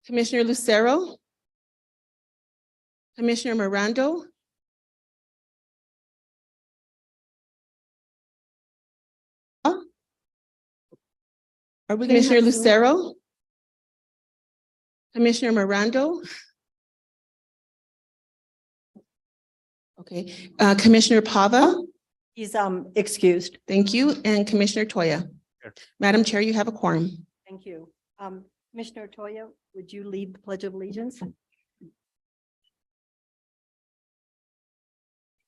Commissioner Lucero, Commissioner Mirando, Are we Commissioner Lucero, Commissioner Mirando. Okay, Commissioner Pava, He's excused. thank you, and Commissioner Toya. Here. Madam Chair, you have a quorum. Thank you. Commissioner Toya, would you lead the Pledge of Allegiance? To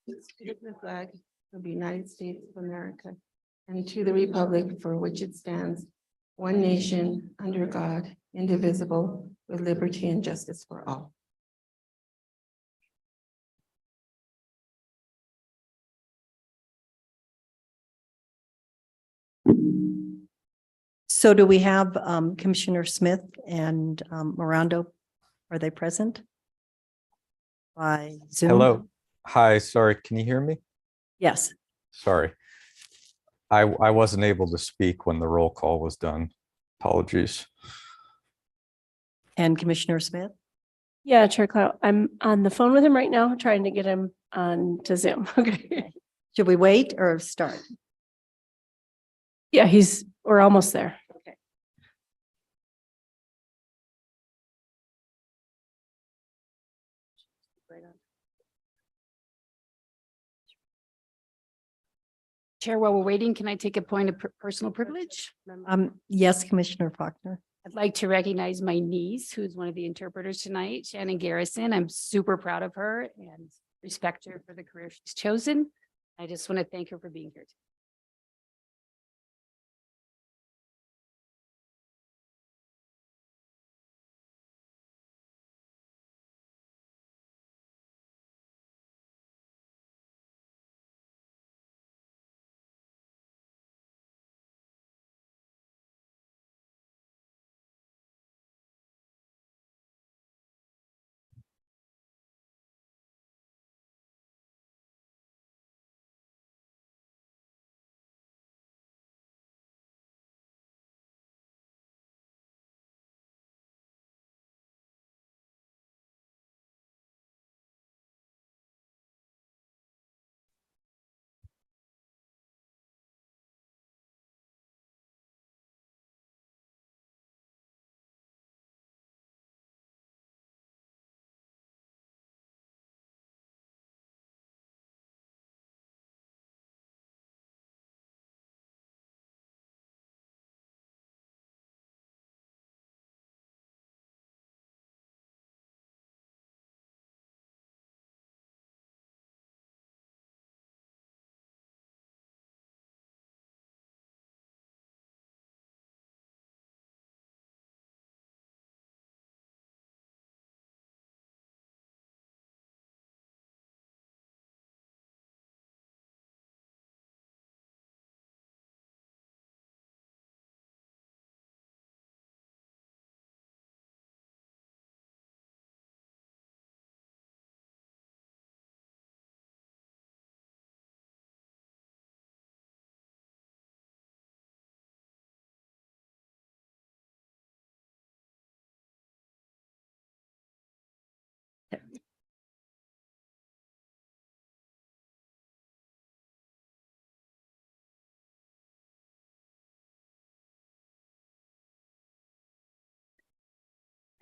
the flag of the United States of America and to the republic for which it stands, one nation, under God, indivisible, with liberty and justice for all. So do we have Commissioner Smith and Mirando? Are they present? By Zoom? Hello. Hi, sorry, can you hear me? Yes. Sorry. I wasn't able to speak when the roll call was done. Apologies. And Commissioner Smith? Yeah, Chair Clow, I'm on the phone with him right now, trying to get him on to Zoom. Okay. Should we wait or start? Yeah, we're almost there. Okay. Chair, while we're waiting, can I take a point of personal privilege? Yes, Commissioner Faulkner. I'd like to recognize my niece, who's one of the interpreters tonight, Shannon Garrison. I'm super proud of her and respect her for the career she's chosen. I just want to thank her for being here.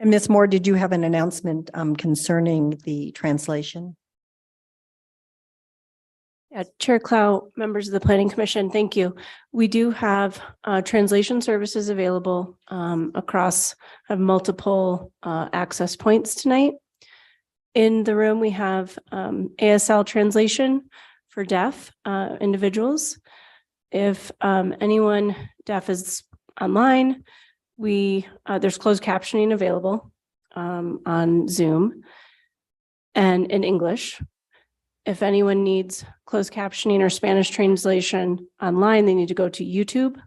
And Ms. Moore, did you have an announcement concerning the translation? Yeah, Chair Clow, members of the Planning Commission, thank you. We do have translation services available across multiple access points tonight. In the room, we have ASL translation for deaf individuals. If anyone deaf is online, there's closed captioning available on Zoom and in English. If anyone needs closed captioning or Spanish translation online, they need to go to YouTube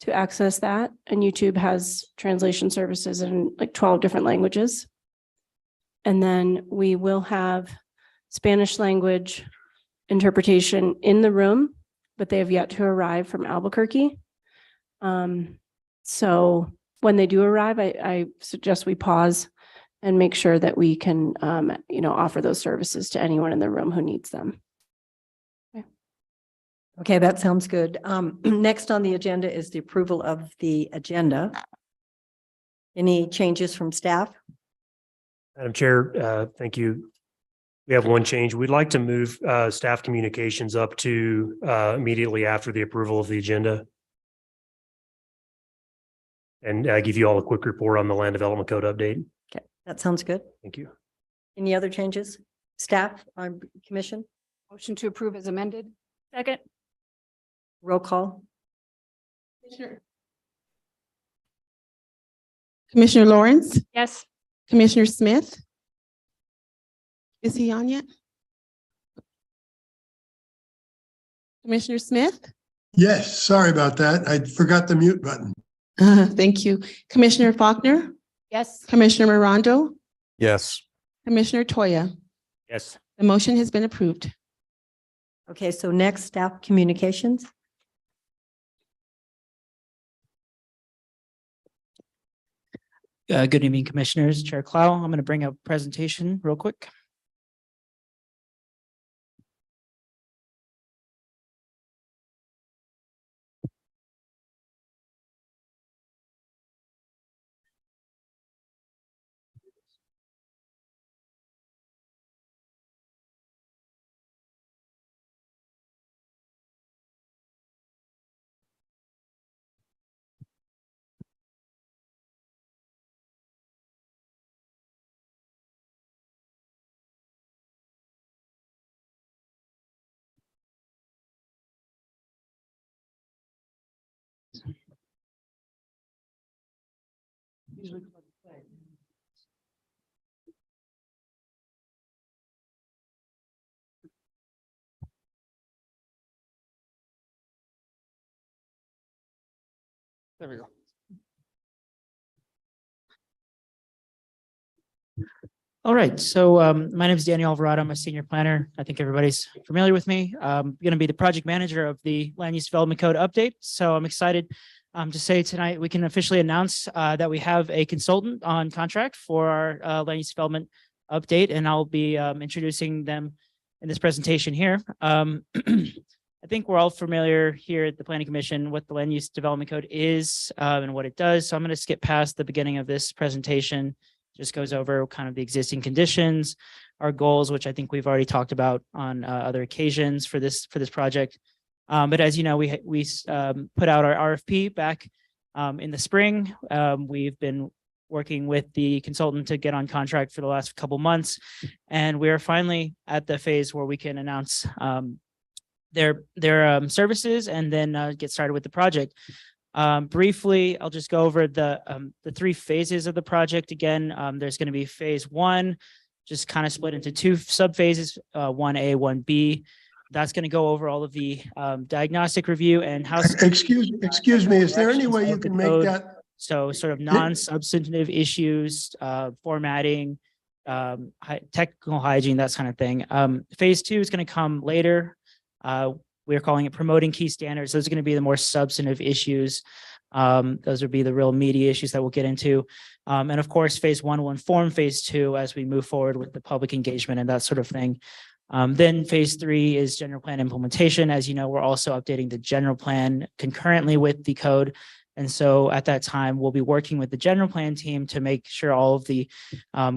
to access that. And YouTube has translation services in like 12 different languages. And then we will have Spanish language interpretation in the room, but they have yet to arrive from Albuquerque. So when they do arrive, I suggest we pause and make sure that we can, offer those services to anyone in the room who needs them. Okay, that sounds good. Next on the agenda is the approval of the agenda. Any changes from staff? Madam Chair, thank you. We have one change. We'd like to move staff communications up to immediately after the approval of the agenda. And give you all a quick report on the land development code update. Okay, that sounds good. Thank you. Any other changes? Staff, commission, Motion to approve as amended. Second. roll call. Commissioner Lawrence, Yes. Commissioner Smith. Is he on yet? Commissioner Smith? Yes, sorry about that. I forgot the mute button. Thank you. Commissioner Faulkner, Yes. Commissioner Morondo, Yes. Commissioner Toya. Yes. The motion has been approved. Okay, so next, staff communications. Good evening, Commissioners. Chair Clow, I'm going to bring up presentation real quick. There we go. All right, so my name is Daniel Alvarado. I'm a senior planner. I think everybody's familiar with me. I'm going to be the project manager of the Land Use Development Code update. So I'm excited to say tonight we can officially announce that we have a consultant on contract for our land use development update, and I'll be introducing them in this presentation here. I think we're all familiar here at the Planning Commission what the Land Use Development Code is and what it does. So I'm going to skip past the beginning of this presentation. Just goes over kind of the existing conditions, our goals, which I think we've already talked about on other occasions for this project. But as you know, we put out our RFP back in the spring. We've been working with the consultant to get on contract for the last couple months, and we are finally at the phase where we can announce their services and then get started with the project. Briefly, I'll just go over the 3 phases of the project. Again, there's going to be phase 1, just kind of split into 2 sub-phases, 1A, 1B. That's going to go over all of the diagnostic review and house. Excuse me, is there any way you can make that? So sort of non-substantive issues, formatting, technical hygiene, that kind of thing. Phase 2 is going to come later. We're calling it promoting key standards. Those are going to be the more substantive issues. Those would be the real meaty issues that we'll get into. And of course, phase 1 will inform phase 2 as we move forward with the public engagement and that sort of thing. Then phase 3 is general plan implementation. As you know, we're also updating the general plan concurrently with the code. And so at that time, we'll be working with the general plan team to make sure all of the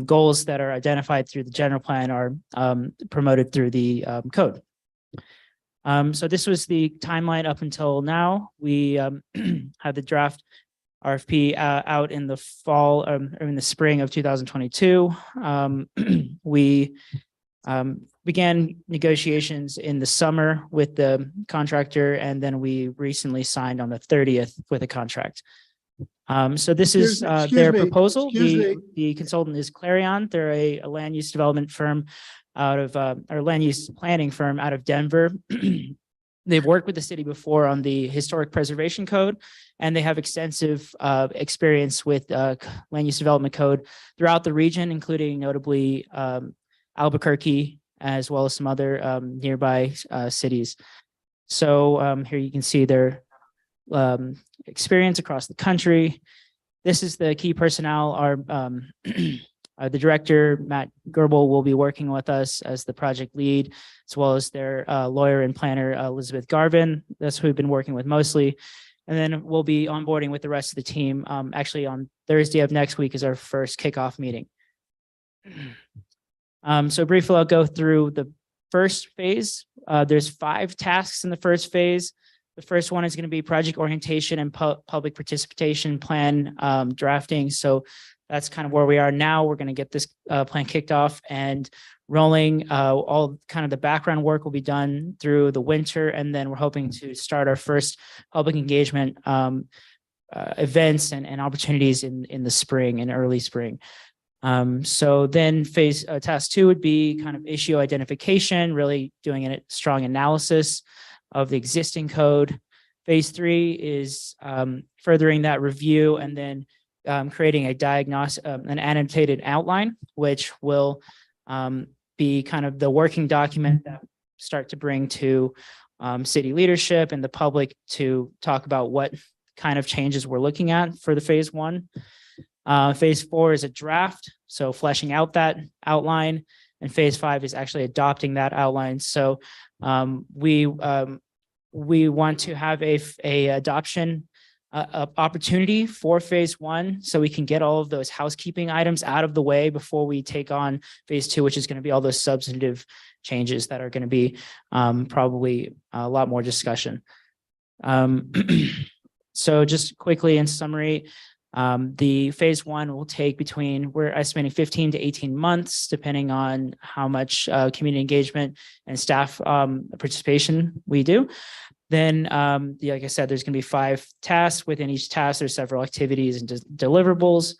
goals that are identified through the general plan are promoted through the code. So this was the timeline up until now. We had the draft RFP out in the fall or in the spring of 2022. We began negotiations in the summer with the contractor, and then we recently signed on the 30th with a contract. So this is their proposal. The consultant is Clarion. They're a land use development firm out of or land use planning firm out of Denver. They've worked with the city before on the historic preservation code, and they have extensive experience with land use development code throughout the region, including notably Albuquerque, as well as some other nearby cities. So here you can see their experience across the country. this is the key personnel. Our the director, Matt Gerbel, will be working with us as the project lead, as well as their lawyer and planner, Elizabeth Garvin. That's who we've been working with mostly. And then we'll be onboarding with the rest of the team. Actually, on Thursday of next week is our first kickoff meeting. So briefly, I'll go through the first phase. There's 5 tasks in the first phase. The first one is going to be project orientation and public participation plan drafting. So that's kind of where we are now. We're going to get this plan kicked off and rolling. All kind of the background work will be done through the winter, and then we're hoping to start our first public engagement events and opportunities in the spring and early spring. So then task 2 would be kind of issue identification, really doing a strong analysis of the existing code. Phase 3 is furthering that review and then creating a an annotated outline, which will be kind of the working document that start to bring to city leadership and the public to talk about what kind of changes we're looking at for the phase 1. Phase 4 is a draft, so fleshing out that outline, and phase 5 is actually adopting that outline. So we want to have a adoption opportunity for phase 1, so we can get all of those housekeeping items out of the way before we take on phase 2, which is going to be all those substantive changes that are going to be probably a lot more discussion. So just quickly in summary, the phase 1 will take we're estimating 15 to 18 months, depending on how much community engagement and staff participation we do. Then, like I said, there's going to be 5 tasks. Within each task, there's several activities and deliverables.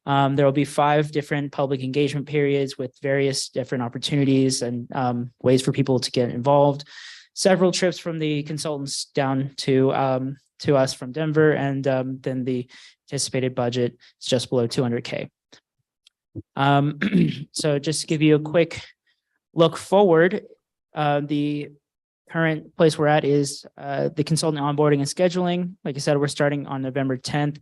There will be 5 different public engagement periods with various different opportunities and ways for people to get involved. Several trips from the consultants down to us from Denver, and then the anticipated budget is just below $200K. So just to give you a quick look forward, the current place we're at is the consultant onboarding and scheduling. Like I said, we're starting on November 10th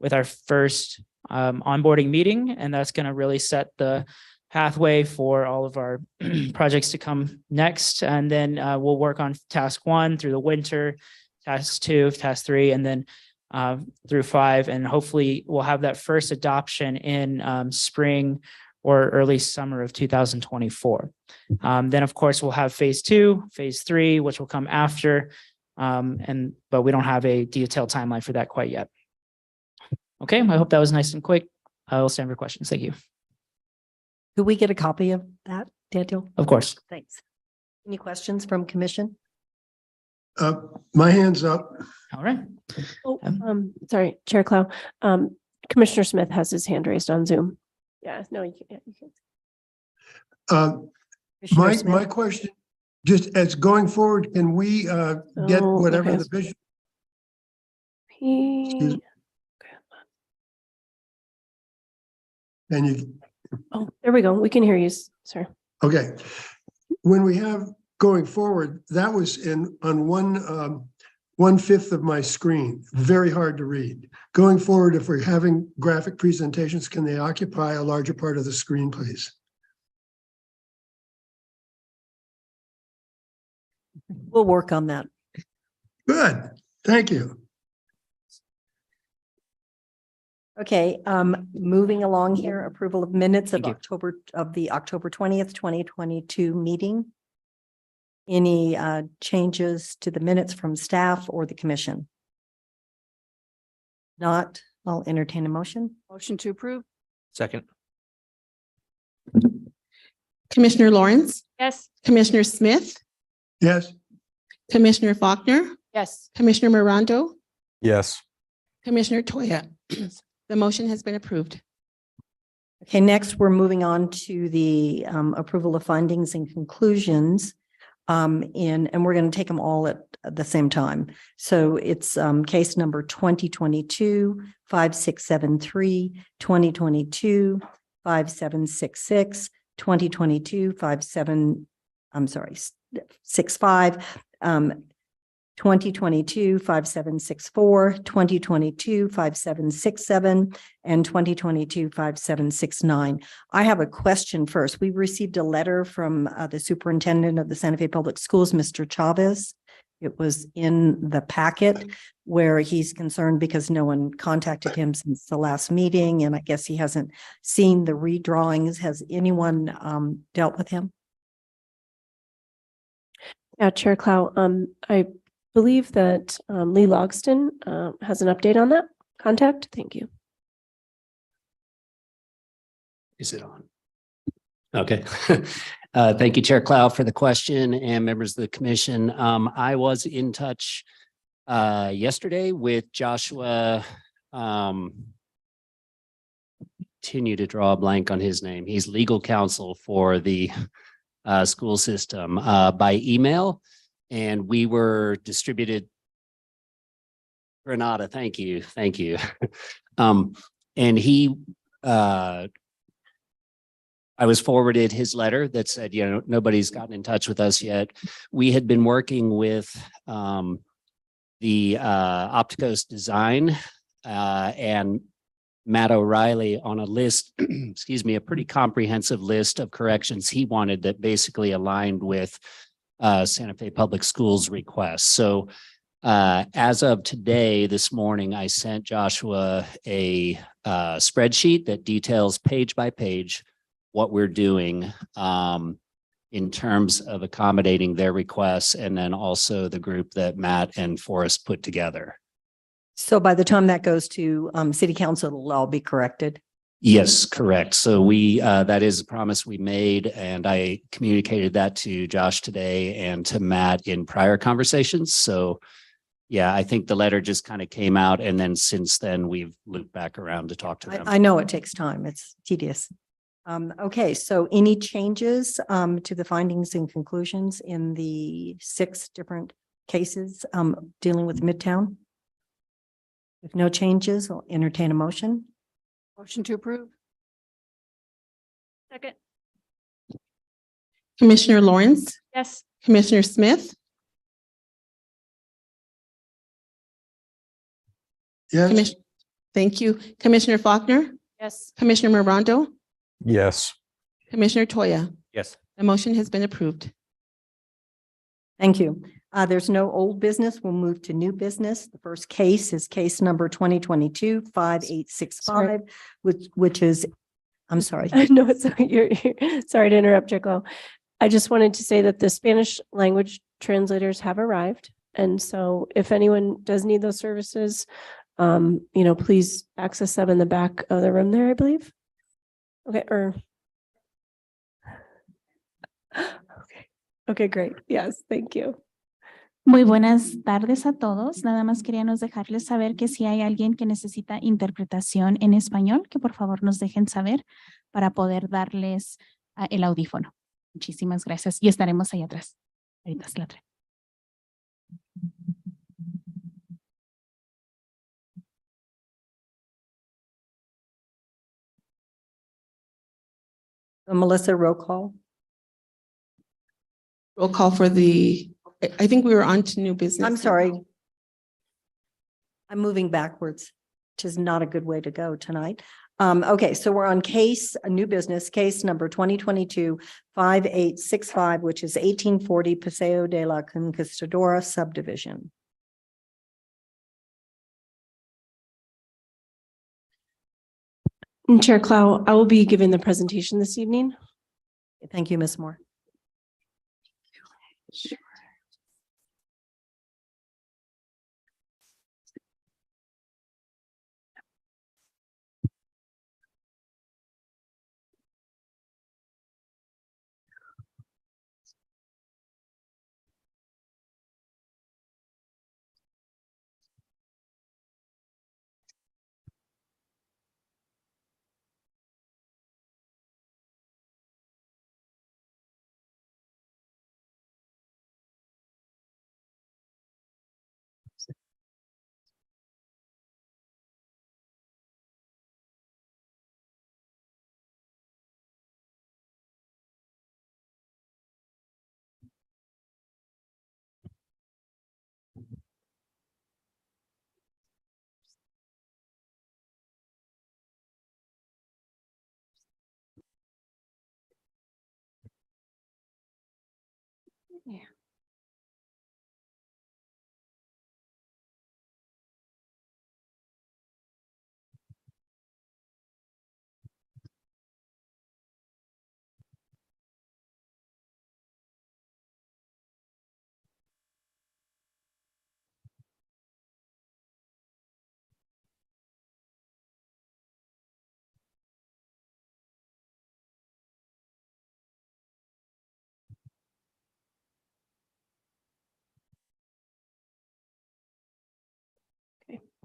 with our first onboarding meeting, and that's going to really set the pathway for all of our projects to come next. And then we'll work on task 1 through the winter, task 2, task 3, and then through 5. And hopefully we'll have that first adoption in spring or early summer of 2024. Then of course we'll have phase 2, phase 3, which will come after. But we don't have a detailed timeline for that quite yet. Okay, I hope that was nice and quick. I will stand for questions. Thank you. Could we get a copy of that, Daniel? Of course. Thanks. Any questions from commission? My hand's up. All right. Oh, sorry, Chair Clow. Commissioner Smith has his hand raised on Zoom. Yeah, no, you can't. Commissioner My Smith? question, just as going forward, can we get Oh, whatever okay. the vision? Excuse me. And you, Oh, there we go. We can hear you, sir. okay. When we have going forward, that was on 1/5 of my screen, very hard to read. Going forward, if we're having graphic presentations, can they occupy a larger part of the screen, please? We'll work on that. Good, thank you. Okay, moving along here, approval of minutes of Thank you. the October 20th, 2022 meeting. Any changes to the minutes from staff or the commission? Not, I'll entertain a motion. Motion to approve? Second. Commissioner Lawrence, Yes. Commissioner Smith, Yes, Commissioner Faulkner, Yes. Commissioner Morondo, Yes. Commissioner Toya. The motion has been approved. Okay, next, we're moving on to the approval of findings and conclusions. And we're going to take them all at the same time. So it's case number 2022-5673, 2022-5766, 2022-65, 2022-5764, 2022-5767, and 2022-5769. I have a question first. We received a letter from the superintendent of the Santa Fe Public Schools, Mr. Chavez. It was in the packet where he's concerned because no one contacted him since the last meeting, and I guess he hasn't seen the redrawings. Has anyone dealt with him? Yeah, Chair Clow, I believe that Lee Logston has an update on that contact. Thank you. Is it on? Okay. Thank you, Chair Clow, for the question and members of the commission. I was in touch yesterday with Joshua. Continue to draw a blank on his name. He's legal counsel for the school system by email, and we were distributed. Renata, thank you. And he I was forwarded his letter that said, nobody's gotten in touch with us yet. We had been working with the Opticos Design and Matt O'Reilly on a list, excuse me, a pretty comprehensive list of corrections he wanted that basically aligned with Santa Fe Public Schools requests. So as of today, this morning, I sent Joshua a spreadsheet that details page by page what we're doing in terms of accommodating their requests, and then also the group that Matt and Forrest put together. So by the time that goes to city council, it'll all be corrected. Yes, correct. So we, that is a promise we made, and I communicated that to Josh today and to Matt in prior conversations. So yeah, I think the letter just kind of came out, and then since then we've looped back around to talk to them. I know it takes time. It's tedious. Okay, so any changes to the findings and conclusions in the 6 different cases dealing with Midtown? If no changes, I'll entertain a motion. Motion to approve. Second. Commissioner Lawrence, Yes. Commissioner Smith, Yes, thank you. Commissioner Faulkner, Yes. Commissioner Morondo, Yes. Commissioner Toya. Yes. The motion has been approved. Thank you. There's no old business. We'll move to new business. The first case is case number 2022-5865, which is, I'm sorry. No, it's, you're, sorry to interrupt, Jaco. I just wanted to say that the Spanish language translators have arrived. And so if anyone does need those services, please access them in the back of the room there, I believe. Okay, Okay, great. Yes, thank you. Muy buenas tardes a todos. Nada más queríamos dejarles saber que si hay alguien que necesita interpretación en español, que por favor nos dejen saber para poder darles el audífono. Muchísimas gracias y estaremos ahí atrás. Ahorita se la traigo. Melissa, roll call. Roll call for I think we were on to new business. I'm sorry. I'm moving backwards, which is not a good way to go tonight. Okay, so we're on new business, case number 2022-5865, which is 1840 Paseo de la Conquistadora subdivision. Chair Clow, I will be giving the presentation this evening. Thank you, Ms. Moore.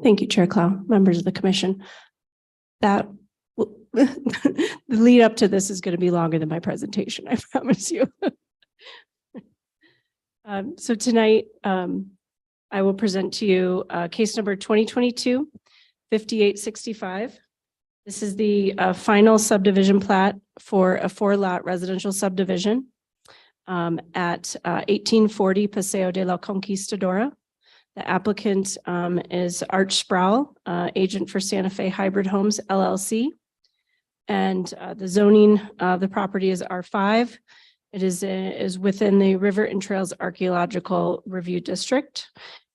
Thank you, Chair Clow, members of the commission. That the lead up to this is going to be longer than my presentation, I promise you. So tonight, I will present to you case number 2022-5865. This is the final subdivision plat for a 4-lot residential subdivision at 1840 Paseo de la Conquistadora. The applicant is Art Sproul, agent for Santa Fe Hybrid Homes LLC. And the zoning of the property is R5. It is within the River and Trails Archaeological Review District.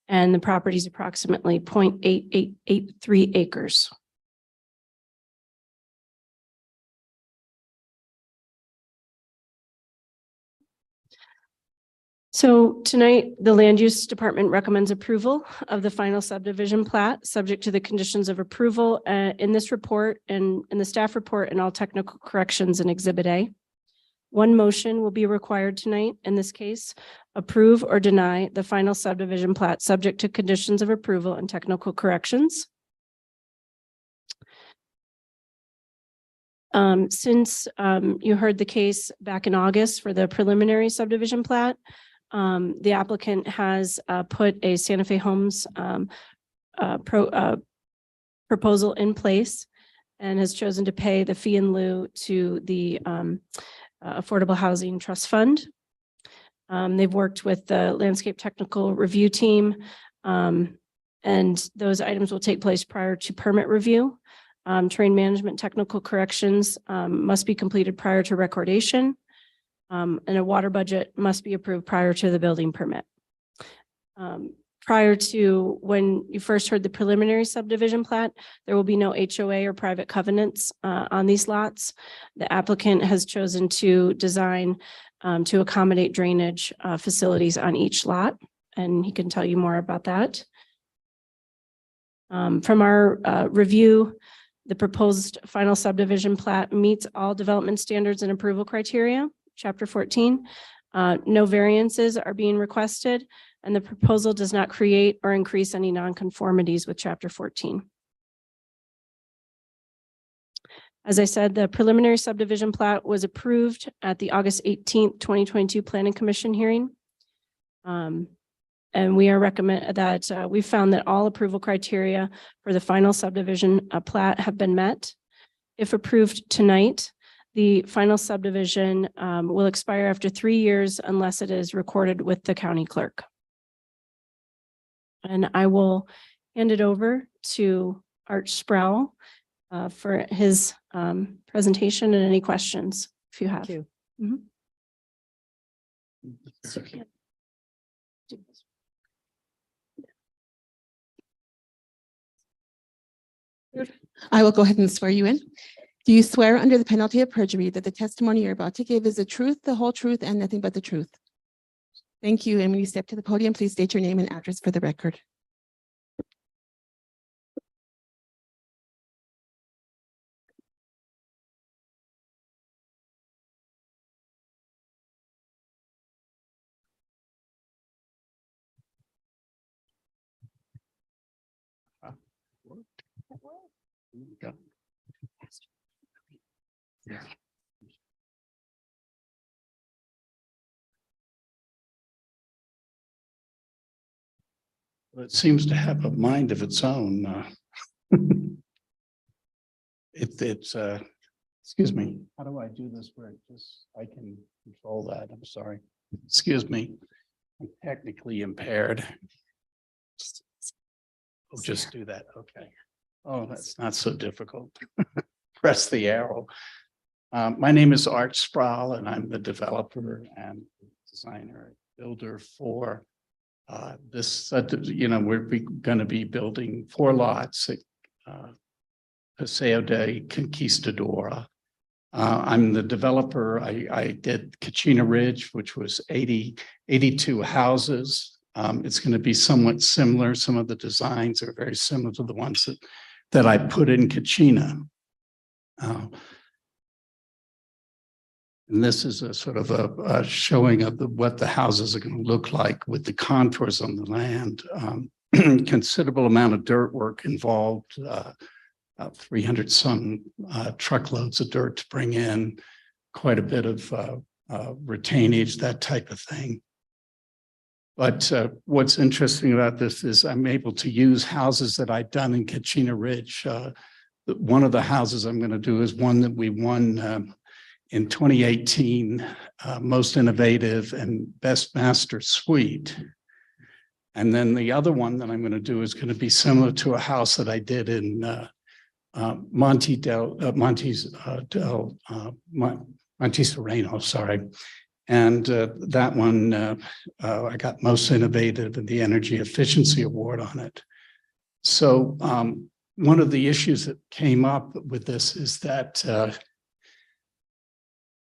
And the property is approximately 0.8883 acres. So tonight, the Land Use Department recommends approval of the final subdivision plat, subject to the conditions of approval in this report and in the staff report and all technical corrections in Exhibit A. One motion will be required tonight. In this case, approve or deny the final subdivision plat, subject to conditions of approval and technical corrections. Since you heard the case back in August for the preliminary subdivision plat, the applicant has put a Santa Fe Homes proposal in place and has chosen to pay the fee in lieu to the Affordable Housing Trust Fund. They've worked with the Landscape Technical Review Team, and those items will take place prior to permit review. Terrain management technical corrections must be completed prior to recordation. And a water budget must be approved prior to the building permit. Prior to when you first heard the preliminary subdivision plat, there will be no HOA or private covenants on these lots. The applicant has chosen to design to accommodate drainage facilities on each lot, and he can tell you more about that. From our review, the proposed final subdivision plat meets all development standards and approval criteria. Chapter 14, no variances are being requested, and the proposal does not create or increase any nonconformities with Chapter 14. As I said, the preliminary subdivision plat was approved at the August 18th, 2022 Planning Commission hearing. And we are recommend that we found that all approval criteria for the final subdivision plat have been met. If approved tonight, the final subdivision will expire after 3 years unless it is recorded with the county clerk. And I will hand it over to Art Sproul for his presentation and any questions if you have. Thank Mhm. I will go ahead and swear you in. Do you swear under the penalty of perjury that the testimony you're about to give is the truth, the whole truth, and nothing but the truth? Thank you. And when you step to the podium, please state your name and address for the record. Well, it seems to have a mind of its own. It's excuse me, how do I do this where it just, I can control that? I'm sorry. Excuse me. I'm technically impaired. I'll just do that. Okay. Oh, that's not so difficult. Press the arrow. My name is Art Sproul, and I'm the developer and designer, builder for this, we're going to be building 4 lots at Paseo de Conquistadora. I'm the developer. I did Kachina Ridge, which was 82 houses. It's going to be somewhat similar. Some of the designs are very similar to the ones that I put in Kachina. And this is a sort of a showing of what the houses are going to look like with the contours on the land. considerable amount of dirt work involved, about 300 some truckloads of dirt to bring in, quite a bit of retainage, that type of thing. But what's interesting about this is I'm able to use houses that I've done in Kachina Ridge. One of the houses I'm going to do is one that we won in 2018, Most Innovative and Best Master Suite. And then the other one that I'm going to do is going to be similar to a house that I did in Monte Sereno, sorry. And that one, I got Most Innovative and the Energy Efficiency Award on it. So one of the issues that came up with this is that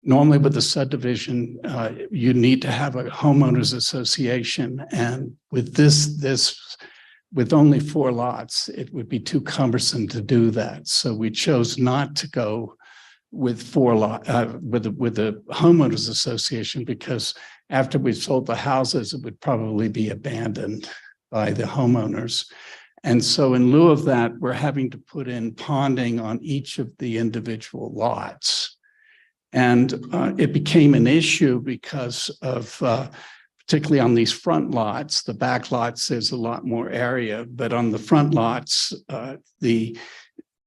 normally with the subdivision, you need to have a homeowners association. And with this, with only 4 lots, it would be too cumbersome to do that. So we chose not to go with 4 lot, with the homeowners association, because after we sold the houses, it would probably be abandoned by the homeowners. And so in lieu of that, we're having to put in ponding on each of the individual lots. And it became an issue because of, particularly on these front lots, the back lots, there's a lot more area, but on the front lots,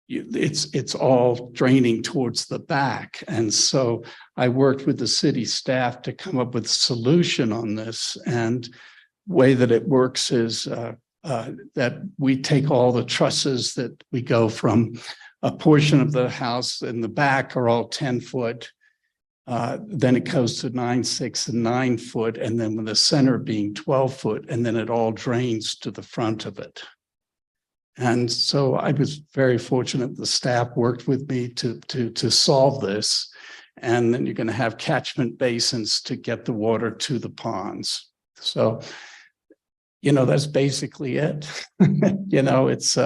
it's all draining towards the back. And so I worked with the city staff to come up with a solution on this. And way that it works is that we take all the trusses that we go from a portion of the house in the back are all 10 foot. Then it goes to 9, 6, and 9 foot. And then with the center being 12 foot, and then it all drains to the front of it. And so I was very fortunate the staff worked with me to solve this. And then you're going to have catchment basins to get the water to the ponds. So, you know, that's basically it. You know, it's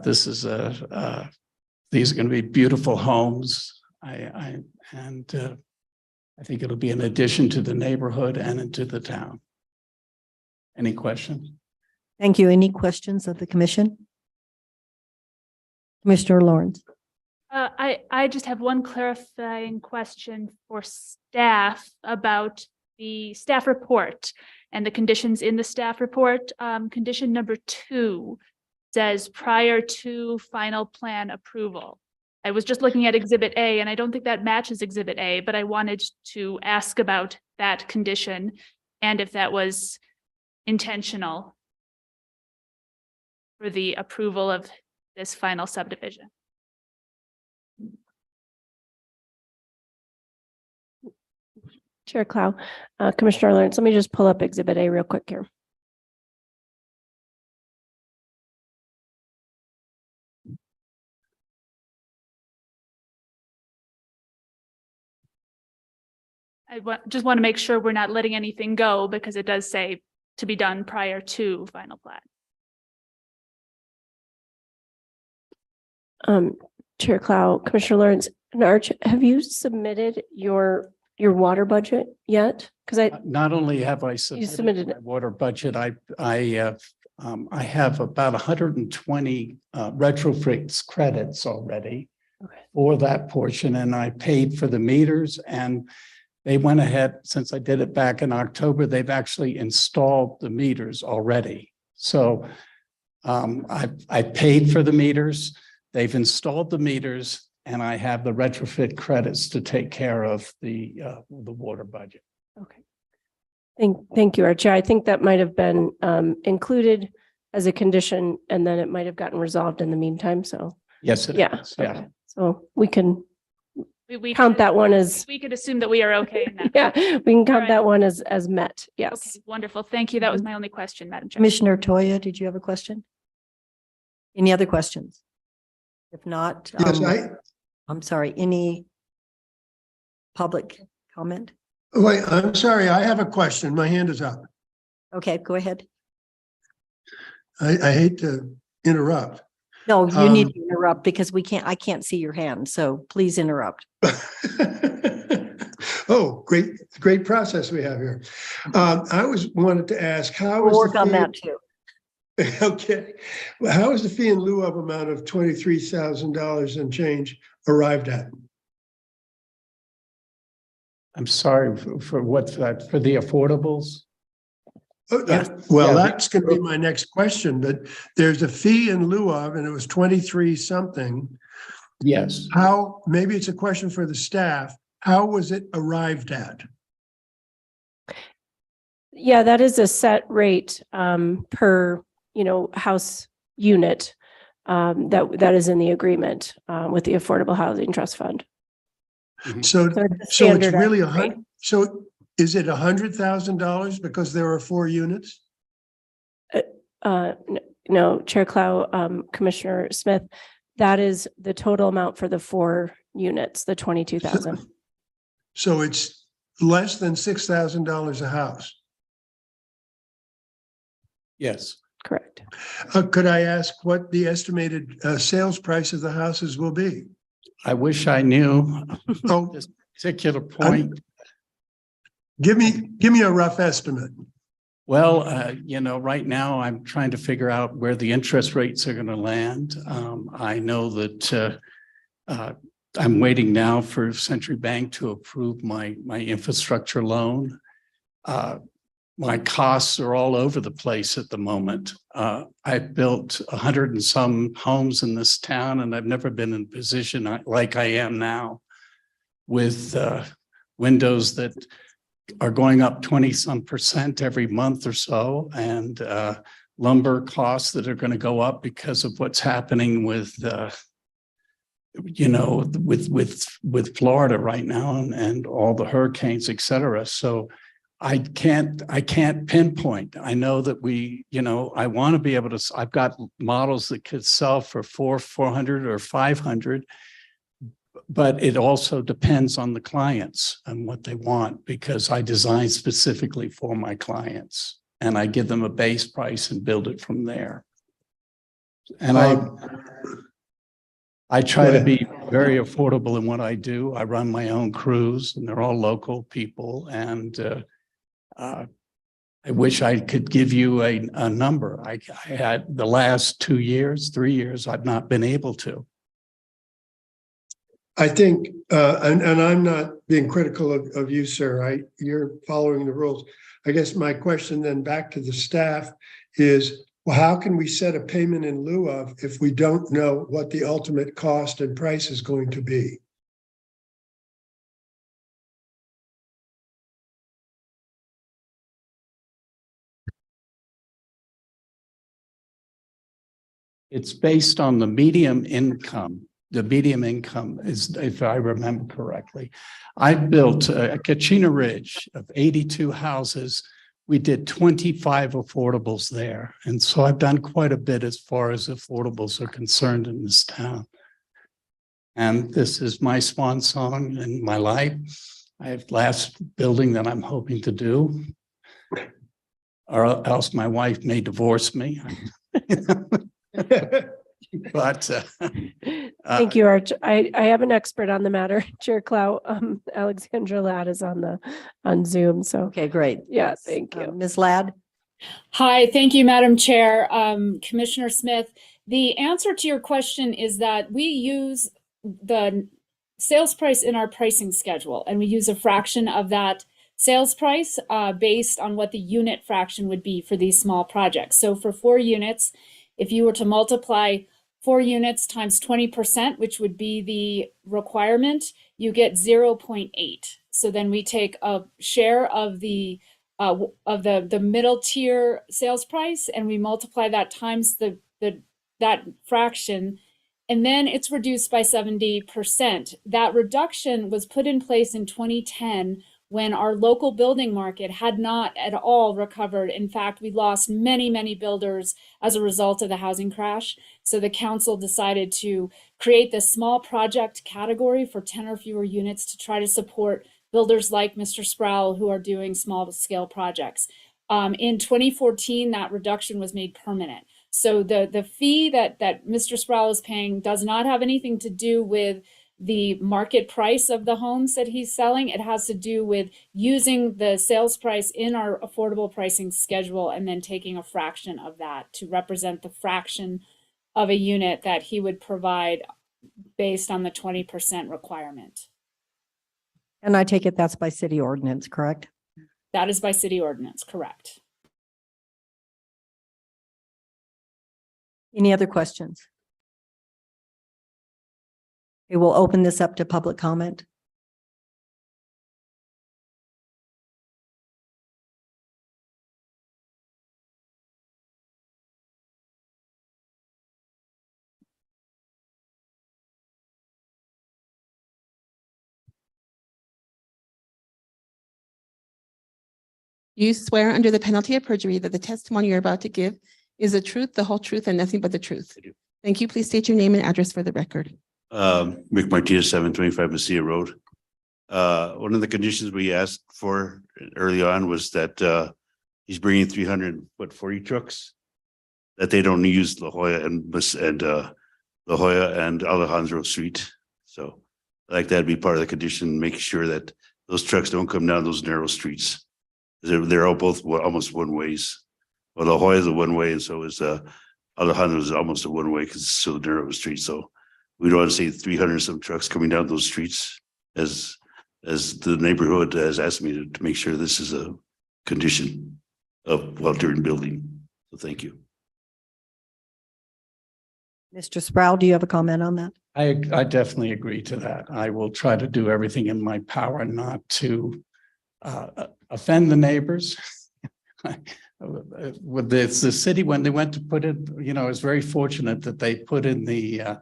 this is these are going to be beautiful homes. I think it'll be an addition to the neighborhood and into the town. Any questions? Thank you. Any questions of the commission? Commissioner Lawrence. I just have one clarifying question for staff about the staff report and the conditions in the staff report. Condition number 2 says prior to final plan approval. I was just looking at Exhibit A, and I don't think that matches Exhibit A, but I wanted to ask about that condition and if that was intentional for the approval of this final subdivision. Chair Clow, Commissioner Lawrence, let me just pull up Exhibit A real quick here. I just want to make sure we're not letting anything go because it does say to be done prior to final plat. Chair Clow, Commissioner Lawrence, and Arch, have you submitted your water budget yet? Because Not only have I submitted my water budget, I have about 120 retrofit credits already for that portion, and I paid for the meters, and they went ahead, since I did it back in October, they've actually installed the meters already. So I paid for the meters, they've installed the meters, and I have the retrofit credits to take care of the water budget. Okay. Thank you, Archie. I think that might have been included as a condition, and then it might have gotten resolved in the meantime. So Yes, it yeah. is. Yeah. Okay. So we can We count that one as, We could assume that we are okay in that. yeah, we can count right. that one as met. Yes. Okay, wonderful. Thank you. That was my only question, Madam Chair. Commissioner Toya, did you have a question? Any other questions? If not, Yes, I'm sorry, any public comment? wait, I'm sorry, I have a question. My hand is up. Okay, go ahead. I hate to interrupt. No, you need Um, to interrupt because I can't see your hand, so please interrupt. Oh, great process we have here. I wanted to ask, how We'll is work the on fee, that too. Okay, well, how is the fee in lieu of amount of $23,000 and change arrived at? I'm sorry for what's that, for the affordables? Oh, Yes. well, Yeah, that's gonna be my next question, but there's a fee in lieu of, and it was 23 something. Yes. How, maybe it's a question for the staff, how was it arrived at? Yeah, that is a set rate per, house unit that is in the agreement with the Affordable Housing Trust Fund. So, So it's a so it's standard really a rate. hundred, so is it $100,000 because there are 4 units? No, Chair Clow, Commissioner Smith, that is the total amount for the 4 units, the 22,000. So it's less than $6,000 a house. Yes. Correct. Could I ask what the estimated sales price of the houses will be? I wish I knew Oh, this particular point. give me a rough estimate. Well, right now I'm trying to figure out where the interest rates are going to land. I know that I'm waiting now for Century Bank to approve my infrastructure loan. My costs are all over the place at the moment. I've built 100 and some homes in this town, and I've never been in a position like I am now with windows that are going up 20% every month or so, and lumber costs that are going to go up because of what's happening with with Florida right now and all the hurricanes, et cetera. So I can't pinpoint. I know that I want to be able to, I've got models that could sell for 400 or 500, but it also depends on the clients and what they want, because I design specifically for my clients and I give them a base price and build it from there. And I try to be very affordable in what I do. I run my own crews and they're all local people, and I wish I could give you a number. I had the last 2 years, 3 years, I've not been able to. I think, and I'm not being critical of you, sir. You're following the rules. I guess my question then back to the staff is, well, how can we set a payment in lieu of if we don't know what the ultimate cost and price is going to be? It's based on the medium income. The medium income is, if I remember correctly, I built a Kachina Ridge of 82 houses. We did 25 affordables there. And so I've done quite a bit as far as affordables are concerned in this town. And this is my swan song in my life. I have last building that I'm hoping to do, or else my wife may divorce me. But Thank you, Arch. I have an expert on the matter, Chair Clow. Alexandra Ladd is on Zoom. So, Okay, great. yeah, thank you. Ms. Ladd? Hi, thank you, Madam Chair. Commissioner Smith, the answer to your question is that we use the sales price in our pricing schedule, and we use a fraction of that sales price based on what the unit fraction would be for these small projects. So for 4 units, if you were to multiply 4 units times 20%, which would be the requirement, you get 0.8. So then we take a share of the middle tier sales price, and we multiply that times that fraction, and then it's reduced by 70%. That reduction was put in place in 2010 when our local building market had not at all recovered. In fact, we lost many, many builders as a result of the housing crash. So the council decided to create this small project category for 10 or fewer units to try to support builders like Mr. Sproul who are doing small scale projects. In 2014, that reduction was made permanent. So the fee that Mr. Sproul is paying does not have anything to do with the market price of the homes that he's selling. It has to do with using the sales price in our affordable pricing schedule and then taking a fraction of that to represent the fraction of a unit that he would provide based on the 20% requirement. And I take it that's by city ordinance, correct? That is by city ordinance, correct? Any other questions? We will open this up to public comment. You swear under the penalty of perjury that the testimony you're about to give is the truth, the whole truth, and nothing but the truth. Thank you. Please state your name and address for the record. Rick Martinez, 725 Mesilla Road. One of the conditions we asked for early on was that he's bringing 340 trucks, that they don't use La Jolla and La Jolla and Alejandro Street. So I'd like that to be part of the condition, making sure that those trucks don't come down those narrow streets. They're all both almost one ways. Well, La Jolla is a one way, and so is Alejandro is almost a one way because it's so narrow a street. So we don't want to see 300 some trucks coming down those streets as the neighborhood has asked me to make sure this is a condition of during building. So thank you. Mr. Sproul, do you have a comment on that? I definitely agree to that. I will try to do everything in my power not to offend the neighbors. With this, the city, when they went to put it, you know, I was very fortunate that they put in the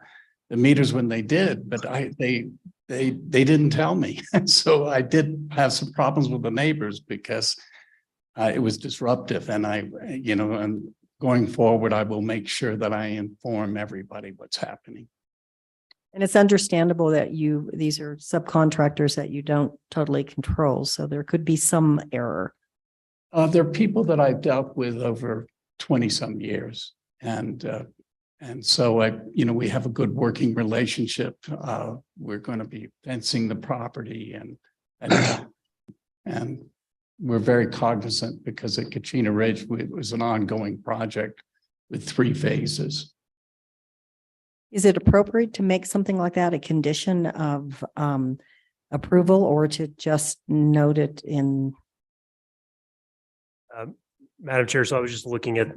meters when they did, but they didn't tell me. So I did have some problems with the neighbors because it was disruptive, and and going forward, I will make sure that I inform everybody what's happening. And it's understandable that these are subcontractors that you don't totally control, so there could be some error. There are people that I've dealt with over 20 some years, and so we have a good working relationship. We're going to be fencing the property and we're very cognizant because at Kachina Ridge, it was an ongoing project with 3 phases. Is it appropriate to make something like that a condition of approval, or to just note it in? Madam Chair, so I was just looking at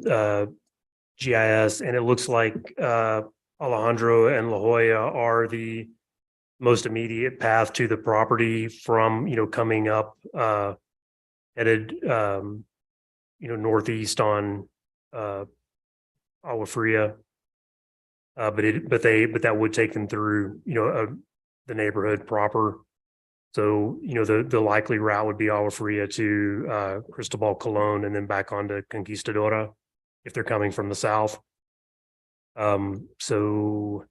GIS, and it looks like Alejandro and La Jolla are the most immediate path to the property from, coming up headed, northeast on Agua Fria. But that would take them through, the neighborhood proper. So, the likely route would be Agua Fria to Cristobal Colon and then back onto Conquistadora if they're coming from the south. So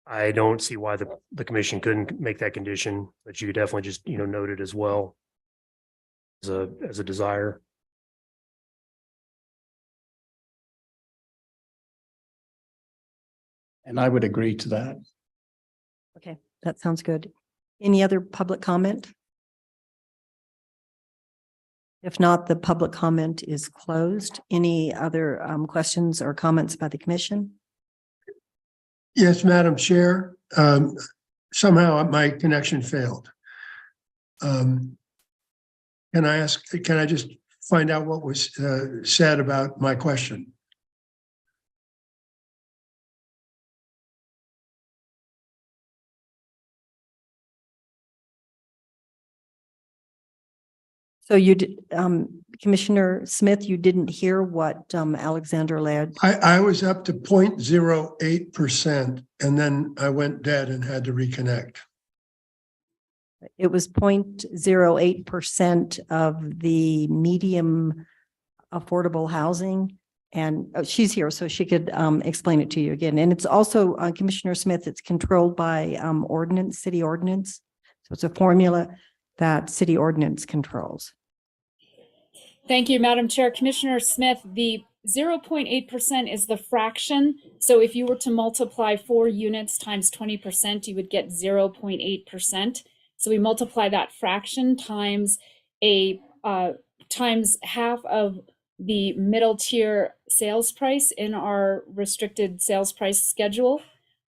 I don't see why the commission couldn't make that condition, but you could definitely just, note it as well as a desire. And I would agree to that. Okay, that sounds good. Any other public comment? If not, the public comment is closed. Any other questions or comments by the commission? Yes, Madam Chair. Somehow my connection failed. Can I just find out what was said about my question? So you did, Commissioner Smith, you didn't hear what Alexander Laird? I was up to 0.08% and then I went dead and had to reconnect. It was 0.08% of the medium affordable housing. And she's here, so she could explain it to you again. And it's also, Commissioner Smith, it's controlled by ordinance, city ordinance. So it's a formula that city ordinance controls. Thank you, Madam Chair. Commissioner Smith, the 0.8% is the fraction. So if you were to multiply 4 units times 20%, you would get 0.8%. So we multiply that fraction times times half of the middle tier sales price in our restricted sales price schedule,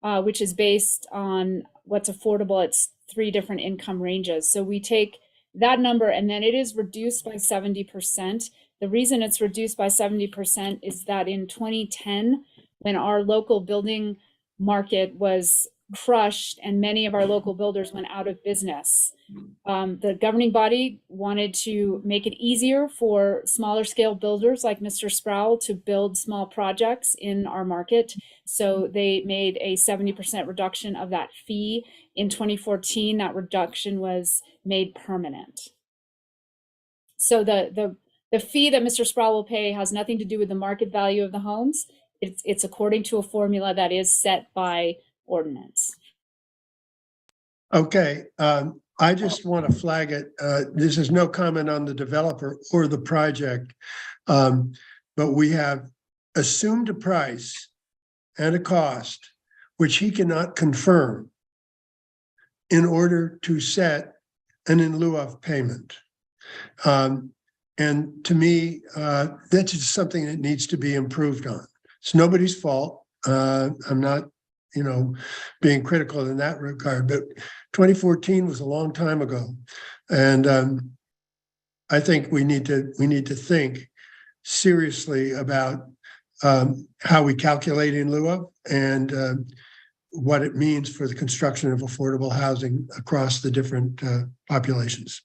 which is based on what's affordable. It's 3 different income ranges. So we take that number and then it is reduced by 70%. The reason it's reduced by 70% is that in 2010, when our local building market was crushed and many of our local builders went out of business, the governing body wanted to make it easier for smaller scale builders like Mr. Sproul to build small projects in our market. So they made a 70% reduction of that fee. In 2014, that reduction was made permanent. So the fee that Mr. Sproul will pay has nothing to do with the market value of the homes. It's according to a formula that is set by ordinance. Okay, I just want to flag it. This is no comment on the developer or the project. But we have assumed a price and a cost which he cannot confirm in order to set an in lieu of payment. And to me, that's just something that needs to be improved on. It's nobody's fault. I'm not, being critical in that regard, but 2014 was a long time ago. And I think we need to think seriously about how we calculate in lieu of and what it means for the construction of affordable housing across the different populations.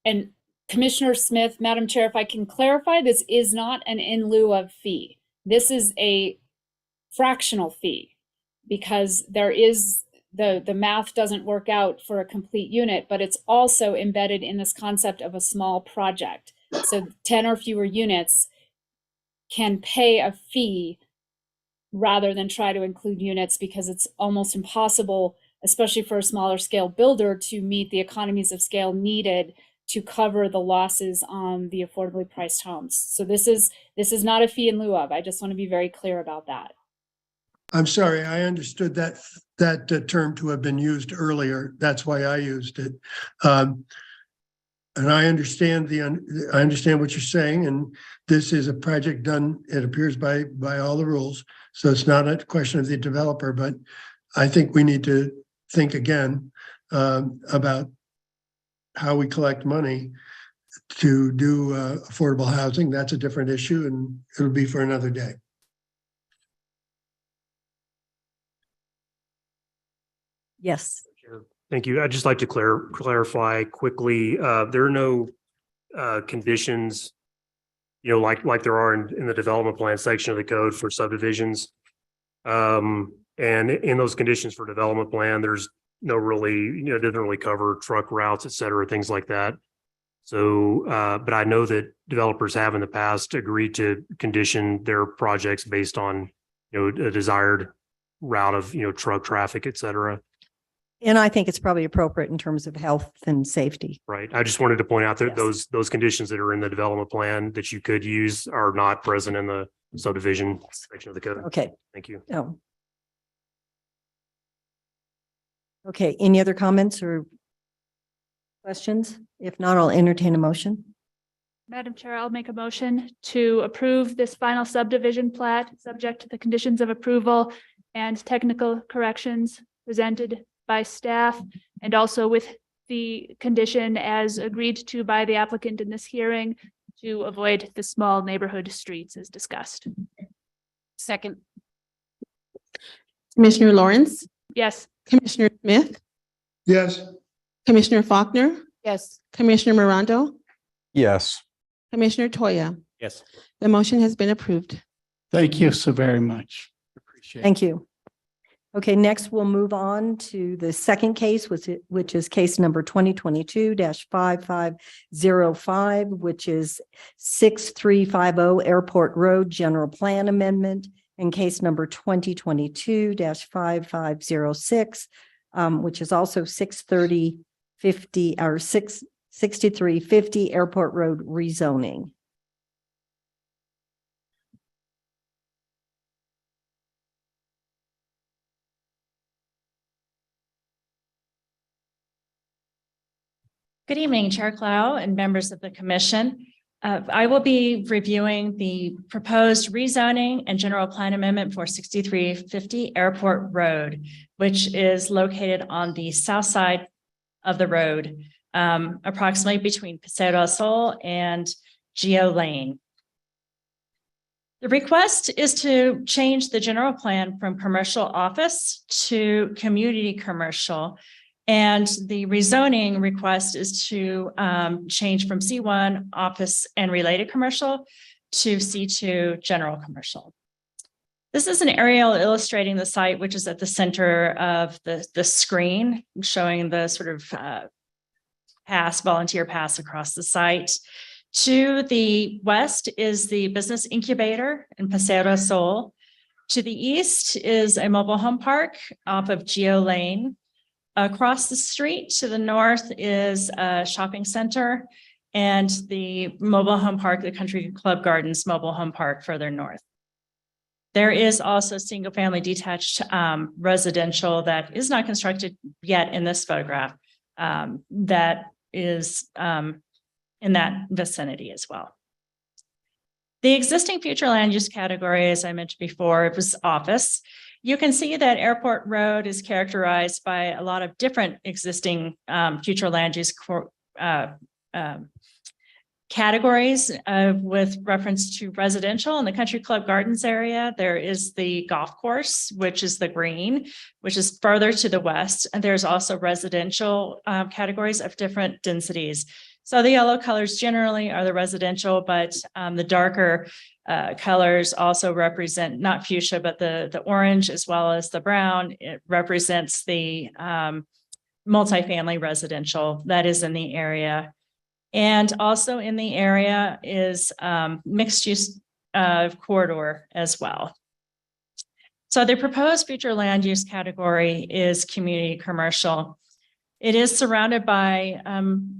And Commissioner Smith, Madam Chair, if I can clarify, this is not an in lieu of fee. This is a fractional fee because there is the math doesn't work out for a complete unit, but it's also embedded in this concept of a small project. So 10 or fewer units can pay a fee rather than try to include units because it's almost impossible, especially for a smaller scale builder, to meet the economies of scale needed to cover the losses on the affordably priced homes. So this is not a fee in lieu of. I just want to be very clear about that. I'm sorry, I understood that term to have been used earlier. That's why I used it. And I understand what you're saying. And this is a project done, it appears, by all the rules. So it's not a question of the developer, but I think we need to think again about how we collect money to do affordable housing. That's a different issue and it'll be for another day. Yes. Thank you. I'd just like to clarify quickly. There are no conditions, like there are in the development plan section of the code for subdivisions. And in those conditions for development plan, there's no really, it doesn't really cover truck routes, et cetera, things like that. So, but I know that developers have in the past agreed to condition their projects based on, a desired route of, truck traffic, et cetera. And I think it's probably appropriate in terms of health and safety. Right. I just wanted to point out that Yes. those conditions that are in the development plan that you could use are not present in the subdivision section of the code. Okay. Thank you. Oh. Okay, any other comments or questions? If not, I'll entertain a motion. Madam Chair, I'll make a motion to approve this final subdivision plat, subject to the conditions of approval and technical corrections presented by staff, and also with the condition as agreed to by the applicant in this hearing to avoid the small neighborhood streets as discussed. Second. Commissioner Lawrence, Yes. Commissioner Smith, Yes. Commissioner Faulkner, Yes. Commissioner Morondo, Yes. Commissioner Toya. Yes. The motion has been approved. Thank you so very much. Appreciate it. Thank you. Okay, next we'll move on to the second case, which is case number 2022-5505, which is 6350 Airport Road General Plan Amendment, and case number 2022-5506, which is also 6350 Airport Road rezoning. Good evening, Chair Clow and members of the commission. I will be reviewing the proposed rezoning and general plan amendment for 6350 Airport Road, which is located on the south side of the road, approximately between Paseo del Sol and Geo Lane. The request is to change the general plan from commercial office to community commercial. And the rezoning request is to change from C1 office and related commercial to C2 general commercial. This is an aerial illustrating the site, which is at the center of the screen, showing the sort of volunteer pass across the site. To the west is the business incubator in Paseo del Sol. To the east is a mobile home park off of Geo Lane. Across the street to the north is a shopping center and the mobile home park, the Country Club Gardens mobile home park further north. There is also single family detached residential that is not constructed yet in this photograph that is in that vicinity as well. The existing future land use category, as I mentioned before, it was office. You can see that Airport Road is characterized by a lot of different existing future land use categories with reference to residential. In the Country Club Gardens area, there is the golf course, which is the green, which is further to the west. And there's also residential categories of different densities. So the yellow colors generally are the residential, but the darker colors also represent not fuchsia, but the orange as well as the brown. It represents the multifamily residential that is in the area. And also in the area is mixed use corridor as well. So the proposed future land use category is community commercial. It is surrounded by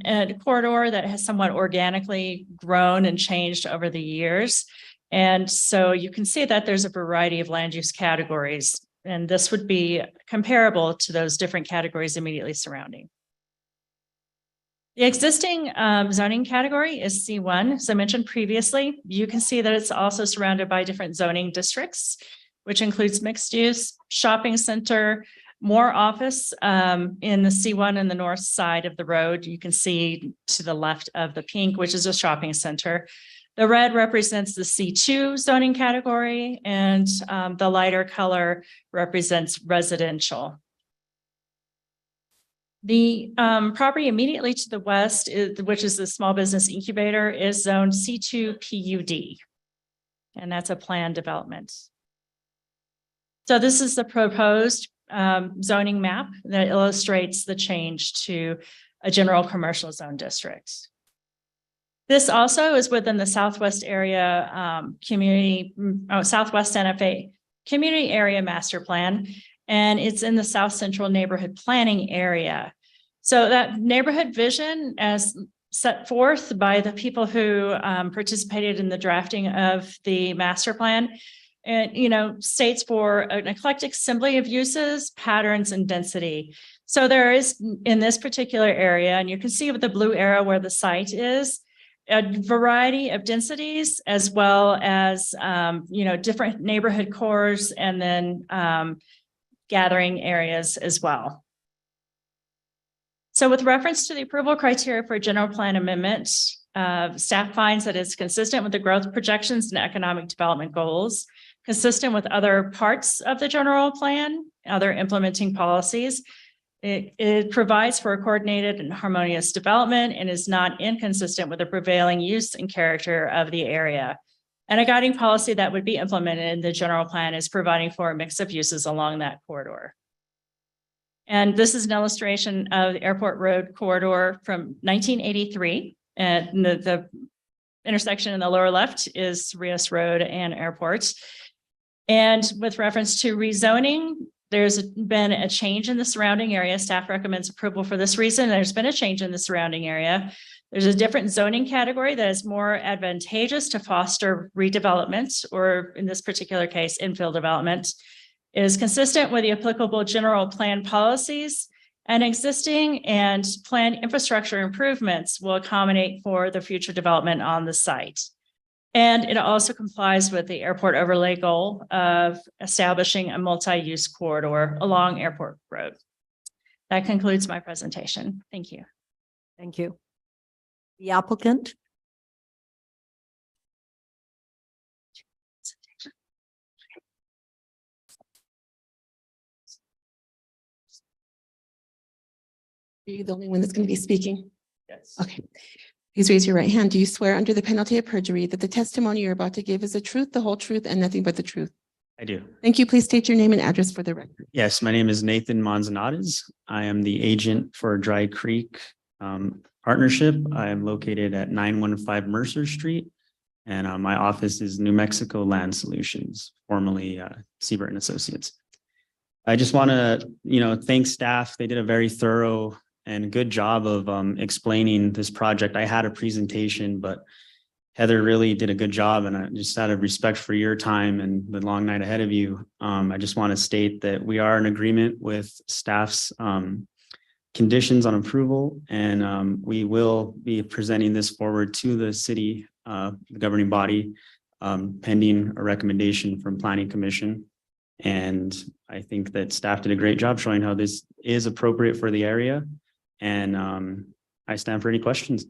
a corridor that has somewhat organically grown and changed over the years. And so you can see that there's a variety of land use categories, and this would be comparable to those different categories immediately surrounding. The existing zoning category is C1. As I mentioned previously, you can see that it's also surrounded by different zoning districts, which includes mixed use, shopping center, more office in the C1 and the north side of the road. You can see to the left of the pink, which is a shopping center. The red represents the C2 zoning category, and the lighter color represents residential. The property immediately to the west, which is the small business incubator, is zoned C2 PUD, and that's a planned development. So this is the proposed zoning map that illustrates the change to a general commercial zone district. This also is within the Southwest area Southwest Santa Fe Community Area Master Plan, and it's in the South Central Neighborhood Planning area. So that neighborhood vision, as set forth by the people who participated in the drafting of the master plan, and states for an eclectic assembly of uses, patterns, and density. So there is in this particular area, and you can see with the blue arrow where the site is, a variety of densities, as well as different neighborhood cores, and then gathering areas as well. So with reference to the approval criteria for a general plan amendment, staff finds that it's consistent with the growth projections and economic development goals, consistent with other parts of the general plan, other implementing policies. It provides for a coordinated and harmonious development and is not inconsistent with the prevailing use and character of the area. And a guiding policy that would be implemented in the general plan is providing for a mix of uses along that corridor. And this is an illustration of the Airport Road corridor from 1983. And the intersection in the lower left is Rios Road and Airport. And with reference to rezoning, there's been a change in the surrounding area. Staff recommends approval for this reason. There's been a change in the surrounding area. There's a different zoning category that is more advantageous to foster redevelopment, or in this particular case, infill development. It is consistent with the applicable general plan policies and existing and planned infrastructure improvements will accommodate for the future development on the site. And it also complies with the airport overlay goal of establishing a multi-use corridor along Airport Road. That concludes my presentation. Thank you. Thank you. The applicant? Are you the only one that's going to be speaking? Yes. Okay. Please raise your right hand. Do you swear under the penalty of perjury that the testimony you're about to give is the truth, the whole truth, and nothing but the truth? I do. Thank you. Please state your name and address for the record. Yes, my name is Nathan Manzanares. I am the agent for Dry Creek Partnership. I am located at 915 Mercer Street, and my office is New Mexico Land Solutions, formerly Siebert and Associates. I just want to, thank staff. They did a very thorough and good job of explaining this project. I had a presentation, but Heather really did a good job, and I just out of respect for your time and the long night ahead of you, I just want to state that we are in agreement with staff's conditions on approval, and we will be presenting this forward to the city, the governing body, pending a recommendation from Planning Commission. And I think that staff did a great job showing how this is appropriate for the area, and I stand for any questions.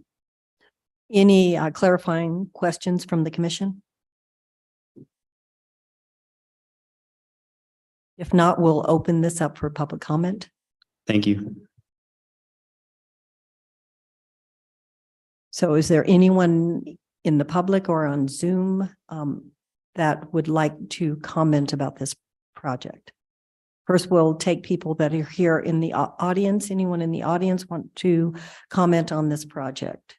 Any clarifying questions from the commission? If not, we'll open this up for public comment. Thank you. So is there anyone in the public or on Zoom that would like to comment about this project? First, we'll take people that are here in the audience. Anyone in the audience want to comment on this project?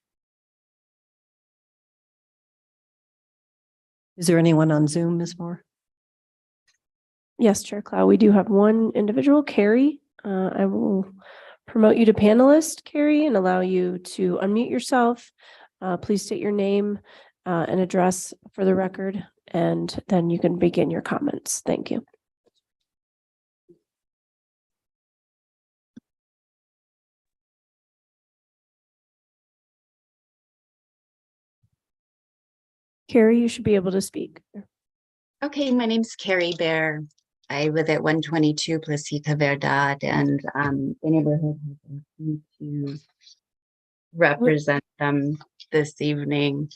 Is there anyone on Zoom, Ms. Moore? Yes, Chair Clow, we do have one individual, Carrie. I will promote you to panelist, Carrie, and allow you to unmute yourself. Please state your name and address for the record, and then you can begin your comments. Thank you. Carrie, you should be able to speak. Okay, my name's Carrie Bear. I live at 122 Placita Verdad, and the neighborhood has asked me to represent them this evening.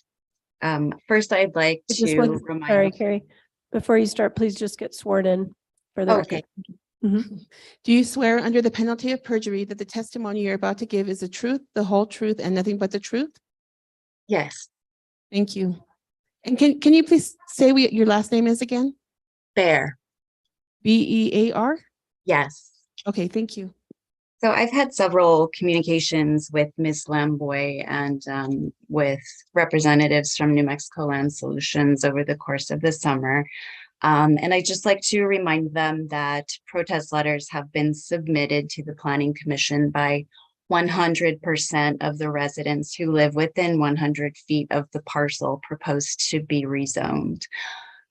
First, I'd like Just to one- remind. Sorry, Carrie. Before you start, please just get sworn in for the Okay. record. Do you swear under the penalty of perjury that the testimony you're about to give is the truth, the whole truth, and nothing but the truth? Yes. Thank you. And can you please say what your last name is again? Bear. B-E-A-R? Yes. Okay, thank you. So I've had several communications with Ms. Lamboy and with representatives from New Mexico Land Solutions over the course of the summer. And I'd just like to remind them that protest letters have been submitted to the Planning Commission by 100% of the residents who live within 100 feet of the parcel proposed to be rezoned.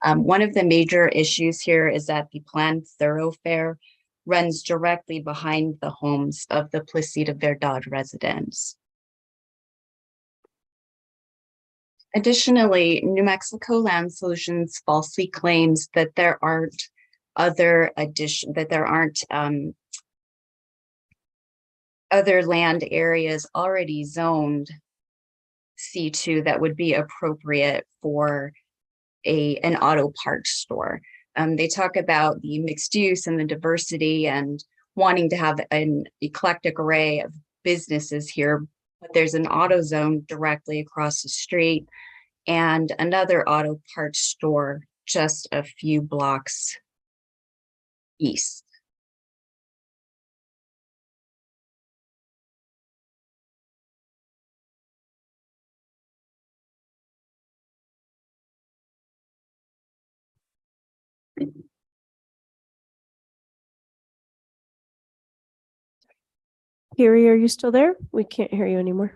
One of the major issues here is that the planned thoroughfare runs directly behind the homes of the Placita Verdad residents. Additionally, New Mexico Land Solutions falsely claims that there aren't other land areas already zoned C2 that would be appropriate for an auto parts store. They talk about the mixed use and the diversity and wanting to have an eclectic array of businesses here, but there's an auto zone directly across the street and another auto parts store just a few blocks east. Carrie, are you still there? We can't hear you anymore.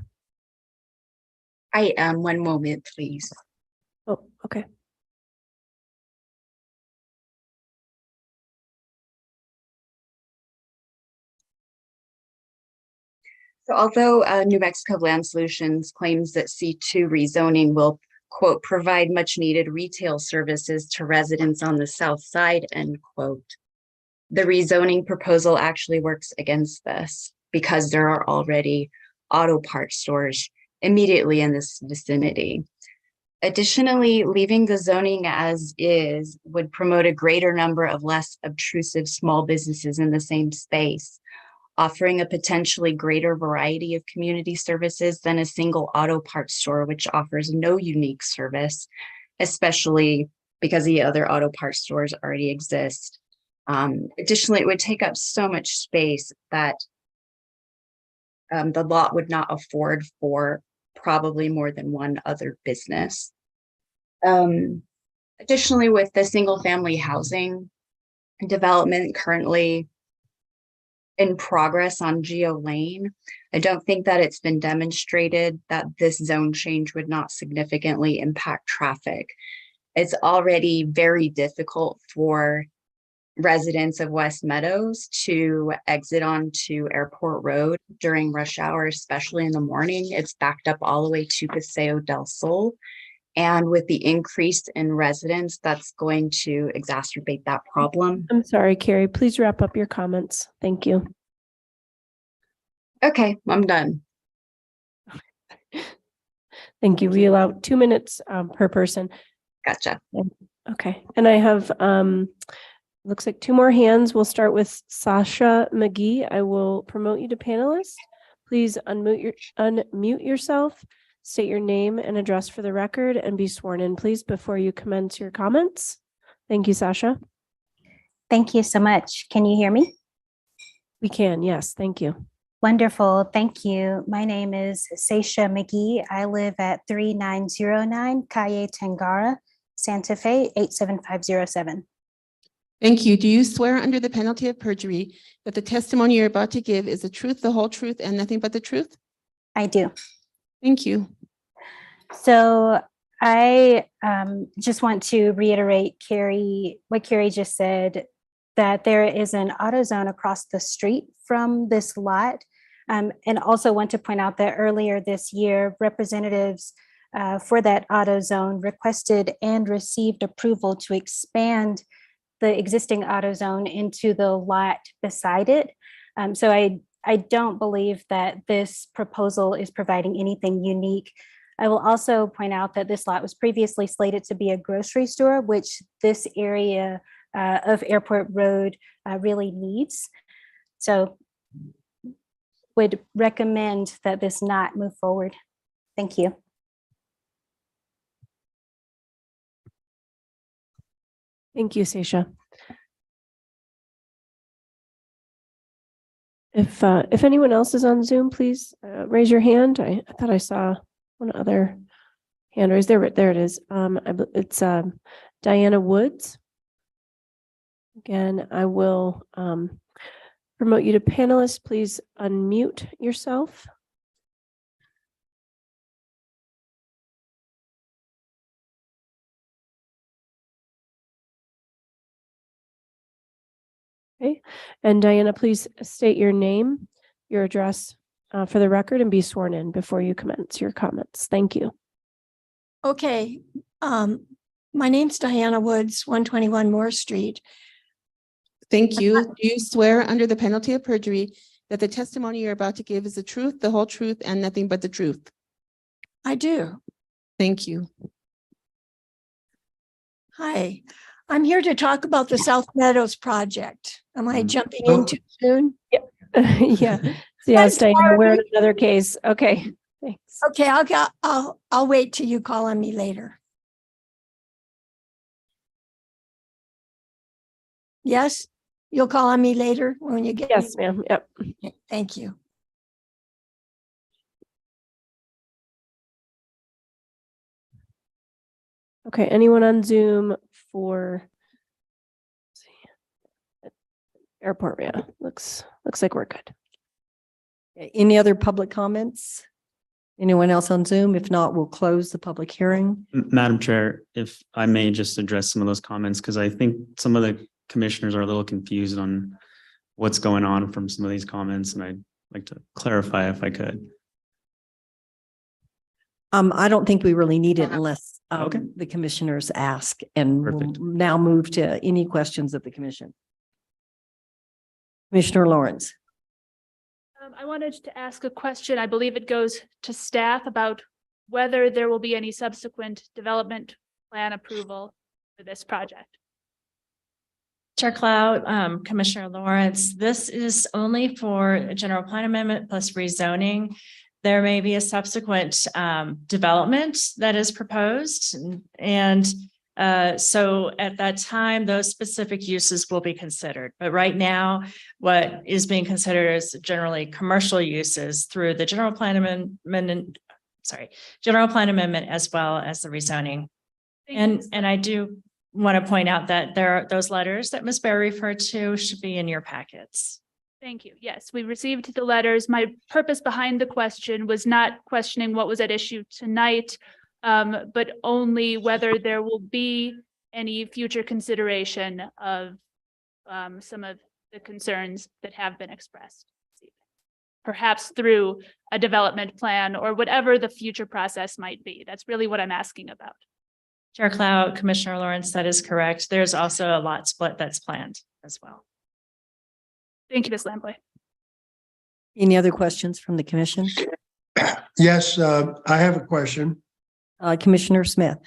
I am. One moment, please. Oh, okay. So although New Mexico Land Solutions claims that C2 rezoning will, quote, provide much needed retail services to residents on the south side, end quote, the rezoning proposal actually works against this because there are already auto parts stores immediately in this vicinity. Additionally, leaving the zoning as is would promote a greater number of less obtrusive small businesses in the same space, offering a potentially greater variety of community services than a single auto parts store, which offers no unique service, especially because the other auto parts stores already exist. Additionally, it would take up so much space that the lot would not afford for probably more than one other business. Additionally, with the single family housing development currently in progress on Geo Lane, I don't think that it's been demonstrated that this zone change would not significantly impact traffic. It's already very difficult for residents of West Meadows to exit onto Airport Road during rush hour, especially in the morning. It's backed up all the way to Paseo del Sol. And with the increase in residents, that's going to exacerbate that problem. I'm sorry, Carrie, please wrap up your comments. Thank you. Okay, I'm done. Thank you. We allow 2 minutes per person. Gotcha. Okay, and I have, looks like 2 more hands. We'll start with Sasha McGee. I will promote you to panelist. Please unmute yourself, state your name and address for the record, and be sworn in, please, before you commence your comments. Thank you, Sasha. Thank you so much. Can you hear me? We can, yes, thank you. Wonderful. Thank you. My name is Sasha McGee. I live at 3909 Calle Tangara, Santa Fe, 87507. Thank you. Do you swear under the penalty of perjury that the testimony you're about to give is the truth, the whole truth, and nothing but the truth? I do. Thank you. So I just want to reiterate what Carrie just said, that there is an AutoZone across the street from this lot. And also want to point out that earlier this year, representatives for that AutoZone requested and received approval to expand the existing AutoZone into the lot beside it. So I don't believe that this proposal is providing anything unique. I will also point out that this lot was previously slated to be a grocery store, which this area of Airport Road really needs. So would recommend that this not move forward. Thank you. Thank you, Sasha. If anyone else is on Zoom, please raise your hand. I thought I saw one other hand raised there. There it is. It's Diana Woods. Again, I will promote you to panelist. Please unmute yourself. Okay, and Diana, please state your name, your address for the record, and be sworn in before you commence your comments. Thank you. Okay, my name's Diana Woods, 121 Moore Street. Thank you. Do you swear under the penalty of perjury that the testimony you're about to give is the truth, the whole truth, and nothing but the truth? I do. Thank you. Hi, I'm here to talk about the South Meadows project. Am I jumping in too soon? Yeah. Yes, Diana, we're in another case. Okay, thanks. Okay, I'll wait till you call on me later. Yes, you'll call on me later when you get. Yes, ma'am. Yep. Okay, thank you. Okay, anyone on Zoom for Airport? Yeah, looks like we're good. Any other public comments? Anyone else on Zoom? If not, we'll close the public hearing. Madam Chair, if I may just address some of those comments, because I think some of the commissioners are a little confused on what's going on from some of these comments, and I like to clarify if I could. I don't think we really need it unless Okay. the commissioners ask, and we'll Perfect. now move to any questions of the commission. Commissioner Lawrence. I wanted to ask a question. I believe it goes to staff about whether there will be any subsequent development plan approval for this project. Chair Cloud, Commissioner Lawrence, this is only for a general plan amendment plus rezoning. There may be a subsequent development that is proposed, and so at that time, those specific uses will be considered. But right now, what is being considered is generally commercial uses through the general plan amendment, general plan amendment as well as the rezoning. And I do want to point out that there are those letters that Ms. Bear referred to should be in your packets. Thank you. Yes, we received the letters. My purpose behind the question was not questioning what was at issue tonight, but only whether there will be any future consideration of some of the concerns that have been expressed. Perhaps through a development plan or whatever the future process might be. That's really what I'm asking about. Chair Cloud, Commissioner Lawrence, that is correct. There's also a lot split that's planned as well. Thank you, Ms. Lamboy. Any other questions from the commission? Yes, I have a question. Commissioner Smith.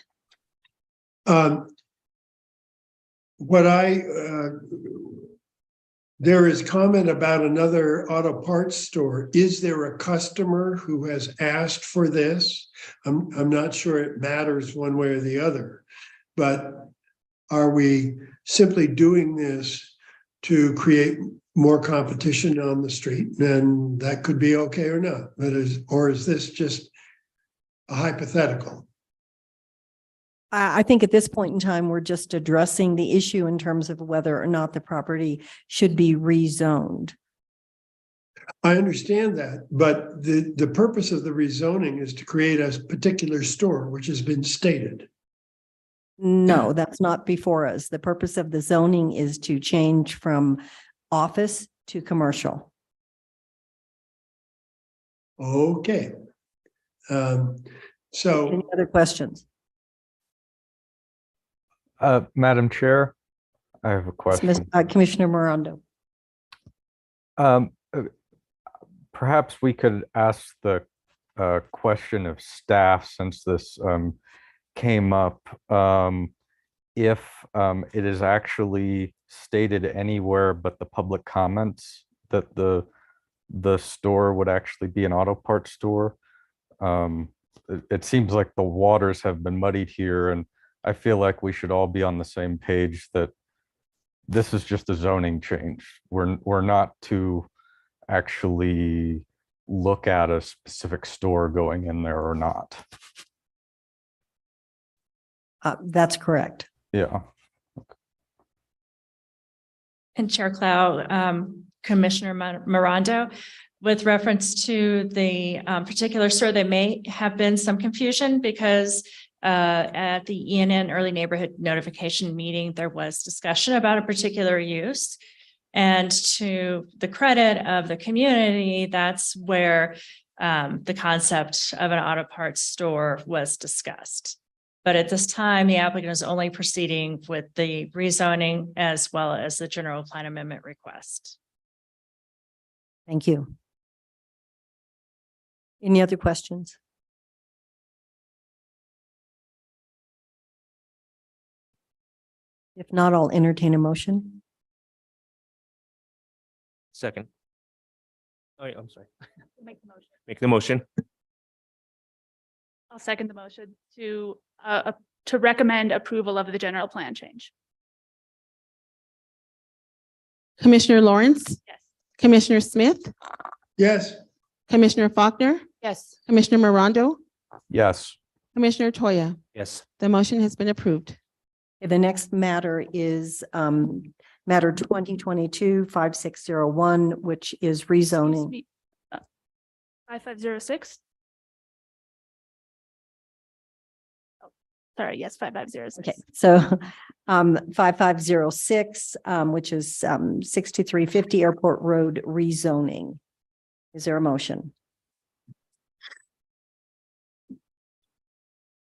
There is comment about another auto parts store. Is there a customer who has asked for this? I'm not sure it matters one way or the other, but are we simply doing this to create more competition on the street? And that could be okay or not, or is this just a hypothetical? I think at this point in time, we're just addressing the issue in terms of whether or not the property should be rezoned. I understand that, but the purpose of the rezoning is to create a particular store, which has been stated. No, that's not before us. The purpose of the zoning is to change from office to commercial. Okay. So any other questions? Madam Chair, I have a question. Commissioner Morondo. Perhaps we could ask the question of staff, since this came up, if it is actually stated anywhere but the public comments that the store would actually be an auto parts store. It seems like the waters have been muddied here, and I feel like we should all be on the same page that this is just a zoning change. We're not to actually look at a specific store going in there or not. That's correct. Yeah. And Chair Cloud, Commissioner Morondo, with reference to the particular store, there may have been some confusion because at the ENN Early Neighborhood Notification meeting, there was discussion about a particular use. And to the credit of the community, that's where the concept of an auto parts store was discussed. But at this time, the applicant is only proceeding with the rezoning as well as the general plan amendment request. Thank you. Any other questions? If not, I'll entertain a motion. Second. Oh, yeah, I'm sorry. Make the motion. Make the motion. I'll second the motion to recommend approval of the general plan change. Commissioner Lawrence? Yes. Commissioner Smith? Yes. Commissioner Faulkner? Yes. Commissioner Morondo? Yes. Commissioner Toya? Yes. The motion has been approved. The next matter is matter 2022-5601, which is rezoning. 5506. Oh, sorry, yes, 5506. Okay, so 5506, which is 6350 Airport Road rezoning. Is there a motion?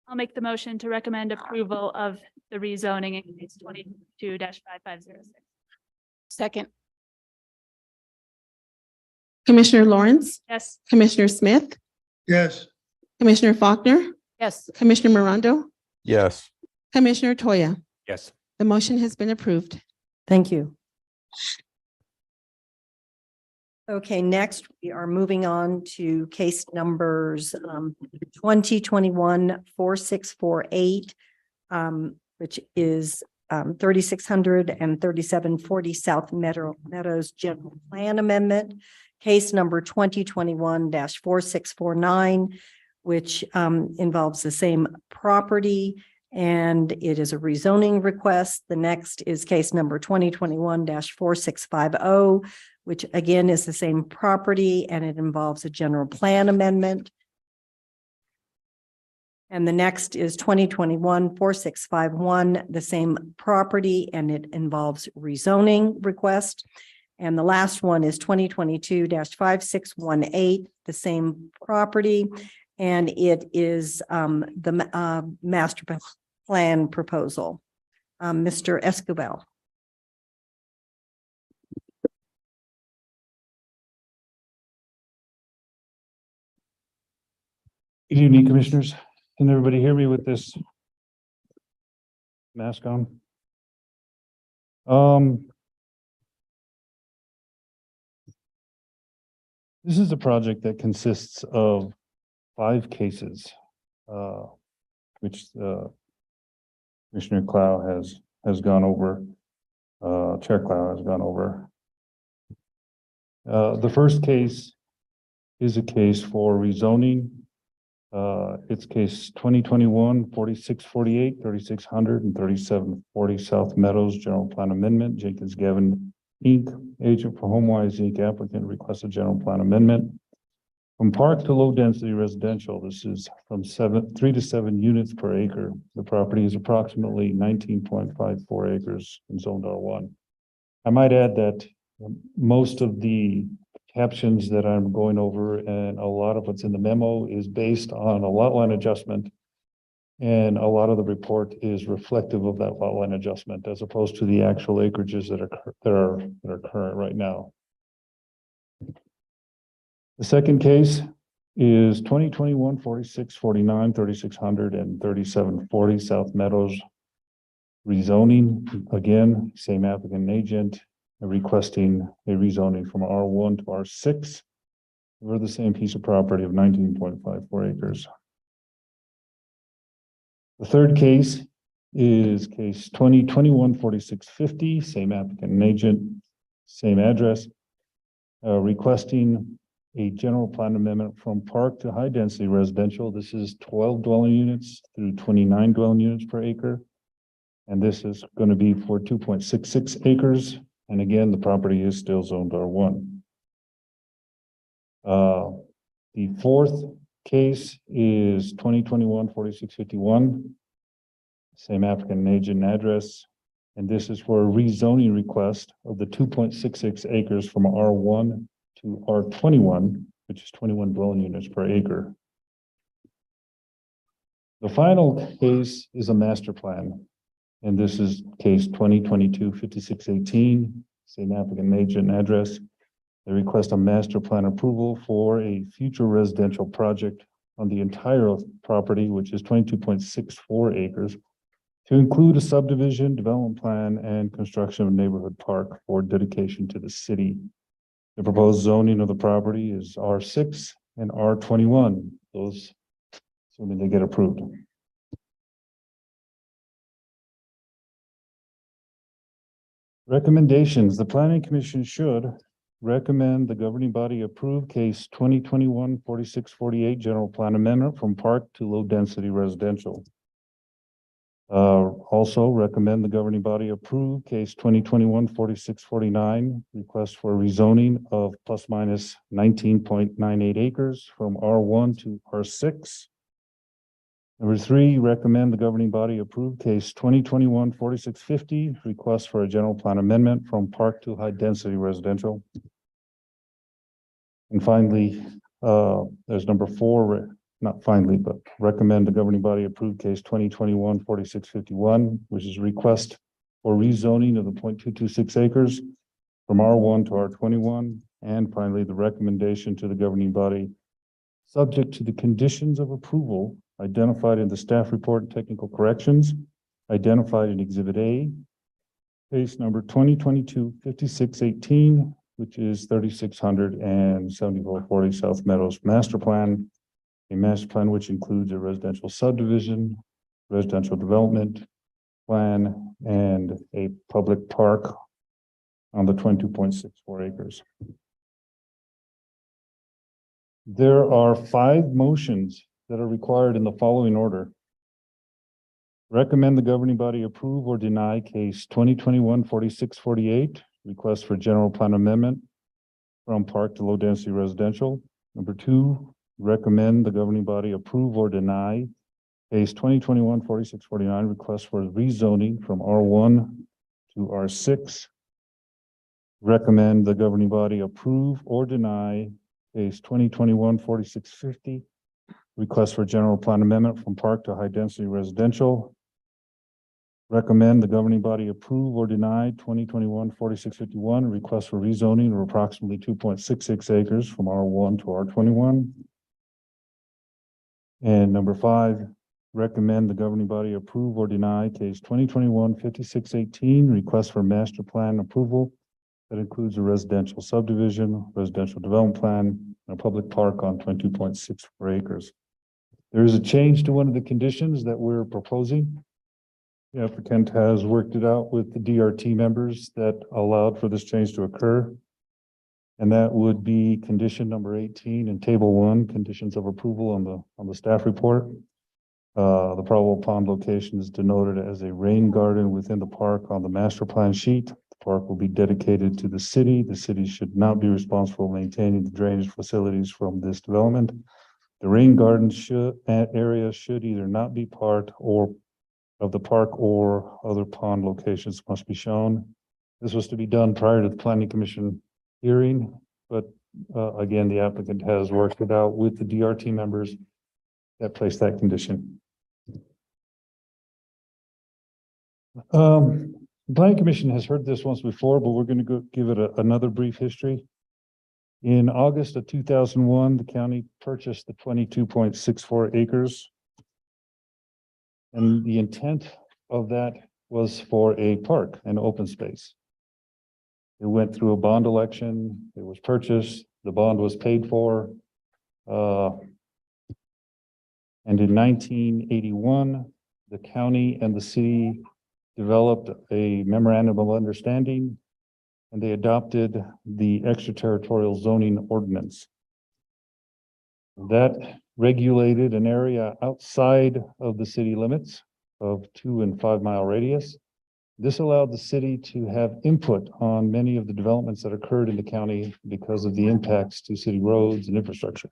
I'll make the motion to recommend approval of the rezoning in case 22-5506. Second. Commissioner Lawrence, Yes. Commissioner Smith, Yes. Commissioner Faulkner, Yes. Commissioner Morondo, Yes. Commissioner Toya. Yes. The motion has been approved. Thank you. Okay, next we are moving on to case numbers 2021-4648, which is 3600 and 3740 South Meadows General Plan Amendment. Case number 2021-4649, which involves the same property, and it is a rezoning request. The next is case number 2021-4650, which again is the same property, and it involves a general plan amendment. And the next is 2021-4651, the same property, and it involves rezoning request. And the last one is 2022-5618, the same property, and it is the master plan proposal. Mr. Escobar. Good evening, commissioners. Can everybody hear me with this mask on? This is a project that consists of 5 cases, which Commissioner Clow has gone over, Chair Clow has gone over. The first case is a case for rezoning. It's case 2021-4648, 3600 and 3740 South Meadows General Plan Amendment. Jenkins Gavin Inc., agent for HomeWise Inc., applicant requests a general plan amendment from park to low density residential. This is from 3 to 7 units per acre. The property is approximately 19.54 acres in zoned R1. I might add that most of the captions that I'm going over and a lot of what's in the memo is based on a lot line adjustment. And a lot of the report is reflective of that lot line adjustment as opposed to the actual acreages that are current right now. The second case is 2021-4649, 3600 and 3740 South Meadows rezoning. Again, same applicant and agent requesting a rezoning from R1 to R6 for the same piece of property of 19.54 acres. The third case is case 2021-4650, same applicant and agent, same address, requesting a general plan amendment from park to high density residential. This is 12 dwelling units through 29 dwelling units per acre. And this is going to be for 2.66 acres. And again, the property is still zoned R1. The fourth case is 2021-4651, same applicant and agent address. And this is for a rezoning request of the 2.66 acres from R1 to R21, which is 21 dwelling units per acre. The final case is a master plan. And this is case 2022-5618, same applicant and agent address. They request a master plan approval for a future residential project on the entire property, which is 22.64 acres, to include a subdivision, development plan, and construction of a neighborhood park for dedication to the city. The proposed zoning of the property is R6 and R21, those assuming they get approved. Recommendations. The Planning Commission should recommend the governing body approve case 2021-4648 general plan amendment from park to low density residential. Also recommend the governing body approve case 2021-4649 request for rezoning of plus minus 19.98 acres from R1 to R6. Number 3, recommend the governing body approve case 2021-4650 request for a general plan amendment from park to high density residential. And finally, there's number 4, not finally, but recommend the governing body approve case 2021-4651, which is request for rezoning of the 0.226 acres from R1 to R21. And finally, the recommendation to the governing body, subject to the conditions of approval identified in the staff report and technical corrections identified in Exhibit A, case number 2022-5618, which is 367440 South Meadows Master Plan, a master plan which includes a residential subdivision, residential development plan, and a public park on the 22.64 acres. There are 5 motions that are required in the following order. Recommend the governing body approve or deny case 2021-4648, request for general plan amendment from park to low density residential. Number 2, recommend the governing body approve or deny case 2021-4649, request for rezoning from R1 to R6. Recommend the governing body approve or deny case 2021-4650, request for general plan amendment from park to high density residential. Recommend the governing body approve or deny 2021-4651, request for rezoning of approximately 2.66 acres from R1 to R21. And number 5, recommend the governing body approve or deny case 2021-5618, request for master plan approval that includes a residential subdivision, residential development plan, and a public park on 22.64 acres. There is a change to one of the conditions that we're proposing. The applicant has worked it out with the DRT members that allowed for this change to occur. And that would be condition number 18 in table 1, conditions of approval on the staff report. The probable pond location is denoted as a rain garden within the park on the master plan sheet. The park will be dedicated to the city. The city should not be responsible for maintaining the drainage facilities from this development. The rain garden area should either not be part of the park or other pond locations must be shown. This was to be done prior to the planning commission hearing, but again, the applicant has worked it out with the DRT members that placed that condition. The planning commission has heard this once before, but we're going to give it another brief history. In August of 2001, the county purchased the 22.64 acres. And the intent of that was for a park and open space. It went through a bond election. It was purchased. The bond was paid for. And in 1981, the county and the city developed a memorandum of understanding, and they adopted the extraterritorial zoning ordinance. That regulated an area outside of the city limits of 2 and 5 mile radius. This allowed the city to have input on many of the developments that occurred in the county because of the impacts to city roads and infrastructure.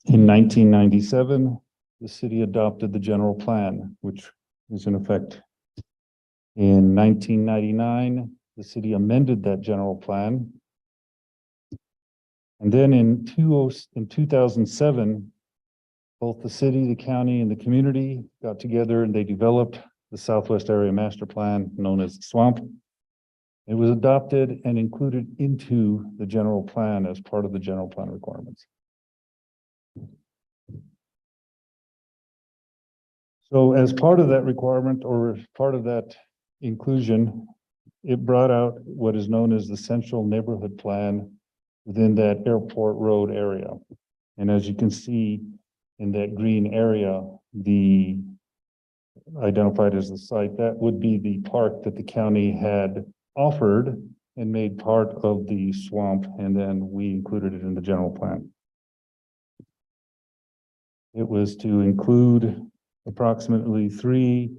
In 1997, the city adopted the general plan, which is in effect. In 1999, the city amended that general plan. And then in 2007, both the city, the county, and the community got together and they developed the Southwest Area Master Plan, known as the SWAMP. It was adopted and included into the general plan as part of the general plan requirements. So as part of that requirement or part of that inclusion, it brought out what is known as the Central Neighborhood Plan within that airport road area. And as you can see in that green area, the identified as the site, that would be the park that the county had offered and made part of the swamp, and then we included it in the general plan. It was to include approximately 3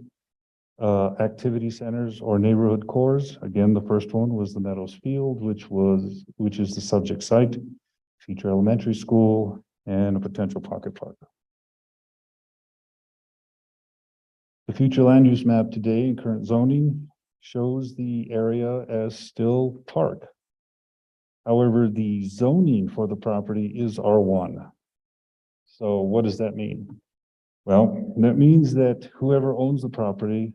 activity centers or neighborhood cores. Again, the first one was the Meadows Field, which is the subject site, Future Elementary School, and a potential pocket park. The future land use map today in current zoning shows the area as still park. However, the zoning for the property is R1. So what does that mean? Well, that means that whoever owns the property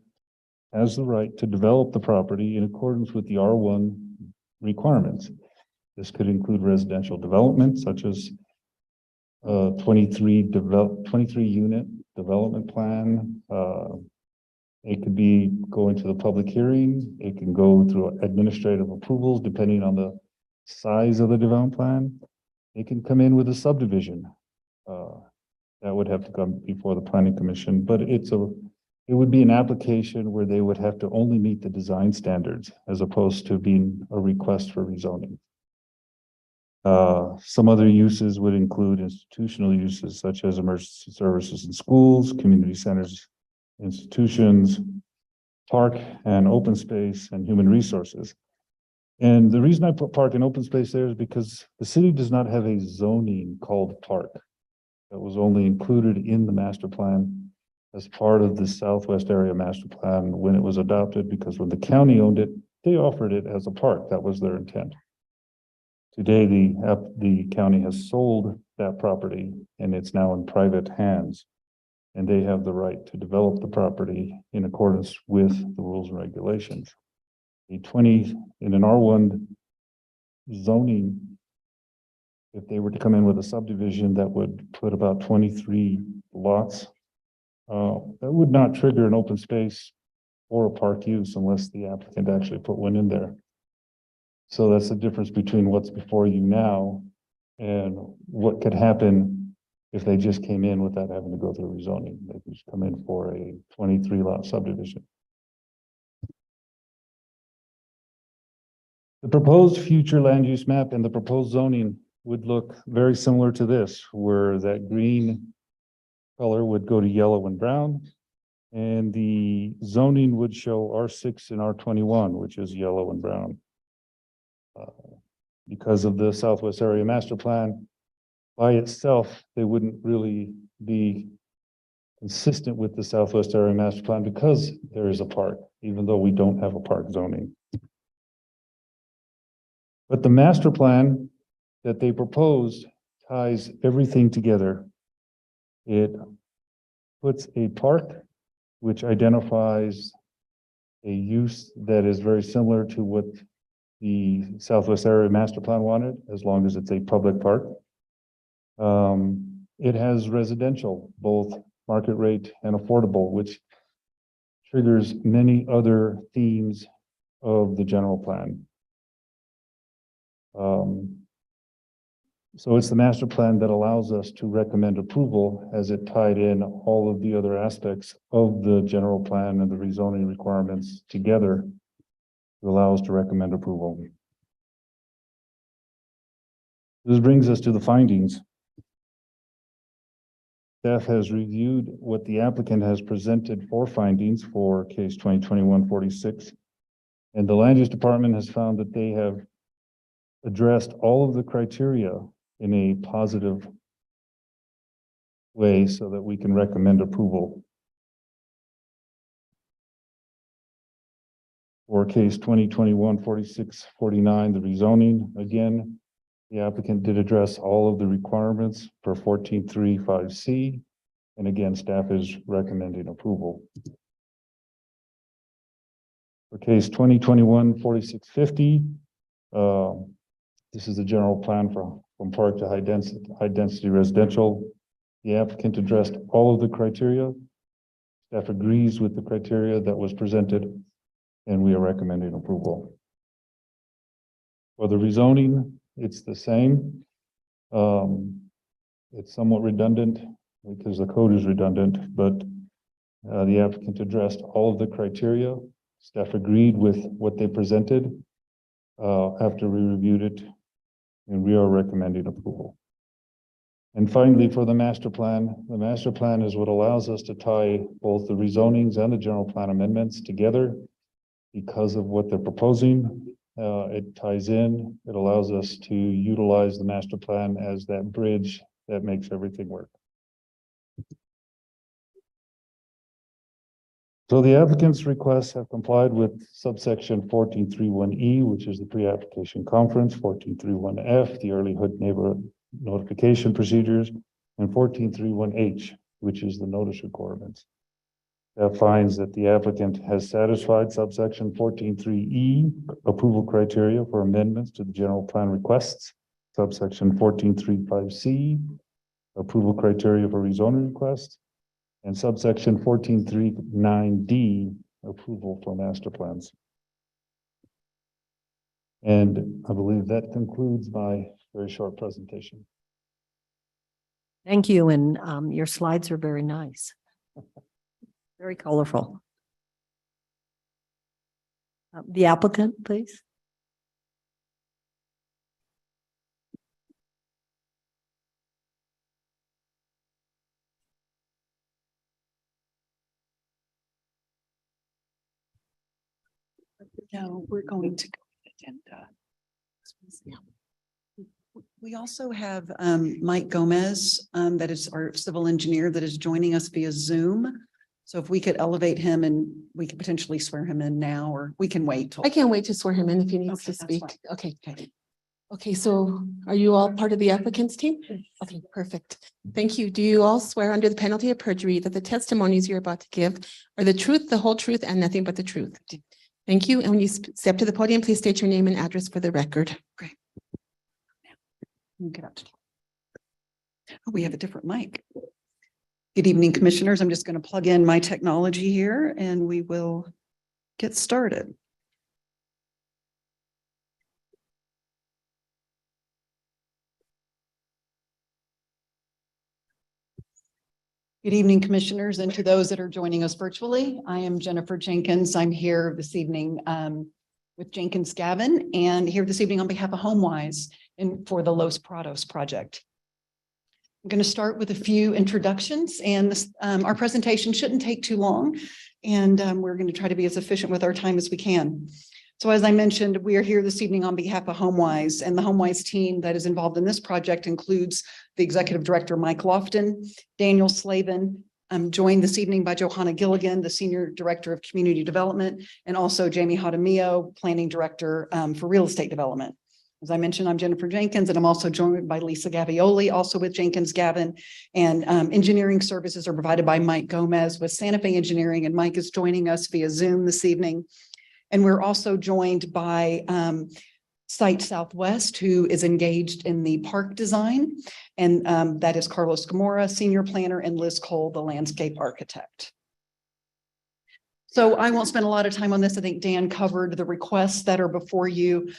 has the right to develop the property in accordance with the R1 requirements. This could include residential development such as 23 unit development plan. It could be going to the public hearing. It can go through administrative approvals depending on the size of the development plan. It can come in with a subdivision. That would have to come before the planning commission, but it would be an application where they would have to only meet the design standards as opposed to being a request for rezoning. Some other uses would include institutional uses such as emergency services in schools, community centers, institutions, park and open space, and human resources. And the reason I put park and open space there is because the city does not have a zoning called park. That was only included in the master plan as part of the Southwest Area Master Plan when it was adopted, because when the county owned it, they offered it as a park. That was their intent. Today, the county has sold that property and it's now in private hands. And they have the right to develop the property in accordance with the rules and regulations. In an R1 zoning, if they were to come in with a subdivision that would put about 23 lots, that would not trigger an open space or a park use unless the applicant actually put one in there. So that's the difference between what's before you now and what could happen if they just came in without having to go through rezoning. They could just come in for a 23 lot subdivision. The proposed future land use map and the proposed zoning would look very similar to this, where that green color would go to yellow and brown, and the zoning would show R6 and R21, which is yellow and brown. Because of the Southwest Area Master Plan, by itself, they wouldn't really be consistent with the Southwest Area Master Plan because there is a park, even though we don't have a park zoning. But the master plan that they proposed ties everything together. It puts a park, which identifies a use that is very similar to what the Southwest Area Master Plan wanted, as long as it's a public park. It has residential, both market rate and affordable, which triggers many other themes of the general plan. So it's the master plan that allows us to recommend approval as it tied in all of the other aspects of the general plan and the rezoning requirements together to allow us to recommend approval. This brings us to the findings. Staff has reviewed what the applicant has presented for findings for case 2021-46, and the land use department has found that they have addressed all of the criteria in a positive way so that we can recommend approval. For case 2021-46-49, the rezoning, again, the applicant did address all of the requirements for 14.3.5C, and again, staff is recommending approval. For case 2021-46-50, this is the general plan from park to high density residential. The applicant addressed all of the criteria. Staff agrees with the criteria that was presented, and we are recommending approval. For the rezoning, it's the same. It's somewhat redundant because the code is redundant, but the applicant addressed all of the criteria. Staff agreed with what they presented after we reviewed it, and we are recommending approval. And finally, for the master plan is what allows us to tie both the rezonings and the general plan amendments together because of what they're proposing. It ties in, it allows us to utilize the master plan as that bridge that makes everything work. So the applicant's requests have complied with subsection 1431E, which is the pre-application conference, 1431F, the earlyhood neighborhood notification procedures, and 1431H, which is the notice requirements. That finds that the applicant has satisfied subsection 14.3E approval criteria for amendments to the general plan requests, subsection 14.3.5C approval criteria for rezoning requests, and subsection 14.3.9D approval for master plans. And I believe that concludes my very short presentation. Thank you, and your slides are very nice. Very colorful. The applicant, please. No, we're going to go agenda. We also have Mike Gomez, that is our civil engineer that is joining us via Zoom. So if we could elevate him and we could potentially swear him in now, or we can wait. I can't wait to swear him in if he needs Okay, to that's speak. fine. Okay. Okay, so are you all part of the applicants team? Okay, perfect. Thank you. Do you all swear under the penalty of perjury that the testimonies you're about to give are the truth, the whole truth, and nothing but the truth? Thank you. And when you step to the podium, please state your name and address for the record. Great. Get up. Oh, we have a different mic. Good evening, commissioners. I'm just going to plug in my technology here and we will get started. Good evening, commissioners, and to those that are joining us virtually. I am Jennifer Jenkins. I'm here this evening with Jenkins Gavin, and here this evening on behalf of HomeWise and for the Los Prados project. I'm going to start with a few introductions, and this, our presentation shouldn't take too long, and we're going to try to be as efficient with our time as we can. So as I mentioned, we are here this evening on behalf of HomeWise, and the HomeWise team that is involved in this project includes the executive director, Mike Lofton, Daniel Slavin. I'm joined this evening by Johanna Gilligan, the senior director of community development, and also Jamie Hadamio, planning director for real estate development. As I mentioned, I'm Jennifer Jenkins, and I'm also joined by Lisa Gavioli, also with Jenkins Gavin. And engineering services are provided by Mike Gomez with Santa Fe Engineering, and Mike is joining us via Zoom this evening. And we're also joined by Site Southwest, who is engaged in the park design. And that is Carlos Gamora, senior planner, and Liz Cole, the landscape architect. So I won't spend a lot of time on this. I think Dan covered the requests that are before you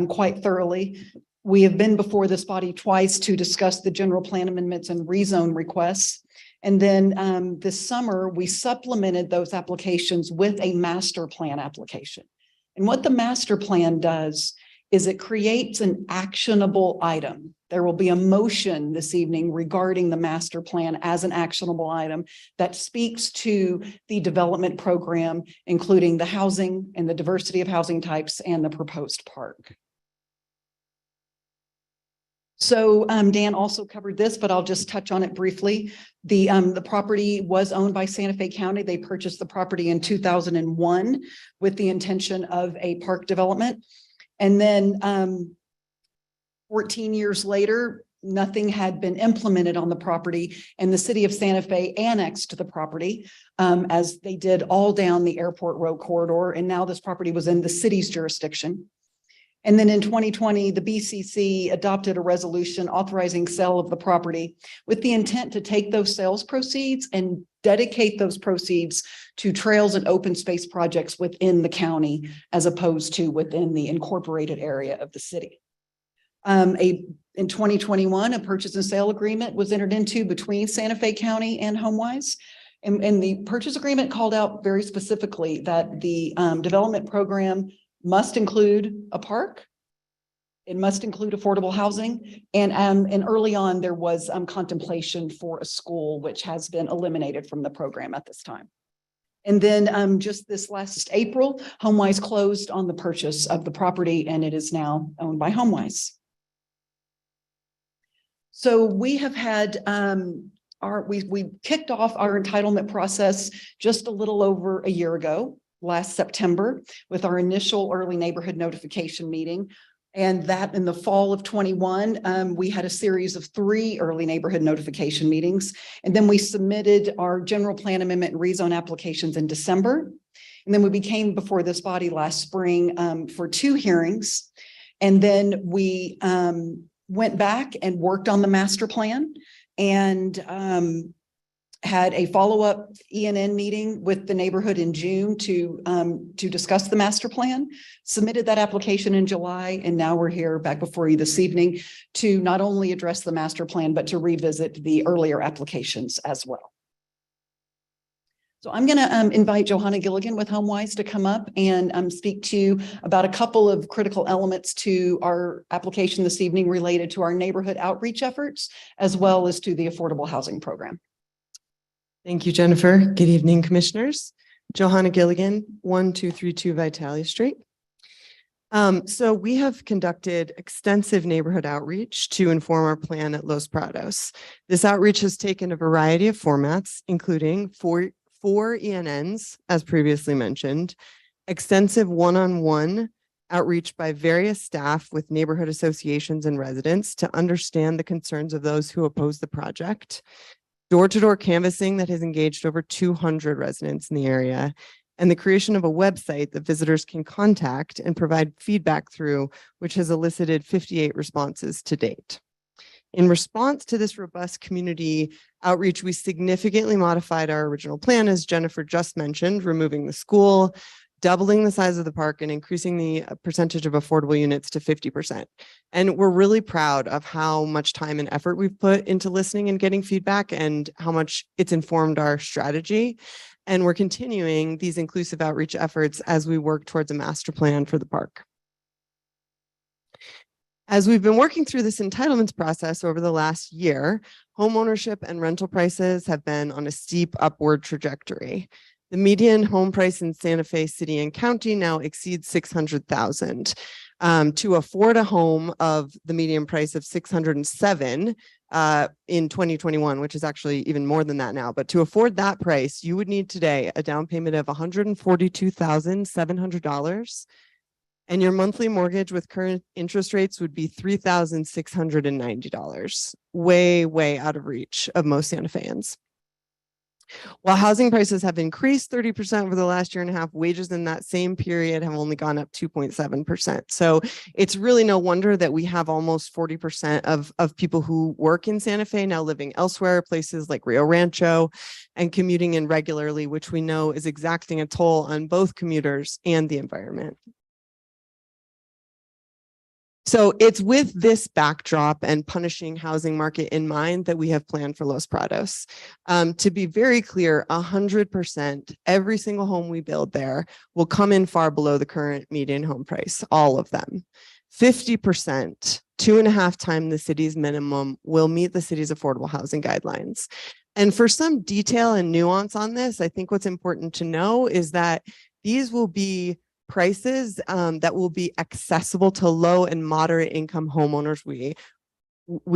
quite thoroughly. We have been before this body twice to discuss the general plan amendments and rezone requests. And then this summer, we supplemented those applications with a master plan application. And what the master plan does is it creates an actionable item. There will be a motion this evening regarding the master plan as an actionable item that speaks to the development program, including the housing and the diversity of housing types and the proposed park. So Dan also covered this, but I'll just touch on it briefly. The property was owned by Santa Fe County. They purchased the property in 2001 with the intention of a park development. And then 14 years later, nothing had been implemented on the property, and the city of Santa Fe annexed the property as they did all down the airport road corridor. And now this property was in the city's jurisdiction. And then in 2020, the BCC adopted a resolution authorizing sale of the property with the intent to take those sales proceeds and dedicate those proceeds to trails and open space projects within the county, as opposed to within the incorporated area of the city. In 2021, a purchase and sale agreement was entered into between Santa Fe County and HomeWise. And the purchase agreement called out very specifically that the development program must include a park. It must include affordable housing. And early on, there was contemplation for a school, which has been eliminated from the program at this time. And then just this last April, HomeWise closed on the purchase of the property, and it is now owned by HomeWise. So we have had we kicked off our entitlement process just a little over a year ago, last September, with our initial early neighborhood notification meeting. And that in the fall of 21, we had a series of 3 early neighborhood notification meetings. And then we submitted our general plan amendment and rezone applications in December. And then we came before this body last spring for 2 hearings. And then we went back and worked on the master plan and had a follow-up ENN meeting with the neighborhood in June to discuss the master plan, submitted that application in July, and now we're here back before you this evening to not only address the master plan, but to revisit the earlier applications as well. So I'm going to invite Johanna Gilligan with HomeWise to come up and speak to you about a couple of critical elements to our application this evening related to our neighborhood outreach efforts, as well as to the affordable housing program. Thank you, Jennifer. Good evening, commissioners. Johanna Gilligan, 1232 Vitalia Street. So we have conducted extensive neighborhood outreach to inform our plan at Los Prados. This outreach has taken a variety of formats, including four ENNs, as previously mentioned, extensive one-on-one outreach by various staff with neighborhood associations and residents to understand the concerns of those who oppose the project, door-to-door canvassing that has engaged over 200 residents in the area, and the creation of a website that visitors can contact and provide feedback through, which has elicited 58 responses to date. In response to this robust community outreach, we significantly modified our original plan, as Jennifer just mentioned, removing the school, doubling the size of the park, and increasing the percentage of affordable units to 50%. And we're really proud of how much time and effort we've put into listening and getting feedback and how much it's informed our strategy. And we're continuing these inclusive outreach efforts as we work towards a master plan for the park. As we've been working through this entitlements process over the last year, home ownership and rental prices have been on a steep upward trajectory. The median home price in Santa Fe City and County now exceeds $600,000. To afford a home of the median price of $607 in 2021, which is actually even more than that now, but to afford that price, you would need today a down payment of $142,700. And your monthly mortgage with current interest rates would be $3,690, way, way out of reach of most Santa Feans. While housing prices have increased 30% over the last year and a half, wages in that same period have only gone up 2.7%. So it's really no wonder that we have almost 40% of people who work in Santa Fe now living elsewhere, places like Rio Rancho, and commuting in regularly, which we know is exacting a toll on both commuters and the environment. So it's with this backdrop and punishing housing market in mind that we have planned for Los Prados. To be very clear, 100%, every single home we build there will come in far below the current median home price, all of them. 50%, 2.5 times the city's minimum, will meet the city's affordable housing guidelines. And for some detail and nuance on this, I think what's important to know is that these will be prices that will be accessible to low and moderate income homeowners we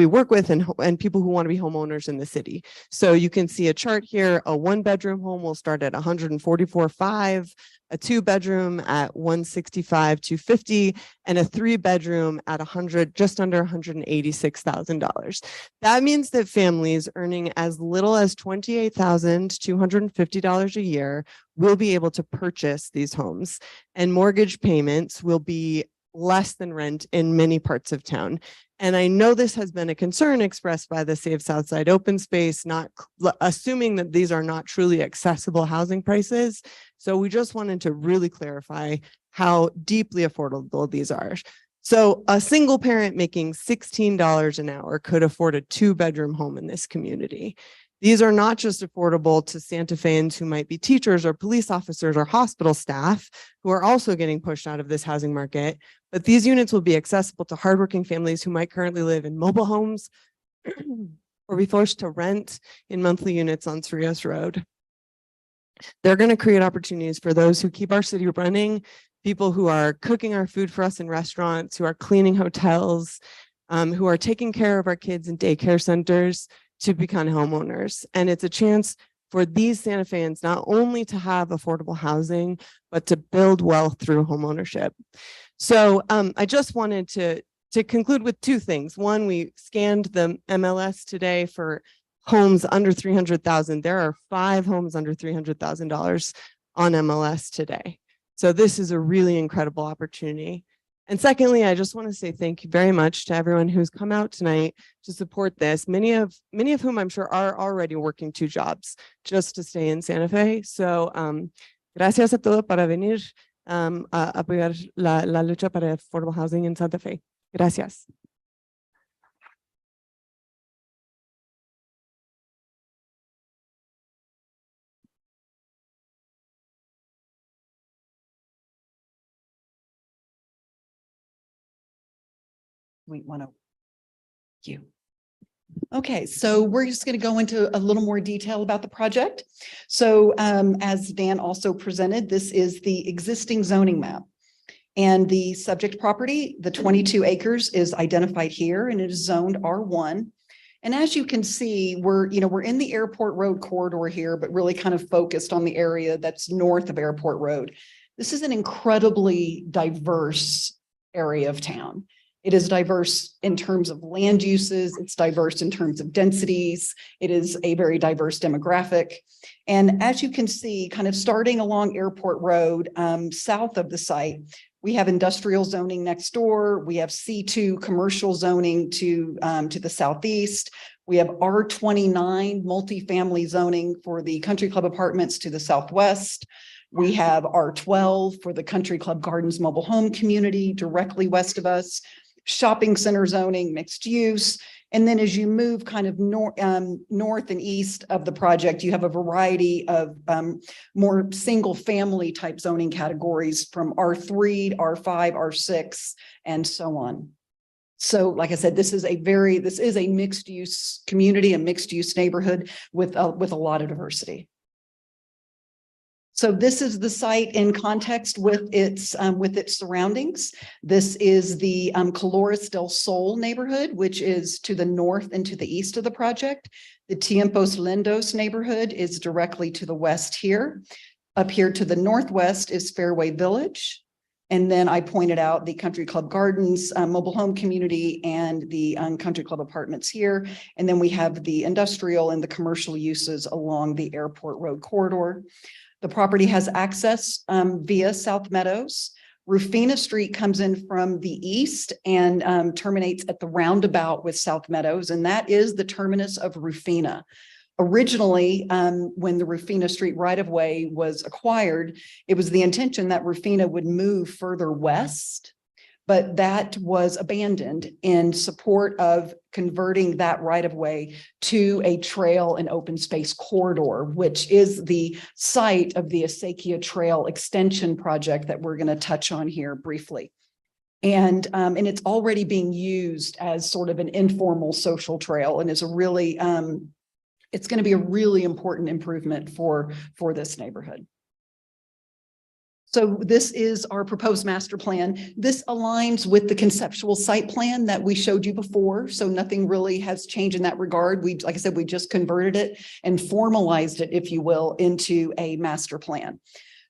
work with and people who want to be homeowners in the city. So you can see a chart here. A 1-bedroom home will start at $144,500, a 2-bedroom at $165,250, and a 3-bedroom at just under $186,000. That means that families earning as little as $28,250 a year will be able to purchase these homes, and mortgage payments will be less than rent in many parts of town. And I know this has been a concern expressed by the Save Southside Open Space, not assuming that these are not truly accessible housing prices. So we just wanted to really clarify how deeply affordable these are. So a single parent making $16 an hour could afford a 2-bedroom home in this community. These are not just affordable to Santa Feans who might be teachers or police officers or hospital staff who are also getting pushed out of this housing market, but these units will be accessible to hardworking families who might currently live in mobile homes or be forced to rent in monthly units on Cerrillos Road. They're going to create opportunities for those who keep our city running, people who are cooking our food for us in restaurants, who are cleaning hotels, who are taking care of our kids in daycare centers, to become homeowners. And it's a chance for these Santa Feans not only to have affordable housing, but to build wealth through homeownership. So I just wanted to conclude with two things. One, we scanned the MLS today for homes under 300,000. There are 5 homes under $300,000 on MLS today. So this is a really incredible opportunity. And secondly, I just want to say thank you very much to everyone who's come out tonight to support this. Many of whom I'm sure are already working 2 jobs just to stay in Santa Fe. So gracias a todos para venir a apoyar la lucha para affordable housing in Santa Fe. Gracias. We want to. Thank you. Okay, so we're just going to go into a little more detail about the project. So as Dan also presented, this is the existing zoning map. And the subject property, the 22 acres, is identified here and it is zoned R1. And as you can see, we're in the Airport Road corridor here, but really kind of focused on the area that's north of Airport Road. This is an incredibly diverse area of town. It is diverse in terms of land uses. It's diverse in terms of densities. It is a very diverse demographic. And as you can see, kind of starting along Airport Road, south of the site, we have industrial zoning next door. We have C2 commercial zoning to the southeast. We have R29 multifamily zoning for the Country Club Apartments to the southwest. We have R12 for the Country Club Gardens mobile home community directly west of us. Shopping center zoning, mixed use. And then as you move kind of north and east of the project, you have a variety of more single family type zoning categories from R3, R5, R6, and so on. So like I said, this is a mixed use community, a mixed use neighborhood with a lot of diversity. So this is the site in context with its surroundings. This is the Colores del Sol neighborhood, which is to the north and to the east of the project. The Tiempos Lindos neighborhood is directly to the west here. Up here to the northwest is Fairway Village. And then I pointed out the Country Club Gardens mobile home community and the Country Club Apartments here. And then we have the industrial and the commercial uses along the Airport Road corridor. The property has access via South Meadows. Rufina Street comes in from the east and terminates at the roundabout with South Meadows, and that is the terminus of Rufina. Originally, when the Rufina Street right-of-way was acquired, it was the intention that Rufina would move further west, but that was abandoned in support of converting that right-of-way to a trail and open space corridor, which is the site of the Acequia Trail extension project that we're going to touch on here briefly. And it's already being used as sort of an informal social trail and is a really, it's going to be a really important improvement for this neighborhood. So this is our proposed master plan. This aligns with the conceptual site plan that we showed you before. So nothing really has changed in that regard. Like I said, we just converted it and formalized it, if you will, into a master plan.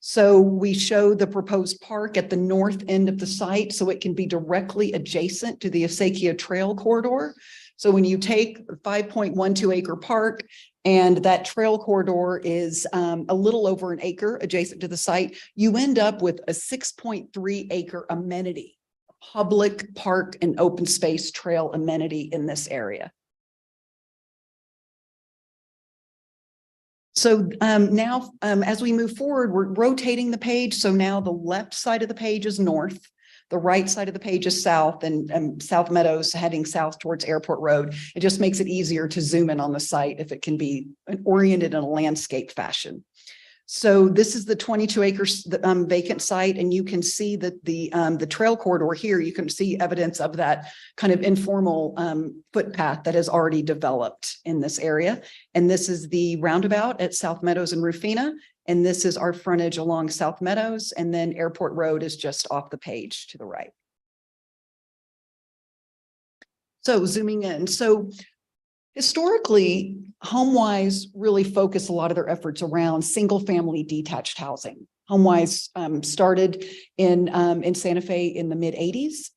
So we show the proposed park at the north end of the site so it can be directly adjacent to the Acequia Trail corridor. So when you take a 5.12 acre park and that trail corridor is a little over an acre adjacent to the site, you end up with a 6.3 acre amenity, public park and open space trail amenity in this area. So now as we move forward, we're rotating the page. So now the left side of the page is north. The right side of the page is south and South Meadows heading south towards Airport Road. It just makes it easier to zoom in on the site if it can be oriented in a landscape fashion. So this is the 22 acres vacant site, and you can see that the trail corridor here, you can see evidence of that kind of informal footpath that has already developed in this area. And this is the roundabout at South Meadows and Rufina. And this is our frontage along South Meadows, and then Airport Road is just off the page to the right. So zooming in. So Historically, HomeWise really focused a lot of their efforts around single-family detached housing. HomeWise started in Santa Fe in the mid-'80s.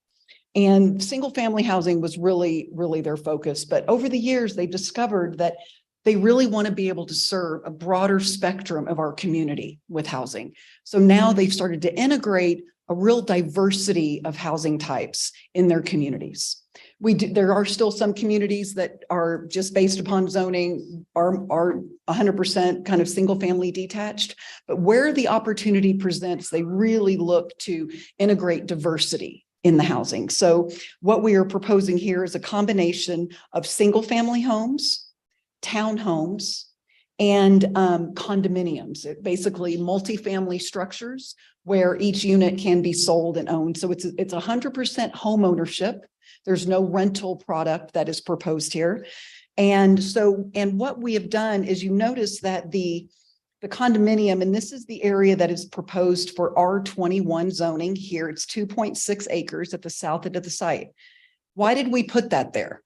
And single-family housing was really, really their focus. But over the years, they've discovered that they really want to be able to serve a broader spectrum of our community with housing. So now they've started to integrate a real diversity of housing types in their communities. There are still some communities that are just based upon zoning are 100% kind of single family detached, but where the opportunity presents, they really look to integrate diversity in the housing. So what we are proposing here is a combination of single family homes, townhomes, and condominiums, basically multifamily structures where each unit can be sold and owned. So it's 100% home ownership. There's no rental product that is proposed here. And what we have done is you notice that the condominium, and this is the area that is proposed for R21 zoning here. It's 2.6 acres at the south end of the site. Why did we put that there?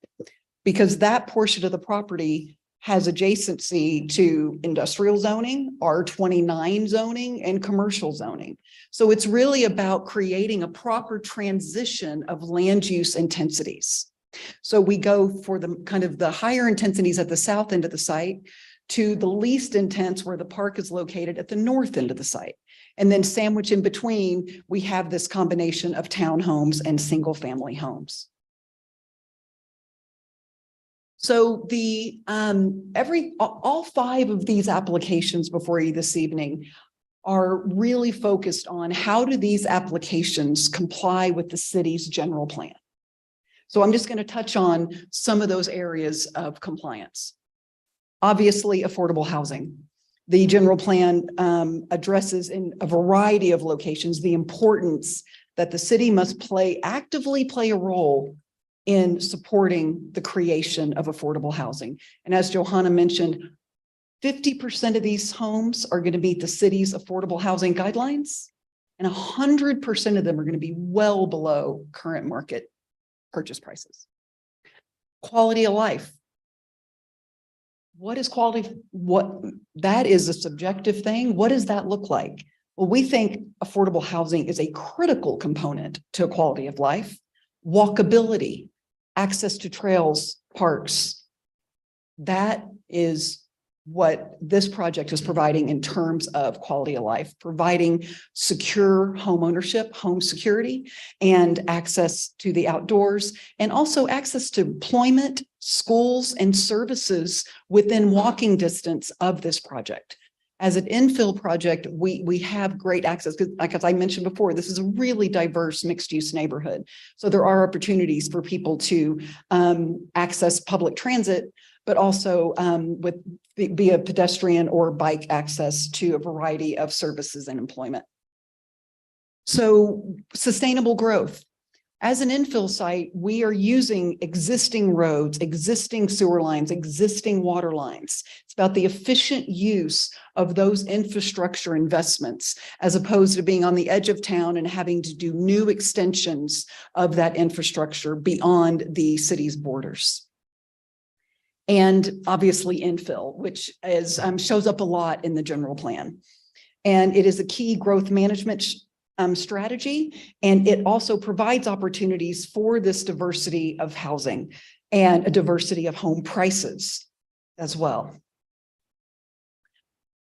Because that portion of the property has adjacency to industrial zoning, R29 zoning, and commercial zoning. So it's really about creating a proper transition of land use intensities. So we go for the kind of the higher intensities at the south end of the site to the least intense where the park is located at the north end of the site. And then sandwiched in between, we have this combination of townhomes and single family homes. So all 5 of these applications before you this evening are really focused on how do these applications comply with the city's general plan. So I'm just going to touch on some of those areas of compliance. Obviously, affordable housing. The general plan addresses in a variety of locations the importance that the city must actively play a role in supporting the creation of affordable housing. And as Johanna mentioned, 50% of these homes are going to meet the city's affordable housing guidelines, and 100% of them are going to be well below current market purchase prices. Quality of life. What is quality? That is a subjective thing. What does that look like? Well, we think affordable housing is a critical component to quality of life. Walkability, access to trails, parks. That is what this project is providing in terms of quality of life, providing secure home ownership, home security, and access to the outdoors, and also access to employment, schools, and services within walking distance of this project. As an infill project, we have great access because, like as I mentioned before, this is a really diverse mixed-use neighborhood. So there are opportunities for people to access public transit, but also via pedestrian or bike access to a variety of services and employment. So sustainable growth. As an infill site, we are using existing roads, existing sewer lines, existing water lines. It's about the efficient use of those infrastructure investments, as opposed to being on the edge of town and having to do new extensions of that infrastructure beyond the city's borders. And obviously infill, which is shows up a lot in the general plan. And it is a key growth management strategy, and it also provides opportunities for this diversity of housing and a diversity of home prices as well.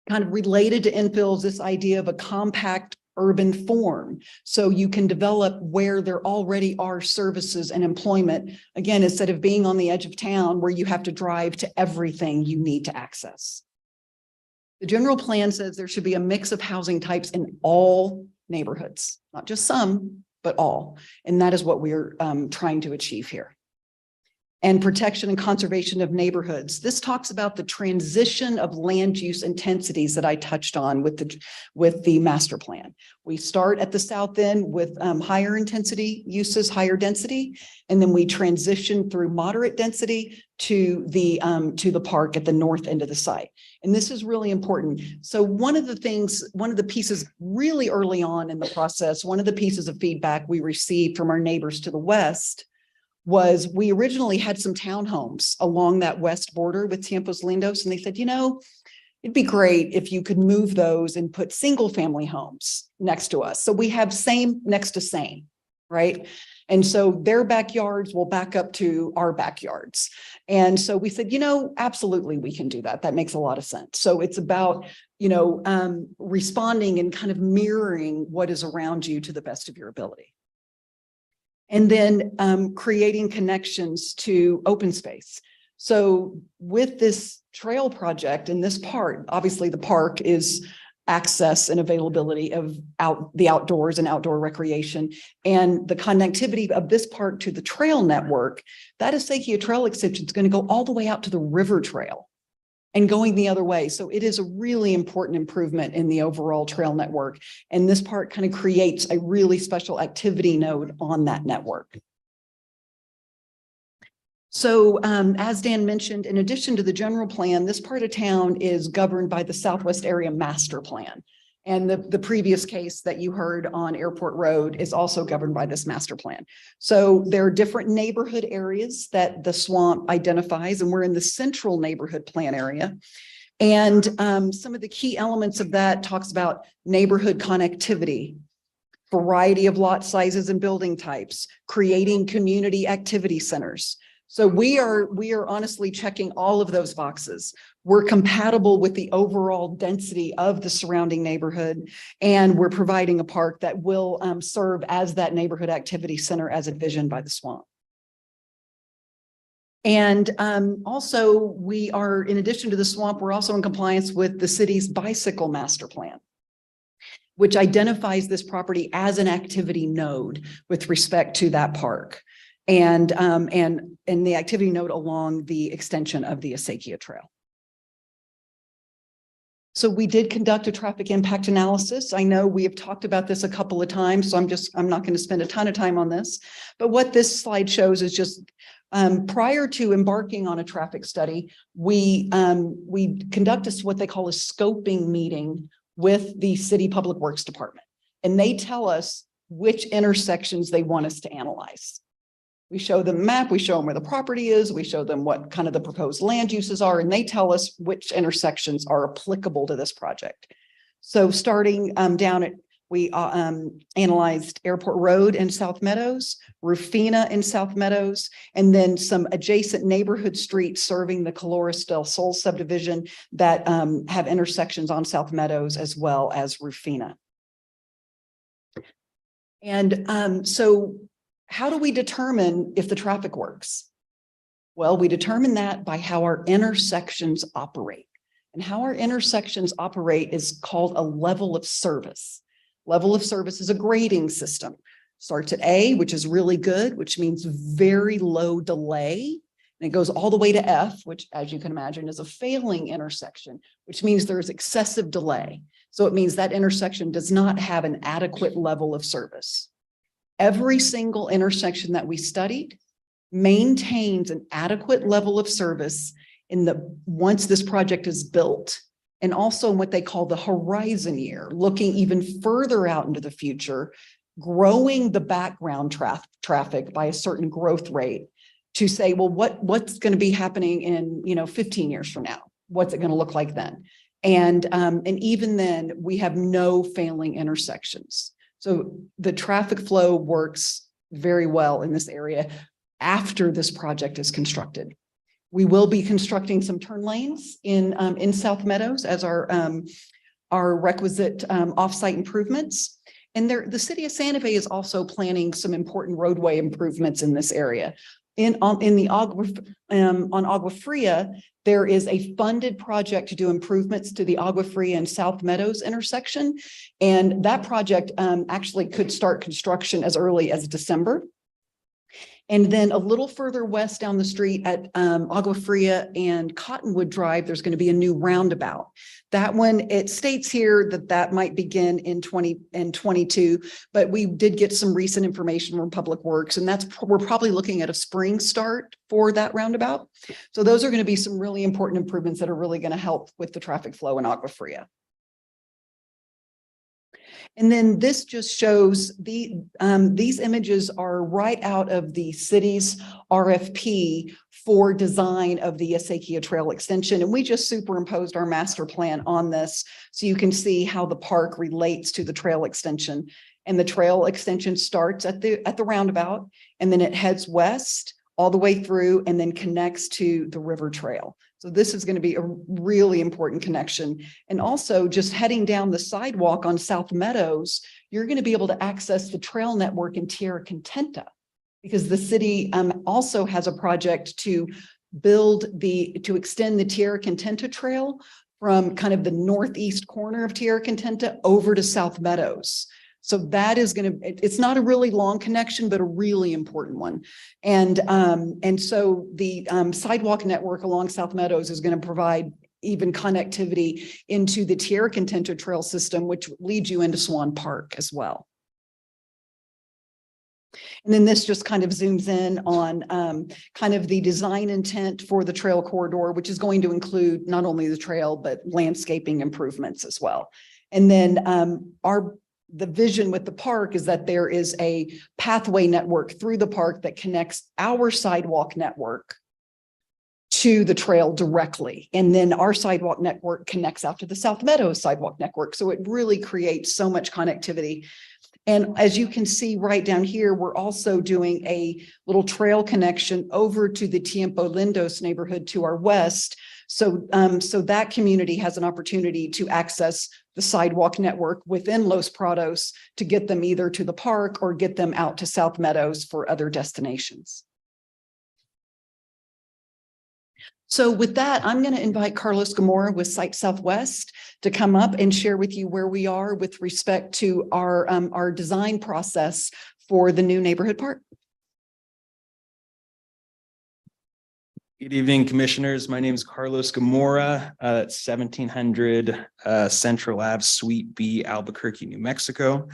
Kind of related to infill is this idea of a compact urban form. So you can develop where there already are services and employment. Again, instead of being on the edge of town where you have to drive to everything you need to access. The general plan says there should be a mix of housing types in all neighborhoods, not just some, but all. And that is what we're trying to achieve here. And protection and conservation of neighborhoods. This talks about the transition of land use intensities that I touched on with the master plan. We start at the south end with higher intensity uses, higher density, and then we transition through moderate density to the park at the north end of the site. And this is really important. So one of the pieces really early on in the process, one of the pieces of feedback we received from our neighbors to the west was we originally had some townhomes along that west border with Tiempos Lindos, and they said, you know, it'd be great if you could move those and put single family homes next to us. So we have same next to same, right? And so their backyards will back up to our backyards. And so we said, you know, absolutely, we can do that. That makes a lot of sense. So it's about, you know, responding and kind of mirroring what is around you to the best of your ability. And then creating connections to open space. So with this trail project in this part, obviously the park is access and availability of the outdoors and outdoor recreation, and the connectivity of this park to the trail network. That Acequia Trail extension is going to go all the way out to the river trail and going the other way. So it is a really important improvement in the overall trail network. And this part kind of creates a really special activity node on that network. So as Dan mentioned, in addition to the general plan, this part of town is governed by the Southwest Area Master Plan. And the previous case that you heard on Airport Road is also governed by this master plan. So there are different neighborhood areas that the swamp identifies, and we're in the central neighborhood plan area. And some of the key elements of that talks about neighborhood connectivity, variety of lot sizes and building types, creating community activity centers. So we are honestly checking all of those boxes. We're compatible with the overall density of the surrounding neighborhood, and we're providing a park that will serve as that neighborhood activity center as envisioned by the swamp. And also we are, in addition to the swamp, we're also in compliance with the city's bicycle master plan, which identifies this property as an activity node with respect to that park. And the activity node along the extension of the Acequia Trail. So we did conduct a traffic impact analysis. I know we have talked about this a couple of times, so I'm not going to spend a ton of time on this. But what this slide shows is just prior to embarking on a traffic study, we conduct what they call a scoping meeting with the City Public Works Department, and they tell us which intersections they want us to analyze. We show them a map, we show them where the property is, we show them what kind of the proposed land uses are, and they tell us which intersections are applicable to this project. So starting down at, we analyzed Airport Road in South Meadows, Rufina in South Meadows, and then some adjacent neighborhood streets serving the Colores del Sol subdivision that have intersections on South Meadows as well as Rufina. And so how do we determine if the traffic works? Well, we determine that by how our intersections operate. And how our intersections operate is called a level of service. Level of service is a grading system. Starts at A, which is really good, which means very low delay. And it goes all the way to F, which, as you can imagine, is a failing intersection, which means there's excessive delay. So it means that intersection does not have an adequate level of service. Every single intersection that we studied maintains an adequate level of service once this project is built, and also in what they call the horizon year, looking even further out into the future, growing the background traffic by a certain growth rate to say, well, what's going to be happening in 15 years from now? What's it going to look like then? And even then, we have no failing intersections. So the traffic flow works very well in this area after this project is constructed. We will be constructing some turn lanes in South Meadows as our requisite offsite improvements. And the city of Santa Fe is also planning some important roadway improvements in this area. On Agua Fria, there is a funded project to do improvements to the Agua Fria and South Meadows intersection. And that project actually could start construction as early as December. And then a little further west down the street at Agua Fria and Cottonwood Drive, there's going to be a new roundabout. That one, it states here that might begin in 2022, but we did get some recent information from Public Works, and we're probably looking at a spring start for that roundabout. So those are going to be some really important improvements that are really going to help with the traffic flow in Agua Fria. And then this just shows these images are right out of the city's RFP for design of the Asakia Trail extension. And we just superimposed our master plan on this so you can see how the park relates to the trail extension. And the trail extension starts at the roundabout, and then it heads west all the way through and then connects to the river trail. So this is going to be a really important connection. And also just heading down the sidewalk on South Meadows, you're going to be able to access the trail network in Tierra Contenta, because the city also has a project to extend the Tierra Contenta Trail from kind of the northeast corner of Tierra Contenta over to South Meadows. So that is going to, it's not a really long connection, but a really important one. And so the sidewalk network along South Meadows is going to provide even connectivity into the Tierra Contenta Trail system, which leads you into Swan Park as well. And then this just kind of zooms in on kind of the design intent for the trail corridor, which is going to include not only the trail, but landscaping improvements as well. And then the vision with the park is that there is a pathway network through the park that connects our sidewalk network to the trail directly. And then our sidewalk network connects out to the South Meadows sidewalk network. So it really creates so much connectivity. And as you can see right down here, we're also doing a little trail connection over to the Tiempo Lindos neighborhood to our west. So that community has an opportunity to access the sidewalk network within Los Prados to get them either to the park or get them out to South Meadows for other destinations. So with that, I'm going to invite Carlos Gamora with Site Southwest to come up and share with you where we are with respect to our design process for the new neighborhood park. Good evening, commissioners. My name is Carlos Gamora. That's 1700 Central Ave, Suite B, Albuquerque, New Mexico.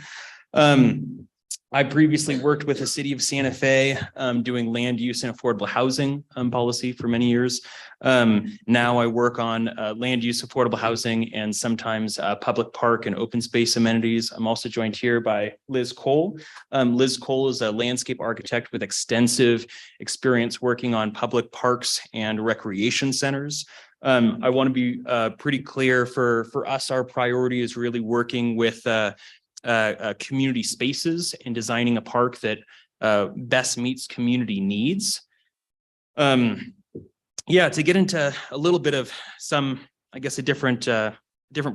I previously worked with the city of Santa Fe doing land use and affordable housing policy for many years. Now I work on land use, affordable housing, and sometimes public park and open space amenities. I'm also joined here by Liz Cole. Liz Cole is a landscape architect with extensive experience working on public parks and recreation centers. I want to be pretty clear for us, our priority is really working with community spaces and designing a park that best meets community needs. Yeah, to get into a little bit of some, I guess, a different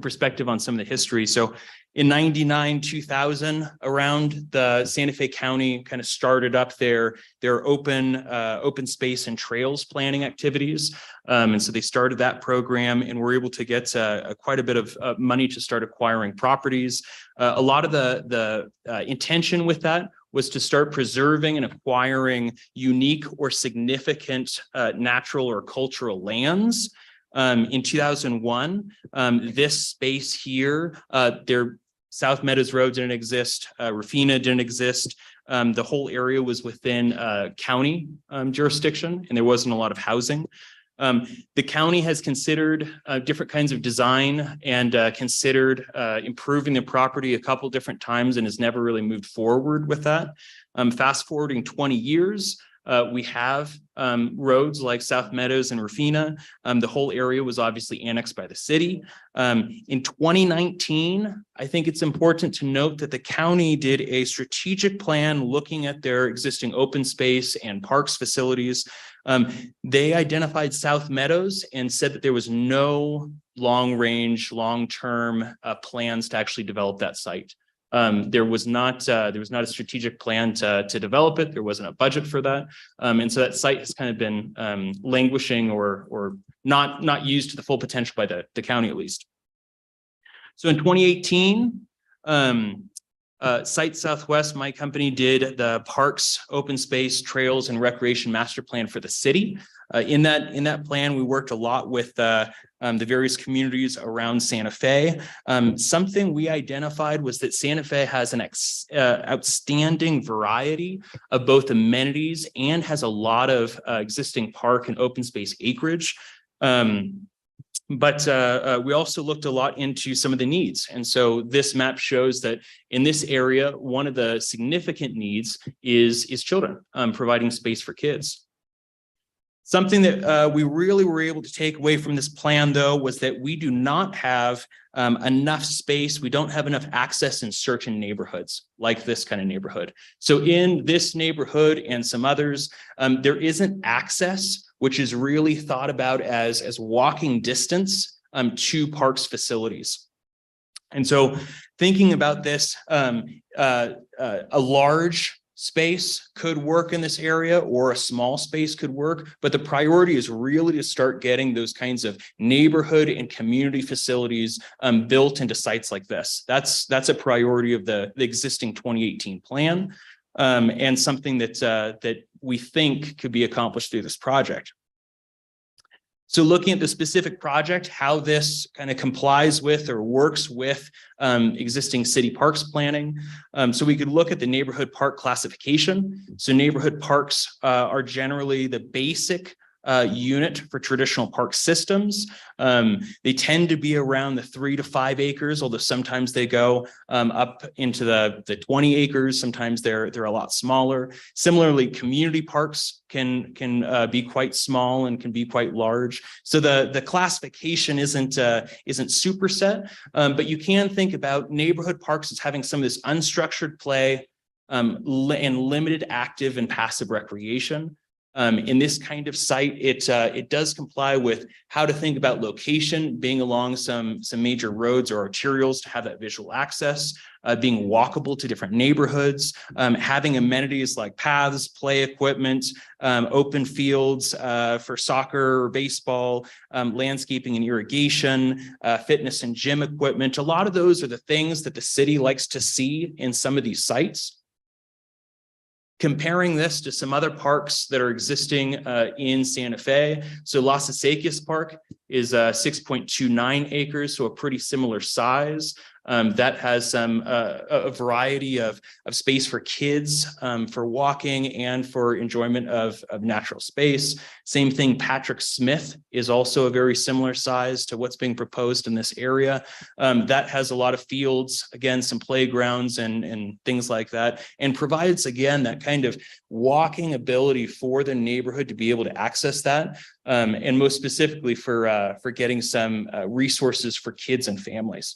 perspective on some of the history. So in 99, 2000, around the Santa Fe County kind of started up their open space and trails planning activities. And so they started that program and were able to get quite a bit of money to start acquiring properties. A lot of the intention with that was to start preserving and acquiring unique or significant natural or cultural lands. In 2001, this space here, South Meadows Road didn't exist, Rafina didn't exist. The whole area was within county jurisdiction, and there wasn't a lot of housing. The county has considered different kinds of design and considered improving the property a couple different times and has never really moved forward with that. Fast forwarding 20 years, we have roads like South Meadows and Rafina. The whole area was obviously annexed by the city. In 2019, I think it's important to note that the county did a strategic plan looking at their existing open space and parks facilities. They identified South Meadows and said that there was no long-range, long-term plans to actually develop that site. There was not a strategic plan to develop it. There wasn't a budget for that. And so that site has kind of been languishing or not used to the full potential by the county, at least. So in 2018, Site Southwest, my company, did the parks, open space, trails, and recreation master plan for the city. In that plan, we worked a lot with the various communities around Santa Fe. Something we identified was that Santa Fe has an outstanding variety of both amenities and has a lot of existing park and open space acreage. But we also looked a lot into some of the needs. And so this map shows that in this area, one of the significant needs is children, providing space for kids. Something that we really were able to take away from this plan, though, was that we do not have enough space. We don't have enough access in certain neighborhoods, like this kind of neighborhood. So in this neighborhood and some others, there isn't access, which is really thought about as walking distance to parks facilities. And so thinking about this, a large space could work in this area, or a small space could work, but the priority is really to start getting those kinds of neighborhood and community facilities built into sites like this. That's a priority of the existing 2018 plan, and something that we think could be accomplished through this project. So looking at the specific project, how this kind of complies with or works with existing city parks planning. So we could look at the neighborhood park classification. So neighborhood parks are generally the basic unit for traditional park systems. They tend to be around the 3 to 5 acres, although sometimes they go up into the 20 acres. Sometimes they're a lot smaller. Similarly, community parks can be quite small and can be quite large. So the classification isn't super set, but you can think about neighborhood parks as having some of this unstructured play and limited active and passive recreation. In this kind of site, it does comply with how to think about location, being along some major roads or arterials to have that visual access, being walkable to different neighborhoods, having amenities like paths, play equipment, open fields for soccer or baseball, landscaping and irrigation, fitness and gym equipment. A lot of those are the things that the city likes to see in some of these sites. Comparing this to some other parks that are existing in Santa Fe. So Las Acequias Park is 6.29 acres, so a pretty similar size. That has a variety of space for kids, for walking and for enjoyment of natural space. Same thing, Patrick Smith is also a very similar size to what's being proposed in this area. That has a lot of fields, again, some playgrounds and things like that, and provides, again, that kind of walking ability for the neighborhood to be able to access that, and most specifically for getting some resources for kids and families.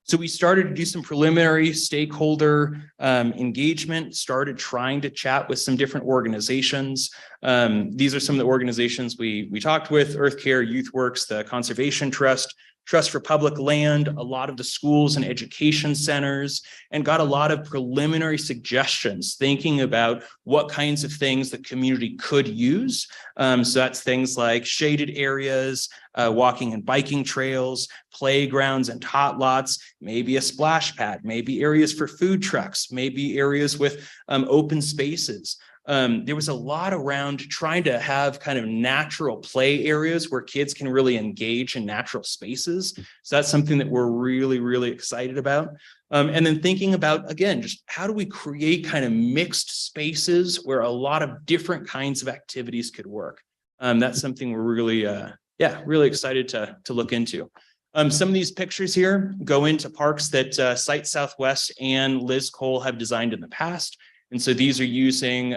So we started to do some preliminary stakeholder engagement, started trying to chat with some different organizations. These are some of the organizations we talked with: EarthCare, YouthWorks, the Conservation Trust, Trust for Public Land, a lot of the schools and education centers, and got a lot of preliminary suggestions, thinking about what kinds of things the community could use. So that's things like shaded areas, walking and biking trails, playgrounds and tot lots, maybe a splash pad, maybe areas for food trucks, maybe areas with open spaces. There was a lot around trying to have kind of natural play areas where kids can really engage in natural spaces. So that's something that we're really, really excited about. And then thinking about, again, just how do we create kind of mixed spaces where a lot of different kinds of activities could work. That's something we're really, really excited to look into. Some of these pictures here go into parks that Site Southwest and Liz Cole have designed in the past. And so these are using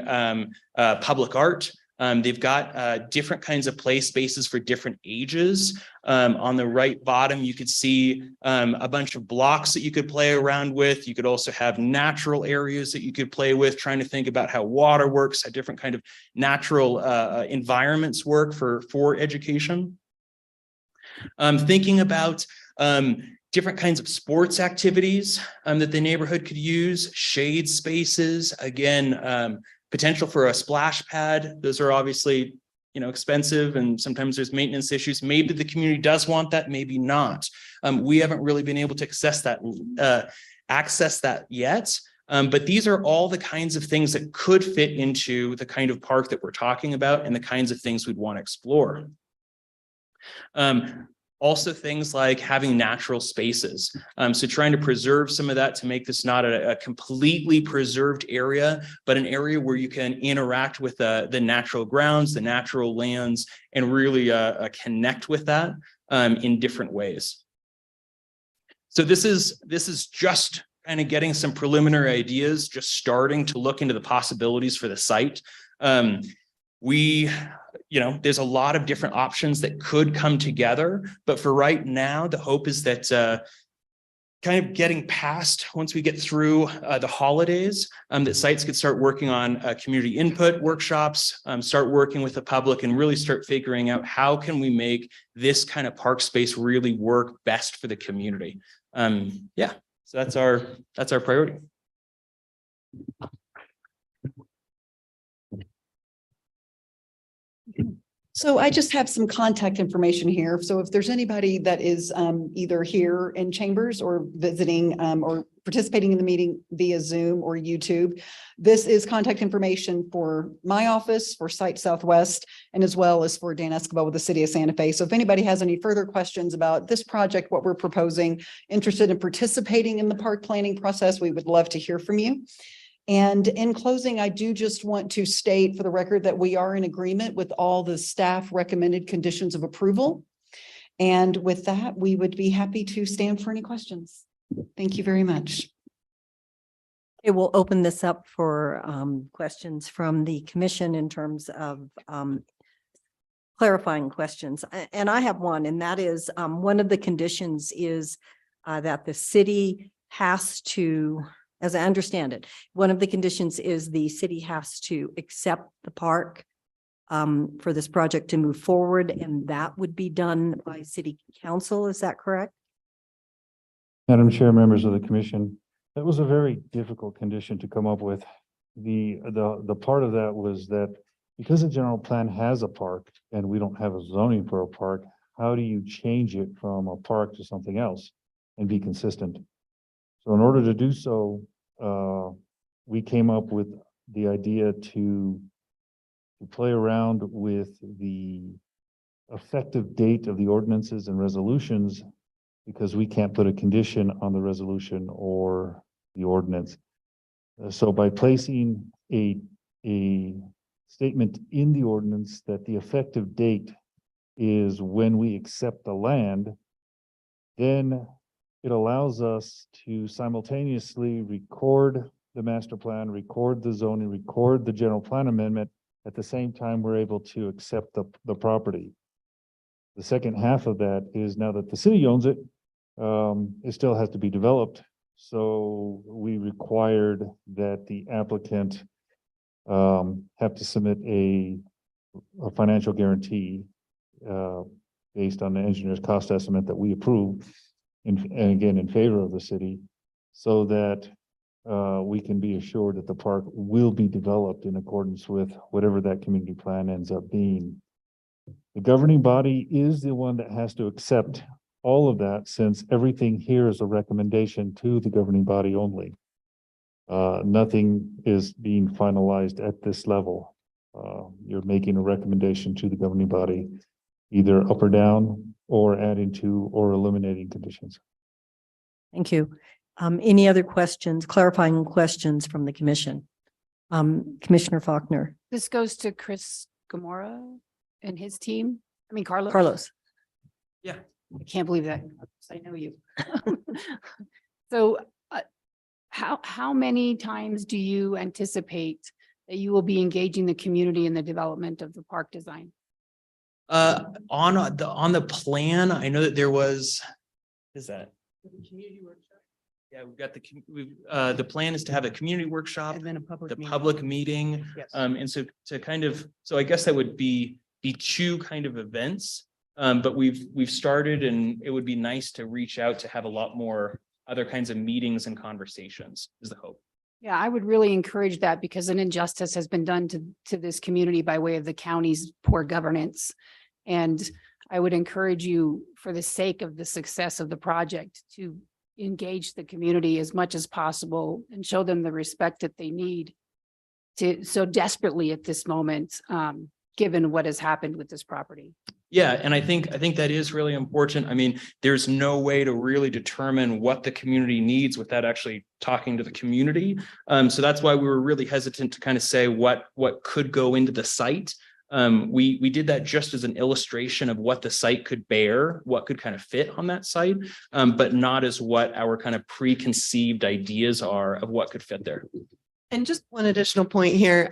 public art. They've got different kinds of play spaces for different ages. On the right bottom, you could see a bunch of blocks that you could play around with. You could also have natural areas that you could play with, trying to think about how water works, how different kind of natural environments work for education. Thinking about different kinds of sports activities that the neighborhood could use, shade spaces, again, potential for a splash pad. Those are obviously, expensive, and sometimes there's maintenance issues. Maybe the community does want that, maybe not. We haven't really been able to access that yet. But these are all the kinds of things that could fit into the kind of park that we're talking about and the kinds of things we'd want to explore. Also things like having natural spaces. So trying to preserve some of that to make this not a completely preserved area, but an area where you can interact with the natural grounds, the natural lands, and really connect with that in different ways. So this is just kind of getting some preliminary ideas, just starting to look into the possibilities for the site. There's a lot of different options that could come together, but for right now, the hope is that kind of getting past, once we get through the holidays, that sites could start working on community input workshops, start working with the public, and really start figuring out how can we make this kind of park space really work best for the community. So that's our priority. So I just have some contact information here. So if there's anybody that is either here in chambers or visiting or participating in the meeting via Zoom or YouTube, this is contact information for my office, for Site Southwest, and as well as for Dan Escobar with the City of Santa Fe. So if anybody has any further questions about this project, what we're proposing, interested in participating in the park planning process, we would love to hear from you. And in closing, I do just want to state for the record that we are in agreement with all the staff recommended conditions of approval. And with that, we would be happy to stand for any questions. Thank you very much. Okay, we'll open this up for questions from the commission in terms of clarifying questions. And I have one, and that is one of the conditions is that the city has to, as I understand it, one of the conditions is the city has to accept the park for this project to move forward, and that would be done by city council. Is that correct? Madam Chair, members of the commission, that was a very difficult condition to come up with. The part of that was that because the general plan has a park and we don't have a zoning for a park, how do you change it from a park to something else and be consistent? So in order to do so, we came up with the idea to play around with the effective date of the ordinances and resolutions, because we can't put a condition on the resolution or the ordinance. So by placing a statement in the ordinance that the effective date is when we accept the land, then it allows us to simultaneously record the master plan, record the zoning, record the general plan amendment. At the same time, we're able to accept the property. The second half of that is now that the city owns it, it still has to be developed. So we required that the applicant have to submit a financial guarantee based on the engineer's cost estimate that we approve, and again, in favor of the city, so that we can be assured that the park will be developed in accordance with whatever that community plan ends up being. The governing body is the one that has to accept all of that, since everything here is a recommendation to the governing body only. Nothing is being finalized at this level. You're making a recommendation to the governing body, either up or down, or adding to or eliminating conditions. Thank you. Any other questions, clarifying questions from the commission? Commissioner Faulkner. This goes to Chris Gamora and his team. I mean, Carlos. Carlos. Yeah. I can't believe that. I know you. So how many times do you anticipate that you will be engaging the community in the development of the park design? On the plan, I know that there was, is that? Community workshop. Yeah, we've got the plan is to have a community workshop and then a public meeting. Yes. And so so I guess that would be two kind of events. But we've started, and it would be nice to reach out to have a lot more other kinds of meetings and conversations is the hope. Yeah, I would really encourage that, because an injustice has been done to this community by way of the county's poor governance. And I would encourage you, for the sake of the success of the project, to engage the community as much as possible and show them the respect that they need so desperately at this moment, given what has happened with this property. Yeah, and I think that is really important. I mean, there's no way to really determine what the community needs without actually talking to the community. So that's why we were really hesitant to kind of say what could go into the site. We did that just as an illustration of what the site could bear, what could kind of fit on that site, but not as what our kind of preconceived ideas are of what could fit there. And just one additional point here.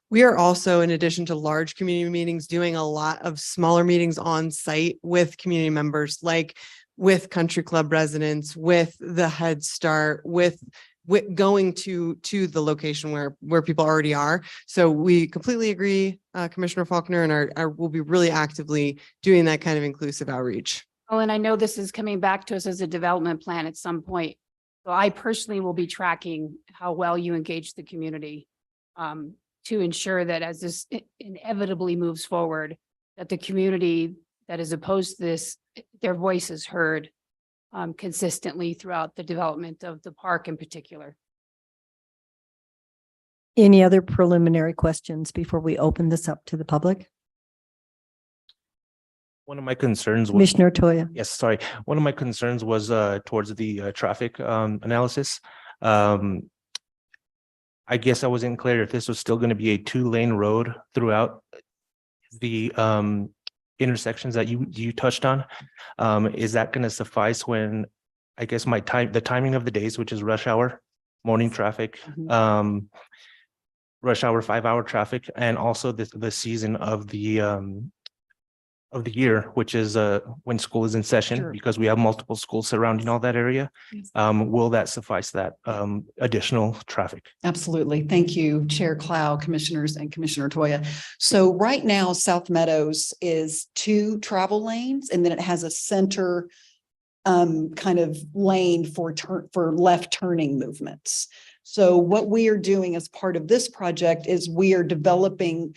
We are also, in addition to large community meetings, doing a lot of smaller meetings on site with community members, like with country club residents, with the Head Start, with going to the location where people already are. So we completely agree, Commissioner Faulkner, and we'll be really actively doing that kind of inclusive outreach. Oh, and I know this is coming back to us as a development plan at some point. So I personally will be tracking how well you engage the community to ensure that as this inevitably moves forward, that the community that is opposed to this, their voice is heard consistently throughout the development of the park in particular. Any other preliminary questions before we open this up to the public? One of my concerns was, Commissioner Toya. yes, sorry. One of my concerns was towards the traffic analysis. I guess I wasn't clear if this was still going to be a 2-lane road throughout the intersections that you touched on. Is that going to suffice when, I guess the timing of the days, which is rush hour, morning traffic, rush hour, 5-hour traffic, and also the season of the year, which is when school is in session, Sure. because we have multiple schools surrounding all that area. Will that suffice that additional traffic? Absolutely. Thank you, Chair Clow, Commissioners, and Commissioner Toya. So right now, South Meadows is 2 travel lanes, and then it has a center kind of lane for left turning movements. So what we are doing as part of this project is we are developing,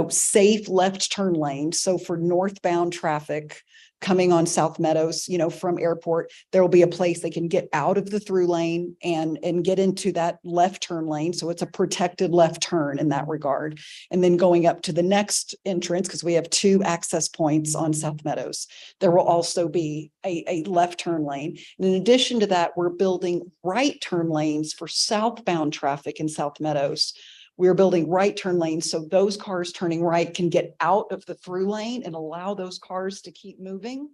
safe left turn lanes. So for northbound traffic coming on South Meadows, from airport, there will be a place they can get out of the through lane and get into that left turn lane. So it's a protected left turn in that regard. And then going up to the next entrance, because we have 2 access points on South Meadows, there will also be a left turn lane. And in addition to that, we're building right turn lanes for southbound traffic in South Meadows. We're building right turn lanes so those cars turning right can get out of the through lane and allow those cars to keep moving,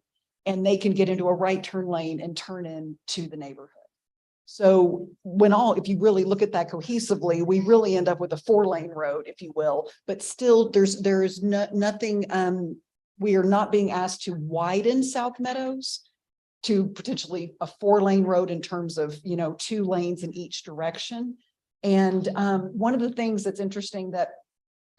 and they can get into a right turn lane and turn into the neighborhood. So if you really look at that cohesively, we really end up with a 4-lane road, if you will, but still there's nothing, we are not being asked to widen South Meadows to potentially a 4-lane road in terms of, 2 lanes in each direction. And one of the things that's interesting that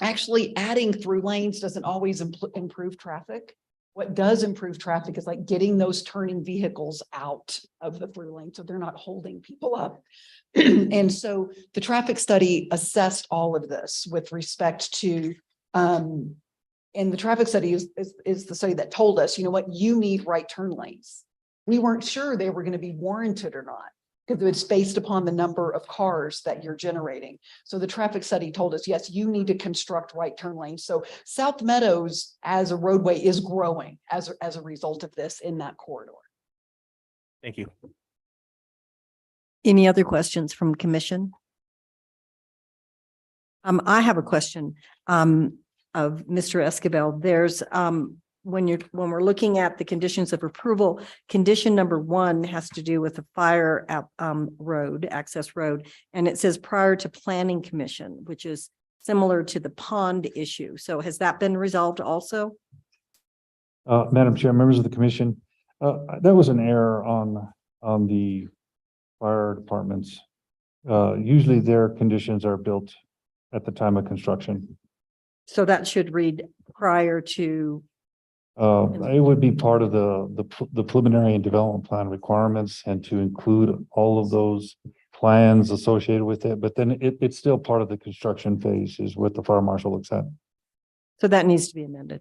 actually adding through lanes doesn't always improve traffic. What does improve traffic is like getting those turning vehicles out of the through lane so they're not holding people up. And so the traffic study assessed all of this with respect to, and the traffic study is the study that told us, you need right turn lanes. We weren't sure they were going to be warranted or not, because it's based upon the number of cars that you're generating. So the traffic study told us, yes, you need to construct right turn lanes. So South Meadows as a roadway is growing as a result of this in that corridor. Thank you. Any other questions from commission? I have a question of Mr. Esquivel. There's when we're looking at the conditions of approval, condition number 1 has to do with the fire access road, and it says prior to planning commission, which is similar to the pond issue. So has that been resolved also? Madam Chair, members of the commission, that was an error on the fire departments. Usually their conditions are built at the time of construction. So that should read prior to. It would be part of the preliminary and development plan requirements, and to include all of those plans associated with it. But then it's still part of the construction phase is what the fire marshal looks at. So that needs to be amended.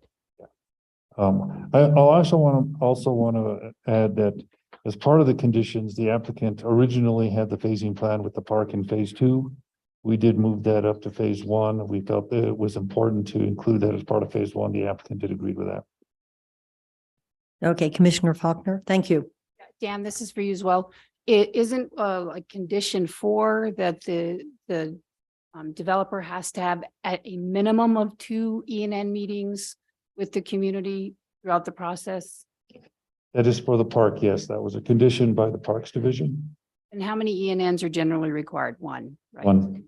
I also want to add that as part of the conditions, the applicant originally had the phasing plan with the park in phase 2. We did move that up to phase 1. We felt that it was important to include that as part of phase 1. The applicant did agree with that. Okay, Commissioner Faulkner, thank you. Dan, this is for you as well. It isn't a condition four that the developer has to have at a minimum of 2 E&N meetings with the community throughout the process? That is for the park. Yes, that was a condition by the Parks Division. And how many E&Ns are generally required? One, right? One.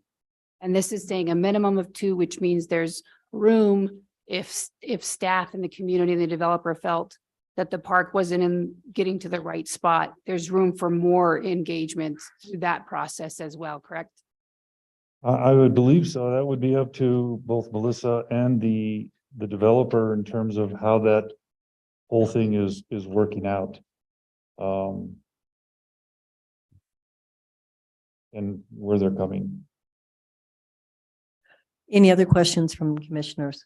And this is saying a minimum of 2, which means there's room if staff and the community and the developer felt that the park wasn't in getting to the right spot, there's room for more engagement through that process as well, correct? I would believe so. That would be up to both Melissa and the developer in terms of how that whole thing is working out. And where they're coming. Any other questions from commissioners?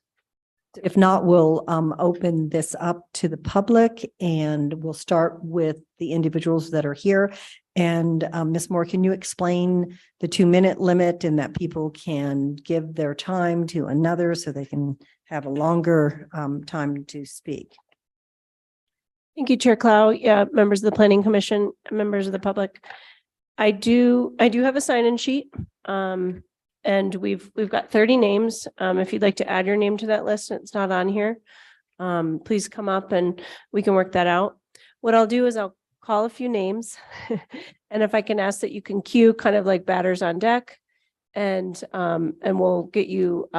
If not, we'll open this up to the public and we'll start with the individuals that are here. And Ms. Moore, can you explain the 2-minute limit and that people can give their time to another so they can have a longer time to speak? Thank you, Chair Clow. Yeah, members of the Planning Commission, members of the public. I do have a sign-in sheet. And we've got 30 names. If you'd like to add your name to that list, it's not on here. Please come up and we can work that out. What I'll do is I'll call a few names. And if I can ask that you can queue kind of like batters on deck and we'll get you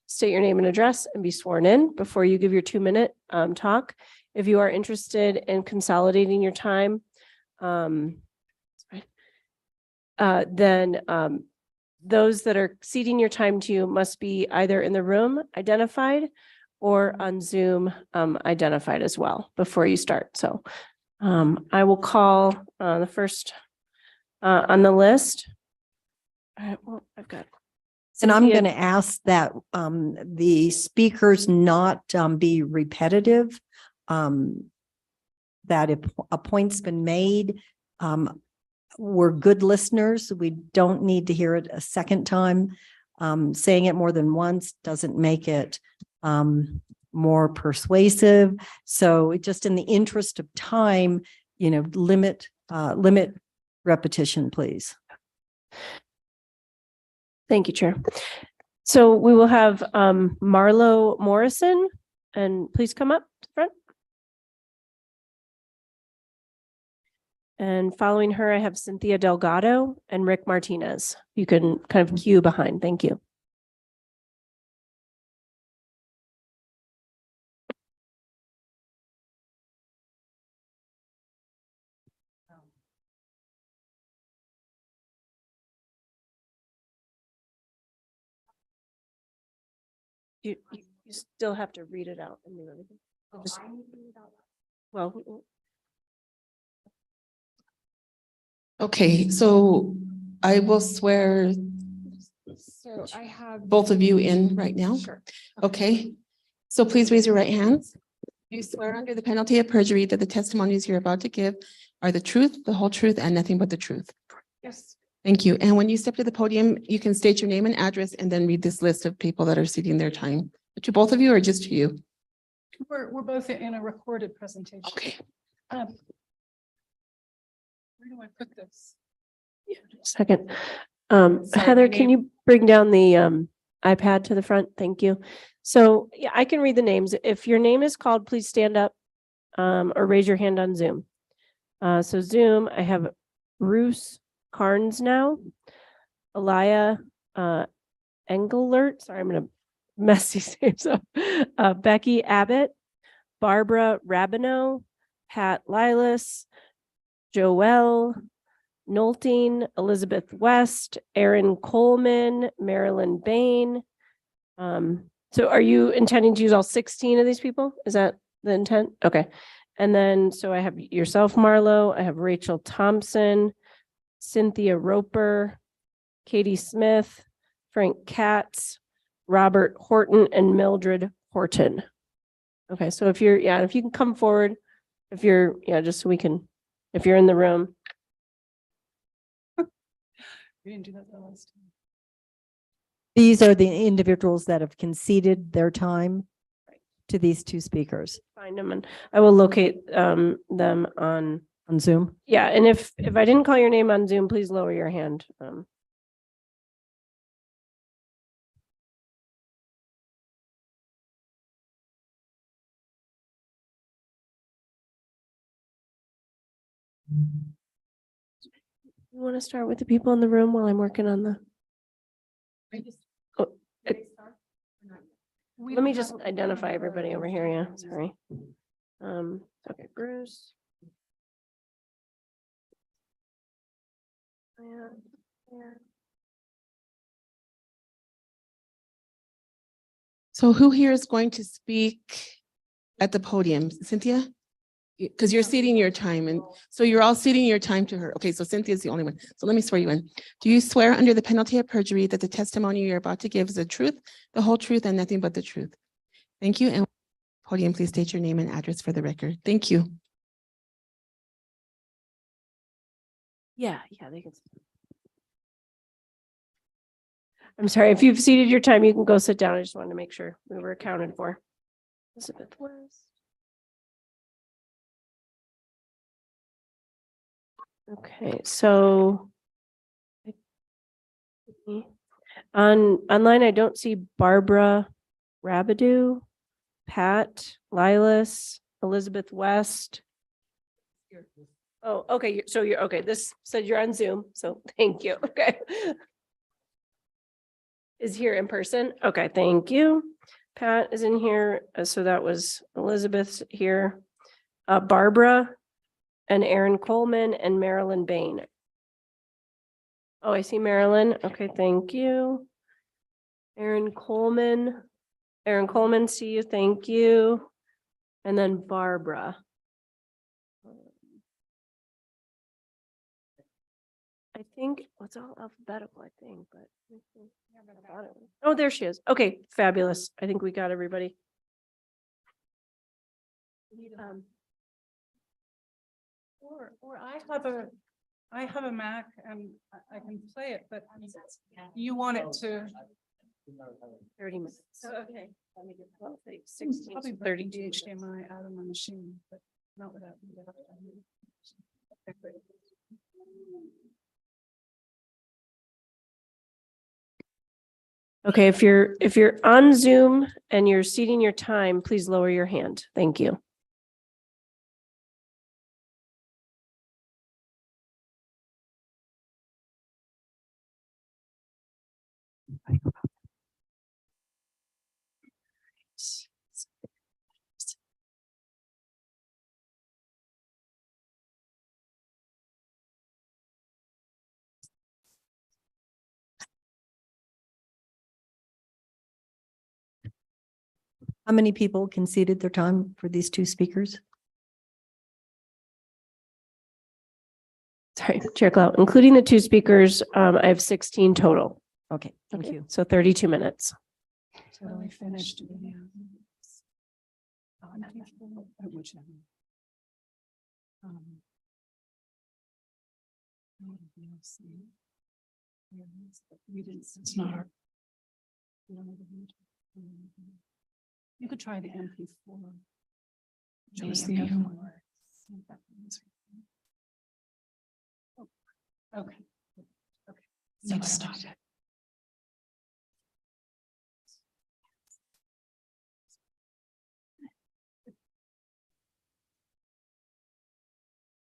state your name and address and be sworn in before you give your 2-minute talk. If you are interested in consolidating your time, then those that are ceding your time to you must be either in the room identified or on Zoom identified as well before you start. So I will call the first on the list. All right, well, I've got. And I'm Cynthia. going to ask that the speakers not be repetitive, that if a point's been made, we're good listeners. We don't need to hear it a second time. Saying it more than once doesn't make it more persuasive. So just in the interest of time, limit repetition, please. Thank you, Chair. So we will have Marlo Morrison, and please come up to the front. And following her, I have Cynthia Delgado and Rick Martinez. You can kind of queue behind. Thank you. You still have to read it out and do everything. Well, Okay, so I will swear. So I have both of you in right now. Sure. Okay, so please raise your right hands. You swear under the penalty of perjury that the testimonies you're about to give are the truth, the whole truth, and nothing but the truth. Yes. Thank you. And when you step to the podium, you can state your name and address and then read this list of people that are ceding their time. To both of you or just to you? We're both in a recorded presentation. Okay. Where do I put this? second. Sorry, Heather, your can name? you bring down the iPad to the front? Thank you. So yeah, I can read the names. If your name is called, please stand up or raise your hand on Zoom. So Zoom, I have Bruce Carnes now, Elia Engelert. Sorry, I'm going to mess these names up. Becky Abbott, Barbara Rabineau, Pat Lilas, Joelle Nolting, Elizabeth West, Aaron Coleman, Marilyn Bain. So are you intending to use all 16 of these people? Is that the intent? Okay. And then, so I have yourself, Marlo, I have Rachel Thompson, Cynthia Roper, Katie Smith, Frank Katz, Robert Horton, and Mildred Horton. Okay, so if you're, if you can come forward, if you're, just so we can, if you're in the room. We didn't do that the last time. These are the individuals that have conceded their time. to these two speakers Find them and I will locate them on, on Zoom? yeah, and if I didn't call your name on Zoom, please lower your hand. You want to start with the people in the room while I'm working on the? Oh, let me just identify everybody over here. Yeah, sorry. Okay, Bruce. So who here is going to speak at the podium? Cynthia? Because you're ceding your time, and so you're all ceding your time to her. Okay, so Cynthia's the only one. So let me swear you in. Do you swear under the penalty of perjury that the testimony you're about to give is the truth, the whole truth, and nothing but the truth? Thank you. And podium, please state your name and address for the record. Thank you. Yeah, they can. I'm sorry, if you've ceded your time, you can go sit down. I just wanted to make sure we were accounted for. Elizabeth West. Okay, so online, I don't see Barbara Rabideau, Pat Lilas, Elizabeth West. Oh, okay, so you're okay. This said you're on Zoom, so thank you. Okay. Is here in person? Okay, thank you. Pat is in here, so that was Elizabeth's here. Barbara and Aaron Coleman and Marilyn Bain. Oh, I see Marilyn. Okay, thank you. Aaron Coleman, see you, thank you. And then Barbara. I think it's all alphabetical, I think, but. Oh, there she is. Okay, fabulous. I think we got everybody. Or I have a Mac and I can play it, but you want it to. 30 minutes. Okay. Let me get 16, probably 30 HDMI out of my machine, but not without. Okay, if you're on Zoom and you're ceding your time, please lower your hand. Thank you. How many people conceded their time for these two speakers? Sorry, Chair Clout, including the two speakers, I have 16 total. Okay, thank you. So 32 minutes. So we finished. It's not our. You could try the MP4. Choose the other one. Okay. Okay. Need to stop it.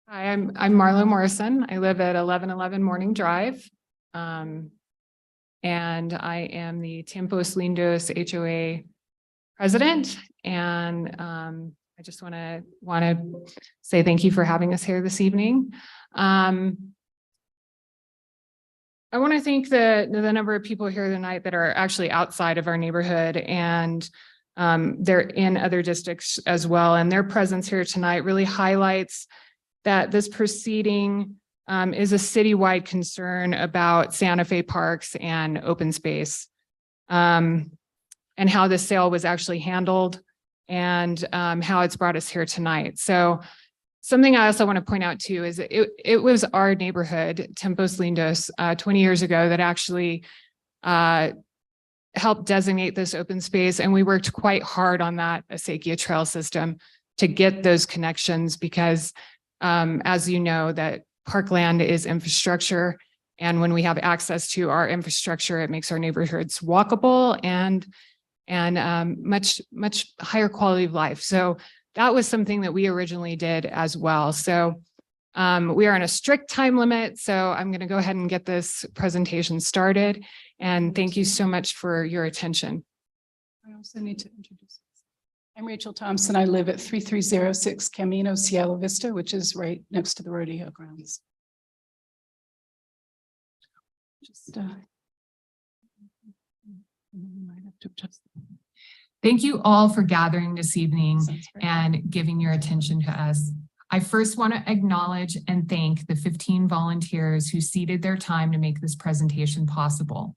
Hi, I'm Marlo Morrison. I live at 1111 Morning Drive. And I am the Tiempos Lindos HOA president. And I just want to say thank you for having us here this evening. I want to thank the number of people here tonight that are actually outside of our neighborhood, and they're in other districts as well. And their presence here tonight really highlights that this proceeding is a citywide concern about Santa Fe parks and open space, and how the sale was actually handled, and how it's brought us here tonight. So something I also want to point out too is it was our neighborhood, Tiempos Lindos, 20 years ago that actually had helped designate this open space, and we worked quite hard on that Acequia Trail system to get those connections because, as you know, that parkland is infrastructure. And when we have access to our infrastructure, it makes our neighborhoods walkable and much higher quality of life. So that was something that we originally did as well. So we are on a strict time limit. So I'm going to go ahead and get this presentation started. And thank you so much for your attention. I also need to introduce. I'm Rachel Thompson. I live at 3306 Camino Cielo Vista, which is right next to the rodeo grounds. Thank you all for gathering this evening and giving your attention to us. I first want to acknowledge and thank the 15 volunteers who ceded their time to make this presentation possible.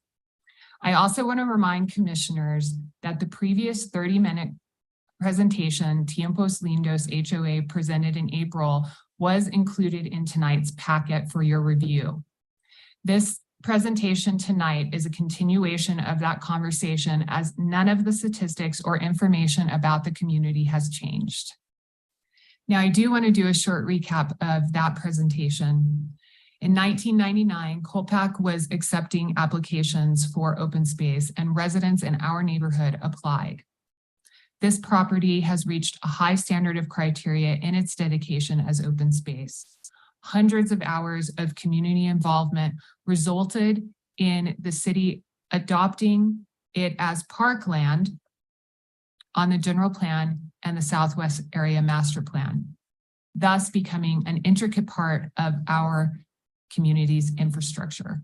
I also want to remind commissioners that the previous 30-minute presentation Tiempos Lindos HOA presented in April was included in tonight's packet for your review. This presentation tonight is a continuation of that conversation as none of the statistics or information about the community has changed. Now, I do want to do a short recap of that presentation. In 1999, Colpac was accepting applications for open space and residents in our neighborhood applied. This property has reached a high standard of criteria in its dedication as open space. Hundreds of hours of community involvement resulted in the city adopting it as parkland on the general plan and the Southwest Area Master Plan, thus becoming an intricate part of our community's infrastructure.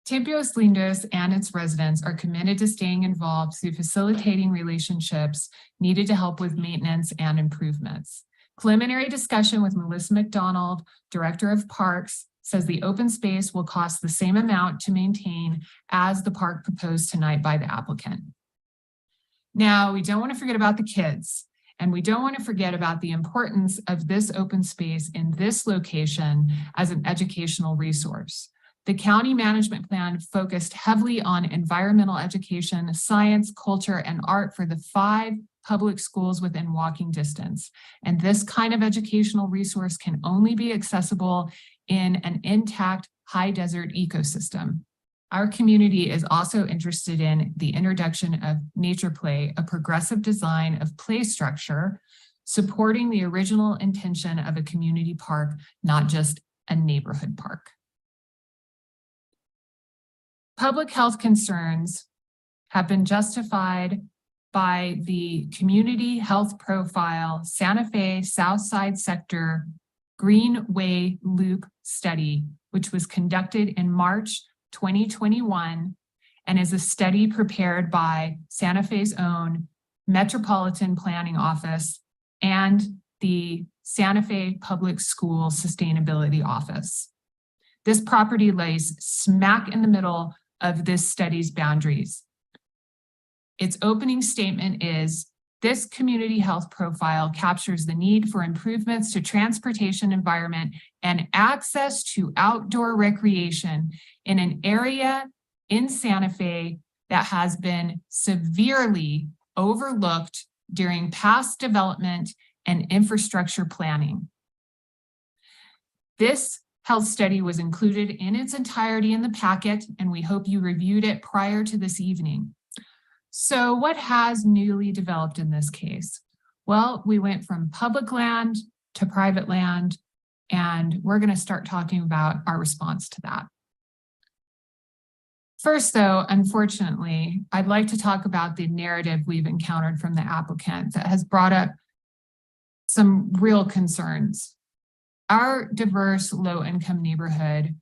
Tiempos Lindos and its residents are committed to staying involved through facilitating relationships needed to help with maintenance and improvements. Preliminary discussion with Melissa McDonald, Director of Parks, says the open space will cost the same amount to maintain as the park proposed tonight by the applicant. Now, we don't want to forget about the kids, and we don't want to forget about the importance of this open space in this location as an educational resource. The county management plan focused heavily on environmental education, science, culture, and art for the 5 public schools within walking distance. And this kind of educational resource can only be accessible in an intact high desert ecosystem. Our community is also interested in the introduction of Nature Play, a progressive design of play structure, supporting the original intention of a community park, not just a neighborhood park. Public health concerns have been justified by the Community Health Profile Santa Fe Southside Sector Greenway Loop Study, which was conducted in March 2021 and is a study prepared by Santa Fe's own Metropolitan Planning Office and the Santa Fe Public School Sustainability Office. This property lays smack in the middle of this study's boundaries. Its opening statement is, this community health profile captures the need for improvements to transportation environment and access to outdoor recreation in an area in Santa Fe that has been severely overlooked during past development and infrastructure planning. This health study was included in its entirety in the packet, and we hope you reviewed it prior to this evening. So what has newly developed in this case? Well, we went from public land to private land, and we're going to start talking about our response to that. First, though, unfortunately, I'd like to talk about the narrative we've encountered from the applicant that has brought up some real concerns. Our diverse low-income neighborhood,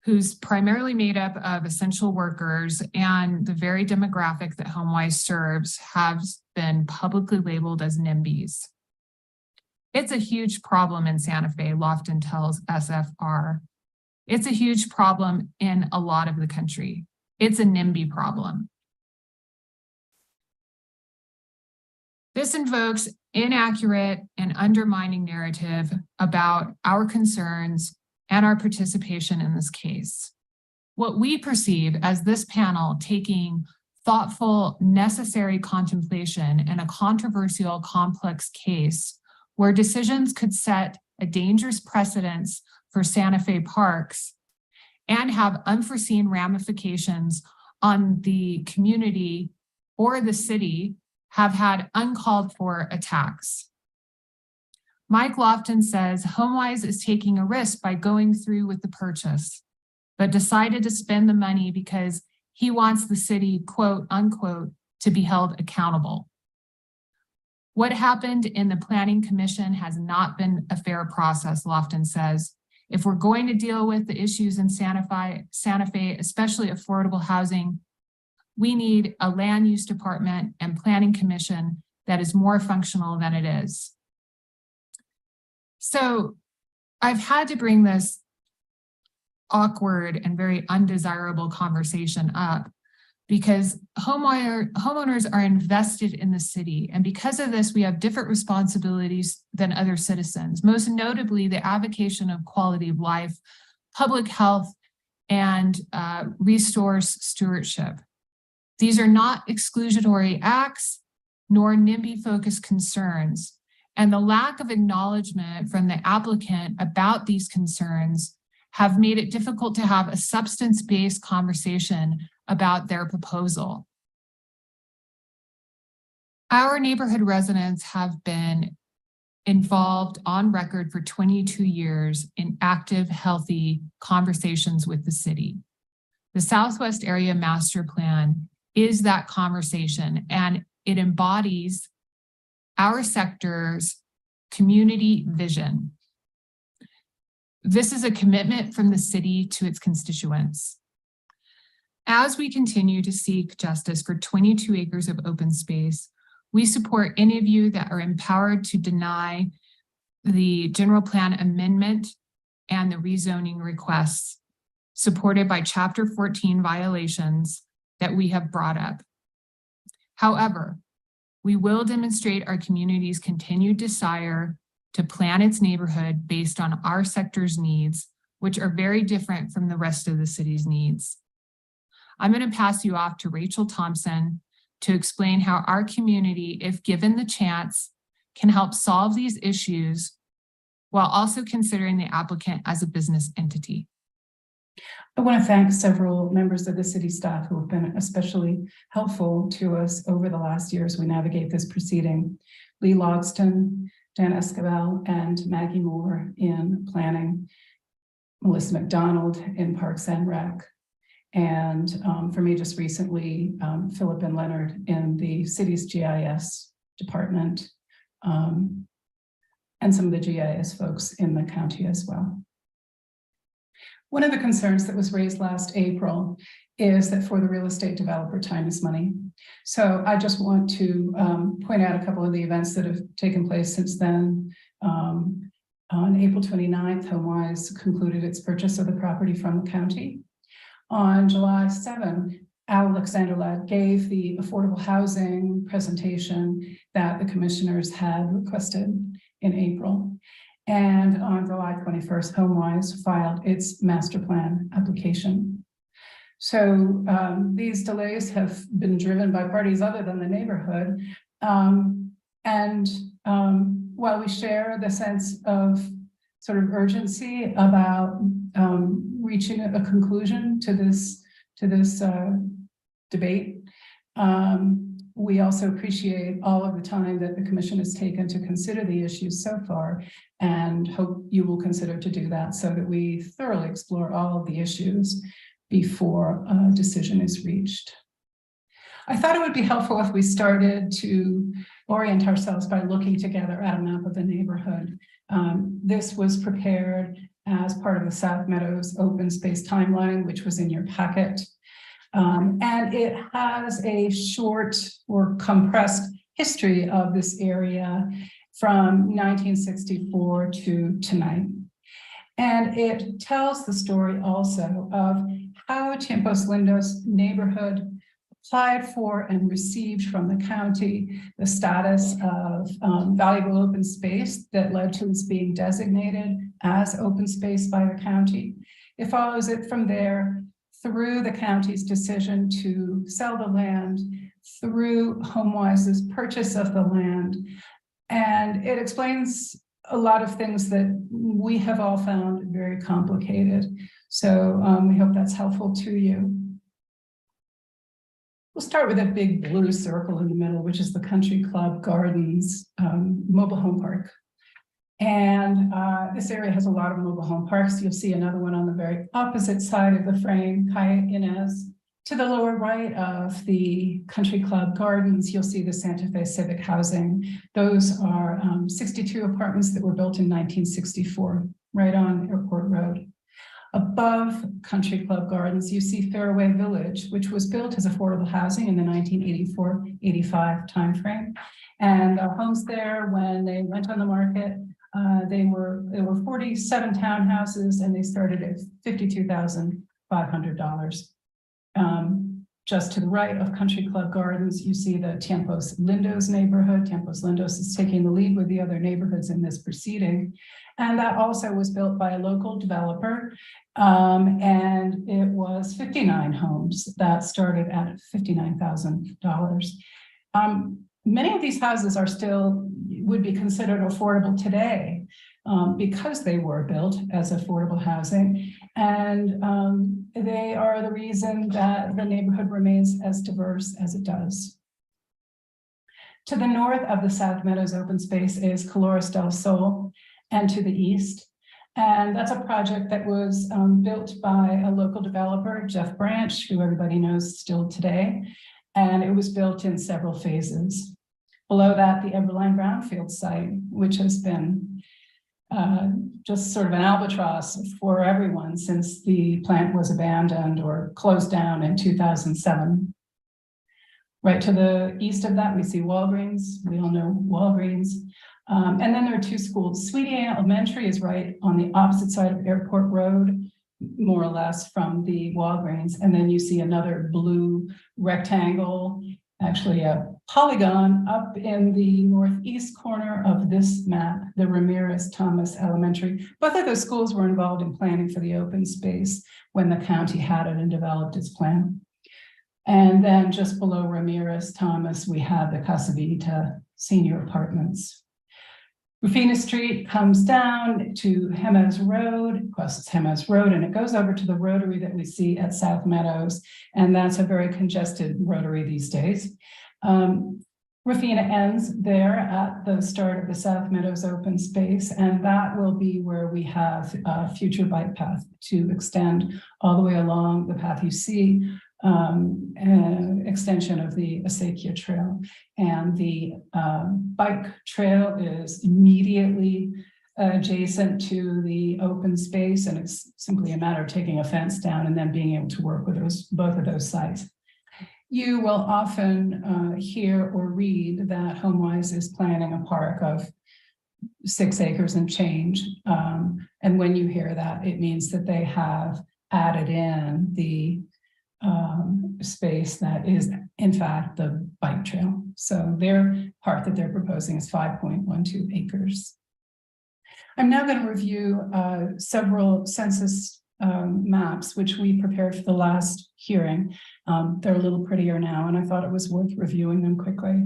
who's primarily made up of essential workers and the very demographic that HomeWise serves, has been publicly labeled as NIMBYs. It's a huge problem in Santa Fe, Lofton tells SFR. It's a huge problem in a lot of the country. It's a NIMBY problem. This invokes inaccurate and undermining narrative about our concerns and our participation in this case. what we perceive as this panel taking thoughtful, necessary contemplation in a controversial, complex case where decisions could set a dangerous precedence for Santa Fe parks and have unforeseen ramifications on the community or the city, have had uncalled for attacks. Mike Lofton says HomeWise is taking a risk by going through with the purchase, but decided to spend the money because he wants the city, quote unquote, to be held accountable. What happened in the Planning Commission has not been a fair process, Lofton says. If we're going to deal with the issues in Santa Fe, especially affordable housing, we need a land use department and planning commission that is more functional than it is. So I've had to bring this awkward and very undesirable conversation up because homeowners are invested in the city. And because of this, we have different responsibilities than other citizens, most notably the advocacy of quality of life, public health, and resource stewardship. These are not exclusionary acts nor NIMBY-focused concerns. And the lack of acknowledgement from the applicant about these concerns have made it difficult to have a substance-based conversation about their proposal. Our neighborhood residents have been involved on record for 22 years in active, healthy conversations with the city. The Southwest Area Master Plan is that conversation, and it embodies our sector's community vision. This is a commitment from the city to its constituents. As we continue to seek justice for 22 acres of open space, we support any of you that are empowered to deny the general plan amendment and the rezoning requests supported by Chapter 14 violations that we have brought up. However, we will demonstrate our community's continued desire to plan its neighborhood based on our sector's needs, which are very different from the rest of the city's needs. I'm going to pass you off to Rachel Thompson to explain how our community, if given the chance, can help solve these issues while also considering the applicant as a business entity. I want to thank several members of the city staff who have been especially helpful to us over the last year as we navigate this proceeding. Lee Logston, Dan Escobar, and Maggie Moore in planning, Melissa McDonald in Parks and Rec, and for me just recently, Philip and Leonard in the city's GIS department, and some of the GIS folks in the county as well. One of the concerns that was raised last April is that for the real estate developer, time is money. So I just want to point out a couple of the events that have taken place since then. On April 29th, HomeWise concluded its purchase of the property from the county. On July 7th, Alexander Ladd gave the affordable housing presentation that the commissioners had requested in April. And on July 21st, HomeWise filed its master plan application. So these delays have been driven by parties other than the neighborhood. While we share the sense of sort of urgency about reaching a conclusion to this debate, we also appreciate all of the time that the commission has taken to consider the issues so far, and hope you will consider to do that so that we thoroughly explore all of the issues before a decision is reached. I thought it would be helpful if we started to orient ourselves by looking together at a map of the neighborhood. This was prepared as part of the South Meadows open space timeline, which was in your packet. And it has a short or compressed history of this area from 1964 to tonight. And it tells the story also of how Tiempos Lindos neighborhood applied for and received from the county the status of valuable open space that led to its being designated as open space by the county. It follows it from there through the county's decision to sell the land, through HomeWise's purchase of the land. And it explains a lot of things that we have all found very complicated. So we hope that's helpful to you. We'll start with a big blue circle in the middle, which is the Country Club Gardens mobile home park. And this area has a lot of mobile home parks. You'll see another one on the very opposite side of the frame, Calle Inez. To the lower right of the Country Club Gardens, you'll see the Santa Fe Civic Housing. Those are 62 apartments that were built in 1964, right on Airport Road. Above Country Club Gardens, you see Fairway Village, which was built as affordable housing in the 1984-85 timeframe. And the homes there, when they went on the market, there were 47 townhouses, and they started at $52,500. Just to the right of Country Club Gardens, you see the Tiempos Lindos neighborhood. Tiempos Lindos is taking the lead with the other neighborhoods in this proceeding. And that also was built by a local developer. And it was 59 homes that started at $59,000. Many of these houses are still, would be considered affordable today because they were built as affordable housing. And they are the reason that the neighborhood remains as diverse as it does. To the north of the South Meadows open space is Colores del Sol, and to the east. And that's a project that was built by a local developer, Jeff Branch, who everybody knows still today. And it was built in several phases. Below that, the Everline Brownfield site, which has been just sort of an albatross for everyone since the plant was abandoned or closed down in 2007. Right to the east of that, we see Walgreens. We all know Walgreens. And then there are two schools. Sweetie Elementary is right on the opposite side of Airport Road, more or less from the Walgreens. And then you see another blue rectangle, actually a polygon up in the northeast corner of this map, the Ramirez Thomas Elementary. Both of those schools were involved in planning for the open space when the county had it and developed its plan. And then just below Ramirez Thomas, we have the Casa Vita senior apartments. Rufina Street comes down to Jemez Road, crosses Jemez Road, and it goes over to the rotary that we see at South Meadows. And that's a very congested rotary these days. Rufina ends there at the start of the South Meadows open space, and that will be where we have a future bike path to extend all the way along the path you see, an extension of the Acequia Trail. And the bike trail is immediately adjacent to the open space, and it's simply a matter of taking a fence down and then being able to work with both of those sites. You will often hear or read that HomeWise is planning a park of 6 acres and change. And when you hear that, it means that they have added in the space that is in fact the bike trail. So their part that they're proposing is 5.12 acres. I'm now going to review several census maps, which we prepared for the last hearing. They're a little prettier now, and I thought it was worth reviewing them quickly.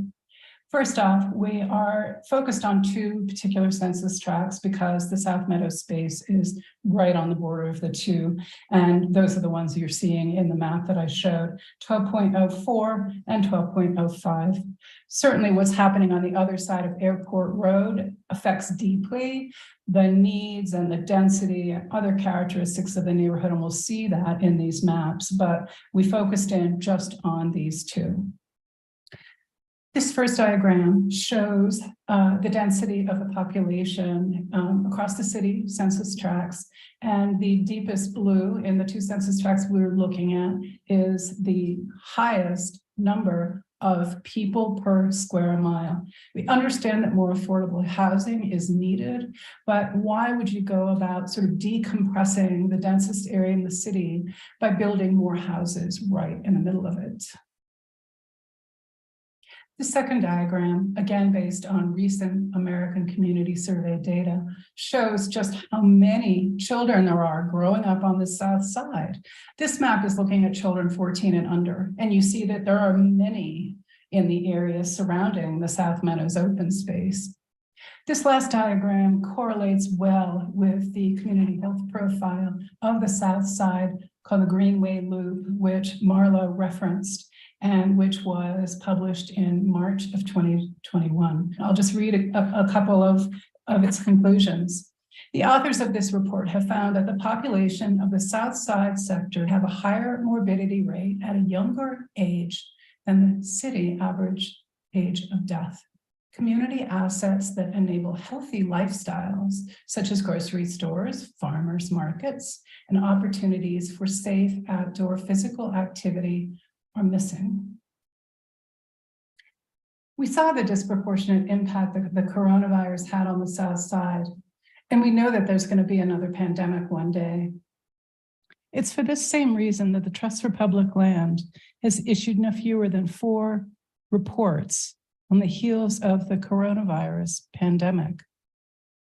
First off, we are focused on 2 particular census tracts because the South Meadows space is right on the border of the 2. And those are the ones you're seeing in the map that I showed, 12.04 and 12.05. Certainly what's happening on the other side of Airport Road affects deeply the needs and the density and other characteristics of the neighborhood, and we'll see that in these maps, but we focused in just on these 2. This first diagram shows the density of the population across the city census tracts, and the deepest blue in the 2 census tracts we're looking at is the highest number of people per square mile. We understand that more affordable housing is needed, but why would you go about sort of decompressing the densest area in the city by building more houses right in the middle of it? The second diagram, again based on recent American Community Survey data, shows just how many children there are growing up on the south side. This map is looking at children 14 and under, and you see that there are many in the area surrounding the South Meadows open space. This last diagram correlates well with the community health profile of the south side called the Greenway Loop, which Marlo referenced, and which was published in March of 2021. I'll just read a couple of its conclusions. The authors of this report have found that the population of the South Side sector have a higher morbidity rate at a younger age than the city average age of death. Community assets that enable healthy lifestyles, such as grocery stores, farmers markets, and opportunities for safe outdoor physical activity are missing. We saw the disproportionate impact that the coronavirus had on the South Side, and we know that there's going to be another pandemic one day. It's for this same reason that the Trust for Public Land has issued no fewer than 4 reports on the heels of the coronavirus pandemic.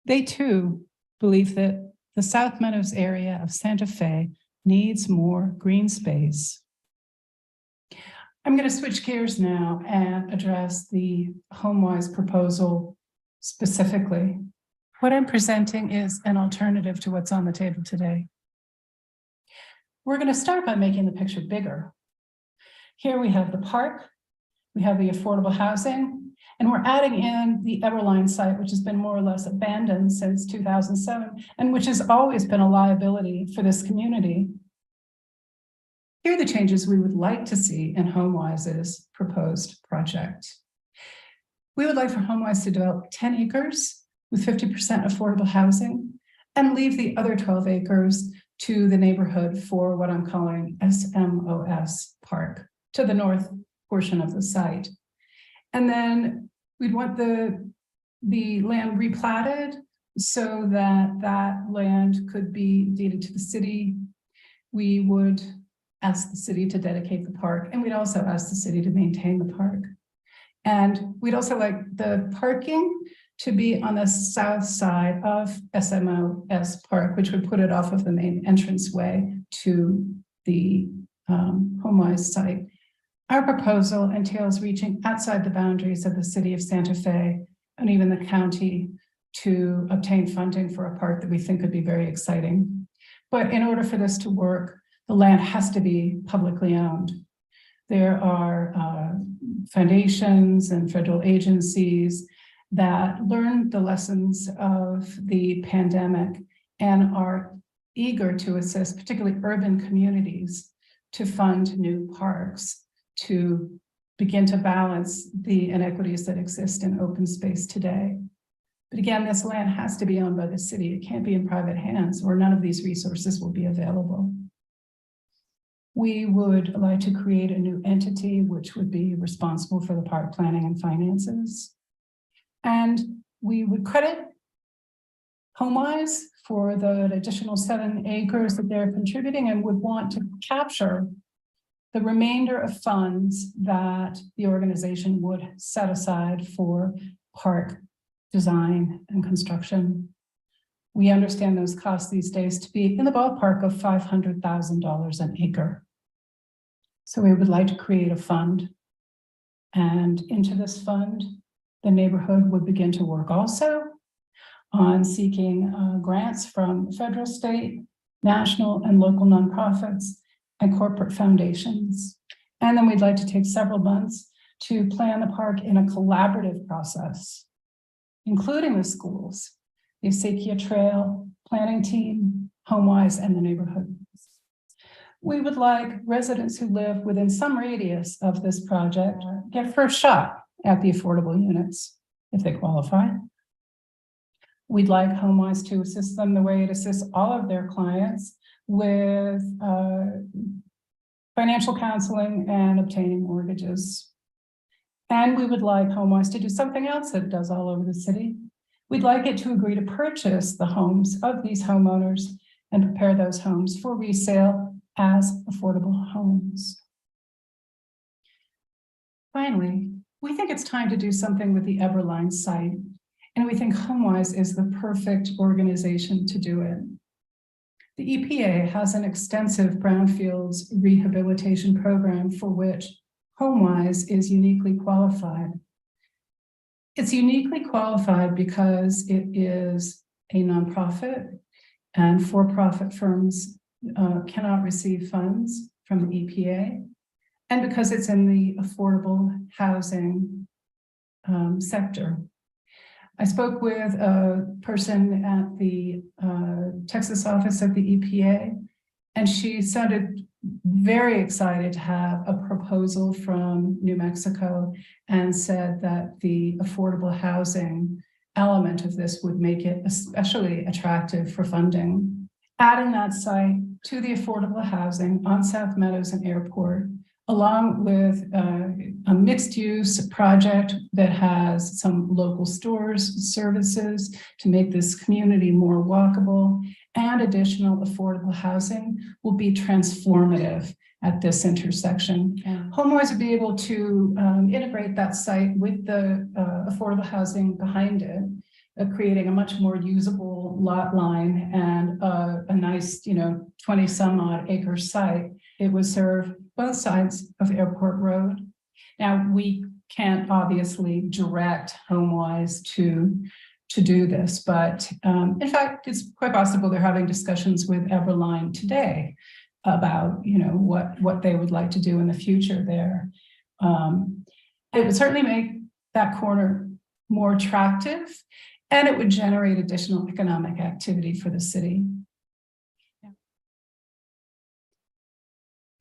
They too believe that the South Meadows area of Santa Fe needs more green space. I'm going to switch gears now and address the HomeWise proposal specifically. What I'm presenting is an alternative to what's on the table today. We're going to start by making the picture bigger. Here we have the park, we have the affordable housing, and we're adding in the Everline site, which has been more or less abandoned since 2007, and which has always been a liability for this community. Here are the changes we would like to see in HomeWise's proposed project. We would like for HomeWise to develop 10 acres with 50% affordable housing and leave the other 12 acres to the neighborhood for what I'm calling SMOS Park, to the north portion of the site. And then we'd want the land replatted so that that land could be deeded to the city. We would ask the city to dedicate the park, and we'd also ask the city to maintain the park. And we'd also like the parking to be on the south side of SMOS Park, which would put it off of the main entranceway to the HomeWise site. Our proposal entails reaching outside the boundaries of the city of Santa Fe and even the county to obtain funding for a park that we think could be very exciting. But in order for this to work, the land has to be publicly owned. There are foundations and federal agencies that learned the lessons of the pandemic and are eager to assist, particularly urban communities, to fund new parks, to begin to balance the inequities that exist in open space today. But again, this land has to be owned by the city. It can't be in private hands, or none of these resources will be available. We would like to create a new entity which would be responsible for the park planning and finances. And we would credit HomeWise for the additional 7 acres that they're contributing, and would want to capture the remainder of funds that the organization would set aside for park design and construction. We understand those costs these days to be in the ballpark of $500,000 an acre. So we would like to create a fund, and into this fund, the neighborhood would begin to work also on seeking grants from federal, state, national, and local nonprofits and corporate foundations. And then we'd like to take several months to plan the park in a collaborative process, including the schools, the Acequia Trail planning team, HomeWise, and the neighborhood. We would like residents who live within some radius of this project get first shot at the affordable units if they qualify. We'd like HomeWise to assist them the way it assists all of their clients with financial counseling and obtaining mortgages. And we would like HomeWise to do something else that it does all over the city. We'd like it to agree to purchase the homes of these homeowners and prepare those homes for resale as affordable homes. Finally, We think it's time to do something with the Everline site, and we think HomeWise is the perfect organization to do it. The EPA has an extensive brownfields rehabilitation program for which HomeWise is uniquely qualified. It's uniquely qualified because it is a nonprofit, and for-profit firms cannot receive funds from the EPA, and because it's in the affordable housing sector. I spoke with a person at the Texas office of the EPA, and she sounded very excited to have a proposal from New Mexico and said that the affordable housing element of this would make it especially attractive for funding. Adding that site to the affordable housing on South Meadows and Airport, along with a mixed-use project that has some local stores, services to make this community more walkable, and additional affordable housing will be transformative at this intersection. HomeWise would be able to integrate that site with the affordable housing behind it, creating a much more usable lot line and a nice, 20 some odd acre site. It would serve both sides of Airport Road. Now, we can't obviously direct HomeWise to do this, but in fact, it's quite possible they're having discussions with Everline today about, what they would like to do in the future there. It would certainly make that corner more attractive, and it would generate additional economic activity for the city.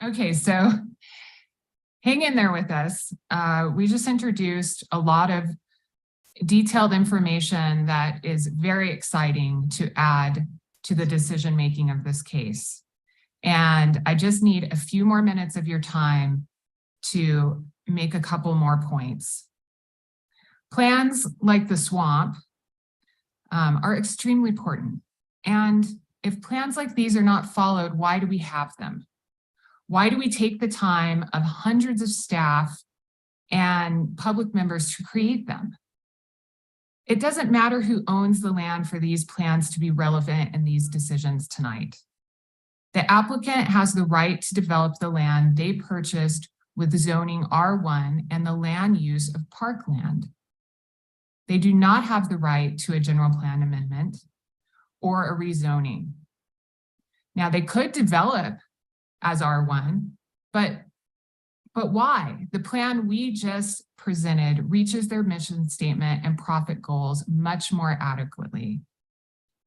Okay, so hang in there with us. We just introduced a lot of detailed information that is very exciting to add to the decision-making of this case. And I just need a few more minutes of your time to make a couple more points. Plans like the swamp are extremely important. And if plans like these are not followed, why do we have them? Why do we take the time of hundreds of staff and public members to create them? It doesn't matter who owns the land for these plans to be relevant in these decisions tonight. The applicant has the right to develop the land they purchased with zoning R1 and the land use of parkland. They do not have the right to a general plan amendment or a rezoning. Now, they could develop as R1, but why? The plan we just presented reaches their mission statement and profit goals much more adequately.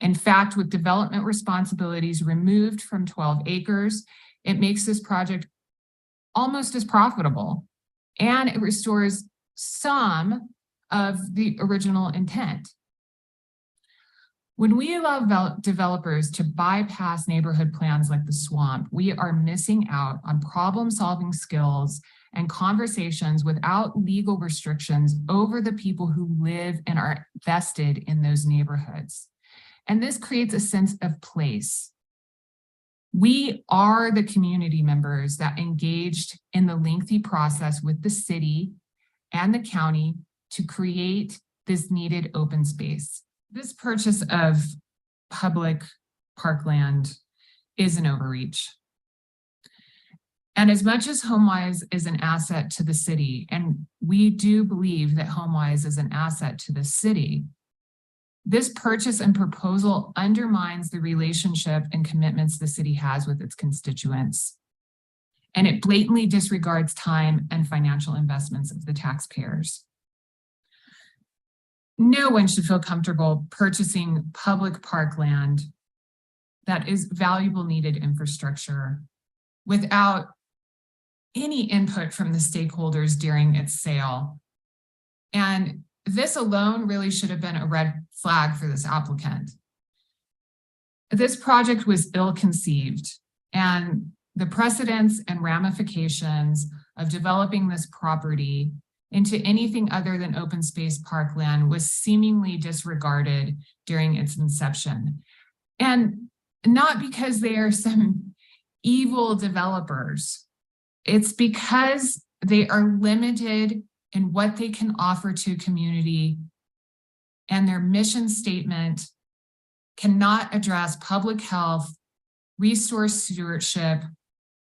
In fact, with development responsibilities removed from 12 acres, it makes this project almost as profitable, and it restores some of the original intent. When we allow developers to bypass neighborhood plans like the swamp, we are missing out on problem-solving skills and conversations without legal restrictions over the people who live and are vested in those neighborhoods. And this creates a sense of place. We are the community members that engaged in the lengthy process with the city and the county to create this needed open space. This purchase of public parkland is an overreach. And as much as HomeWise is an asset to the city, and we do believe that HomeWise is an asset to the city, this purchase and proposal undermines the relationship and commitments the city has with its constituents. And it blatantly disregards time and financial investments of the taxpayers. No one should feel comfortable purchasing public parkland that is valuable needed infrastructure without any input from the stakeholders during its sale. And this alone really should have been a red flag for this applicant. This project was ill-conceived, and the precedents and ramifications of developing this property into anything other than open space parkland was seemingly disregarded during its inception. And not because they are some evil developers, it's because they are limited in what they can offer to a community, and their mission statement cannot address public health, resource stewardship,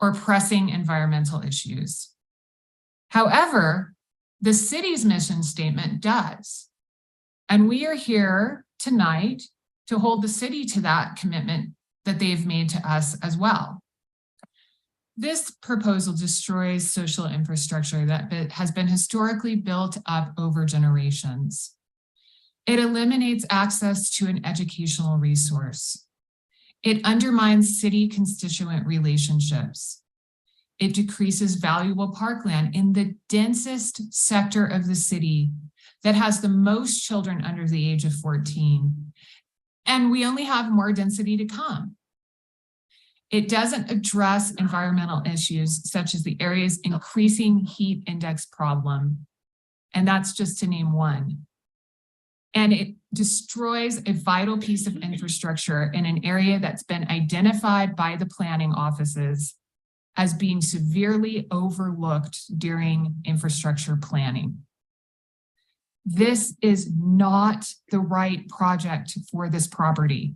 or pressing environmental issues. However, the city's mission statement does. And we are here tonight to hold the city to that commitment that they've made to us as well. This proposal destroys social infrastructure that has been historically built up over generations. It eliminates access to an educational resource. It undermines city constituent relationships. It decreases valuable parkland in the densest sector of the city that has the most children under the age of 14. And we only have more density to come. It doesn't address environmental issues such as the area's increasing heat index problem. And that's just to name one. And it destroys a vital piece of infrastructure in an area that's been identified by the planning offices as being severely overlooked during infrastructure planning. This is not the right project for this property.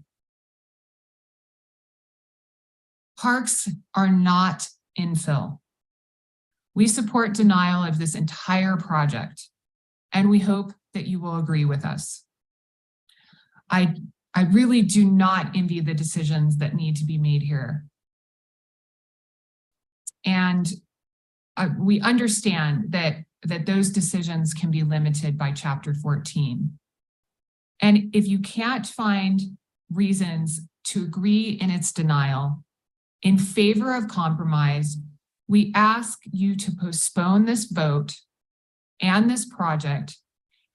Parks are not infill. We support denial of this entire project, and we hope that you will agree with us. I really do not envy the decisions that need to be made here. And we understand that those decisions can be limited by Chapter 14. And if you can't find reasons to agree in its denial in favor of compromise, we ask you to postpone this vote and this project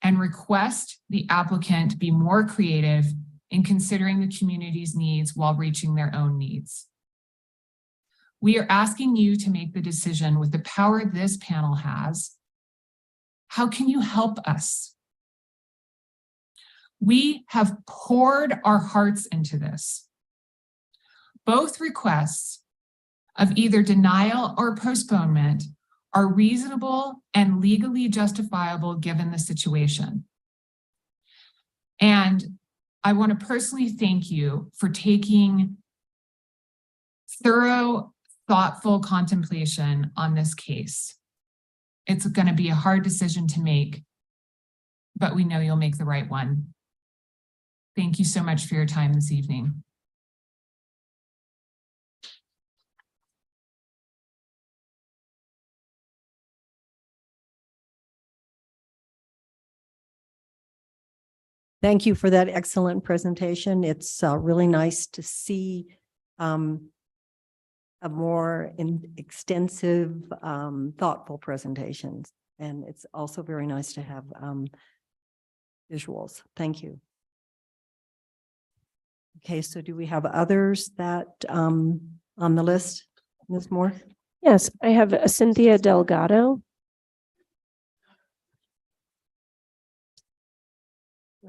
and request the applicant be more creative in considering the community's needs while reaching their own needs. We are asking you to make the decision with the power this panel has. How can you help us? We have poured our hearts into this. Both requests of either denial or postponement are reasonable and legally justifiable given the situation. And I want to personally thank you for taking thorough, thoughtful contemplation on this case. It's going to be a hard decision to make, but we know you'll make the right one. Thank you so much for your time this evening. Thank you for that excellent presentation. It's really nice to see a more extensive, thoughtful presentations. And it's also very nice to have visuals. Thank you. Okay, so do we have others that on the list, Ms. Moore? Yes, I have Cynthia Delgado.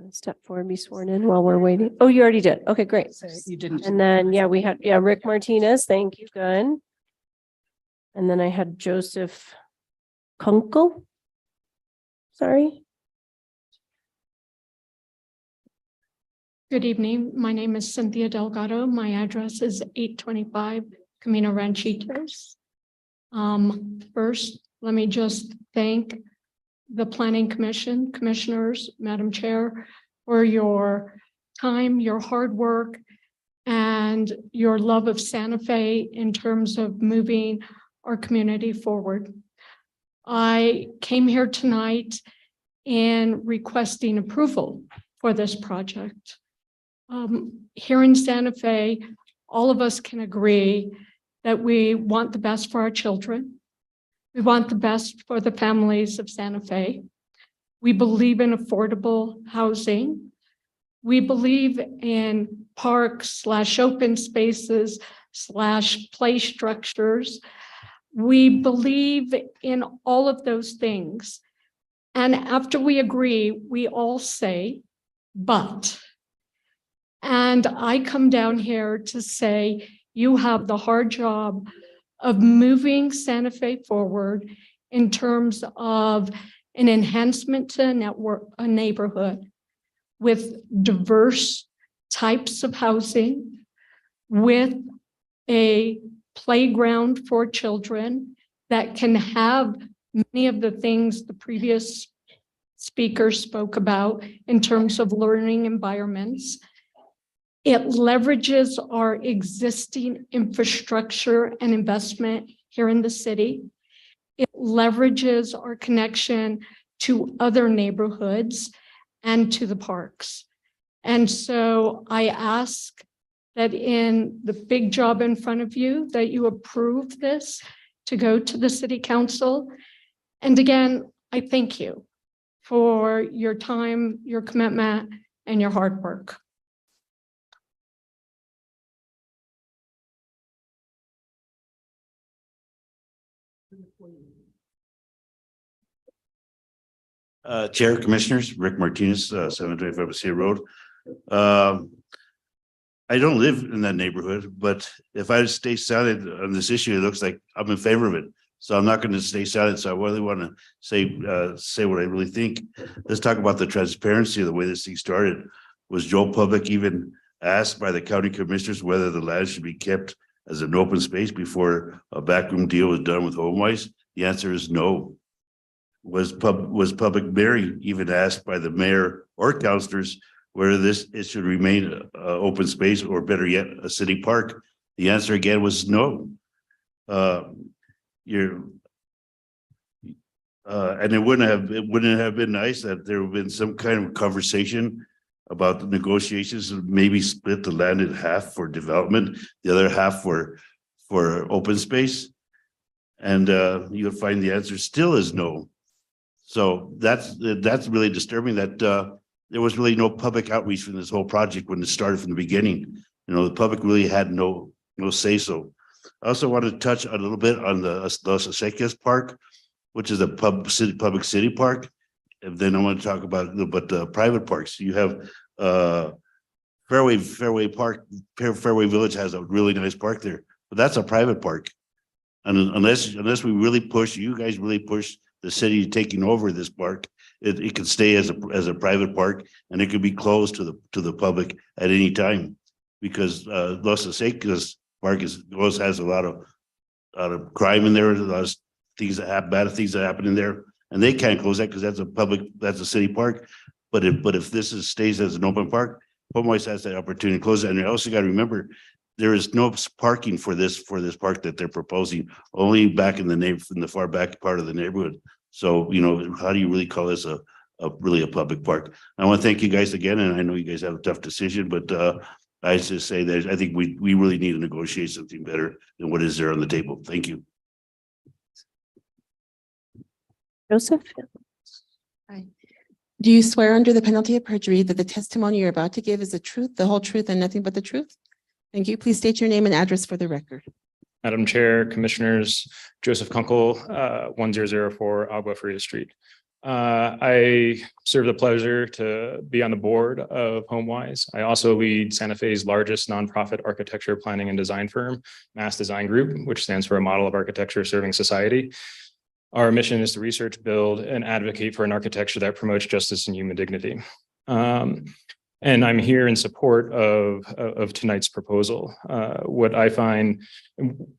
Step forward, be sworn in while we're waiting. Oh, you already did. Okay, great. You didn't. And then, yeah, we had, Rick Martinez. Thank you. Good. And then I had Joseph Kunkel. Sorry. Good evening. My name is Cynthia Delgado. My address is 825 Camino Ranchitos. First, let me just thank the Planning Commission, commissioners, Madam Chair, for your time, your hard work, and your love of Santa Fe in terms of moving our community forward. I came here tonight in requesting approval for this project. Here in Santa Fe, all of us can agree that we want the best for our children. We want the best for the families of Santa Fe. We believe in affordable housing. We believe in parks / open spaces / play structures. We believe in all of those things. And after we agree, we all say, but. And I come down here to say, you have the hard job of moving Santa Fe forward in terms of an enhancement to a neighborhood with diverse types of housing, with a playground for children that can have many of the things the previous speaker spoke about in terms of learning environments. It leverages our existing infrastructure and investment here in the city. It leverages our connection to other neighborhoods and to the parks. And so I ask that in the big job in front of you, that you approve this to go to the city council. And again, I thank you for your time, your commitment, and your hard work. Chair, Commissioners, Rick Martinez, 725 Basilio Road. I don't live in that neighborhood, but if I stay silent on this issue, it looks like I'm in favor of it. So I'm not going to stay silent. So I really want to say what I really think. Let's talk about the transparency of the way this thing started. Was Joe Public even asked by the county commissioners whether the land should be kept as an open space before a backroom deal was done with HomeWise? The answer is no. Was Public Mary even asked by the mayor or councilors whether it should remain open space or better yet, a city park? The answer again was no. And it wouldn't have been nice that there would have been some kind of conversation about the negotiations, maybe split the land in half for development, the other half for open space. And you'll find the answer still is no. So that's really disturbing that there was really no public outreach for this whole project when it started from the beginning. You know, the public really had no say so. I also want to touch a little bit on the Los Acequias Park, which is a public city park. And then I want to talk about the private parks. You have Fairway Park, Fairway Village has a really nice park there, but that's a private park. And unless we really push, you guys really push the city taking over this park, it could stay as a private park, and it could be closed to the public at any time, because Los Acequias Park has a lot of crime in there, a lot of things that happen, bad things that happen in there, and they can't close that because that's a city park. But if this stays as an open park, HomeWise has that opportunity to close it. And you also got to remember, there is no parking for this park that they're proposing, only back in the far back part of the neighborhood. So, you know, how do you really call this really a public park? I want to thank you guys again, and I know you guys have a tough decision, but I just say that I think we really need to negotiate something better than what is there on the table. Thank you. Joseph? Hi. Do you swear under the penalty of perjury that the testimony you're about to give is the truth, the whole truth, and nothing but the truth? Thank you. Please state your name and address for the record. Madam Chair, Commissioners, Joseph Kunkel, 1004 Agua Fria Street. I serve the pleasure to be on the board of HomeWise. I also lead Santa Fe's largest nonprofit architecture planning and design firm, Mass Design Group, which stands for a model of architecture serving society. Our mission is to research, build, and advocate for an architecture that promotes justice and human dignity. And I'm here in support of tonight's proposal. What I find,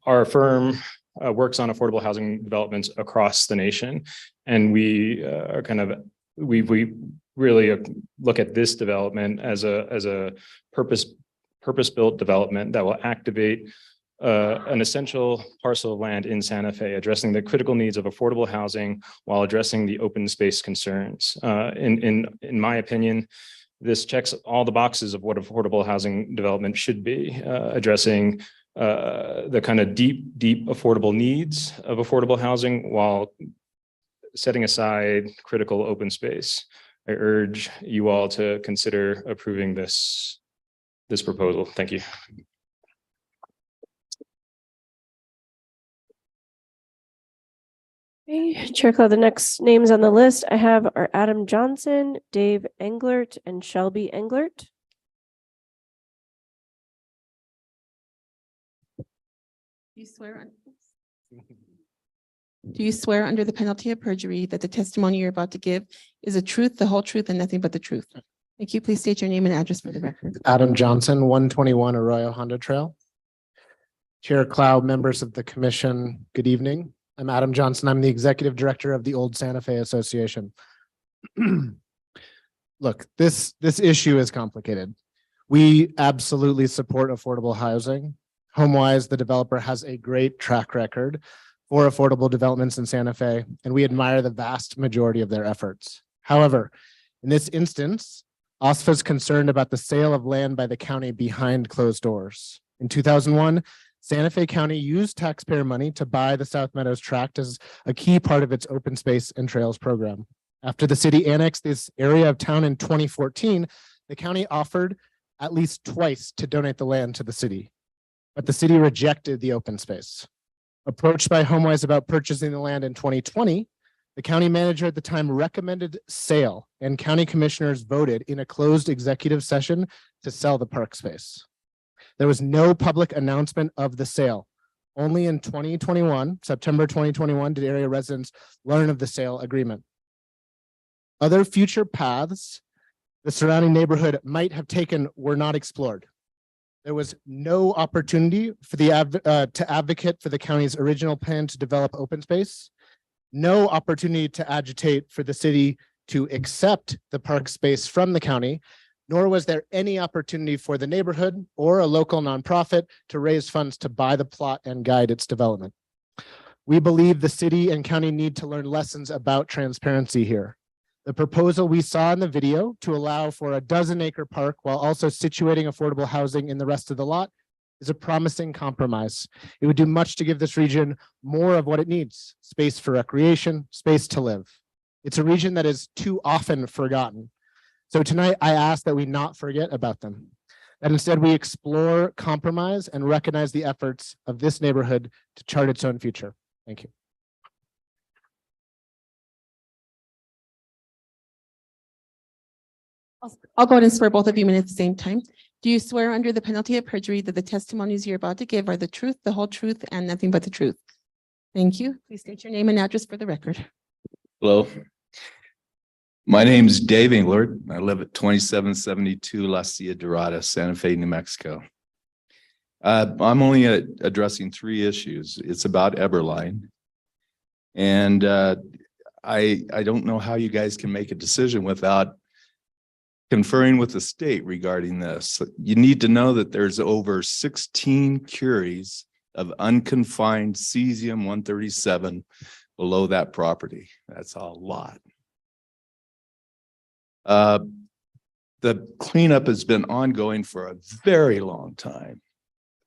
our firm works on affordable housing developments across the nation, and we are we really look at this development as a purpose-built development that will activate an essential parcel of land in Santa Fe, addressing the critical needs of affordable housing while addressing the open space concerns. In my opinion, this checks all the boxes of what affordable housing development should be, addressing the kind of deep affordable needs of affordable housing while setting aside critical open space. I urge you all to consider approving this proposal. Thank you. Okay, Chair Clow, the next names on the list I have are Adam Johnson, Dave Englert, and Shelby Englert. You swear on Do you swear under the penalty of perjury that the testimony you're about to give is the truth, the whole truth, and nothing but the truth? Thank you. Please state your name and address for the record. Adam Johnson, 121 Arroyo Honda Trail. Chair Clow, members of the commission, good evening. I'm Adam Johnson. I'm the executive director of the Old Santa Fe Association. Look, this issue is complicated. We absolutely support affordable housing. HomeWise, the developer, has a great track record for affordable developments in Santa Fe, and we admire the vast majority of their efforts. However, in this instance, OSFA is concerned about the sale of land by the county behind closed doors. In 2001, Santa Fe County used taxpayer money to buy the South Meadows tract as a key part of its open space and trails program. After the city annexed this area of town in 2014, the county offered at least twice to donate the land to the city, but the city rejected the open space. Approached by HomeWise about purchasing the land in 2020, the county manager at the time recommended sale, and county commissioners voted in a closed executive session to sell the park space. There was no public announcement of the sale. Only in 2021, September 2021, did area residents learn of the sale agreement. Other future paths the surrounding neighborhood might have taken were not explored. There was no opportunity for to advocate for the county's original plan to develop open space, no opportunity to agitate for the city to accept the park space from the county, nor was there any opportunity for the neighborhood or a local nonprofit to raise funds to buy the plot and guide its development. We believe the city and county need to learn lessons about transparency here. The proposal we saw in the video to allow for a 12-acre park while also situating affordable housing in the rest of the lot is a promising compromise. It would do much to give this region more of what it needs: space for recreation, space to live. It's a region that is too often forgotten. So tonight I ask that we not forget about them, that instead we explore compromise and recognize the efforts of this neighborhood to chart its own future. Thank you. I'll go ahead and swear both of you in at the same time. Do you swear under the penalty of perjury that the testimonies you're about to give are the truth, the whole truth, and nothing but the truth? Thank you. Please state your name and address for the record. Hello. My name is Dave Englert. I live at 2772 La Silla Dorada, Santa Fe, New Mexico. I'm only addressing 3 issues. It's about Eberline. And I don't know how you guys can make a decision without conferring with the state regarding this. You need to know that there's over 16 curies of unconfined cesium-137 below that property. That's a lot. The cleanup has been ongoing for a very long time.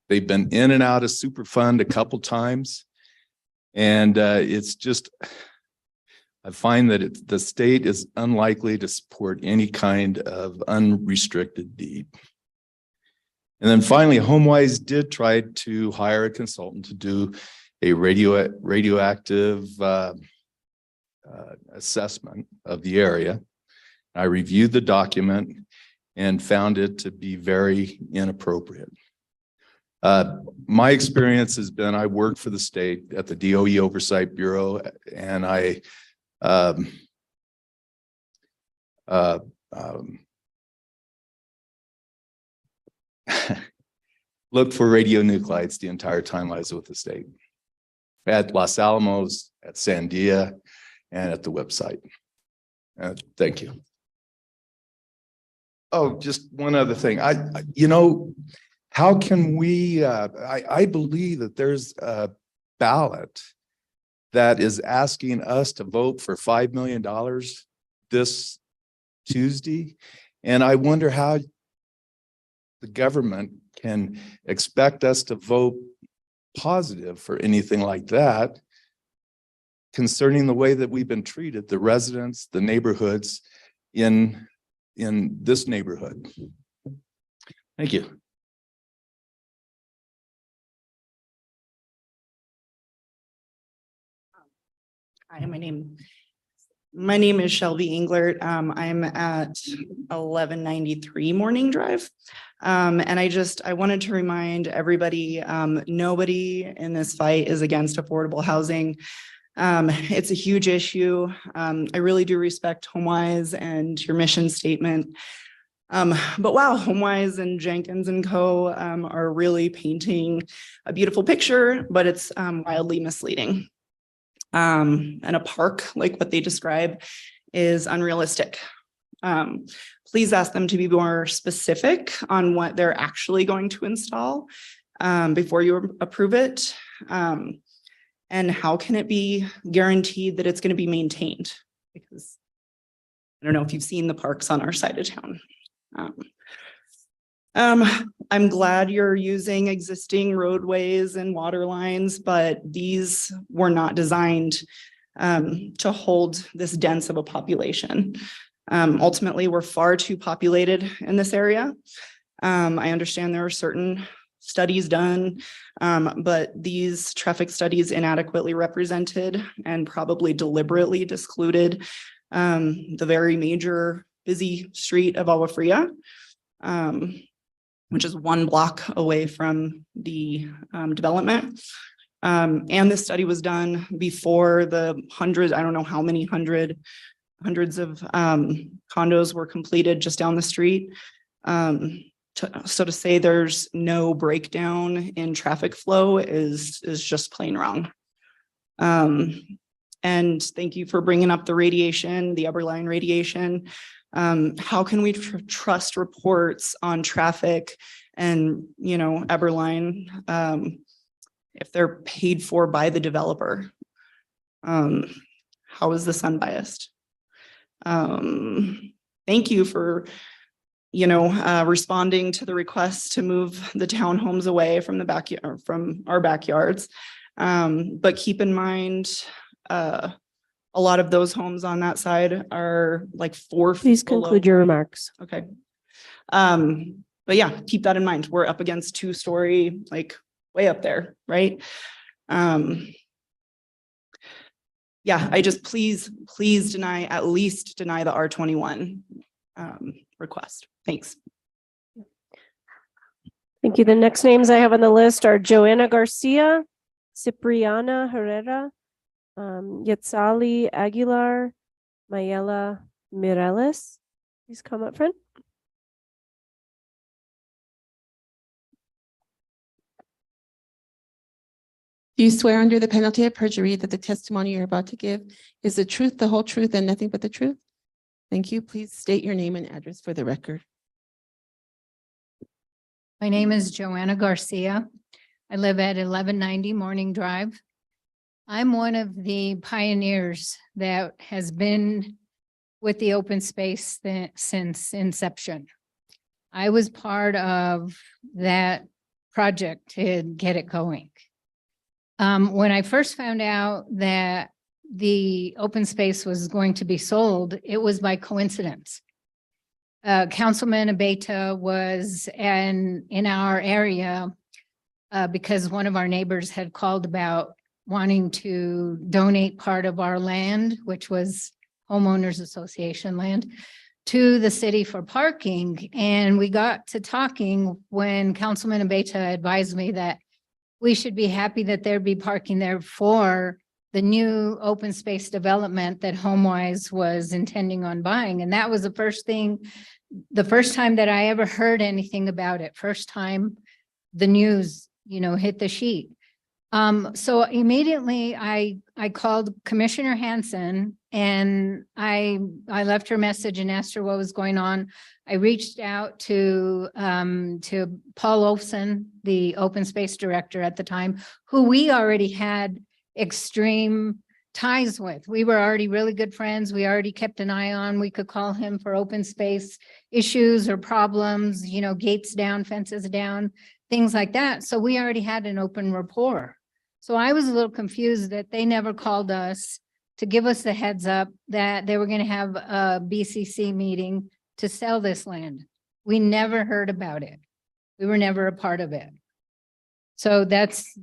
They've been in and out of Superfund a couple times. And it's just, I find that the state is unlikely to support any kind of unrestricted deed. And then finally, HomeWise did try to hire a consultant to do a radioactive assessment of the area. I reviewed the document and found it to be very inappropriate. My experience has been, I worked for the state at the DOE Oversight Bureau, and I looked for radionuclides the entire time I was with the state, at Los Alamos, at Sandia, and at the website. Thank you. Oh, just one other thing. How can we, I believe that there's a ballot that is asking us to vote for $5 million this Tuesday. And I wonder how the government can expect us to vote positive for anything like that concerning the way that we've been treated, the residents, the neighborhoods in this neighborhood. Thank you. Hi, my name is Shelby Englert. I'm at 1193 Morning Drive. And I wanted to remind everybody, nobody in this fight is against affordable housing. It's a huge issue. I really do respect HomeWise and your mission statement. But wow, HomeWise and Jenkins and Co. Are really painting a beautiful picture, but it's wildly misleading. And a park like what they describe is unrealistic. Please ask them to be more specific on what they're actually going to install before you approve it. And how can it be guaranteed that it's going to be maintained? Because I don't know if you've seen the parks on our side of town. I'm glad you're using existing roadways and water lines, but these were not designed to hold this dense of a population. Ultimately, we're far too populated in this area. I understand there are certain studies done, but these traffic studies inadequately represented and probably deliberately excluded the very major busy street of Agua Fria, which is 1 block away from the development. And this study was done before the hundreds, I don't know how many hundreds of condos were completed just down the street. So to say there's no breakdown in traffic flow is just plain wrong. And thank you for bringing up the radiation, the Eberline radiation. How can we trust reports on traffic and, Eberline if they're paid for by the developer? How is this unbiased? Thank you for responding to the request to move the townhomes away from the backyard, from our backyards. But keep in mind, a lot of those homes on that side are like 4 feet Please below. conclude your remarks. Okay. But yeah, keep that in mind. We're up against 2-story, like way up there, right? Yeah, I just please at least deny the R21 request. Thanks. Thank you. The next names I have on the list are Joanna Garcia, Cipriana Herrera, Yetzali Aguilar, Mayela Mireles. Please come up front. Do you swear under the penalty of perjury that the testimony you're about to give is the truth, the whole truth, and nothing but the truth? Thank you. Please state your name and address for the record. My name is Joanna Garcia. I live at 1190 Morning Drive. I'm one of the pioneers that has been with the open space since inception. I was part of that project to get it going. When I first found out that the open space was going to be sold, it was by coincidence. Councilman Abeyta was in our area because one of our neighbors had called about wanting to donate part of our land, which was homeowners association land, to the city for parking. And we got to talking when Councilman Abeyta advised me that we should be happy that there'd be parking there for the new open space development that HomeWise was intending on buying. And that was the first time that I ever heard anything about it. First time the news, hit the sheet. So immediately I called Commissioner Hansen and I left her a message and asked her what was going on. I reached out to Paul Olson, the open space director at the time, who we already had extreme ties with. We were already really good friends. We already kept an eye on. We could call him for open space issues or problems, gates down, fences down, things like that. So we already had an open rapport. So I was a little confused that they never called us to give us the heads up that they were going to have a BCC meeting to sell this land. We never heard about it. We were never a part of it. So that's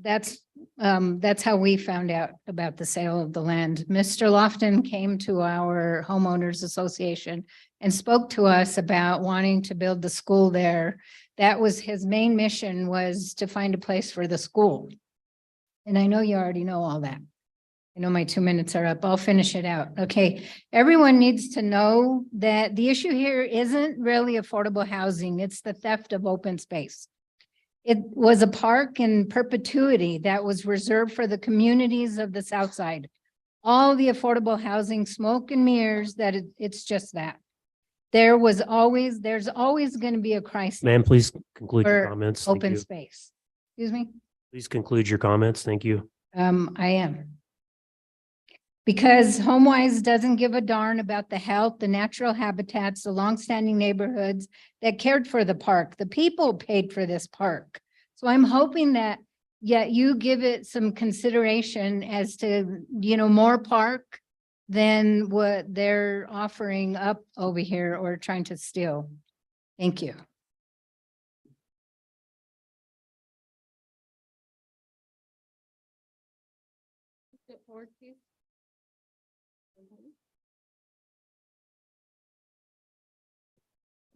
how we found out about the sale of the land. Mr. Lofton came to our homeowners association and spoke to us about wanting to build the school there. That was his main mission, was to find a place for the school. And I know you already know all that. I know my 2 minutes are up. I'll finish it out. Okay. Everyone needs to know that the issue here isn't really affordable housing. It's the theft of open space. It was a park in perpetuity that was reserved for the communities of the South Side. All the affordable housing, smoke and mirrors, that it's just that. There's always going to be a crisis. Ma'am, please conclude your for comments. Thank Open you. space. Excuse me? Please conclude your comments. Thank you. I am. Because HomeWise doesn't give a darn about the health, the natural habitats, the longstanding neighborhoods that cared for the park. The people paid for this park. So I'm hoping that, you give it some consideration as to, more park than what they're offering up over here or trying to steal. Thank you.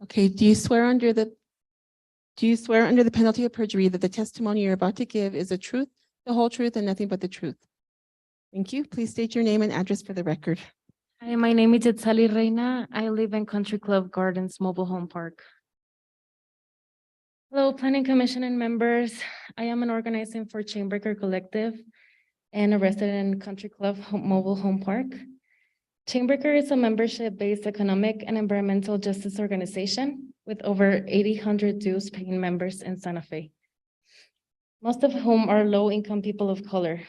Okay, do you swear under the penalty of perjury that the testimony you're about to give is the truth, the whole truth, and nothing but the truth? Thank you. Please state your name and address for the record. Hi, my name is Itzali Reina. I live in Country Club Gardens Mobile Home Park. Hello, Planning Commission and members. I am an organizing for Chainbreaker Collective and a resident in Country Club Mobile Home Park. Chainbreaker is a membership-based economic and environmental justice organization with over 800 dues-paying members in Santa Fe, most of whom are low-income people of color.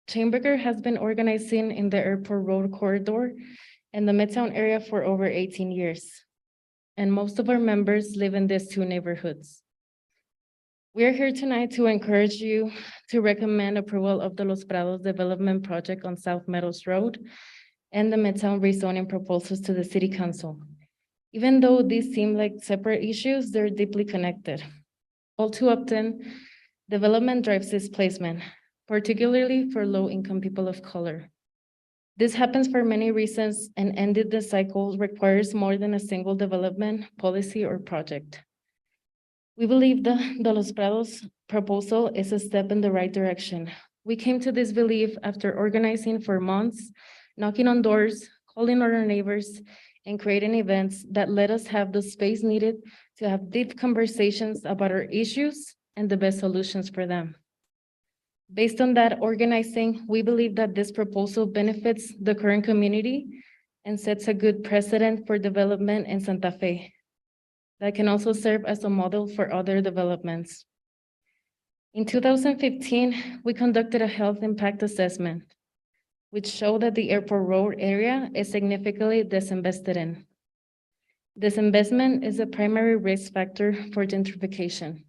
Chainbreaker has been organizing in the Airport Road corridor and the Midtown area for over 18 years, and most of our members live in these two neighborhoods. We are here tonight to encourage you to recommend approval of the Los Prados development project on South Meadows Road and the Midtown rezoning proposals to the City Council. Even though these seem like separate issues, they're deeply connected. All too often, development drives displacement, particularly for low-income people of color. This happens for many reasons, and ending the cycle requires more than a single development, policy, or project. We believe the Los Prados proposal is a step in the right direction. We came to this belief after organizing for months, knocking on doors, calling on our neighbors, and creating events that let us have the space needed to have deep conversations about our issues and the best solutions for them. Based on that organizing, we believe that this proposal benefits the current community and sets a good precedent for development in Santa Fe that can also serve as a model for other developments. In 2015, we conducted a health impact assessment, which showed that the Airport Road area is significantly disinvested in. Disinvestment is a primary risk factor for gentrification.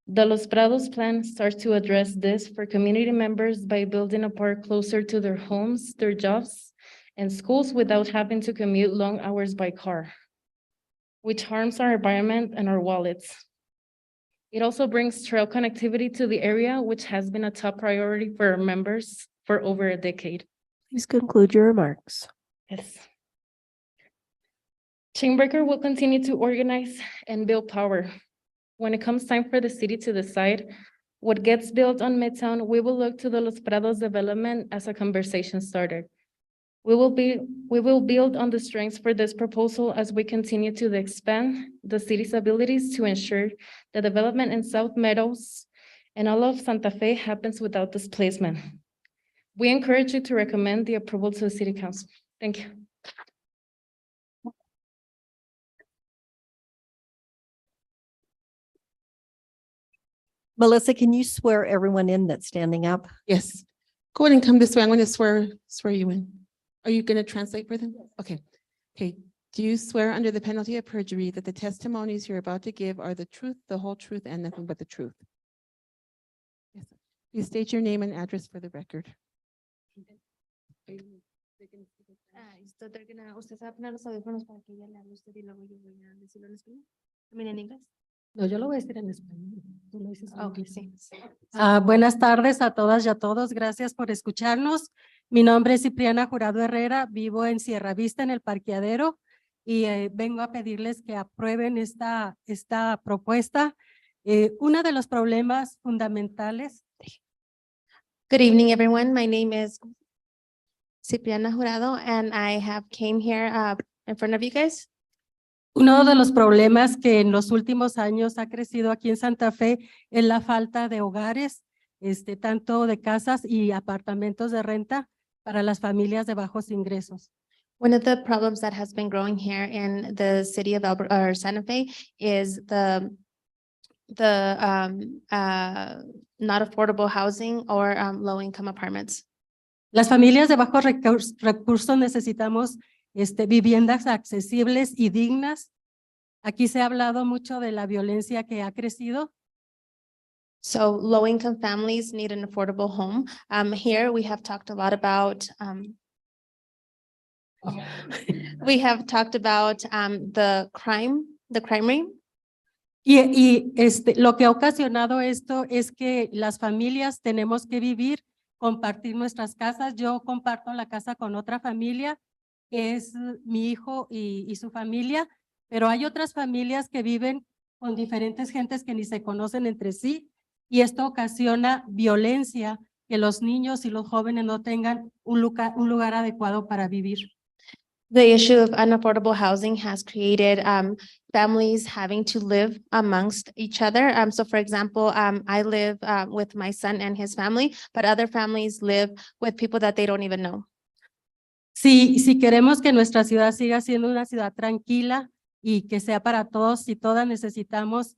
The Los Prados plan starts to address this for community members by building a park closer to their homes, their jobs, and schools without having to commute long hours by car, which harms our environment and our wallets. It also brings trail connectivity to the area, which has been a top priority for our members for over a decade. Please conclude your remarks. Yes. Chainbreaker will continue to organize and build power. When it comes time for the city to decide what gets built on Midtown, we will look to the Los Prados development as a conversation starter. We will build on the strengths for this proposal as we continue to expand the city's abilities to ensure the development in South Meadows and all of Santa Fe happens without displacement. We encourage you to recommend the approval to the City Council. Thank you. Melissa, can you swear everyone in that's standing up? Yes. Go ahead and come this way. I'm going to swear you in. Are you going to translate for them? Okay. Okay. Do you swear under the penalty of perjury that the testimonies you're about to give are the truth, the whole truth, and nothing but the truth? Yes. Please state your name and address for the record. ¿Usted sabe poner los audífonos para que ella le hable a usted y luego yo voy a decirlo en español? ¿También en inglés? No, yo lo voy a decir en español. Tú lo dices en Ok, inglés. sí. Buenas tardes a todas y a todos. Gracias por escucharnos. Mi nombre es Cipriana Jurado Herrera. Vivo en Sierra Vista, en el parqueadero, y vengo a pedirles que aprueben esta propuesta. Uno de los problemas fundamentales Good evening, everyone. My name is Cipriana Jurado, and I have came here in front of you guys. Uno de los problemas que en los últimos años ha crecido aquí en Santa Fe es la falta de hogares, tanto de casas y apartamentos de renta para las familias de bajos ingresos. One of the problems that has been growing here in the city of Albert or Santa Fe is the not affordable housing or low income apartments. Las familias de bajos recursos necesitamos viviendas accesibles y dignas. Aquí se ha hablado mucho de la violencia que ha crecido. So low income families need an affordable home. Here we have talked a lot about the crime rate. Y lo que ha ocasionado esto es que las familias tenemos que vivir, compartir nuestras casas. Yo comparto la casa con otra familia, que es mi hijo y su familia, pero hay otras familias que viven con diferentes gentes que ni se conocen entre sí, y esto ocasiona violencia, que los niños y los jóvenes no tengan un lugar adecuado para vivir. The issue of unaffordable housing has created families having to live amongst each other. So for example, I live with my son and his family, but other families live with people that they don't even know. Si queremos que nuestra ciudad siga siendo una ciudad tranquila y que sea para todos y todas, necesitamos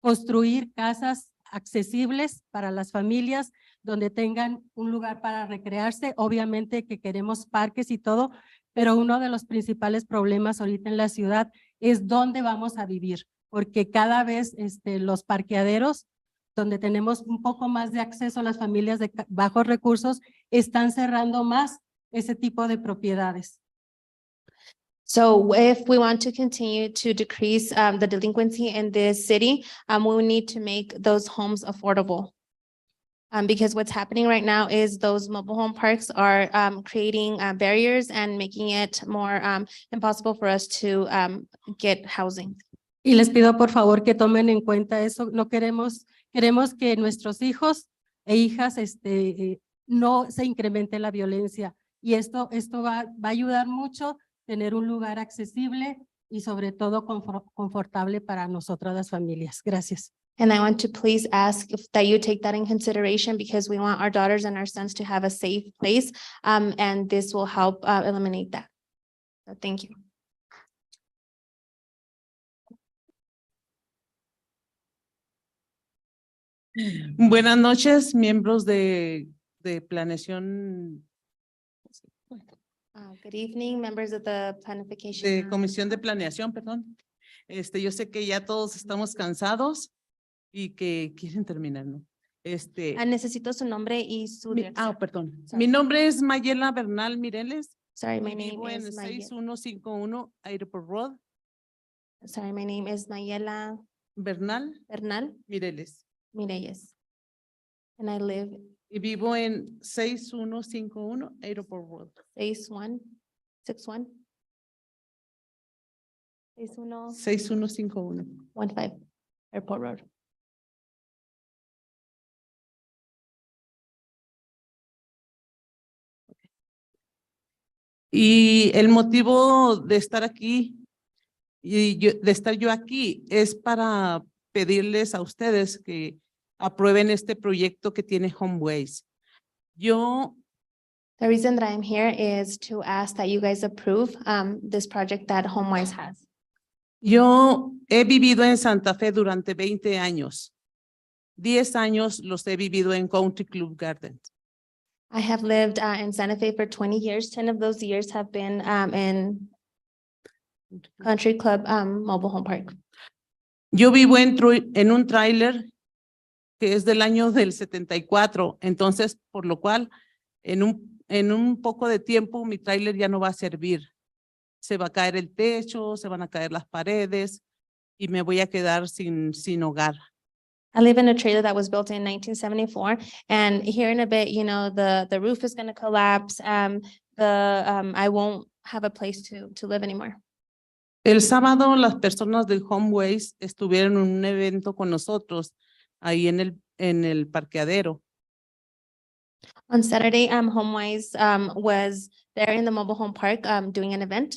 construir casas accesibles para las familias donde tengan un lugar para recrearse. Obviamente que queremos parques y todo, pero uno de los principales problemas ahorita en la ciudad es dónde vamos a vivir, porque cada vez los parqueaderos donde tenemos un poco más de acceso a las familias de bajos recursos están cerrando más ese tipo de propiedades. So if we want to continue to decrease the delinquency in this city, we need to make those homes affordable. Because what's happening right now is those mobile home parks are creating barriers and making it more impossible for us to get housing. Y les pido por favor que tomen en cuenta eso. No queremos que nuestros hijos e hijas no se incremente la violencia. Y esto va a ayudar mucho tener un lugar accesible y sobre todo confortable para nosotras las familias. Gracias. And I want to please ask that you take that in consideration because we want our daughters and our sons to have a safe place. And this will help eliminate that. So thank you. Buenas noches, miembros de planeación, Good evening, members of the planification. de comisión de planeación, perdón. Yo sé que ya todos estamos cansados y que quieren terminar, ¿no? Necesito su nombre y su dirección. Perdón. Sorry. Mi nombre es Mayela Bernal Mireles. Sorry, my y name vivo en is 6151 Airport Road, Sorry, my name is Mayela Bernal Mireles. And I live y vivo en 6151 Airport Road. 6161 6151. 15 Airport Road. Y el motivo de estar aquí de estar yo aquí es para pedirles a ustedes que aprueben este proyecto que tiene Homeways. The reason that I'm here is to ask that you guys approve this project that HomeWise has. Yo he vivido en Santa Fe durante 20 años. 10 años los he vivido en Country Club Gardens. I have lived in Santa Fe for 20 years. 10 of those years have been in Country Club Mobile Home Park. Yo vivo en un tráiler que es del año del 74, entonces por lo cual en un poco de tiempo mi tráiler ya no va a servir. Se va a caer el techo, se van a caer las paredes y me voy a quedar sin hogar. I live in a trailer that was built in 1974, and here in a bit, you know, the roof is going to collapse. I won't have a place to live anymore. El sábado las personas del Homeways estuvieron en un evento con nosotros ahí en el parqueadero. On Saturday, HomeWise was there in the mobile home park doing an event.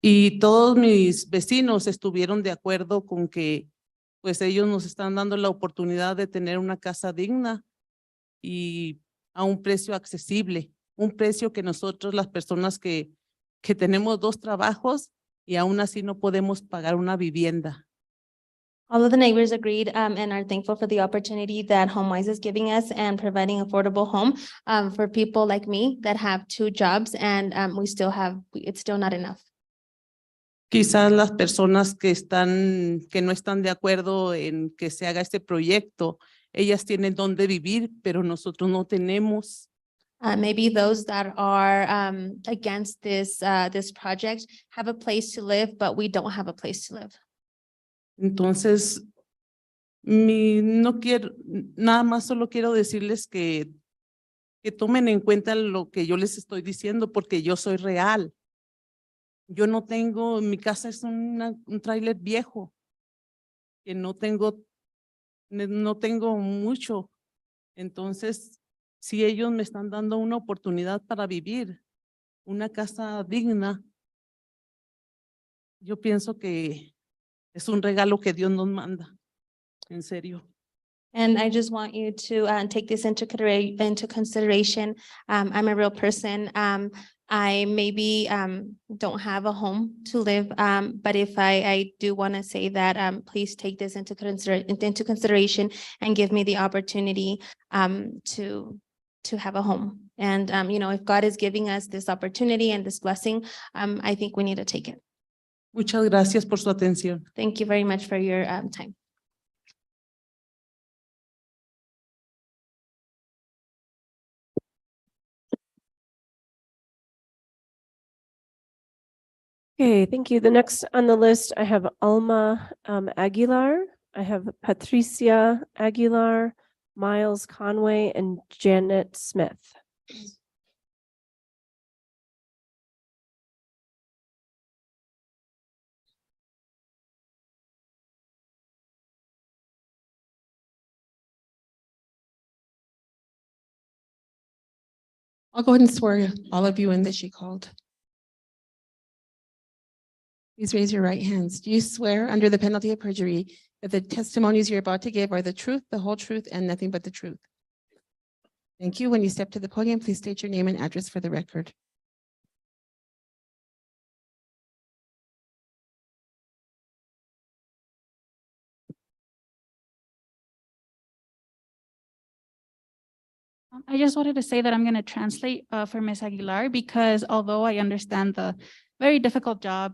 Y todos mis vecinos estuvieron de acuerdo con que pues ellos nos están dando la oportunidad de tener una casa digna y a un precio accesible, un precio que nosotros las personas que tenemos 2 trabajos y aún así no podemos pagar una vivienda. All of the neighbors agreed and are thankful for the opportunity that HomeWise is giving us and providing affordable home for people like me that have 2 jobs and it's still not enough. Quizás las personas que no están de acuerdo en que se haga este proyecto, ellas tienen dónde vivir, pero nosotros no tenemos. Maybe those that are against this project have a place to live, but we don't have a place to live. Entonces, no quiero, nada más solo quiero decirles que tomen en cuenta lo que yo les estoy diciendo porque yo soy real. Yo no tengo, mi casa es un tráiler viejo, que no tengo mucho. Entonces, si ellos me están dando una oportunidad para vivir una casa digna, yo pienso que es un regalo que Dios nos manda, en serio. And I just want you to take this into consideration. I'm a real person. I maybe don't have a home to live, but if I do want to say that, please take this into consideration and give me the opportunity to have a home. And if God is giving us this opportunity and this blessing, I think we need to take it. Muchas gracias por su atención. Thank you very much for your time. Okay, thank you. The next on the list, I have Alma Aguilar. I have Patricia Aguilar, Miles Conway, and Janet Smith. I'll go ahead and swear all of you in that she called. Please raise your right hands. Do you swear under the penalty of perjury that the testimonies you're about to give are the truth, the whole truth, and nothing but the truth? Thank you. When you step to the podium, please state your name and address for the record. I just wanted to say that I'm going to translate for Ms. Aguilar because although I understand the very difficult job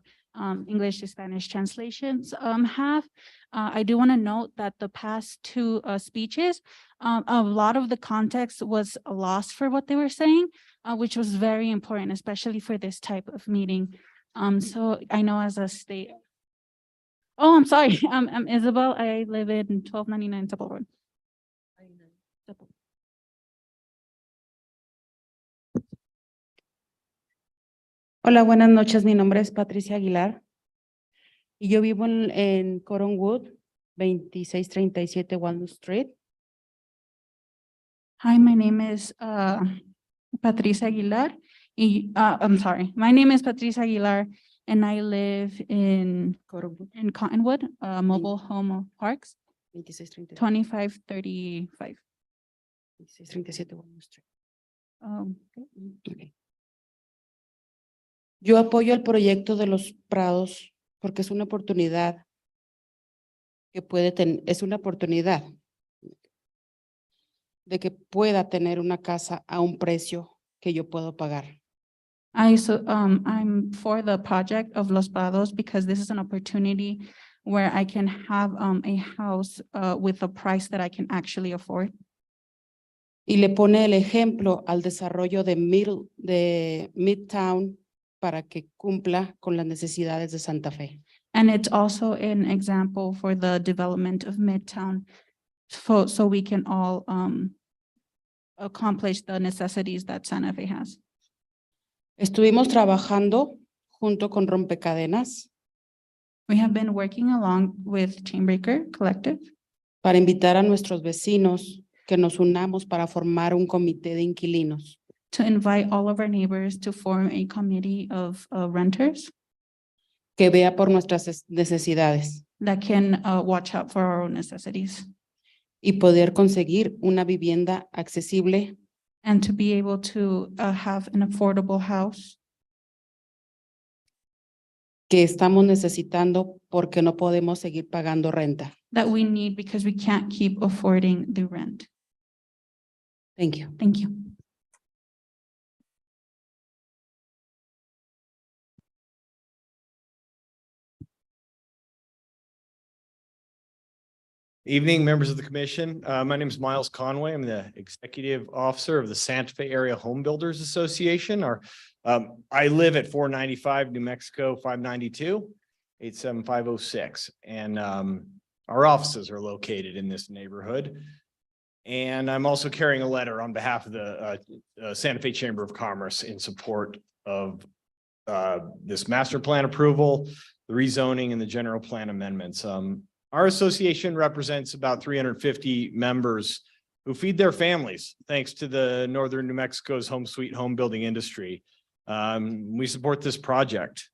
English to Spanish translations have, I do want to note that the past 2 speeches, a lot of the context was lost for what they were saying, which was very important, especially for this type of meeting. So I know as a state. Oh, I'm sorry. I'm Isabel. I live in 1299 Temple Road. Hola, buenas noches. Mi nombre es Patricia Aguilar y yo vivo en Coronwood, 2637 Walnut Street. Hi, my name is Patricia Aguilar. I'm sorry. My name is Patricia Aguilar and I live in Cottonwood, Mobile Home Parks, 2535. 2637 Walnut Street. Okay. Yo apoyo el proyecto de los Prados porque es una oportunidad que es una oportunidad de que pueda tener una casa a un precio que yo puedo pagar. I'm for the project of Los Prados because this is an opportunity where I can have a house with a price that I can actually afford. Y le pone el ejemplo al desarrollo de Midtown para que cumpla con las necesidades de Santa Fe. And it's also an example for the development of Midtown so we can all accomplish the necessities that Santa Fe has. Estuvimos trabajando junto con Rompecadenas. We have been working along with Chainbreaker Collective para invitar a nuestros vecinos que nos unamos para formar un comité de inquilinos to invite all of our neighbors to form a committee of renters que vea por nuestras necesidades that can watch out for our own necessities y poder conseguir una vivienda accesible and to be able to have an affordable house que estamos necesitando porque no podemos seguir pagando renta. that we need because we can't keep affording the rent. Thank you. Thank you. Evening, members of the commission. My name is Miles Conway. I'm the executive officer of the Santa Fe Area Home Builders Association. I live at 495 New Mexico 592 87506. And our offices are located in this neighborhood. And I'm also carrying a letter on behalf of the Santa Fe Chamber of Commerce in support of this master plan approval, the rezoning and the general plan amendments. Our association represents about 350 members who feed their families, thanks to the Northern New Mexico's home sweet home building industry. We support this project.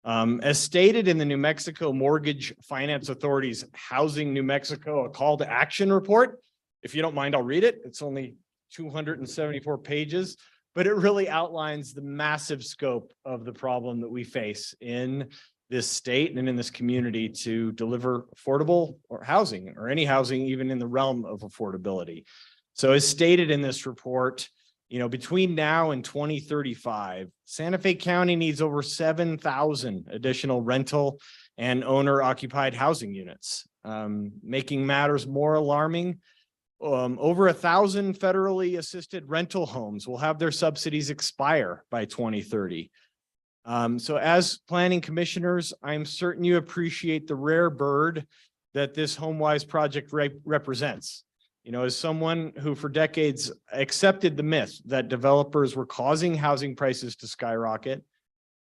As stated in the New Mexico Mortgage Finance Authority's Housing New Mexico, a call to action report. If you don't mind, I'll read it. It's only 274 pages, but it really outlines the massive scope of the problem that we face in this state and in this community to deliver affordable or housing or any housing, even in the realm of affordability. So as stated in this report, between now and 2035, Santa Fe County needs over 7,000 additional rental and owner occupied housing units. Making matters more alarming, over 1,000 federally assisted rental homes will have their subsidies expire by 2030. So as planning commissioners, I'm certain you appreciate the rare bird that this HomeWise project represents. As someone who for decades accepted the myth that developers were causing housing prices to skyrocket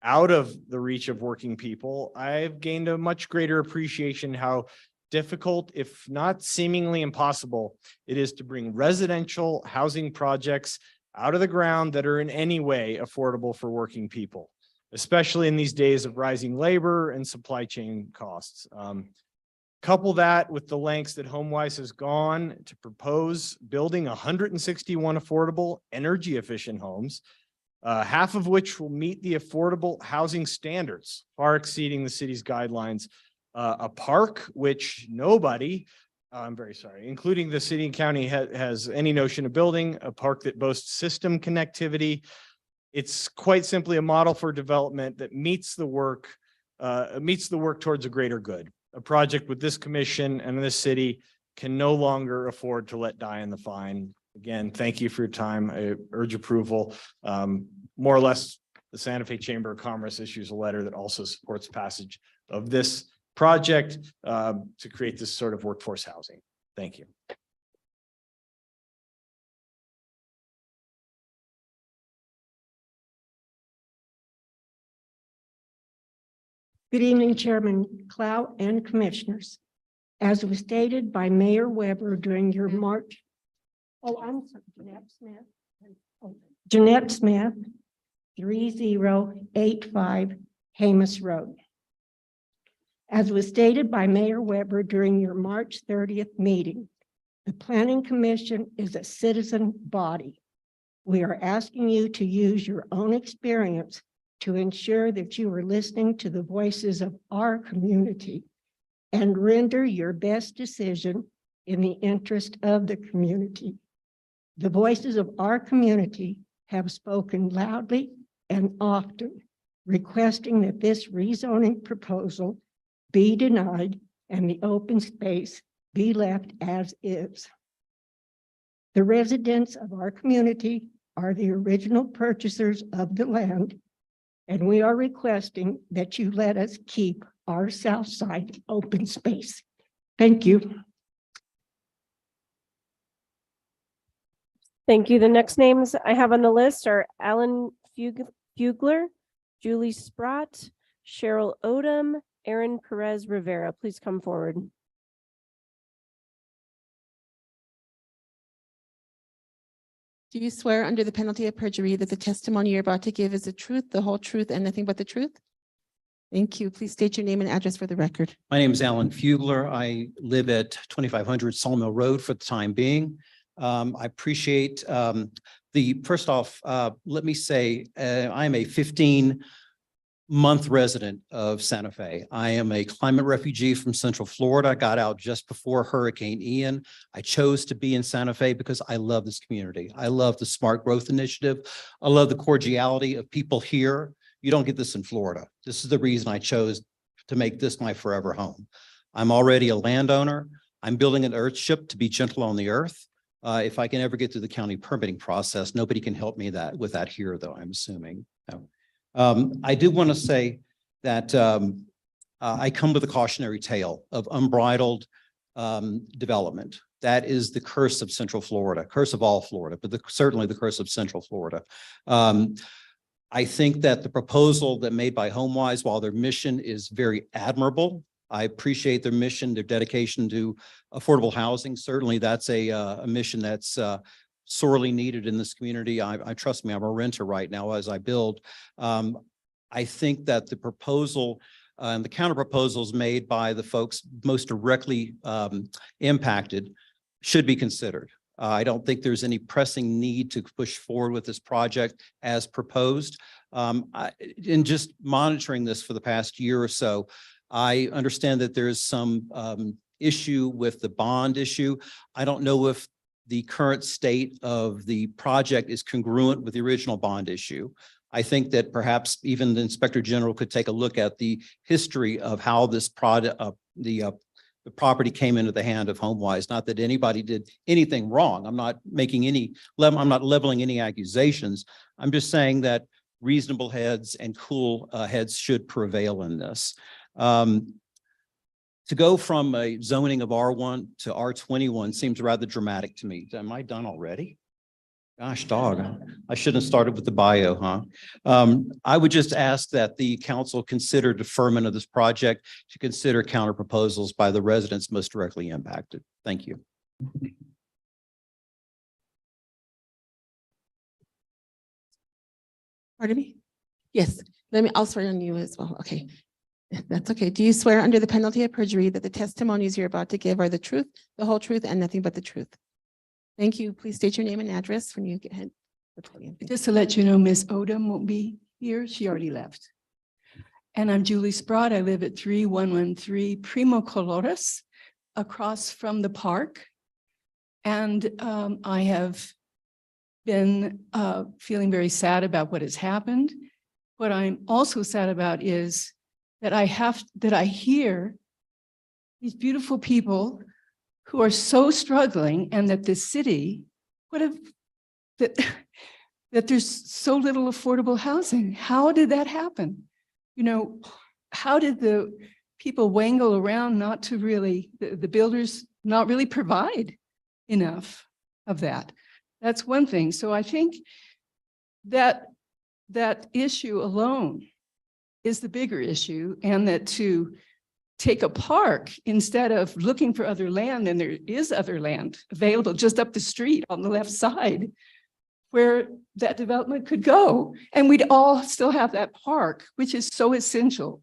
out of the reach of working people, I've gained a much greater appreciation how difficult, if not seemingly impossible, it is to bring residential housing projects out of the ground that are in any way affordable for working people, especially in these days of rising labor and supply chain costs. Couple that with the lengths that HomeWise has gone to propose building 161 affordable, energy efficient homes, half of which will meet the affordable housing standards, far exceeding the city's guidelines. A park which nobody, I'm very sorry, including the city and county has any notion of building, a park that boasts system connectivity. It's quite simply a model for development that meets the work towards a greater good. A project with this commission and this city can no longer afford to let die in the vine. Again, thank you for your time. I urge approval. More or less, the Santa Fe Chamber of Commerce issues a letter that also supports passage of this project to create this sort of workforce housing. Thank you. Good evening, Chairman Clout and Commissioners. As was stated by Mayor Weber during your March, I'm sorry, Jeanette Smith, 3085 Hamus Road. As was stated by Mayor Weber during your March 30th meeting, the Planning Commission is a citizen body. We are asking you to use your own experience to ensure that you are listening to the voices of our community and render your best decision in the interest of the community. The voices of our community have spoken loudly and often, requesting that this rezoning proposal be denied and the open space be left as is. The residents of our community are the original purchasers of the land, and we are requesting that you let us keep our south side open space. Thank you. Thank you. The next names I have on the list are Alan Fugler, Julie Sprott, Cheryl Odom, Aaron Perez Rivera. Please come forward. Do you swear under the penalty of perjury that the testimony you're about to give is the truth, the whole truth, and nothing but the truth? Thank you. Please state your name and address for the record. My name is Alan Fugler. I live at 2500 Sawmill Road for the time being. I appreciate first off, let me say, I am a 15-month resident of Santa Fe. I am a climate refugee from Central Florida. I got out just before Hurricane Ian. I chose to be in Santa Fe because I love this community. I love the Smart Growth Initiative. I love the cordiality of people here. You don't get this in Florida. This is the reason I chose to make this my forever home. I'm already a landowner. I'm building an earthship to be gentle on the earth. If I can ever get through the county permitting process, nobody can help me with that here, though, I'm assuming. I do want to say that I come with a cautionary tale of unbridled development. That is the curse of Central Florida, curse of all Florida, but certainly the curse of Central Florida. I think that the proposal that made by HomeWise, while their mission is very admirable, I appreciate their mission, their dedication to affordable housing. Certainly, that's a mission that's sorely needed in this community. I trust me, I'm a renter right now as I build. I think that the proposal and the counter proposals made by the folks most directly impacted should be considered. I don't think there's any pressing need to push forward with this project as proposed. In just monitoring this for the past year or so, I understand that there is some issue with the bond issue. I don't know if the current state of the project is congruent with the original bond issue. I think that perhaps even the Inspector General could take a look at the history of how this product, the property came into the hand of HomeWise. Not that anybody did anything wrong. I'm not leveling any accusations. I'm just saying that reasonable heads and cool heads should prevail in this. To go from a zoning of R1 to R21 seems rather dramatic to me. Am I done already? Gosh, dog, I shouldn't have started with the bio, huh? I would just ask that the council consider deferment of this project to consider counter proposals by the residents most directly impacted. Thank you. Pardon me? Yes, I'll swear on you as well. Okay, that's okay. Do you swear under the penalty of perjury that the testimonies you're about to give are the truth, the whole truth, and nothing but the truth? Thank you. Please state your name and address when you get ahead. Just to let you know, Ms. Odom won't be here. She already left. And I'm Julie Sprott. I live at 3113 Primo Colores, across from the park. And I have been feeling very sad about what has happened. What I'm also sad about is that I hear these beautiful people who are so struggling, and that the city that there's so little affordable housing. How did that happen? You know, how did the people wangle around not to really, the builders not really provide enough of that? That's one thing. So I think that issue alone is the bigger issue, and that to take a park instead of looking for other land, and there is other land available just up the street on the left side where that development could go. And we'd all still have that park, which is so essential,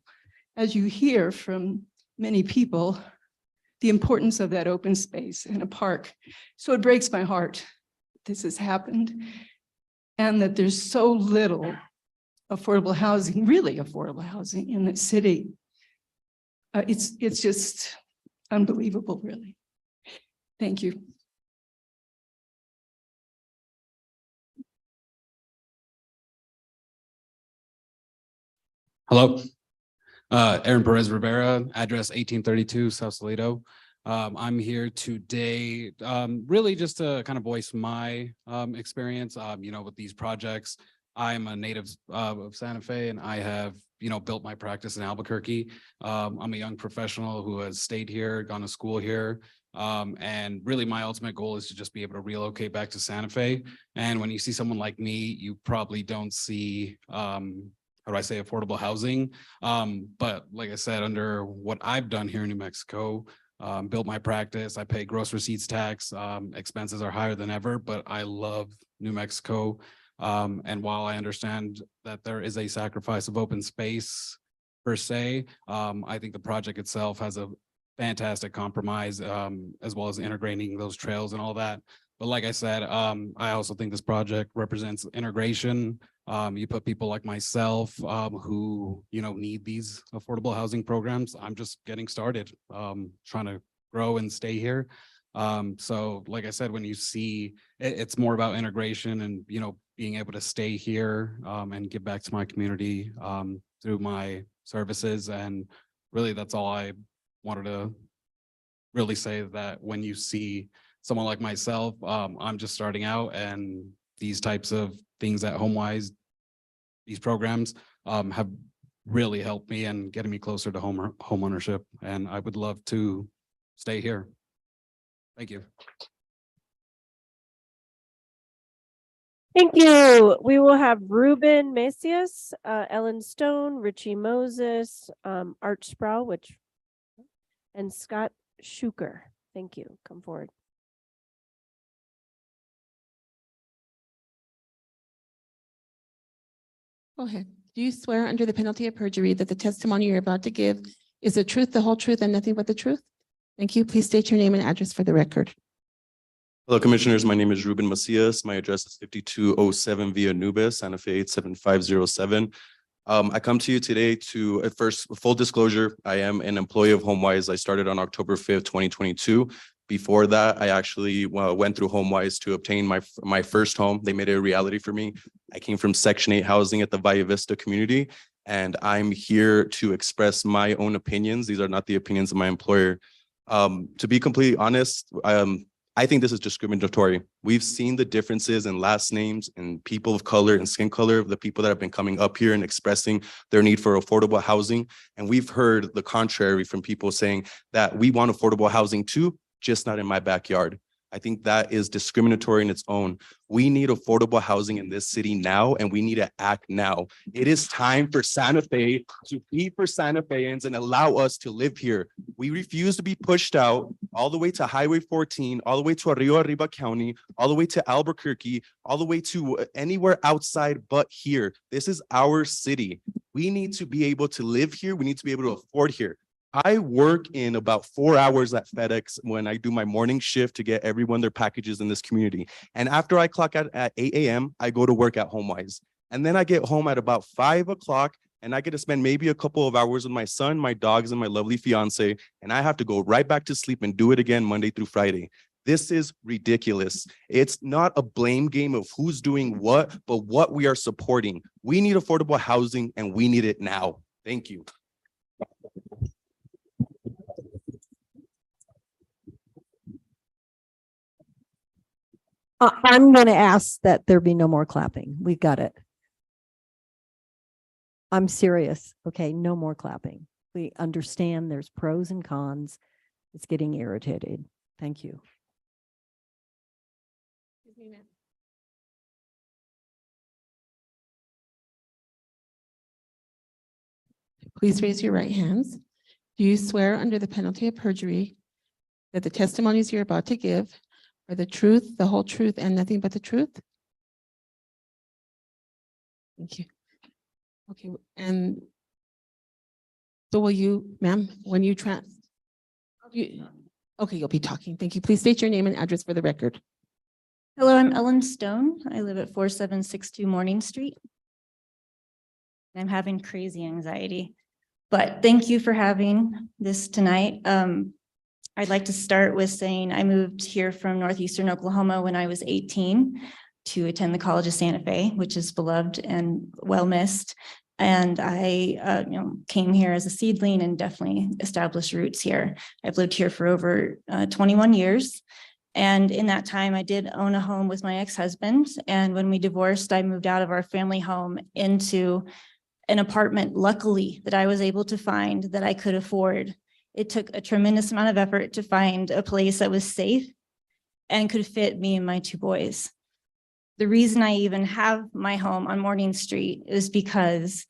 as you hear from many people, the importance of that open space in a park. So it breaks my heart this has happened, and that there's so little affordable housing, really affordable housing in the city. It's just unbelievable, really. Thank you. Hello, Aaron Perez Rivera, address 1832 South Salado. I'm here today really just to kind of voice my experience, with these projects. I'm a native of Santa Fe, and I have, built my practice in Albuquerque. I'm a young professional who has stayed here, gone to school here. And really my ultimate goal is to just be able to relocate back to Santa Fe. And when you see someone like me, you probably don't see, how do I say, affordable housing. But like I said, under what I've done here in New Mexico, built my practice, I pay gross receipts tax, expenses are higher than ever, but I love New Mexico. And while I understand that there is a sacrifice of open space per se, I think the project itself has a fantastic compromise, as well as integrating those trails and all that. But like I said, I also think this project represents integration. You put people like myself, who, need these affordable housing programs. I'm just getting started, trying to grow and stay here. So like I said, when you see it's more about integration and, being able to stay here, and give back to my community, through my services. And really, that's all I wanted to really say, that when you see someone like myself, I'm just starting out, and these types of things at HomeWise, these programs, have really helped me and getting me closer to home ownership. And I would love to stay here. Thank you. Thank you. We will have Ruben Macias, Ellen Stone, Richie Moses, Art Sproul, and Scott Schuker. Thank you. Come forward. Go ahead. Do you swear under the penalty of perjury that the testimony you're about to give is the truth, the whole truth, and nothing but the truth? Thank you. Please state your name and address for the record. Hello, Commissioners. My name is Ruben Macias. My address is 5207 Via Nubis, Santa Fe 87507. I come to you today to, at first, full disclosure, I am an employee of HomeWise. I started on October 5th, 2022. Before that, I actually went through HomeWise to obtain my first home. They made it a reality for me. I came from Section 8 housing at the Valle Vista community, and I'm here to express my own opinions. These are not the opinions of my employer. To be completely honest, I think this is discriminatory. We've seen the differences in last names and people of color and skin color of the people that have been coming up here and expressing their need for affordable housing. And we've heard the contrary from people saying that we want affordable housing too, just not in my backyard. I think that is discriminatory in its own. We need affordable housing in this city now, and we need to act now. It is time for Santa Fe to be for Santa Feans and allow us to live here. We refuse to be pushed out all the way to Highway 14, all the way to Rio Arriba County, all the way to Albuquerque, all the way to anywhere outside but here. This is our city. We need to be able to live here. We need to be able to afford here. I work in about 4 hours at FedEx when I do my morning shift to get everyone their packages in this community. And after I clock out at 8 a.m., I go to work at HomeWise. And then I get home at about 5 o'clock and I get to spend maybe a couple of hours with my son, my dogs, and my lovely fiance. And I have to go right back to sleep and do it again Monday through Friday. This is ridiculous. It's not a blame game of who's doing what, but what we are supporting. We need affordable housing and we need it now. Thank you. I'm going to ask that there be no more clapping. We got it. I'm serious. Okay, no more clapping. We understand there's pros and cons. It's getting irritated. Thank you. Please raise your right hands. Do you swear under the penalty of perjury that the testimonies you're about to give are the truth, the whole truth, and nothing but the truth? Thank you. Okay, and so will you, ma'am, when you okay, you'll be talking. Thank you. Please state your name and address for the record. Hello, I'm Ellen Stone. I live at 4762 Morning Street. I'm having crazy anxiety, but thank you for having this tonight. I'd like to start with saying I moved here from Northeastern Oklahoma when I was 18 to attend the College of Santa Fe, which is beloved and well missed. And I came here as a seedling and definitely established roots here. I've lived here for over 21 years. And in that time, I did own a home with my ex-husband. And when we divorced, I moved out of our family home into an apartment, luckily, that I was able to find that I could afford. It took a tremendous amount of effort to find a place that was safe and could fit me and my two boys. The reason I even have my home on Morning Street is because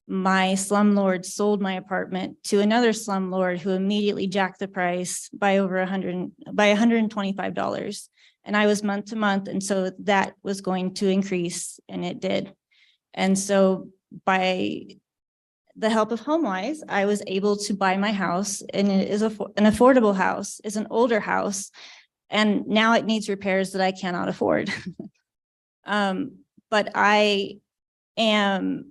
my slumlord sold my apartment to another slumlord who immediately jacked the price by over $125. and I was month to month. And so that was going to increase, and it did. And so by the help of HomeWise, I was able to buy my house, and it is an affordable house, it's an older house, and now it needs repairs that I cannot afford. But I am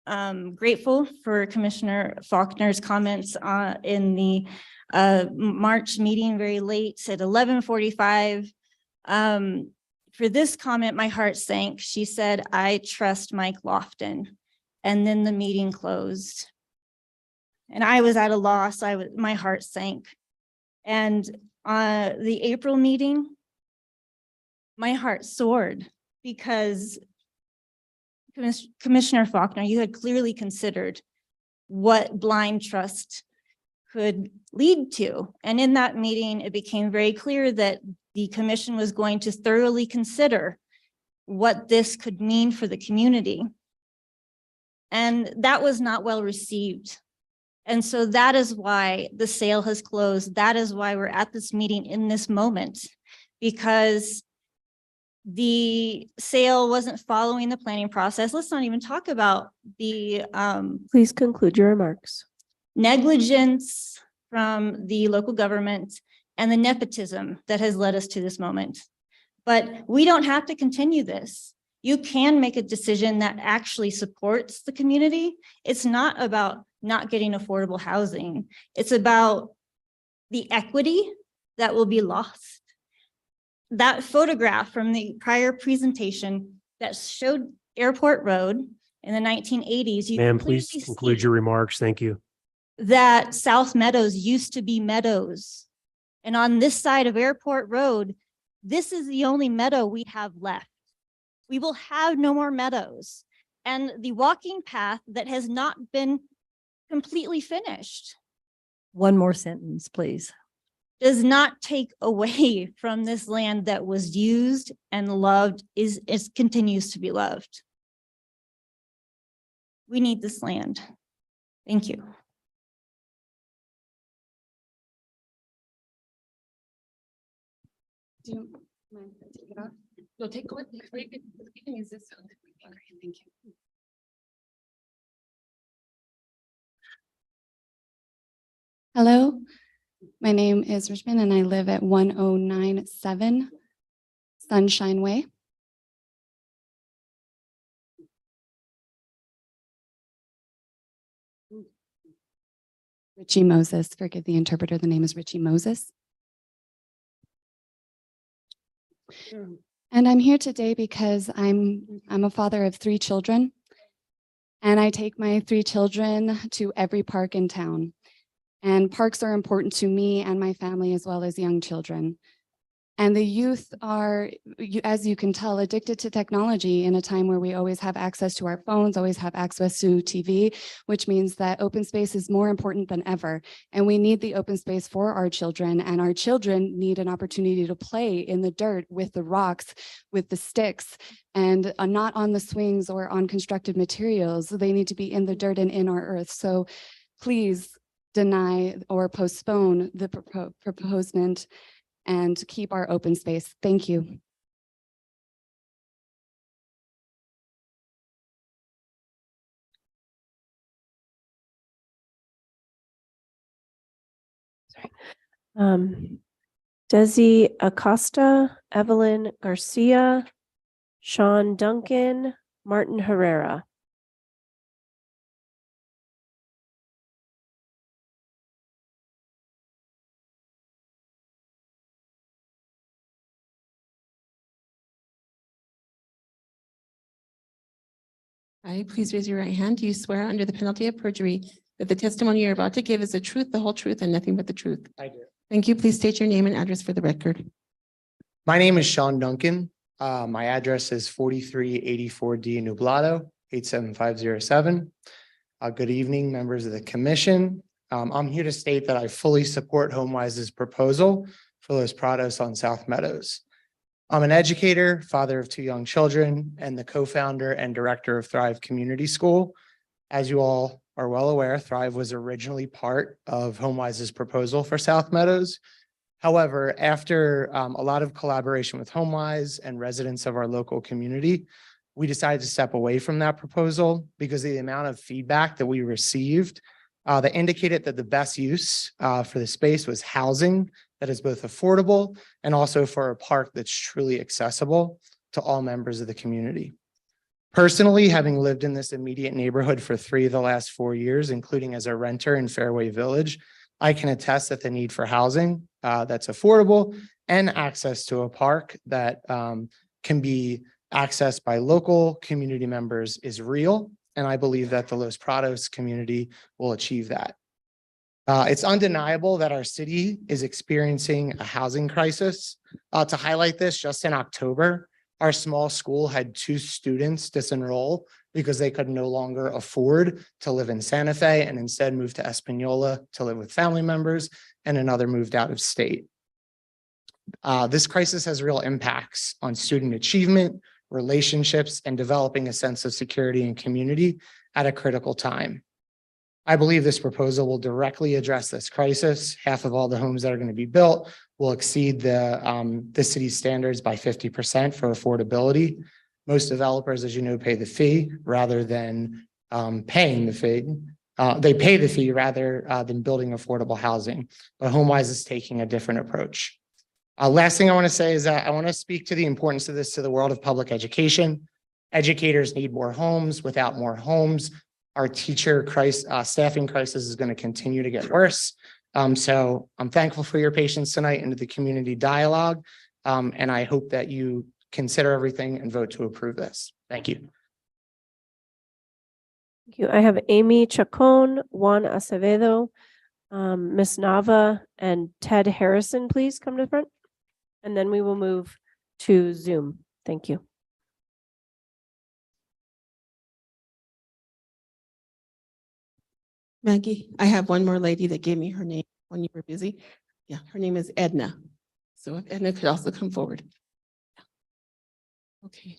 grateful for Commissioner Faulkner's comments in the March meeting very late at 11:45. For this comment, my heart sank. She said, "I trust Mike Lofton." And then the meeting closed. And I was at a loss. My heart sank. And the April meeting, my heart soared because Commissioner Faulkner, you had clearly considered what blind trust could lead to. And in that meeting, it became very clear that the commission was going to thoroughly consider what this could mean for the community. And that was not well received. And so that is why the sale has closed. That is why we're at this meeting in this moment, because the sale wasn't following the planning process. Let's not even talk about the Please conclude your remarks. negligence from the local government and the nepotism that has led us to this moment. But we don't have to continue this. You can make a decision that actually supports the community. It's not about not getting affordable housing. It's about the equity that will be lost. That photograph from the prior presentation that showed Airport Road in the 1980s. you Ma'am, can clearly please conclude see your remarks. Thank you. that South Meadows used to be meadows. And on this side of Airport Road, this is the only meadow we have left. We will have no more meadows. And the walking path that has not been completely finished One more sentence, please. does not take away from this land that was used and loved, is continues to be loved. We need this land. Thank you. Do you mind if I take it off? No, take it. You can use this one. Thank you. Hello, my name is Richmond and I live at 1097 Sunshine Way. Richie Moses, forgive the interpreter, the name is Richie Moses. And I'm here today because I'm a father of 3 children. And I take my 3 children to every park in town. And parks are important to me and my family as well as young children. And the youth are, as you can tell, addicted to technology in a time where we always have access to our phones, always have access to TV, which means that open space is more important than ever. And we need the open space for our children, and our children need an opportunity to play in the dirt with the rocks, with the sticks, and not on the swings or on constructed materials. They need to be in the dirt and in our earth. So please deny or postpone the proposement and keep our open space. Thank you. Desi Acosta, Evelyn Garcia, Sean Duncan, Martin Herrera. Please raise your right hand. Do you swear under the penalty of perjury that the testimony you're about to give is the truth, the whole truth, and nothing but the truth? I do. Thank you. Please state your name and address for the record. My name is Sean Duncan. My address is 4384 D Nublado, 87507. Good evening, members of the commission. I'm here to state that I fully support HomeWise's proposal for Los Prados on South Meadows. I'm an educator, father of 2 young children, and the co-founder and director of Thrive Community School. As you all are well aware, Thrive was originally part of HomeWise's proposal for South Meadows. However, after a lot of collaboration with HomeWise and residents of our local community, we decided to step away from that proposal because of the amount of feedback that we received that indicated that the best use for the space was housing that is both affordable and also for a park that's truly accessible to all members of the community. Personally, having lived in this immediate neighborhood for 3 of the last 4 years, including as a renter in Fairway Village, I can attest that the need for housing that's affordable and access to a park that can be accessed by local community members is real. And I believe that the Los Prados community will achieve that. It's undeniable that our city is experiencing a housing crisis. To highlight this, just in October, our small school had 2 students disenroll because they could no longer afford to live in Santa Fe and instead moved to Espanola to live with family members, and another moved out of state. This crisis has real impacts on student achievement, relationships, and developing a sense of security and community at a critical time. I believe this proposal will directly address this crisis. Half of all the homes that are going to be built will exceed the city's standards by 50% for affordability. Most developers, as you know, pay the fee rather than paying the fee. They pay the fee rather than building affordable housing, but HomeWise is taking a different approach. Last thing I want to say is that I want to speak to the importance of this to the world of public education. Educators need more homes. Without more homes, our teacher staffing crisis is going to continue to get worse. So I'm thankful for your patience tonight into the community dialogue. And I hope that you consider everything and vote to approve this. Thank you. Thank you. I have Amy Chacon, Juan Acevedo, Ms. Nava, and Ted Harrison, please come to the front. And then we will move to Zoom. Thank you. Maggie, I have one more lady that gave me her name when you were busy. Yeah, her name is Edna. So if Edna could also come forward. Okay.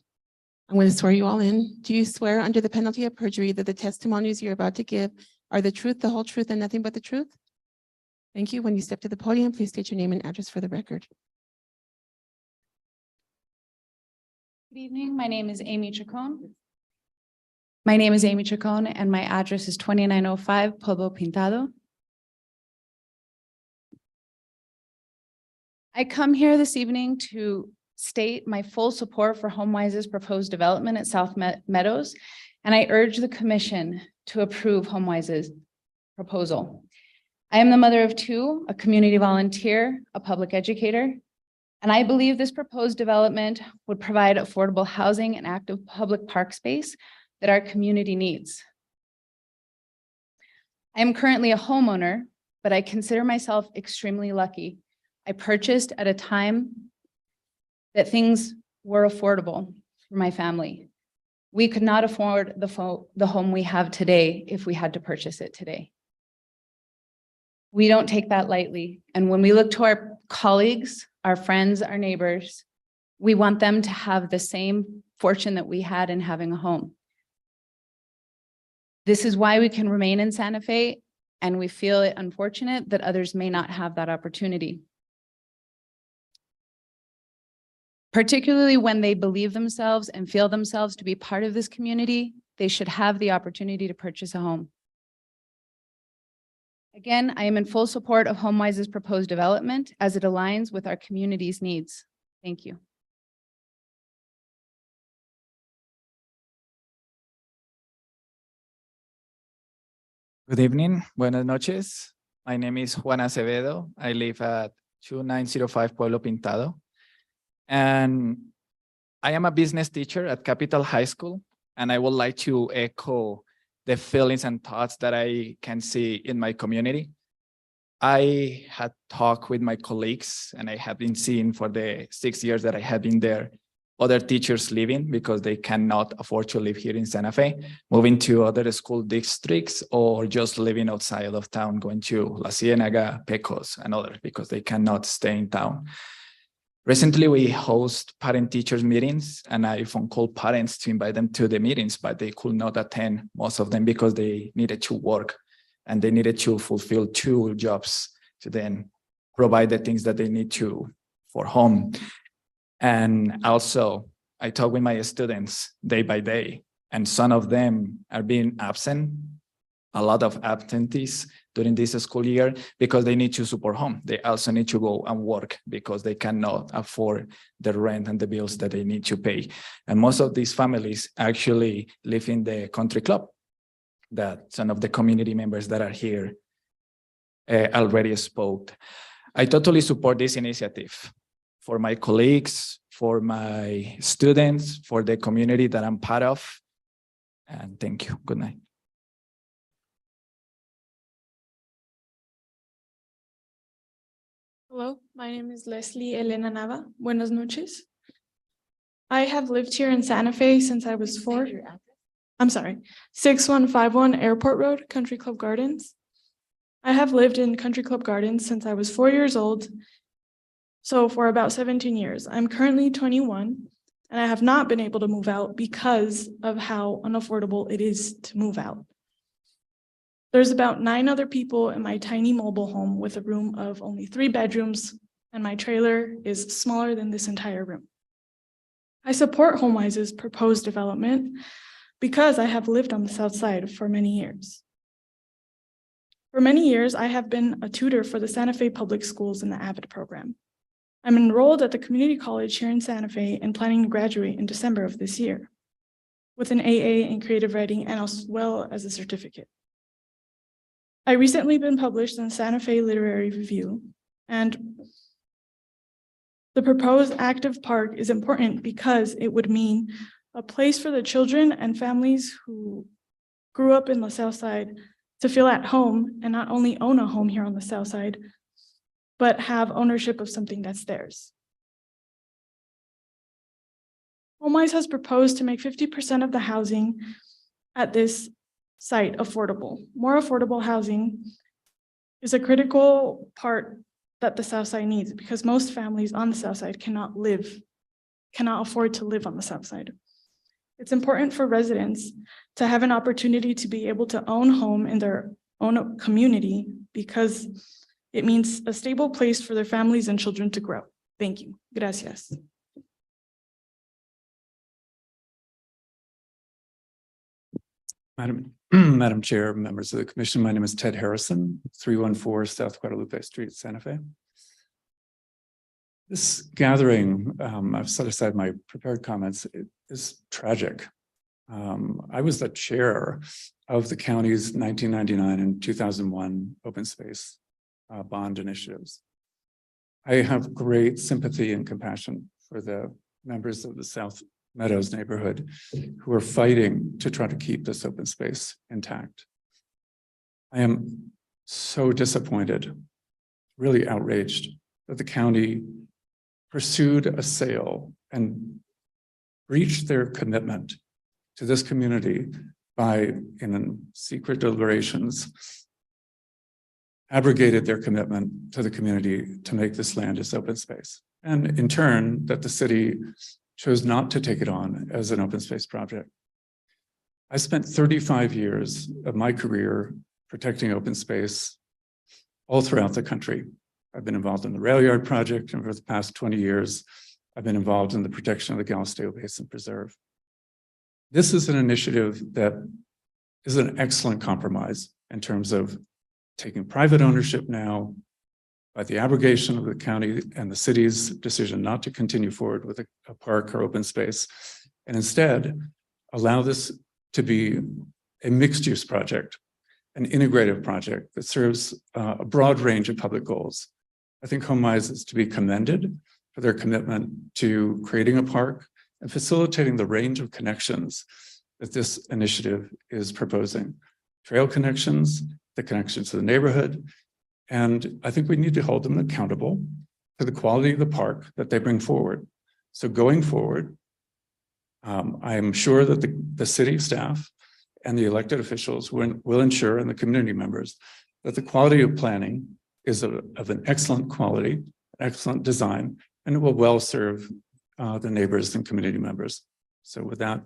I'm going to swear you all in. Do you swear under the penalty of perjury that the testimonies you're about to give are the truth, the whole truth, and nothing but the truth? Thank you. When you step to the podium, please state your name and address for the record. Good evening. My name is Amy Chacon. My name is Amy Chacon, and my address is 2905 Pueblo Pintado. I come here this evening to state my full support for HomeWise's proposed development at South Meadows, and I urge the commission to approve HomeWise's proposal. I am the mother of 2, a community volunteer, a public educator, and I believe this proposed development would provide affordable housing and active public park space that our community needs. I am currently a homeowner, but I consider myself extremely lucky. I purchased at a time that things were affordable for my family. We could not afford the home we have today if we had to purchase it today. We don't take that lightly. And when we look to our colleagues, our friends, our neighbors, we want them to have the same fortune that we had in having a home. This is why we can remain in Santa Fe, and we feel it unfortunate that others may not have that opportunity. Particularly when they believe themselves and feel themselves to be part of this community, they should have the opportunity to purchase a home. Again, I am in full support of HomeWise's proposed development as it aligns with our community's needs. Thank you. Good evening. Buenas noches. My name is Juan Acevedo. I live at 2905 Pueblo Pintado. And I am a business teacher at Capital High School. And I would like to echo the feelings and thoughts that I can see in my community. I had talked with my colleagues, and I have been seeing for the 6 years that I have been there, other teachers leaving because they cannot afford to live here in Santa Fe, moving to other school districts, or just living outside of town, going to La Ciénaga, Pecos, and others because they cannot stay in town. Recently, we host parent-teachers meetings, and I phone call parents to invite them to the meetings, but they could not attend, most of them, because they needed to work and they needed to fulfill 2 jobs to then provide the things that they need to for home. And also, I talk with my students day by day, and some of them are being absent, a lot of absentees during this school year because they need to support home. They also need to go and work because they cannot afford the rent and the bills that they need to pay. And most of these families actually live in the country club that some of the community members that are here already spoke. I totally support this initiative for my colleagues, for my students, for the community that I'm part of. And thank you. Good night. Hello, my name is Leslie Elena Nava. Buenas noches. I have lived here in Santa Fe since I was 4. I'm sorry, 6151 Airport Road, Country Club Gardens. I have lived in Country Club Gardens since I was 4 years old, so for about 17 years. I'm currently 21, and I have not been able to move out because of how unaffordable it is to move out. There's about 9 other people in my tiny mobile home with a room of only 3 bedrooms, and my trailer is smaller than this entire room. I support HomeWise's proposed development because I have lived on the South Side for many years. For many years, I have been a tutor for the Santa Fe Public Schools in the AVID program. I'm enrolled at the community college here in Santa Fe and planning to graduate in December of this year with an AA in creative writing and as well as a certificate. I recently been published in Santa Fe Literary Review, and the proposed active park is important because it would mean a place for the children and families who grew up in the South Side to feel at home and not only own a home here on the South Side, but have ownership of something that's theirs. HomeWise has proposed to make 50% of the housing at this site affordable. More affordable housing is a critical part that the South Side needs because most families on the South Side cannot afford to live on the South Side. It's important for residents to have an opportunity to be able to own home in their own community because it means a stable place for their families and children to grow. Thank you. Gracias. Madam Chair, members of the commission, my name is Ted Harrison, 314 South Guadalupe Street, Santa Fe. This gathering, I've set aside my prepared comments, it is tragic. I was the chair of the county's 1999 and 2001 open space bond initiatives. I have great sympathy and compassion for the members of the South Meadows neighborhood who are fighting to try to keep this open space intact. I am so disappointed, really outraged that the county pursued a sale and breached their commitment to this community by, in secret deliberations, abrogated their commitment to the community to make this land as open space. And in turn, that the city chose not to take it on as an open space project. I spent 35 years of my career protecting open space all throughout the country. I've been involved in the Rail Yard Project, and for the past 20 years, I've been involved in the protection of the Galisteo Basin Preserve. This is an initiative that is an excellent compromise in terms of taking private ownership now by the abrogation of the county and the city's decision not to continue forward with a park or open space, and instead allow this to be a mixed-use project, an integrative project that serves a broad range of public goals. I think HomeWise is to be commended for their commitment to creating a park and facilitating the range of connections that this initiative is proposing. Trail connections, the connections to the neighborhood, and I think we need to hold them accountable for the quality of the park that they bring forward. So going forward, I am sure that the city staff and the elected officials will ensure, and the community members, that the quality of planning is of an excellent quality, excellent design, and it will well serve the neighbors and community members. So with that,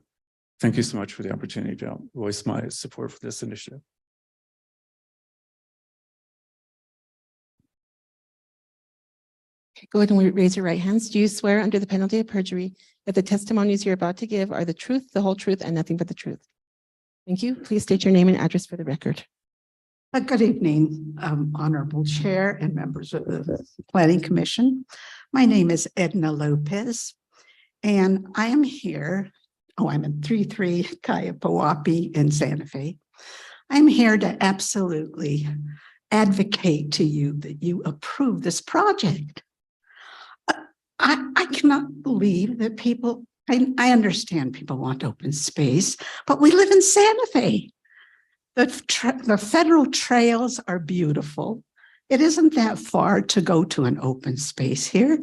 thank you so much for the opportunity to voice my support for this initiative. Go ahead and raise your right hands. Do you swear under the penalty of perjury that the testimonies you're about to give are the truth, the whole truth, and nothing but the truth? Thank you. Please state your name and address for the record. Good evening, Honorable Chair and members of the Planning Commission. My name is Edna Lopez, and I am here. I'm at 33 Kayapawapi in Santa Fe. I'm here to absolutely advocate to you that you approve this project. I cannot believe that people, I understand people want open space, but we live in Santa Fe. The federal trails are beautiful. It isn't that far to go to an open space here.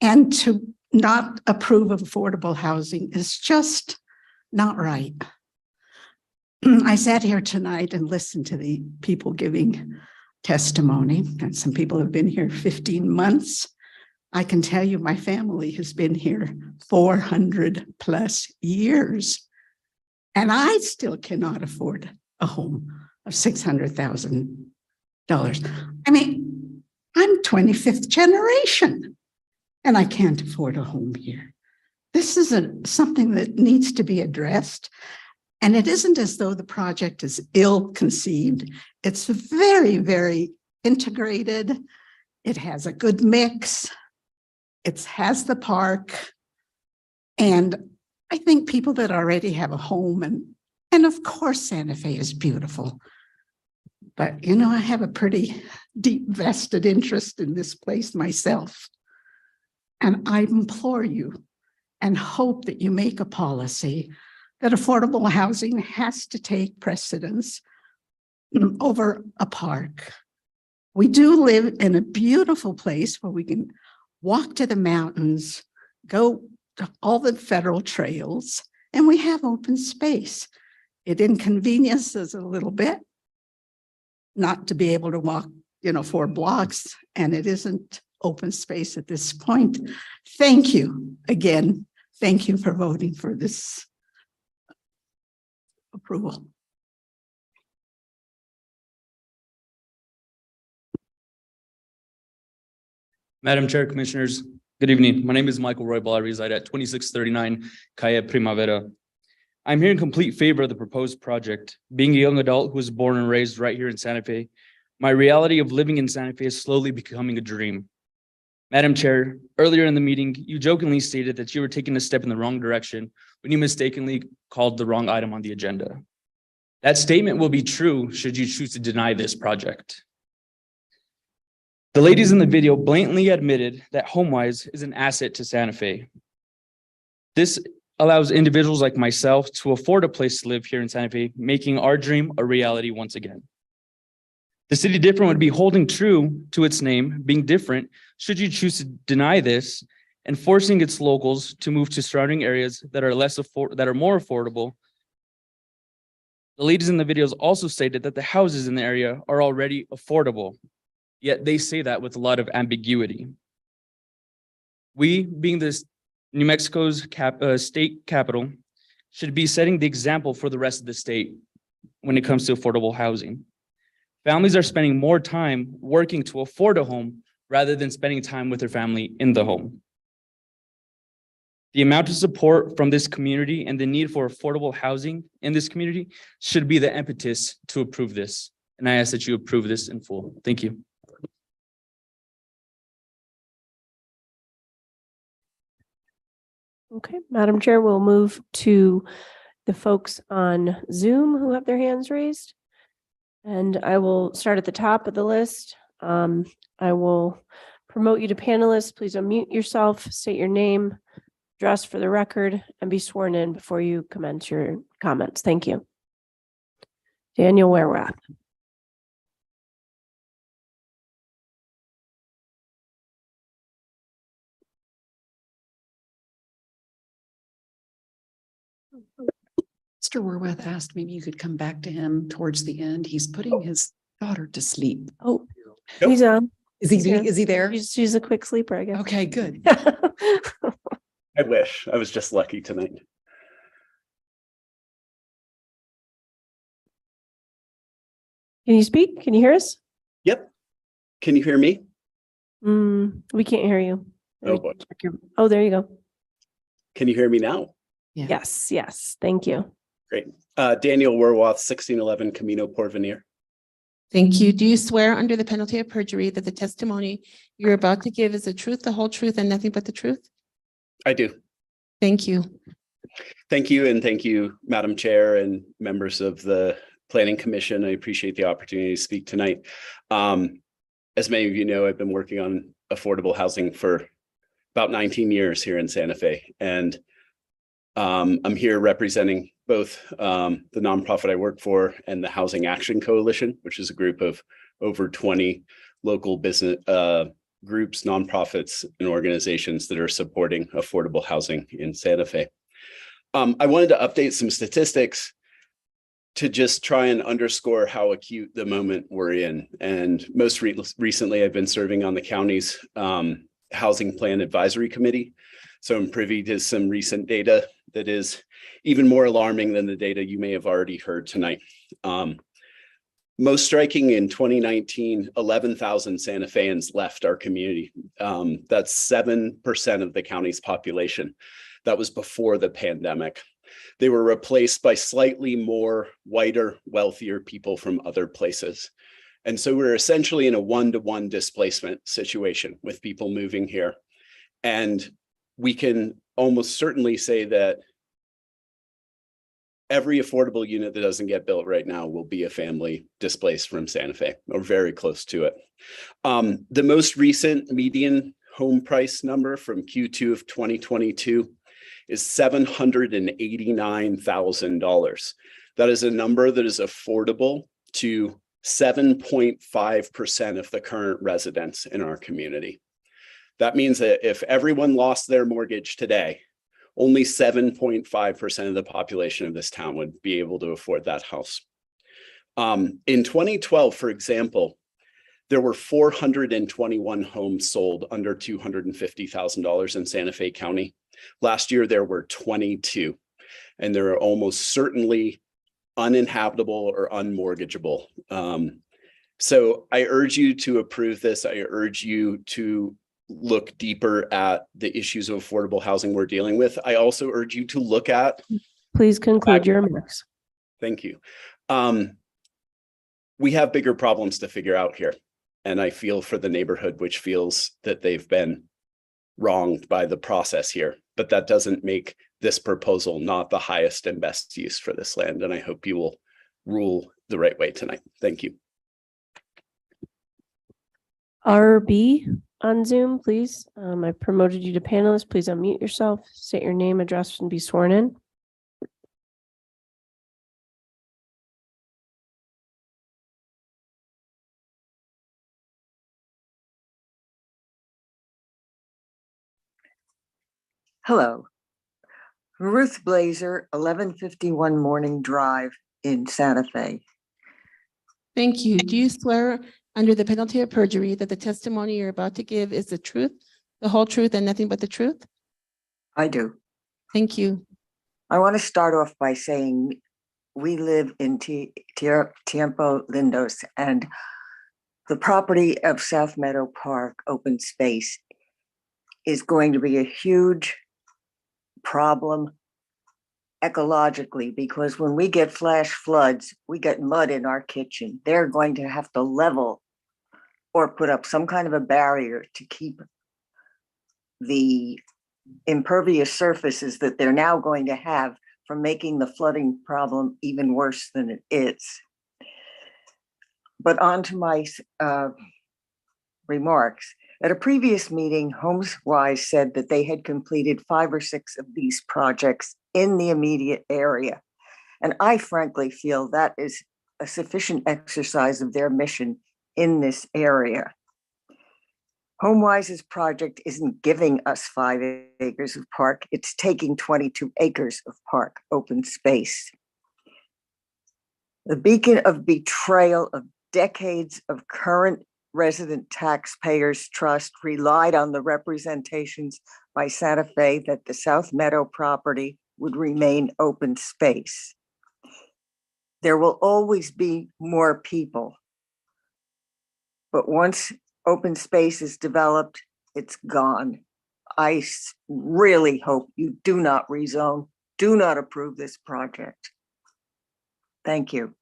And to not approve of affordable housing is just not right. I sat here tonight and listened to the people giving testimony, and some people have been here 15 months. I can tell you my family has been here 400 plus years, and I still cannot afford a home of $600,000. I mean, I'm 25th generation, and I can't afford a home here. This is something that needs to be addressed. And it isn't as though the project is ill-conceived. It's very, very integrated. It has a good mix. It has the park. And I think people that already have a home, and of course, Santa Fe is beautiful. But, you know, I have a pretty deep vested interest in this place myself. And I implore you and hope that you make a policy that affordable housing has to take precedence over a park. We do live in a beautiful place where we can walk to the mountains, go to all the federal trails, and we have open space. It inconveniences a little bit not to be able to walk, 4 blocks, and it isn't open space at this point. Thank you again. Thank you for voting for this approval. Madam Chair, Commissioners, good evening. My name is Michael Roybal. I reside at 2639 Calle Primavera. I'm here in complete favor of the proposed project. Being a young adult who was born and raised right here in Santa Fe, my reality of living in Santa Fe is slowly becoming a dream. Madam Chair, earlier in the meeting, you jokingly stated that you were taking a step in the wrong direction when you mistakenly called the wrong item on the agenda. That statement will be true should you choose to deny this project. The ladies in the video blatantly admitted that HomeWise is an asset to Santa Fe. This allows individuals like myself to afford a place to live here in Santa Fe, making our dream a reality once again. The City Different would be holding true to its name, being different, should you choose to deny this and forcing its locals to move to surrounding areas that are more affordable. The ladies in the videos also stated that the houses in the area are already affordable, yet they say that with a lot of ambiguity. We, being this New Mexico's state capital, should be setting the example for the rest of the state when it comes to affordable housing. Families are spending more time working to afford a home rather than spending time with their family in the home. The amount of support from this community and the need for affordable housing in this community should be the impetus to approve this. And I ask that you approve this in full. Thank you. Okay, Madam Chair, we'll move to the folks on Zoom who have their hands raised. And I will start at the top of the list. I will promote you to panelists. Please unmute yourself, state your name, address for the record, and be sworn in before you commence your comments. Thank you. Daniel Werwath. Mr. Werwath asked maybe you could come back to him towards the end. He's putting his daughter to sleep. Oh, he's on. Is he there? She's a quick sleeper, I guess. Okay, good. I wish. I was just lucky tonight. Can you speak? Can you hear us? Yep. Can you hear me? We can't hear you. Oh, boy. Oh, there you go. Can you hear me now? Yes, yes. Thank you. Great. Daniel Werwath, 1611 Camino Porvenir. Thank you. Do you swear under the penalty of perjury that the testimony you're about to give is the truth, the whole truth, and nothing but the truth? I do. Thank you. Thank you. And thank you, Madam Chair and members of the Planning Commission. I appreciate the opportunity to speak tonight. As many of you know, I've been working on affordable housing for about 19 years here in Santa Fe. And I'm here representing both the nonprofit I work for and the Housing Action Coalition, which is a group of over 20 local business groups, nonprofits, and organizations that are supporting affordable housing in Santa Fe. I wanted to update some statistics to just try and underscore how acute the moment we're in. And most recently, I've been serving on the county's Housing Plan Advisory Committee. So I'm privy to some recent data that is even more alarming than the data you may have already heard tonight. Most striking, in 2019, 11,000 Santa Feans left our community. That's 7% of the county's population. That was before the pandemic. They were replaced by slightly more whiter, wealthier people from other places. And so we're essentially in a one-to-one displacement situation with people moving here. And we can almost certainly say that every affordable unit that doesn't get built right now will be a family displaced from Santa Fe, or very close to it. The most recent median home price number from Q2 of 2022 is $789,000. That is a number that is affordable to 7.5% of the current residents in our community. That means that if everyone lost their mortgage today, only 7.5% of the population of this town would be able to afford that house. In 2012, for example, there were 421 homes sold under $250,000 in Santa Fe County. Last year, there were 22, and they're almost certainly uninhabitable or unmortgageable. So I urge you to approve this. I urge you to look deeper at the issues of affordable housing we're dealing with. I also urge you to look at— Please conclude your remarks. Thank you. We have bigger problems to figure out here. And I feel for the neighborhood, which feels that they've been wronged by the process here. But that doesn't make this proposal not the highest and best use for this land. And I hope you will rule the right way tonight. Thank you. RB on Zoom, please. I promoted you to panelist. Please unmute yourself, state your name, address, and be sworn in. Hello. Ruth Blazer, 1151 Morning Drive in Santa Fe. Thank you. Do you swear under the penalty of perjury that the testimony you're about to give is the truth, the whole truth, and nothing but the truth? I do. Thank you. I want to start off by saying we live in Tiempo Lindos, and the property of South Meadow Park open space is going to be a huge problem ecologically, because when we get flash floods, we get mud in our kitchen. They're going to have to level or put up some kind of a barrier to keep the impervious surfaces that they're now going to have from making the flooding problem even worse than it is. But on to my remarks. At a previous meeting, HomesWise said that they had completed 5 or 6 of these projects in the immediate area. And I frankly feel that is a sufficient exercise of their mission in this area. HomeWise's project isn't giving us 5 acres of park, it's taking 22 acres of park open space. The beacon of betrayal of decades of current resident taxpayers' trust relied on the representations by Santa Fe that the South Meadow property would remain open space. There will always be more people, but once open space is developed, it's gone. I really hope you do not rezone, do not approve this project. Thank you.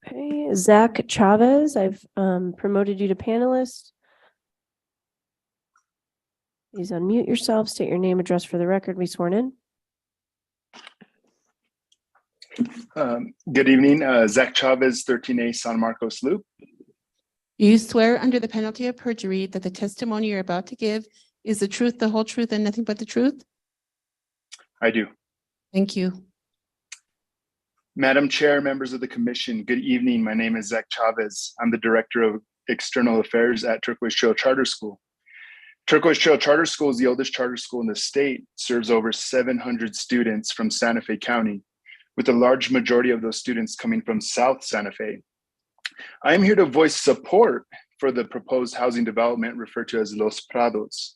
Okay, Zach Chavez, I've promoted you to panelist. Please unmute yourself, state your name, address for the record, be sworn in. Good evening, Zach Chavez, 13A San Marcos Loop. Do you swear under the penalty of perjury that the testimony you're about to give is the truth, the whole truth, and nothing but the truth? I do. Thank you. Madam Chair, members of the commission, good evening. My name is Zach Chavez. I'm the Director of External Affairs at Turquoise Trail Charter School. Turquoise Trail Charter School is the oldest charter school in the state, serves over 700 students from Santa Fe County, with a large majority of those students coming from South Santa Fe. I am here to voice support for the proposed housing development referred to as Los Prados.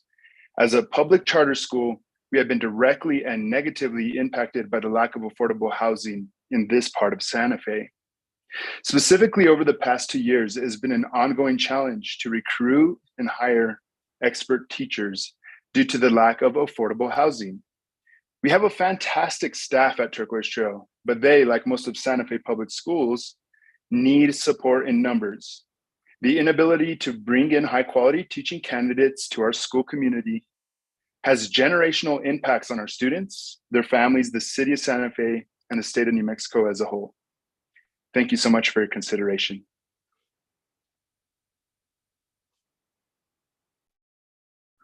As a public charter school, we have been directly and negatively impacted by the lack of affordable housing in this part of Santa Fe. Specifically, over the past 2 years, it has been an ongoing challenge to recruit and hire expert teachers due to the lack of affordable housing. We have a fantastic staff at Turquoise Trail, but they, like most of Santa Fe public schools, need support in numbers. The inability to bring in high quality teaching candidates to our school community has generational impacts on our students, their families, the city of Santa Fe, and the state of New Mexico as a whole. Thank you so much for your consideration.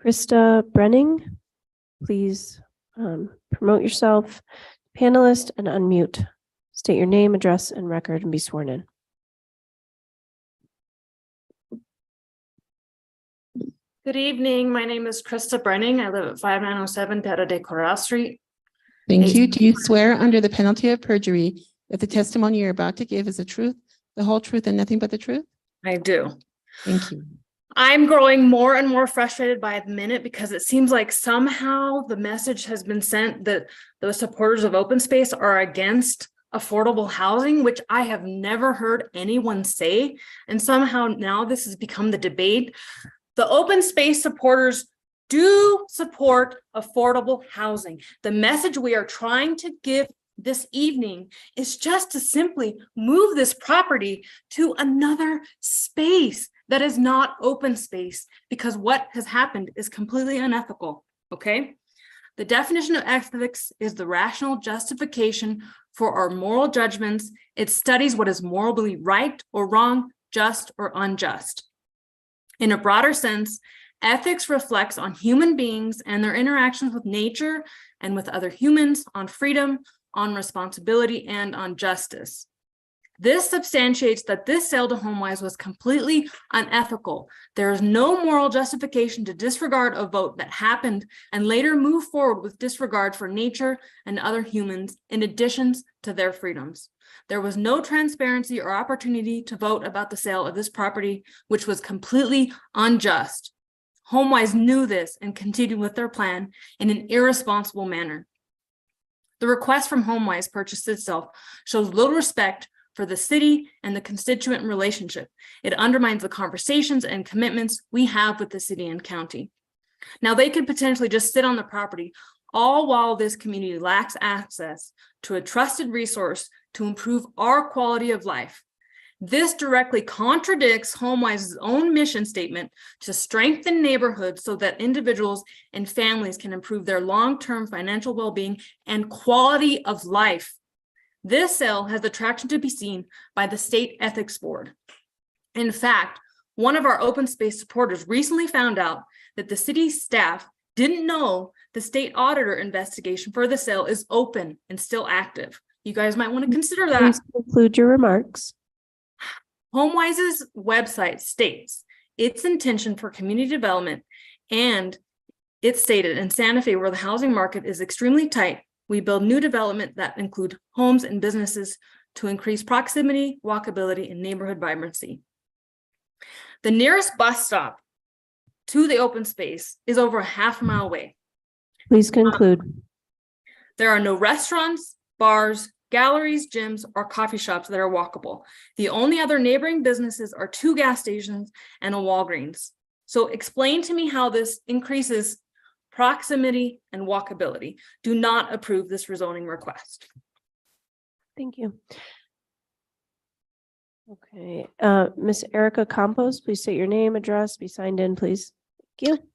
Krista Brenning, please promote yourself, panelist, and unmute. State your name, address, and record, and be sworn in. Good evening. My name is Krista Brenning. I live at 5907 Terra de Corral Street. Thank you. Do you swear under the penalty of perjury that the testimony you're about to give is the truth, the whole truth, and nothing but the truth? I do. Thank you. I'm growing more and more frustrated by the minute because it seems like somehow the message has been sent that the supporters of open space are against affordable housing, which I have never heard anyone say. And somehow now this has become the debate. The open space supporters do support affordable housing. The message we are trying to give this evening is just to simply move this property to another space that is not open space, because what has happened is completely unethical, okay? The definition of ethics is the rational justification for our moral judgments. It studies what is morally right or wrong, just or unjust. In a broader sense, ethics reflects on human beings and their interactions with nature and with other humans, on freedom, on responsibility, and on justice. This substantiates that this sale to HomeWise was completely unethical. There is no moral justification to disregard a vote that happened and later move forward with disregard for nature and other humans in addition to their freedoms. There was no transparency or opportunity to vote about the sale of this property, which was completely unjust. HomeWise knew this and continued with their plan in an irresponsible manner. The request from HomeWise purchase itself shows little respect for the city and the constituent relationship. It undermines the conversations and commitments we have with the city and county. Now, they could potentially just sit on the property, all while this community lacks access to a trusted resource to improve our quality of life. This directly contradicts HomeWise's own mission statement to strengthen neighborhoods so that individuals and families can improve their long-term financial well-being and quality of life. This sale has the traction to be seen by the State Ethics Board. In fact, one of our open space supporters recently found out that the city staff didn't know the state auditor investigation for the sale is open and still active. You guys might want to consider that. Please conclude your remarks. HomeWise's website states its intention for community development, and it stated in Santa Fe, where the housing market is extremely tight, we build new development that include homes and businesses to increase proximity, walkability, and neighborhood vibrancy. The nearest bus stop to the open space is over a half mile away. Please conclude. There are no restaurants, bars, galleries, gyms, or coffee shops that are walkable. The only other neighboring businesses are 2 gas stations and a Walgreens. So explain to me how this increases proximity and walkability. Do not approve this rezoning request. Thank you. Okay, Miss Erica Campos, please state your name, address, be signed in, please. Thank you.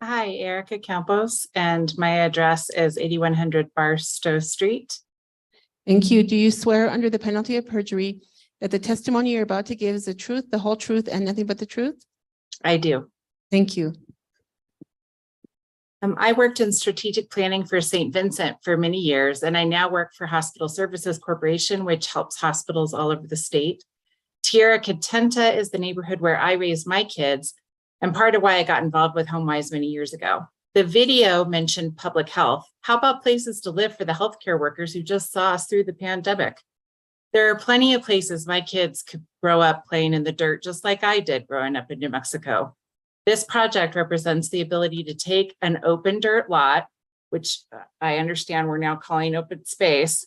Hi, Erica Campos, and my address is 8100 Barstow Street. Thank you. Do you swear under the penalty of perjury that the testimony you're about to give is the truth, the whole truth, and nothing but the truth? I do. Thank you. I worked in strategic planning for St. Vincent for many years, and I now work for Hospital Services Corporation, which helps hospitals all over the state. Tierra Contenta is the neighborhood where I raised my kids, and part of why I got involved with HomeWise many years ago. The video mentioned public health. How about places to live for the healthcare workers who just saw us through the pandemic? There are plenty of places my kids could grow up playing in the dirt, just like I did growing up in New Mexico. This project represents the ability to take an open dirt lot, which I understand we're now calling open space,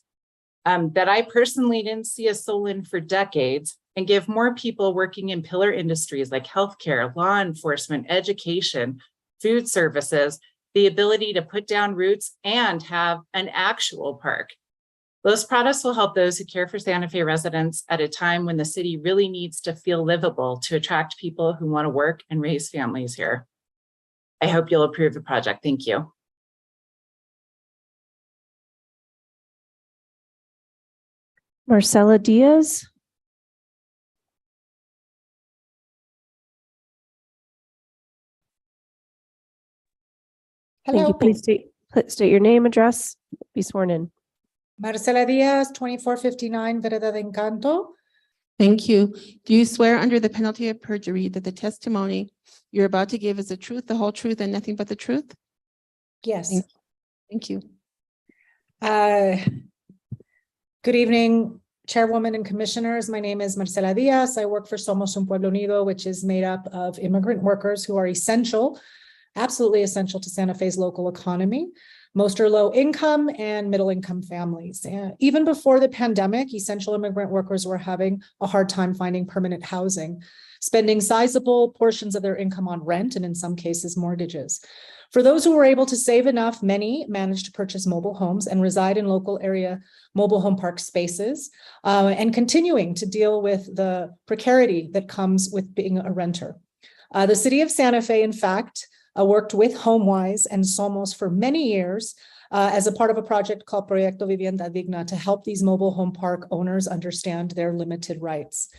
that I personally didn't see a soul in for decades, and give more people working in pillar industries like healthcare, law enforcement, education, food services, the ability to put down roots and have an actual park. Those products will help those who care for Santa Fe residents at a time when the city really needs to feel livable to attract people who want to work and raise families here. I hope you'll approve the project. Thank you. Marcela Diaz. Thank you. Please state your name, address, be sworn in. Marcela Diaz, 2459 Vereda de Encanto. Thank you. Do you swear under the penalty of perjury that the testimony you're about to give is the truth, the whole truth, and nothing but the truth? Yes. Thank you. Good evening, Chairwoman and Commissioners. My name is Marcela Diaz. I work for Somos Un Pueblo Unido, which is made up of immigrant workers who are essential, absolutely essential to Santa Fe's local economy. Most are low income and middle income families. And even before the pandemic, essential immigrant workers were having a hard time finding permanent housing, spending sizable portions of their income on rent and in some cases mortgages. For those who were able to save enough, many managed to purchase mobile homes and reside in local area mobile home park spaces, and continuing to deal with the precarity that comes with being a renter. The city of Santa Fe, in fact, worked with HomeWise and Somos for many years as a part of a project called Proyecto Vivienda Digna to help these mobile home park owners understand their limited rights.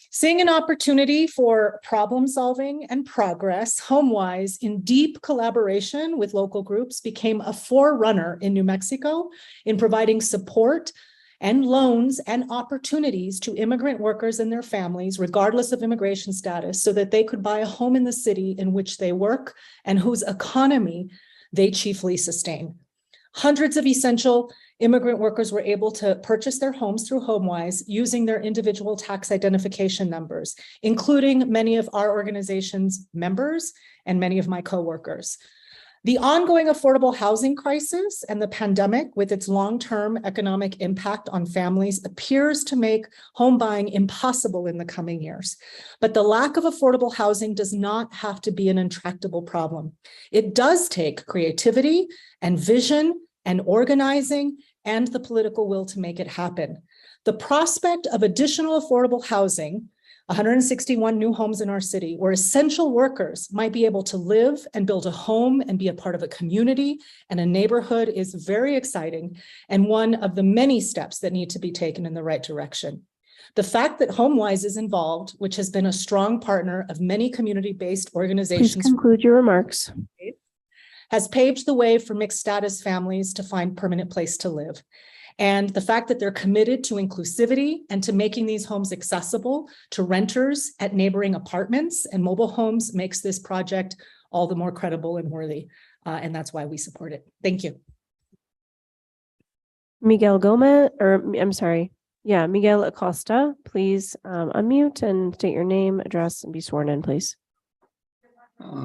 Seeing an opportunity for problem solving and progress, HomeWise, in deep collaboration with local groups, became a forerunner in New Mexico in providing support and loans and opportunities to immigrant workers and their families, regardless of immigration status, so that they could buy a home in the city in which they work and whose economy they chiefly sustain. Hundreds of essential immigrant workers were able to purchase their homes through HomeWise using their individual tax identification numbers, including many of our organization's members and many of my coworkers. The ongoing affordable housing crisis and the pandemic, with its long-term economic impact on families, appears to make home buying impossible in the coming years. But the lack of affordable housing does not have to be an intractable problem. It does take creativity and vision and organizing and the political will to make it happen. The prospect of additional affordable housing, 161 new homes in our city, where essential workers might be able to live and build a home and be a part of a community and a neighborhood, is very exciting and one of the many steps that need to be taken in the right direction. The fact that HomeWise is involved, which has been a strong partner of many community-based organizations. Please conclude your remarks. Has paved the way for mixed status families to find permanent place to live. And the fact that they're committed to inclusivity and to making these homes accessible to renters at neighboring apartments and mobile homes makes this project all the more credible and worthy. And that's why we support it. Thank you. Miguel Gomez, or I'm sorry. Yeah, Miguel Acosta, please unmute and state your name, address, and be sworn in, please.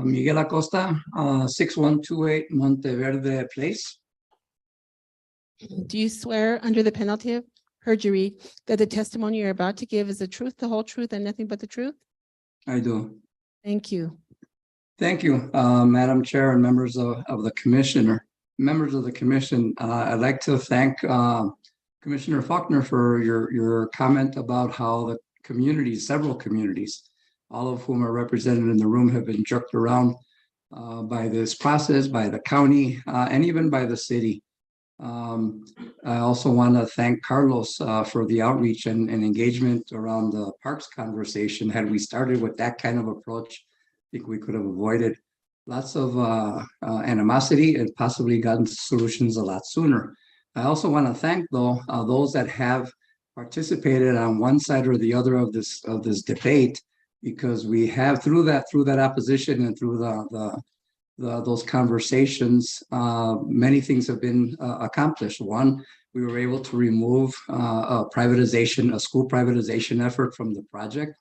Miguel Acosta, 6128 Monteverde Place. Do you swear under the penalty of perjury that the testimony you're about to give is the truth, the whole truth, and nothing but the truth? I do. Thank you. Thank you, Madam Chair and members of the commissioner. Members of the commission, I'd like to thank Commissioner Faulkner for your comment about how the communities, several communities, all of whom are represented in the room, have been jerked around by this process, by the county, and even by the city. I also want to thank Carlos for the outreach and engagement around the parks conversation. Had we started with that kind of approach, I think we could have avoided lots of animosity and possibly gotten solutions a lot sooner. I also want to thank, though, those that have participated on one side or the other of this debate, because we have through that opposition and through those conversations, many things have been accomplished. One, we were able to remove a school privatization effort from the project.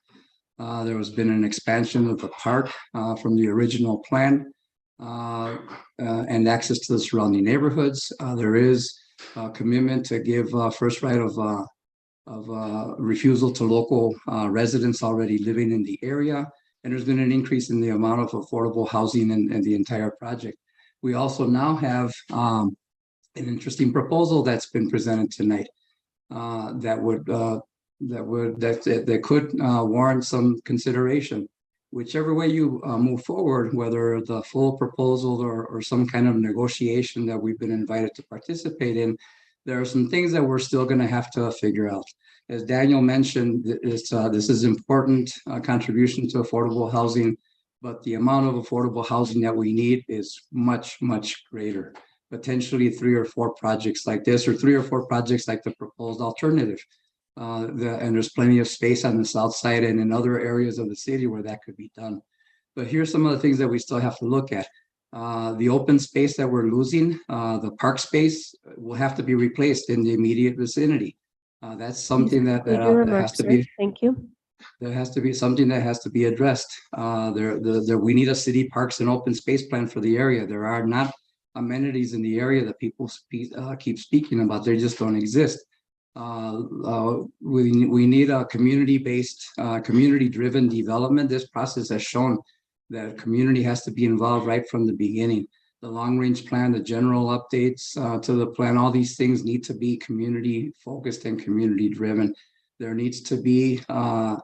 There has been an expansion of the park from the original plan and access to the surrounding neighborhoods. There is a commitment to give first right of refusal to local residents already living in the area. And there's been an increase in the amount of affordable housing in the entire project. We also now have an interesting proposal that's been presented tonight that could warrant some consideration. Whichever way you move forward, whether the full proposal or some kind of negotiation that we've been invited to participate in, there are some things that we're still going to have to figure out. As Daniel mentioned, this is important contribution to affordable housing, but the amount of affordable housing that we need is much, much greater. Potentially 3 or 4 projects like this, or 3 or 4 projects like the proposed alternative. And there's plenty of space on the south side and in other areas of the city where that could be done. But here's some of the things that we still have to look at. The open space that we're losing, the park space, will have to be replaced in the immediate vicinity. That's something that has to be. Thank you. There has to be something that has to be addressed. We need a city parks and open space plan for the area. There are not amenities in the area that people keep speaking about. They just don't exist. We need a community-based, community-driven development. This process has shown that community has to be involved right from the beginning. The long-range plan, the general updates to the plan, all these things need to be community-focused and community-driven. There needs to be a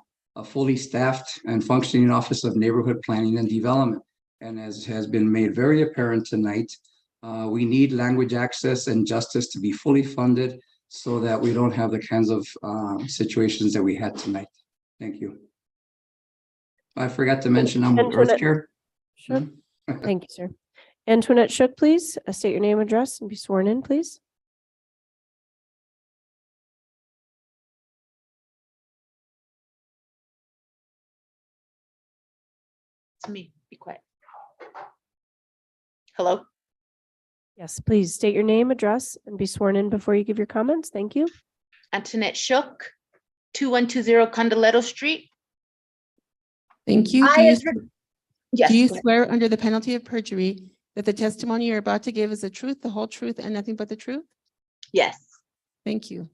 fully staffed and functioning Office of Neighborhood Planning and Development. And as has been made very apparent tonight, we need language access and justice to be fully funded so that we don't have the kinds of situations that we had tonight. Thank you. I forgot to mention I'm with Earth Care. Sure. Thank you, sir. Antoinette Shook, please state your name, address, and be sworn in, please. It's me. Be quiet. Hello. Yes, please state your name, address, and be sworn in before you give your comments. Thank you. Antoinette Shook, 2120 Condoletto Street. Thank you. Yes. Do you go ahead. swear under the penalty of perjury that the testimony you're about to give is the truth, the whole truth, and nothing but the truth? Yes. Thank you.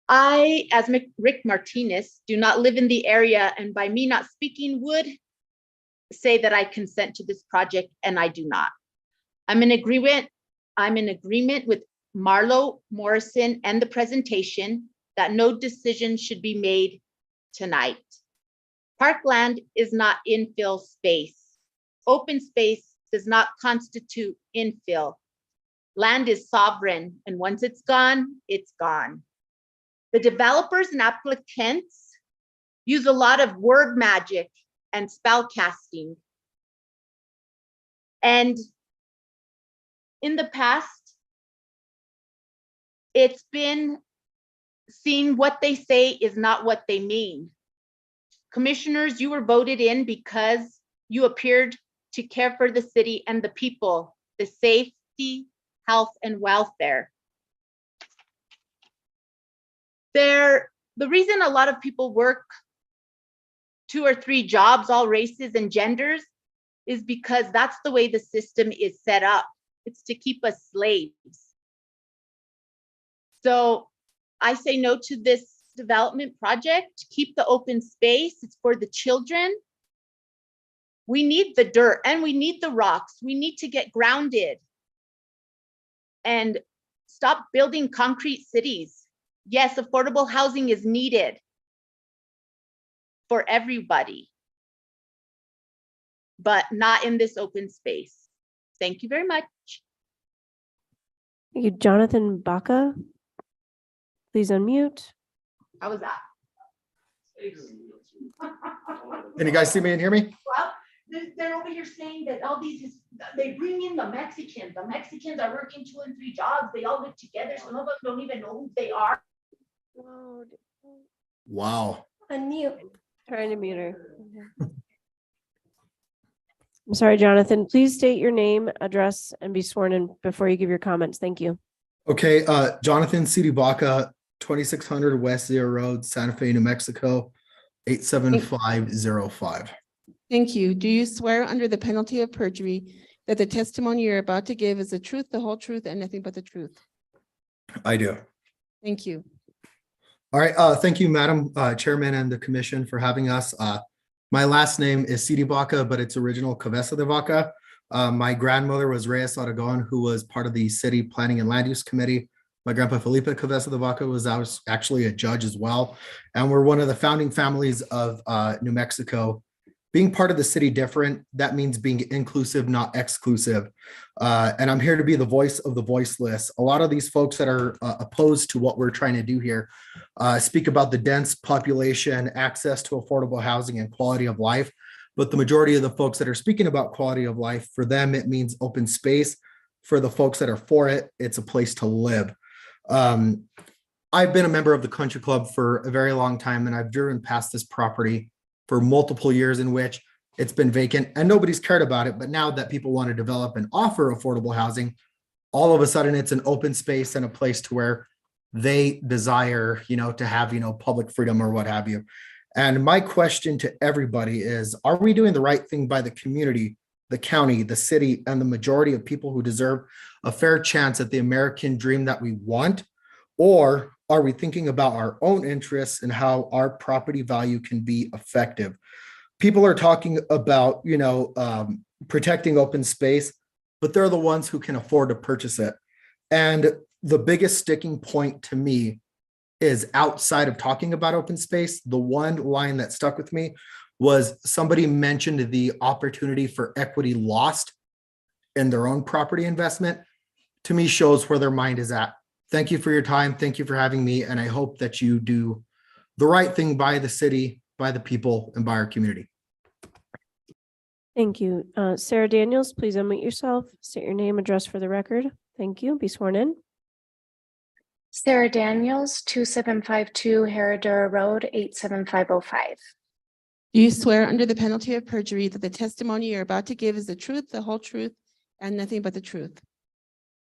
I, as Rick Martinez, do not live in the area, and by me not speaking would say that I consent to this project, and I do not. I'm in agreement with Marlo Morrison and the presentation that no decision should be made tonight. Parkland is not infill space. Open space does not constitute infill. Land is sovereign, and once it's gone, it's gone. The developers and applicants use a lot of word magic and spell casting. And in the past, it's been seen what they say is not what they mean. Commissioners, you were voted in because you appeared to care for the city and the people, the safety, health, and welfare. The reason a lot of people work 2 or 3 jobs, all races and genders, is because that's the way the system is set up. It's to keep us slaves. So I say no to this development project. Keep the open space. It's for the children. We need the dirt and we need the rocks. We need to get grounded and stop building concrete cities. Yes, affordable housing is needed for everybody, but not in this open space. Thank you very much. Thank you, Jonathan Baca. Please unmute. How was that? Can you guys see me and hear me? Well, they're over here saying that all these, they bring in the Mexicans. The Mexicans are working 2 and 3 jobs. They all live together. Some of us don't even know who they are. Wow. Unmute. Trying to mute her. I'm sorry, Jonathan. Please state your name, address, and be sworn in before you give your comments. Thank you. Okay, Jonathan Sidibaca, 2600 West Zero Road, Santa Fe, New Mexico, 87505. Thank you. Do you swear under the penalty of perjury that the testimony you're about to give is the truth, the whole truth, and nothing but the truth? I do. Thank you. All right, thank you, Madam Chairman and the Commission for having us. My last name is Sidibaca, but it's original Cabeza de Vaca. My grandmother was Reyes Aragon, who was part of the City Planning and Land Use Committee. My grandpa Felipe Cabeza de Vaca was actually a judge as well. And we're one of the founding families of New Mexico. Being part of the city different, that means being inclusive, not exclusive. And I'm here to be the voice of the voiceless. A lot of these folks that are opposed to what we're trying to do here speak about the dense population, access to affordable housing, and quality of life. But the majority of the folks that are speaking about quality of life, for them, it means open space. For the folks that are for it, it's a place to live. I've been a member of the Country Club for a very long time, and I've driven past this property for multiple years in which it's been vacant and nobody's cared about it. But now that people want to develop and offer affordable housing, all of a sudden it's an open space and a place to where they desire, to have, public freedom or what have you. And my question to everybody is, are we doing the right thing by the community, the county, the city, and the majority of people who deserve a fair chance at the American dream that we want? Or are we thinking about our own interests and how our property value can be effective? People are talking about, protecting open space, but they're the ones who can afford to purchase it. And the biggest sticking point to me is, outside of talking about open space, the one line that stuck with me was somebody mentioned the opportunity for equity lost in their own property investment. To me, shows where their mind is at. Thank you for your time. Thank you for having me. And I hope that you do the right thing by the city, by the people, and by our community. Thank you. Sarah Daniels, please unmute yourself. State your name, address for the record. Thank you. Be sworn in. Sarah Daniels, 2752 Herradura Road, 87505. Do you swear under the penalty of perjury that the testimony you're about to give is the truth, the whole truth, and nothing but the truth?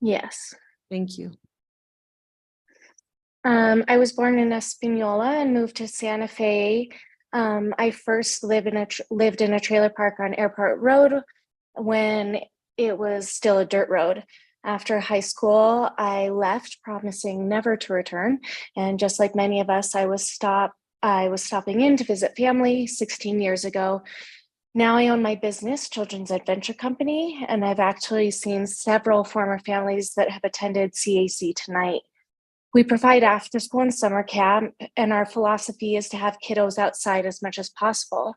Yes. Thank you. I was born in Espanola and moved to Santa Fe. I first lived in a trailer park on Airport Road when it was still a dirt road. After high school, I left, promising never to return. And just like many of us, I was stopping in to visit family 16 years ago. Now I own my business, Children's Adventure Company, and I've actually seen several former families that have attended CAC tonight. We provide after school and summer camp, and our philosophy is to have kiddos outside as much as possible.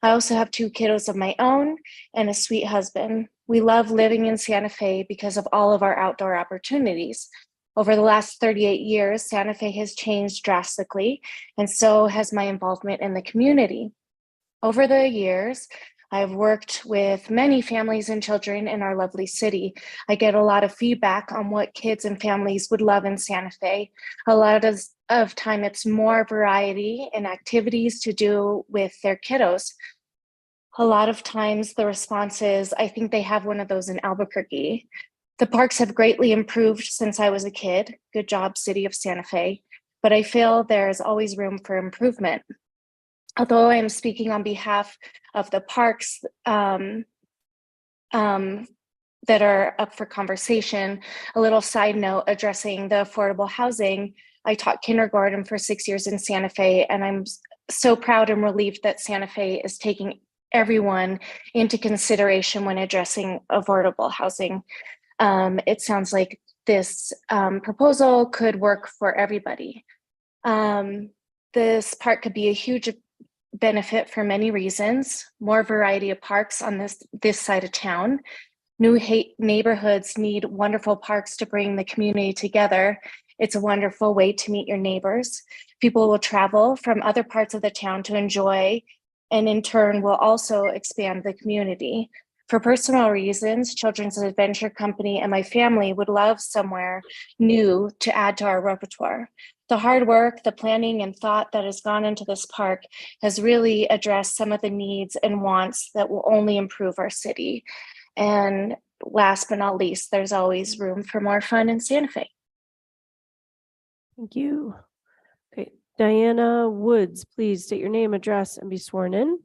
I also have 2 kiddos of my own and a sweet husband. We love living in Santa Fe because of all of our outdoor opportunities. Over the last 38 years, Santa Fe has changed drastically, and so has my involvement in the community. Over the years, I've worked with many families and children in our lovely city. I get a lot of feedback on what kids and families would love in Santa Fe. A lot of time, it's more variety and activities to do with their kiddos. A lot of times the response is, I think they have one of those in Albuquerque. The parks have greatly improved since I was a kid. Good job, City of Santa Fe. But I feel there's always room for improvement. Although I am speaking on behalf of the parks, that are up for conversation. A little side note addressing the affordable housing. I taught kindergarten for 6 years in Santa Fe, and I'm so proud and relieved that Santa Fe is taking everyone into consideration when addressing affordable housing. It sounds like this proposal could work for everybody. This park could be a huge benefit for many reasons. More variety of parks on this side of town. New neighborhoods need wonderful parks to bring the community together. It's a wonderful way to meet your neighbors. People will travel from other parts of the town to enjoy, and in turn will also expand the community. For personal reasons, Children's Adventure Company and my family would love somewhere new to add to our repertoire. The hard work, the planning and thought that has gone into this park has really addressed some of the needs and wants that will only improve our city. And last but not least, there's always room for more fun in Santa Fe. Thank you. Okay, Diana Woods, please state your name, address, and be sworn in.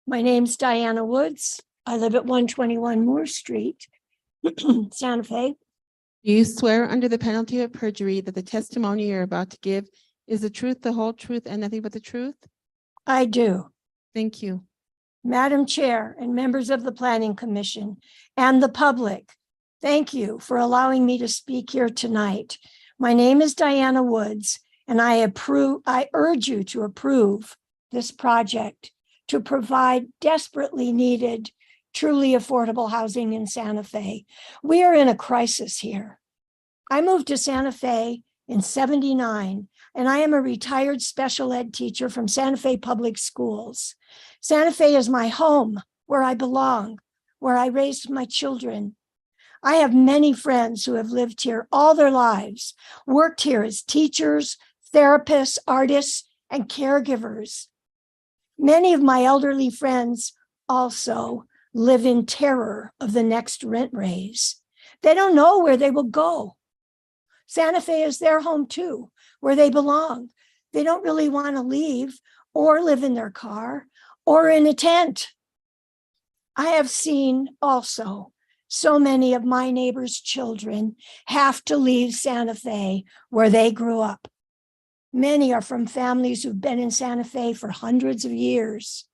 My name's Diana Woods. I live at 121 Moore Street, Santa Fe. Do you swear under the penalty of perjury that the testimony you're about to give is the truth, the whole truth, and nothing but the truth? I do. Thank you. Madam Chair and members of the Planning Commission and the public, thank you for allowing me to speak here tonight. My name is Diana Woods, and I urge you to approve this project to provide desperately needed, truly affordable housing in Santa Fe. We are in a crisis here. I moved to Santa Fe in '79, and I am a retired special ed teacher from Santa Fe Public Schools. Santa Fe is my home, where I belong, where I raised my children. I have many friends who have lived here all their lives, worked here as teachers, therapists, artists, and caregivers. Many of my elderly friends also live in terror of the next rent raise. They don't know where they will go. Santa Fe is their home too, where they belong. They don't really want to leave or live in their car or in a tent. I have seen also so many of my neighbors' children have to leave Santa Fe where they grew up. Many are from families who've been in Santa Fe for hundreds of years.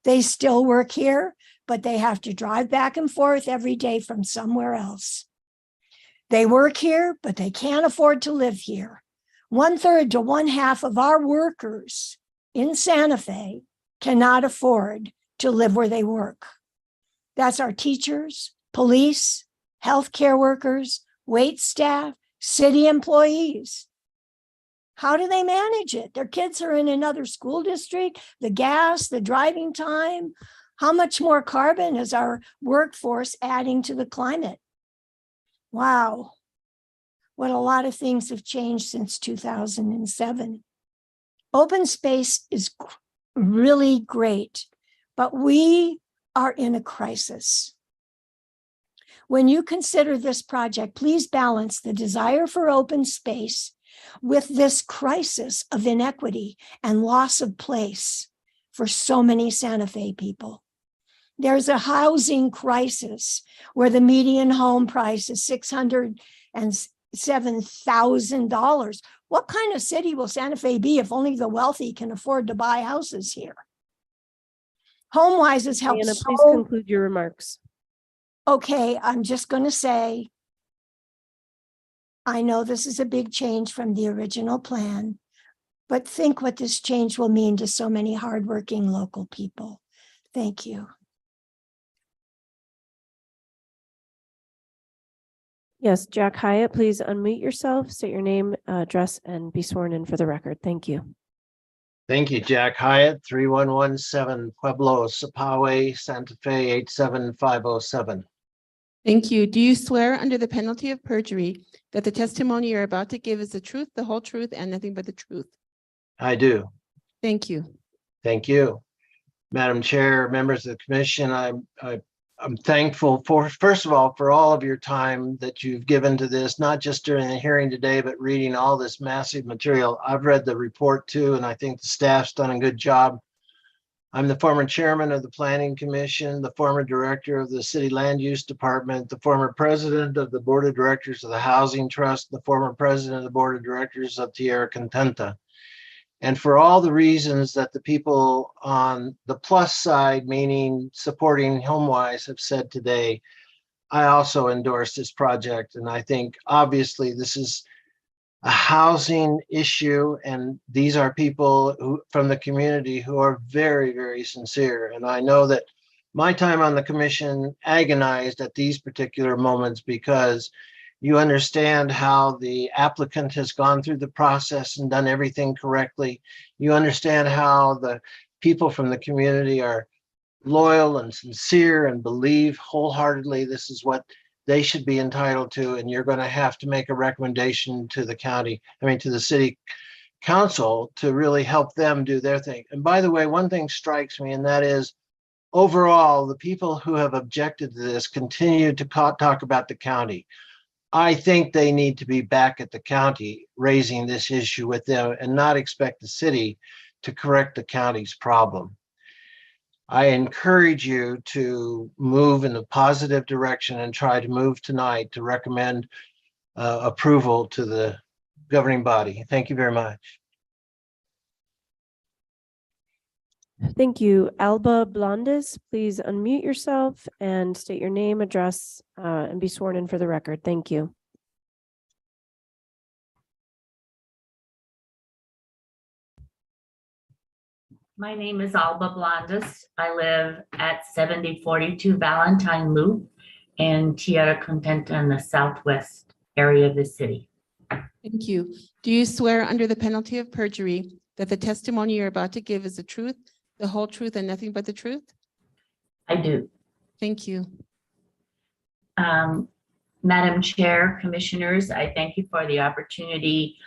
They still work here, but they have to drive back and forth every day from somewhere else. They work here, but they can't afford to live here. 1/3 to 1/2 of our workers in Santa Fe cannot afford to live where they work. That's our teachers, police, healthcare workers, wait staff, city employees. How do they manage it? Their kids are in another school district, the gas, the driving time. How much more carbon is our workforce adding to the climate? Wow. What a lot of things have changed since 2007. Open space is really great, but we are in a crisis. When you consider this project, please balance the desire for open space with this crisis of inequity and loss of place for so many Santa Fe people. There's a housing crisis where the median home price is $607,000. What kind of city will Santa Fe be if only the wealthy can afford to buy houses here? HomeWise has helped. Diana, so please conclude your remarks. Okay, I'm just going to say, I know this is a big change from the original plan, but think what this change will mean to so many hardworking local people. Thank you. Yes, Jack Hyatt, please unmute yourself, state your name, address, and be sworn in for the record. Thank you. Thank you, Jack Hyatt, 3117 Pueblo, Sapawe, Santa Fe, 87507. Thank you. Do you swear under the penalty of perjury that the testimony you're about to give is the truth, the whole truth, and nothing but the truth? I do. Thank you. Thank you. Madam Chair, members of the commission, I'm thankful for, first of all, for all of your time that you've given to this, not just during the hearing today, but reading all this massive material. I've read the report too, and I think the staff's done a good job. I'm the former chairman of the Planning Commission, the former director of the City Land Use Department, the former president of the Board of Directors of the Housing Trust, the former president of the Board of Directors of Tierra Contenta. And for all the reasons that the people on the plus side, meaning supporting HomeWise, have said today, I also endorse this project. And I think obviously this is a housing issue, and these are people who from the community who are very, very sincere. And I know that my time on the commission agonized at these particular moments because you understand how the applicant has gone through the process and done everything correctly. You understand how the people from the community are loyal and sincere and believe wholeheartedly this is what they should be entitled to, and you're going to have to make a recommendation to the to the city council to really help them do their thing. And by the way, one thing strikes me, and that is overall, the people who have objected to this continue to talk about the county. I think they need to be back at the county raising this issue with them and not expect the city to correct the county's problem. I encourage you to move in a positive direction and try to move tonight to recommend approval to the governing body. Thank you very much. Thank you. Alba Blondes, please unmute yourself and state your name, address, and be sworn in for the record. Thank you. My name is Alba Blondes. I live at 7042 Valentine Loop in Tierra Contenta in the southwest area of the city. Thank you. Do you swear under the penalty of perjury that the testimony you're about to give is the truth, the whole truth, and nothing but the truth? I do. Thank you. Madam Chair, Commissioners, I thank you for the opportunity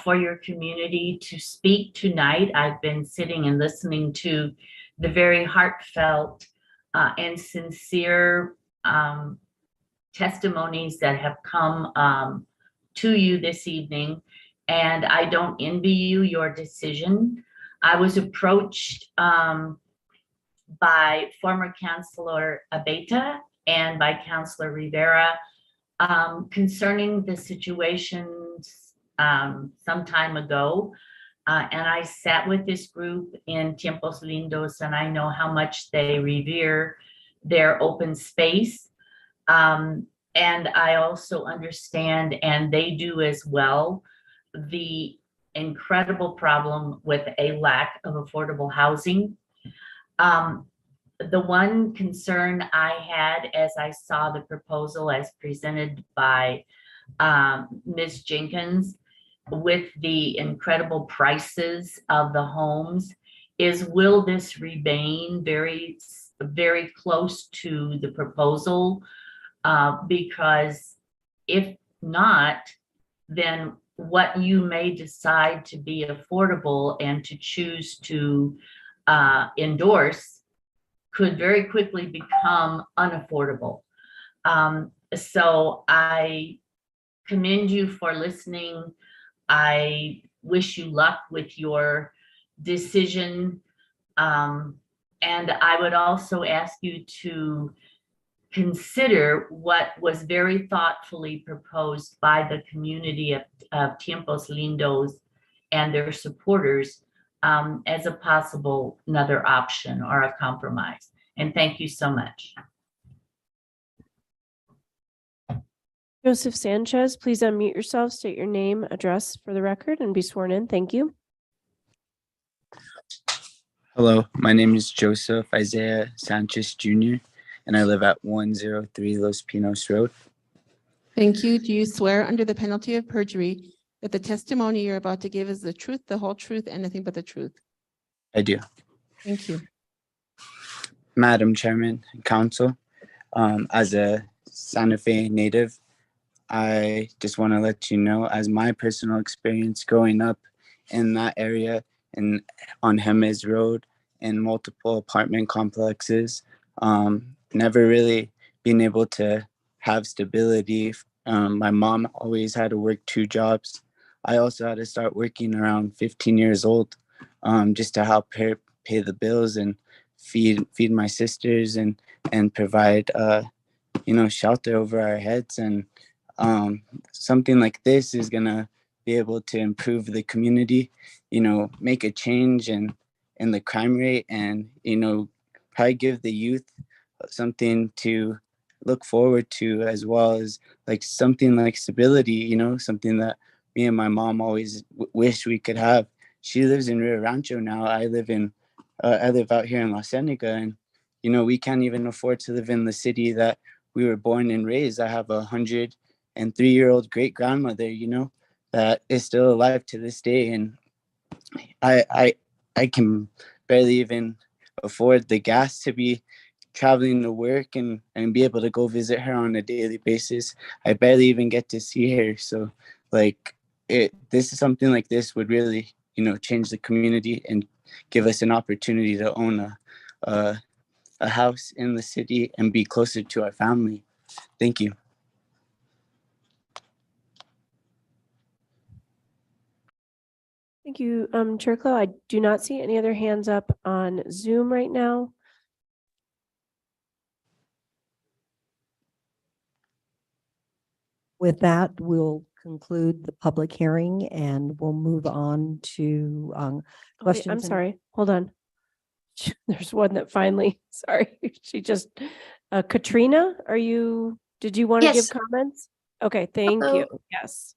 for your community to speak tonight. I've been sitting and listening to the very heartfelt and sincere testimonies that have come to you this evening, and I don't envy you your decision. I was approached by former Councilor Abeyta and by Councilor Rivera concerning the situations some time ago. And I sat with this group in Tiempos Lindos, and I know how much they revere their open space. And I also understand, and they do as well, the incredible problem with a lack of affordable housing. The one concern I had as I saw the proposal as presented by Ms. Jenkins with the incredible prices of the homes is, will this remain very, very close to the proposal? Because if not, then what you may decide to be affordable and to choose to endorse could very quickly become unaffordable. So I commend you for listening. I wish you luck with your decision. And I would also ask you to consider what was very thoughtfully proposed by the community of Tiempos Lindos and their supporters as a possible another option or a compromise. And thank you so much. Joseph Sanchez, please unmute yourself, state your name, address for the record, and be sworn in. Thank you. Hello, my name is Joseph Isaiah Sanchez Jr., and I live at 103 Los Pinos Road. Thank you. Do you swear under the penalty of perjury that the testimony you're about to give is the truth, the whole truth, and nothing but the truth? I do. Thank you. Madam Chairman and Council, as a Santa Fe native, I just want to let you know, as my personal experience growing up in that area and on Jemez Road in multiple apartment complexes, never really being able to have stability. My mom always had to work 2 jobs. I also had to start working around 15 years old just to help her pay the bills and feed my sisters and provide shelter over our heads. And something like this is gonna be able to improve the community, make a change in the crime rate, and probably give the youth something to look forward to, as well as like something like stability, something that me and my mom always wish we could have. She lives in Rio Rancho now. I live out here in La Cienega, and we can't even afford to live in the city that we were born and raised. I have a 103-year-old great grandmother, that is still alive to this day, and I can barely even afford the gas to be traveling to work and be able to go visit her on a daily basis. I barely even get to see her. So this is something like this would really, change the community and give us an opportunity to own a house in the city and be closer to our family. Thank you. Thank you, Chair Clow. I do not see any other hands up on Zoom right now. With that, we'll conclude the public hearing and we'll move on to Wait, questions. I'm and- sorry. Hold on. There's one that finally, sorry, she just, Katrina, did you want to give Yes. comments? Okay, thank you. Hello. Yes.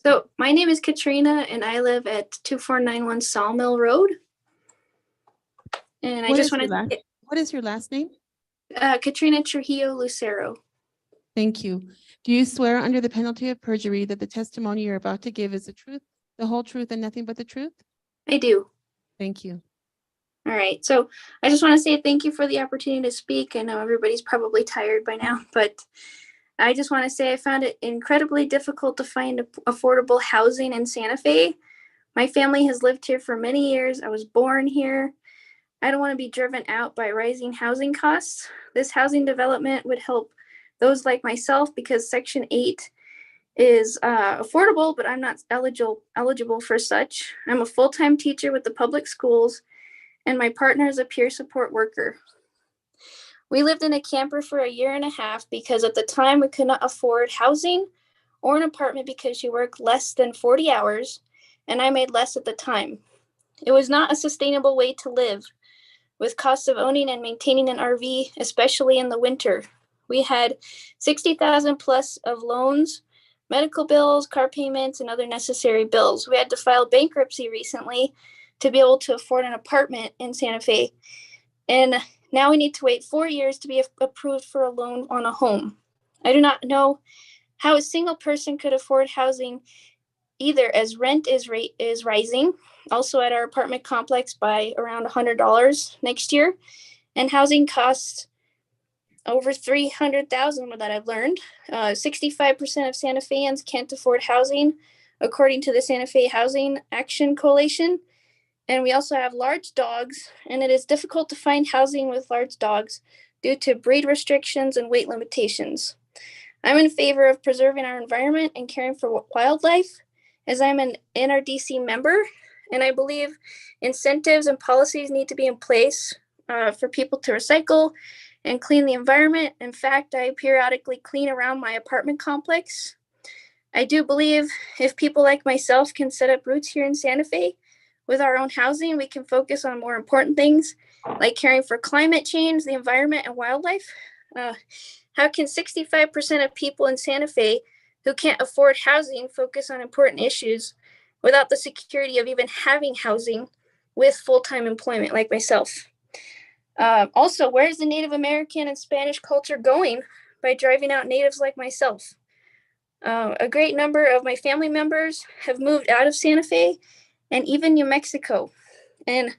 So my name is Katrina and I live at 2491 Sawmill Road. And I just want to, What is your last name? Katrina Trujillo Lucero. Thank you. Do you swear under the penalty of perjury that the testimony you're about to give is the truth, the whole truth, and nothing but the truth? I do. Thank you. All right. So I just want to say thank you for the opportunity to speak. I know everybody's probably tired by now, but I just want to say I found it incredibly difficult to find affordable housing in Santa Fe. My family has lived here for many years. I was born here. I don't want to be driven out by rising housing costs. This housing development would help those like myself because Section 8 is affordable, but I'm not eligible for such. I'm a full-time teacher with the public schools, and my partner is a peer support worker. We lived in a camper for 1.5 years because at the time we could not afford housing or an apartment because she worked less than 40 hours and I made less at the time. It was not a sustainable way to live with costs of owning and maintaining an RV, especially in the winter. We had $60,000 plus of loans, medical bills, car payments, and other necessary bills. We had to file bankruptcy recently to be able to afford an apartment in Santa Fe. And now we need to wait 4 years to be approved for a loan on a home. I do not know how a single person could afford housing either, as rent is rising, also at our apartment complex by around $100 next year, and housing costs over $300,000 that I've learned. 65% of Santa Feans can't afford housing, according to the Santa Fe Housing Action Coalition. And we also have large dogs, and it is difficult to find housing with large dogs due to breed restrictions and weight limitations. I'm in favor of preserving our environment and caring for wildlife, as I'm an NRDC member, and I believe incentives and policies need to be in place for people to recycle and clean the environment. In fact, I periodically clean around my apartment complex. I do believe if people like myself can set up roots here in Santa Fe with our own housing, we can focus on more important things like caring for climate change, the environment, and wildlife. How can 65% of people in Santa Fe who can't afford housing focus on important issues without the security of even having housing with full-time employment like myself? Also, where is the Native American and Spanish culture going by driving out natives like myself? A great number of my family members have moved out of Santa Fe and even New Mexico. And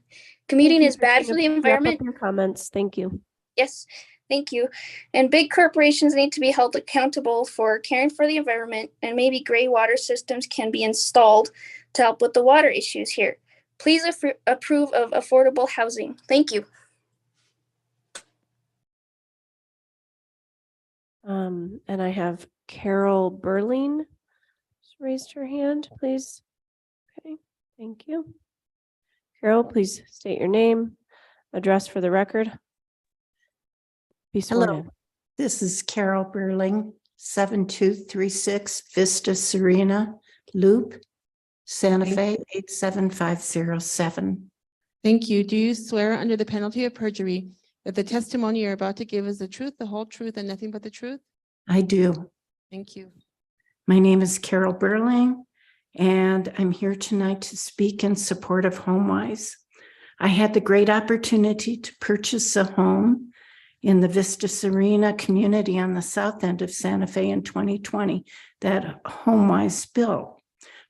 commuting is bad for the environment. Your comments. Thank you. Yes, thank you. And big corporations need to be held accountable for caring for the environment, and maybe gray water systems can be installed to help with the water issues here. Please approve of affordable housing. Thank you. And I have Carol Berling. Just raised her hand, please. Okay, thank you. Carol, please state your name, address for the record. Be sworn Hello, in. this is Carol Burling, 7236 Vista Serena Loop, Santa Fe 87507. Thank you. Do you swear under the penalty of perjury that the testimony you're about to give is the truth, the whole truth, and nothing but the truth? I do. Thank you. My name is Carol Burling, and I'm here tonight to speak in support of HomeWise. I had the great opportunity to purchase a home in the Vista Serena community on the south end of Santa Fe in 2020 that HomeWise built.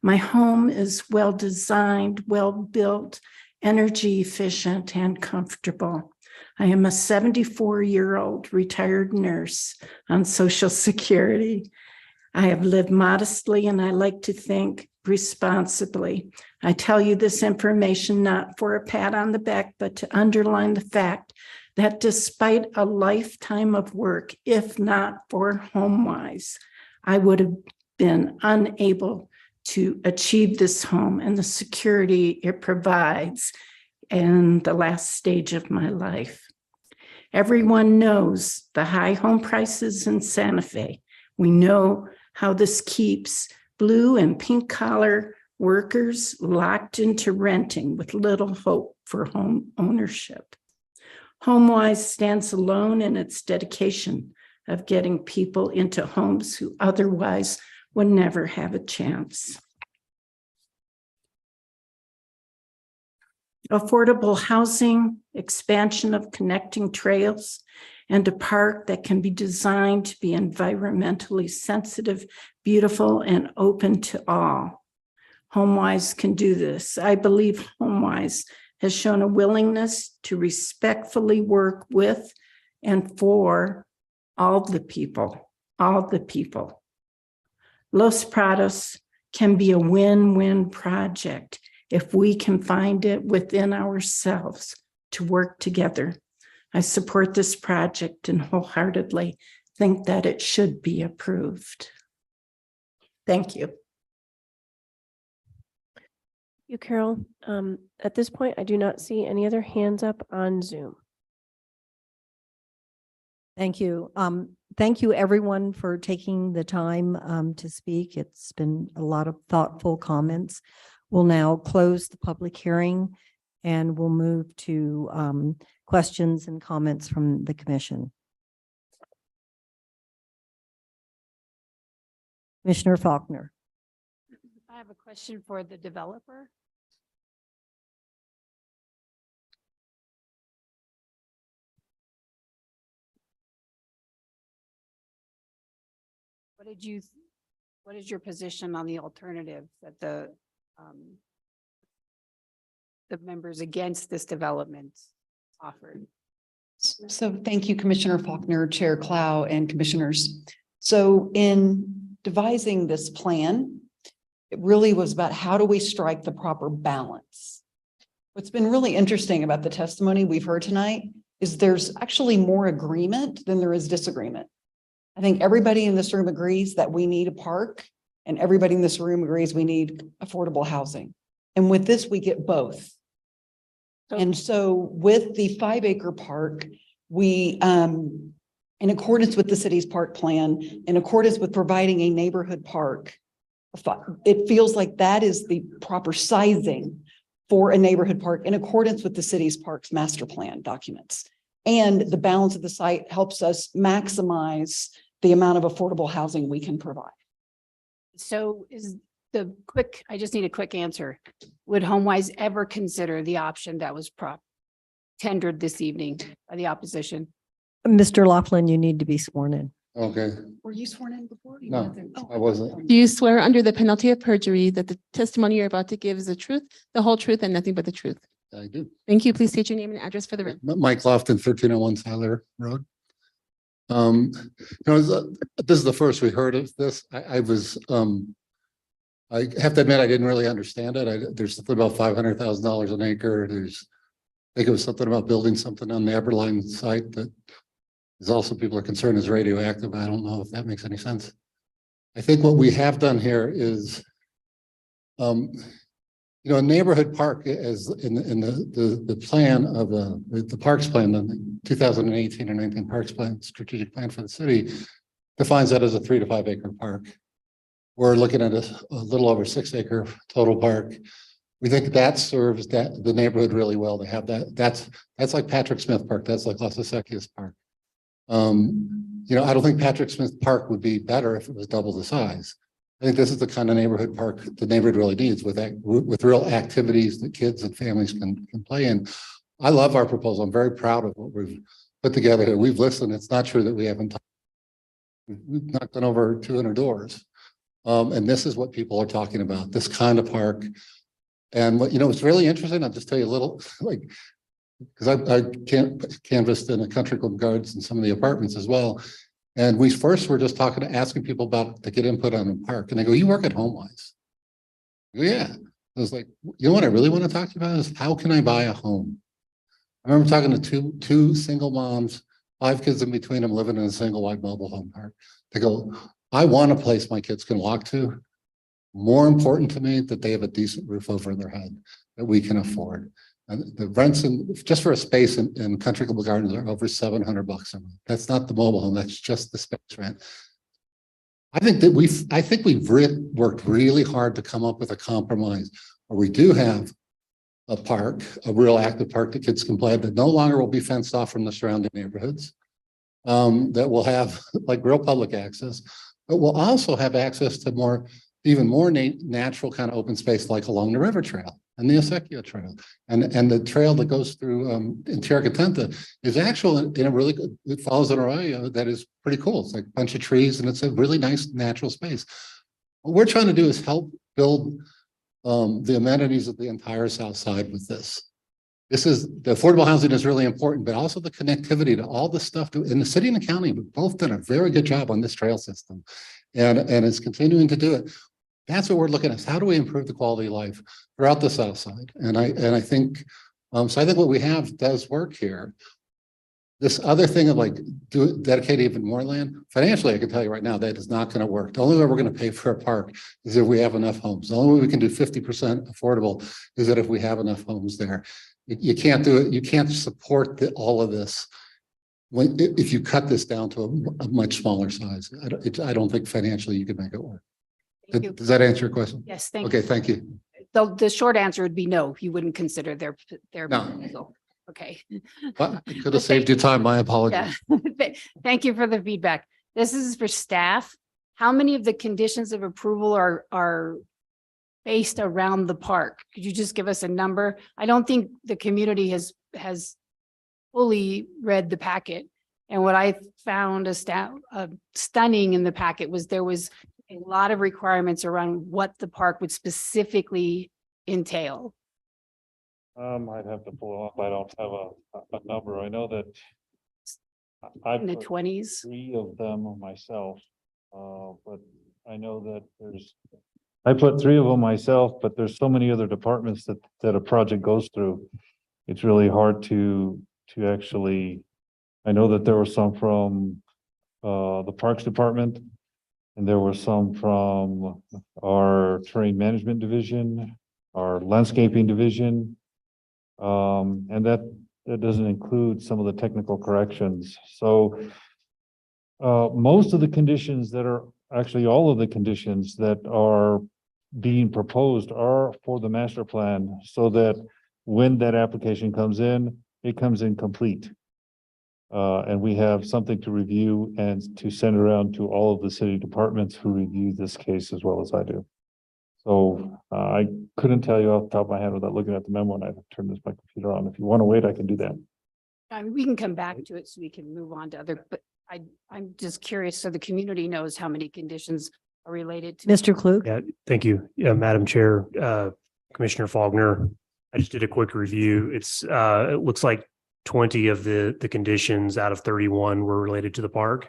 My home is well-designed, well-built, energy efficient, and comfortable. I am a 74-year-old retired nurse on Social Security. I have lived modestly and I like to think responsibly. I tell you this information not for a pat on the back, but to underline the fact that despite a lifetime of work, if not for HomeWise, I would have been unable to achieve this home and the security it provides in the last stage of my life. Everyone knows the high home prices in Santa Fe. We know how this keeps blue and pink collar workers locked into renting with little hope for home ownership. HomeWise stands alone in its dedication of getting people into homes who otherwise would never have a chance. Affordable housing, expansion of connecting trails, and a park that can be designed to be environmentally sensitive, beautiful, and open to all. HomeWise can do this. I believe HomeWise has shown a willingness to respectfully work with and for all the people. Los Prados can be a win-win project if we can find it within ourselves to work together. I support this project and wholeheartedly think that it should be approved. Thank you. Thank you, Carol. At this point, I do not see any other hands up on Zoom. Thank you. Thank you, everyone, for taking the time to speak. It's been a lot of thoughtful comments. We'll now close the public hearing and we'll move to questions and comments from the commission. Commissioner Faulkner. I have a question for the developer. What is your position on the alternative that the members against this development offered? So thank you, Commissioner Faulkner, Chair Clow, and commissioners. So in devising this plan, it really was about how do we strike the proper balance. What's been really interesting about the testimony we've heard tonight is there's actually more agreement than there is disagreement. I think everybody in this room agrees that we need a park, and everybody in this room agrees we need affordable housing. And with this, we get both. And so with the 5-acre park, we, in accordance with the city's park plan, in accordance with providing a neighborhood park, it feels like that is the proper sizing for a neighborhood park in accordance with the city's parks master plan documents. And the balance of the site helps us maximize the amount of affordable housing we can provide. So I just need a quick answer. Would HomeWise ever consider the option that was tendered this evening by the opposition? Mr. Laughlin, you need to be sworn in. Okay, Were you sworn in before? no, I wasn't. Do you swear under the penalty of perjury that the testimony you're about to give is the truth, the whole truth, and nothing but the truth? I do. Thank you. Please state your name and address for the record. Mike Lofton, 1301 Tyler Road. This is the first we heard of this. I have to admit, I didn't really understand it. There's something about $500,000 an acre. I think it was something about building something on the Eberline site that is also people are concerned is radioactive. I don't know if that makes any sense. I think what we have done here is You know, a neighborhood park is in the plan of the parks plan, the 2018 or 19 parks plan, strategic plan for the city defines that as a 3 to 5 acre park. We're looking at a little over 6 acre total park. We think that serves the neighborhood really well to have that. That's like Patrick Smith Park. That's like Las Acequias Park. You know, I don't think Patrick Smith Park would be better if it was double the size. I think this is the kind of neighborhood park the neighborhood really needs with real activities that kids and families can play in. I love our proposal. I'm very proud of what we've put together here. We've listened. It's not true that we haven't. We've knocked on over 200 doors. And this is what people are talking about, this kind of park. And what, you know, it's really interesting. I'll just tell you a little, like, because I canvassed in a Country Club Gardens and some of the apartments as well. And we first were just asking people to get input on the park. And they go, you work at HomeWise? I go, yeah. I was like, you know what I really want to talk to you about is how can I buy a home? I remember talking to two single moms, 5 kids in between them living in a single wide mobile home park. They go, I want a place my kids can walk to. More important to me that they have a decent roof over their head that we can afford. And the rents just for a space in Country Club Gardens are over $700 a month. That's not the mobile home. That's just the space rent. I think we've worked really hard to come up with a compromise where we do have a park, a real active park that kids can play that no longer will be fenced off from the surrounding neighborhoods. That will have like real public access, but we'll also have access to even more natural kind of open space like along the river trail and the Acequia Trail. And the trail that goes through in Tierra Caliente is actually in a really good, it follows an arroyo that is pretty cool. It's like a bunch of trees and it's a really nice natural space. What we're trying to do is help build the amenities of the entire South Side with this. This is the affordable housing is really important, but also the connectivity to all the stuff in the city and the county. We've both done a very good job on this trail system and it's continuing to do it. That's what we're looking at. How do we improve the quality of life throughout the South Side? And I think, so I think what we have does work here. This other thing of like dedicate even more land, financially, I can tell you right now, that is not going to work. The only way we're going to pay for a park is if we have enough homes. The only way we can do 50% affordable is that if we have enough homes there. You can't do it. You can't support all of this if you cut this down to a much smaller size. I don't think financially you can make it work. Does that answer your question? Yes, thank you. Okay, thank you. The short answer would be no, you wouldn't consider their No. proposal. Okay. Well, I could have saved you time. My apologies. Yeah. Thank you for the feedback. This is for staff. How many of the conditions of approval are based around the park? Could you just give us a number? I don't think the community has fully read the packet. And what I found stunning in the packet was there was a lot of requirements around what the park would specifically entail. I'd have to pull it up. I don't have a number. I know that I've In the put 20s. 3 of them myself. But I know that I put 3 of them myself, but there's so many other departments that a project goes through. It's really hard to actually, I know that there were some from the Parks Department. And there were some from our terrain management division, our landscaping division. And that doesn't include some of the technical corrections. So most of the conditions that are actually all of the conditions that are being proposed are for the master plan so that when that application comes in, it comes in complete. And we have something to review and to send around to all of the city departments who review this case as well as I do. So I couldn't tell you off the top of my head without looking at the memo, and I'd turn my computer on. If you want to wait, I can do that. I mean, we can come back to it so we can move on to other, but I'm just curious so the community knows how many conditions are related to. Mr. Klug? Yeah, thank you. Yeah, Madam Chair, Commissioner Faulkner. I just did a quick review. It looks like 20 of the conditions out of 31 were related to the park.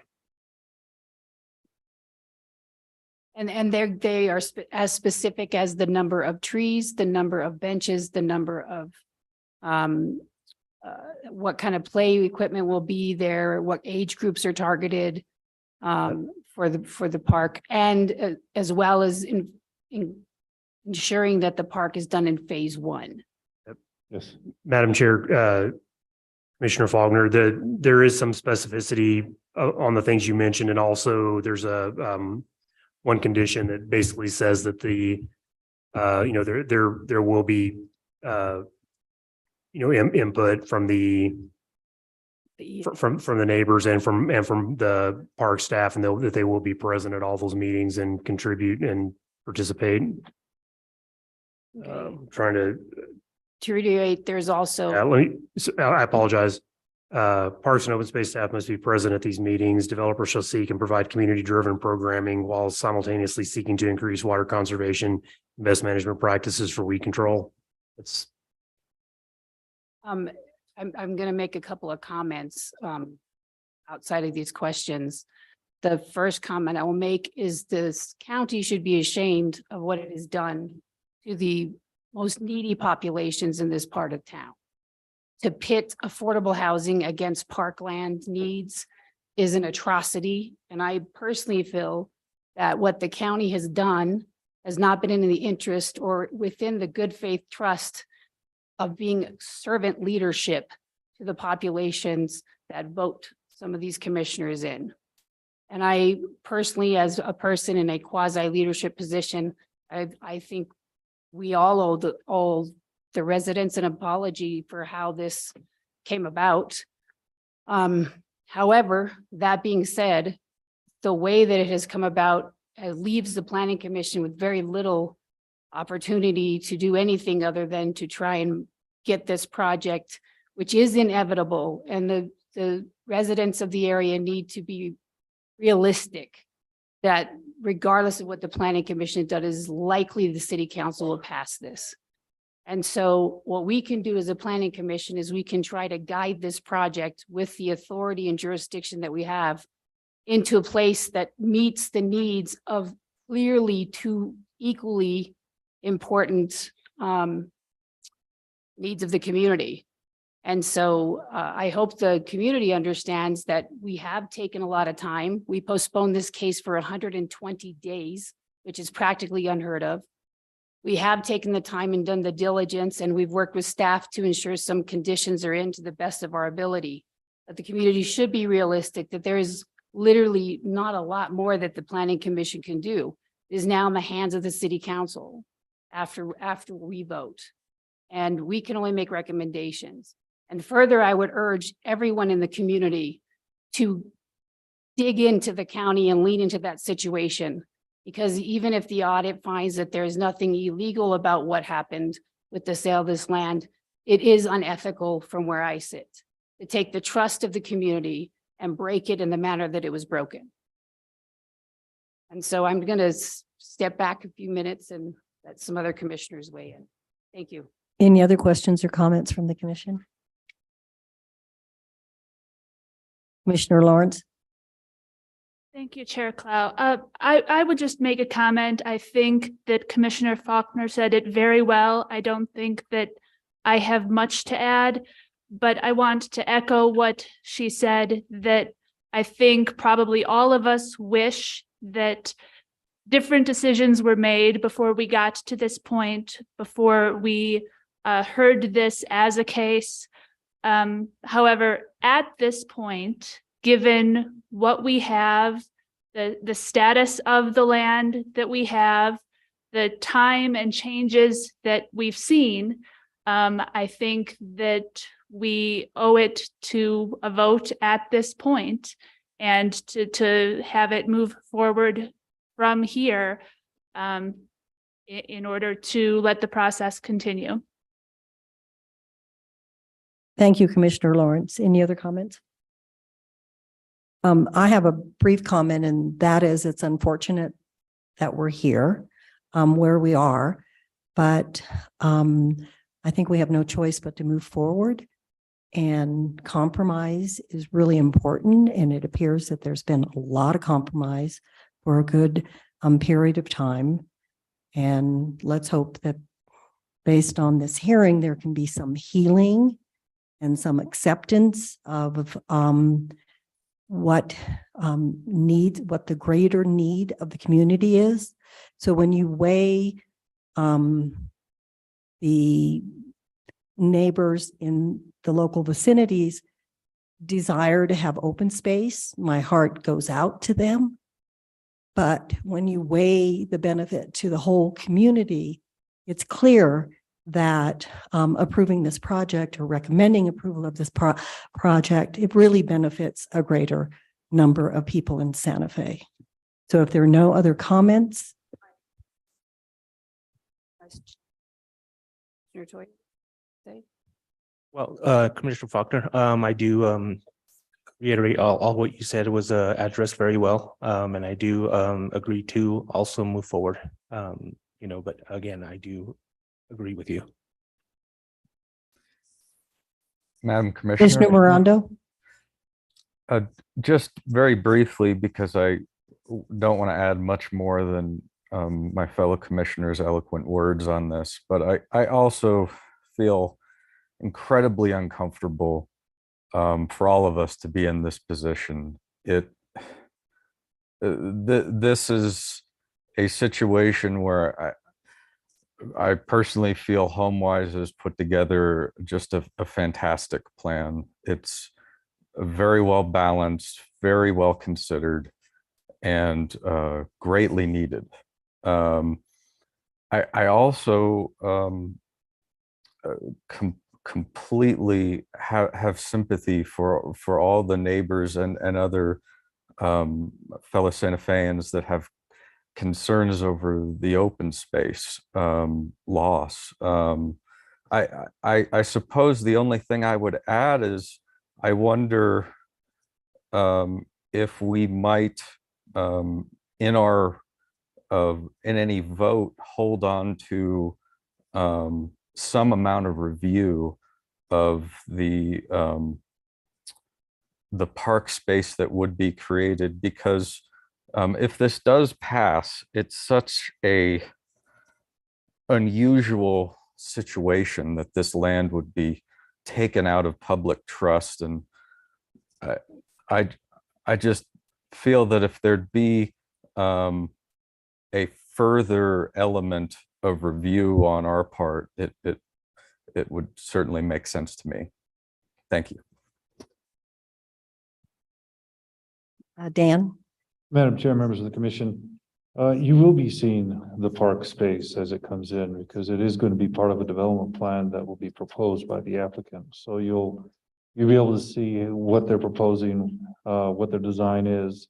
And they are as specific as the number of trees, the number of benches, the number of what kind of play equipment will be there, what age groups are targeted for the park, and as well as ensuring that the park is done in phase one. Yes. Madam Chair, Commissioner Faulkner, there is some specificity on the things you mentioned, and also there's a one condition that basically says that the there will be input from the from the neighbors and from the park staff, and that they will be present at all those meetings and contribute and participate. Trying To reiterate, there's also. I apologize. Parks and open space staff must be present at these meetings. Developers shall seek and provide community-driven programming while simultaneously seeking to increase water conservation and best management practices for weed control. It's I'm going to make a couple of comments outside of these questions. The first comment I will make is this county should be ashamed of what it has done to the most needy populations in this part of town. To pit affordable housing against parkland needs is an atrocity. And I personally feel that what the county has done has not been in the interest or within the good faith trust of being servant leadership to the populations that vote some of these commissioners in. And I personally, as a person in a quasi leadership position, I think we all owe the residents an apology for how this came about. However, that being said, the way that it has come about leaves the Planning Commission with very little opportunity to do anything other than to try and get this project, which is inevitable, and the residents of the area need to be realistic that regardless of what the Planning Commission does, it is likely the City Council will pass this. And so what we can do as a Planning Commission is we can try to guide this project with the authority and jurisdiction that we have into a place that meets the needs of clearly two equally important needs of the community. And so I hope the community understands that we have taken a lot of time. We postponed this case for 120 days, which is practically unheard of. We have taken the time and done the diligence, and we've worked with staff to ensure some conditions are in to the best of our ability. But the community should be realistic that there is literally not a lot more that the Planning Commission can do. It is now in the hands of the City Council after we vote. And we can only make recommendations. And further, I would urge everyone in the community to dig into the county and lean into that situation. Because even if the audit finds that there's nothing illegal about what happened with the sale of this land, it is unethical from where I sit to take the trust of the community and break it in the manner that it was broken. And so I'm going to step back a few minutes and let some other commissioners weigh in. Thank you. Any other questions or comments from the commission? Commissioner Lawrence? Thank you, Chair Clow. I would just make a comment. I think that Commissioner Faulkner said it very well. I don't think that I have much to add, but I want to echo what she said, that I think probably all of us wish that different decisions were made before we got to this point, before we heard this as a case. However, at this point, given what we have, the status of the land that we have, the time and changes that we've seen, I think that we owe it to a vote at this point and to have it move forward from here in order to let the process continue. Thank you, Commissioner Lawrence. Any other comments? I have a brief comment, and that is it's unfortunate that we're here where we are, but I think we have no choice but to move forward, and compromise is really important. And it appears that there's been a lot of compromise for a good period of time. And let's hope that based on this hearing, there can be some healing and some acceptance of what the greater need of the community is. So when you weigh the neighbors in the local vicinities desire to have open space. My heart goes out to them. But when you weigh the benefit to the whole community, it's clear that approving this project or recommending approval of this project, it really benefits a greater number of people in Santa Fe. So if there are no other comments, Well, Commissioner Faulkner, I do reiterate all what you said was addressed very well. And I do agree to also move forward. But again, I do agree with you. Madam Commissioner. Commissioner Morondo. Just very briefly, because I don't want to add much more than my fellow commissioners' eloquent words on this, but I also feel incredibly uncomfortable for all of us to be in this position. This is a situation where I personally feel HomeWise has put together just a fantastic plan. It's very well balanced, very well considered, and greatly needed. I also completely have sympathy for all the neighbors and other fellow Santa Feans that have concerns over the open space loss. I suppose the only thing I would add is I wonder if we might in any vote hold on to some amount of review of the park space that would be created, because if this does pass, it's such a unusual situation that this land would be taken out of public trust. And I just feel that if there'd be a further element of review on our part, it would certainly make sense to me. Thank you. Dan. Madam Chair, members of the commission, you will be seeing the park space as it comes in, because it is going to be part of a development plan that will be proposed by the applicant. So you'll be able to see what they're proposing, what their design is.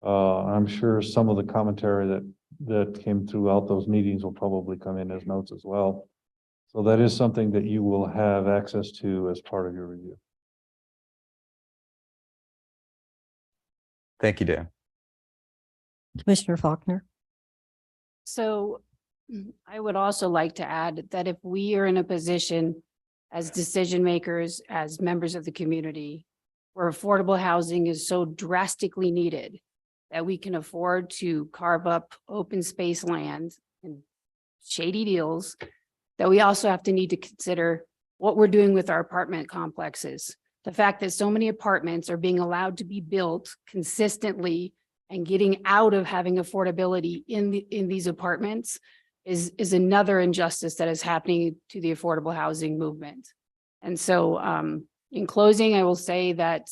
I'm sure some of the commentary that came throughout those meetings will probably come in as notes as well. So that is something that you will have access to as part of your review. Thank you, Dan. Commissioner Faulkner. So I would also like to add that if we are in a position as decision makers, as members of the community, where affordable housing is so drastically needed that we can afford to carve up open space land and shady deals, that we also have to need to consider what we're doing with our apartment complexes. The fact that so many apartments are being allowed to be built consistently and getting out of having affordability in these apartments is another injustice that is happening to the affordable housing movement. And so in closing, I will say that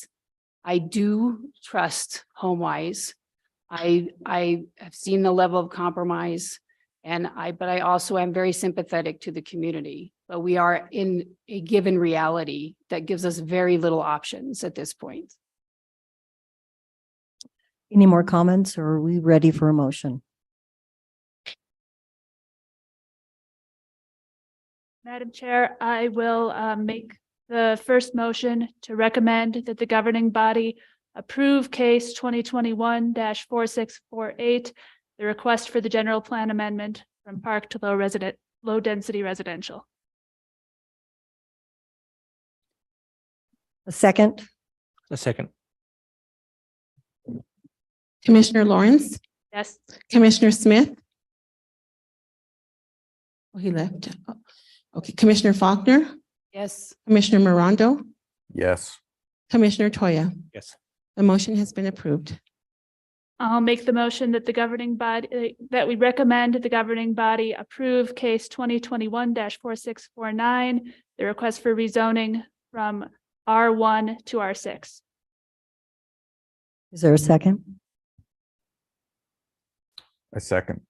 I do trust HomeWise. I have seen the level of compromise, but I also am very sympathetic to the community. But we are in a given reality that gives us very little options at this point. Any more comments, or are we ready for a motion? Madam Chair, I will make the first motion to recommend that the governing body approve case 2021-4648, the request for the general plan amendment from park to low density residential. A second? A second. Commissioner Lawrence, Yes. Commissioner Smith. Oh, he left. Oh, okay, Commissioner Faulkner, Yes. Commissioner Morondo, Yes. Commissioner Toya. Yes. The motion has been approved. I'll make the motion that the governing body, that we recommend the governing body approve case 2021-4649, the request for rezoning from R1 to R6. Is there a second? A second.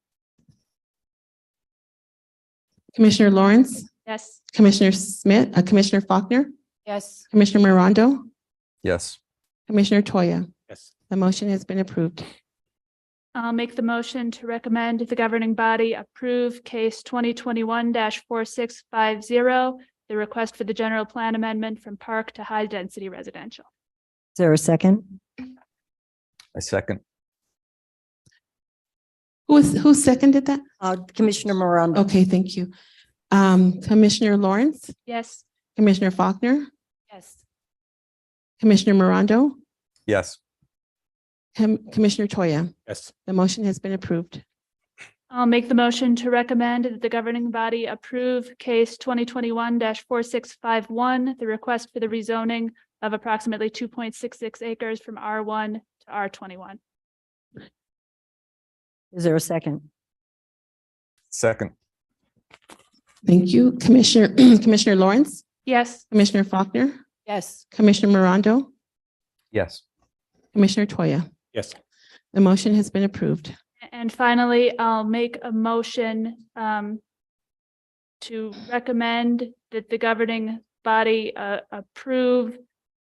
Commissioner Lawrence, Yes. Commissioner Smith, Commissioner Faulkner, Yes. Commissioner Morondo, Yes. Commissioner Toya. Yes. The motion has been approved. I'll make the motion to recommend the governing body approve case 2021-4650, the request for the general plan amendment from park to high density residential. Is there a second? A second. Who seconded that? Commissioner Morondo. Okay, thank you. Commissioner Lawrence, Yes. Commissioner Faulkner, Yes. Commissioner Morondo, Yes. Commissioner Toya. Yes. The motion has been approved. I'll make the motion to recommend that the governing body approve case 2021-4651, the request for the rezoning of approximately 2.66 acres from R1 to R21. Is there a second? Second. Thank you. Commissioner Lawrence, Yes. Commissioner Faulkner, Yes. Commissioner Morondo, Yes. Commissioner Toya. Yes. The motion has been approved. And finally, I'll make a motion to recommend that the governing body approve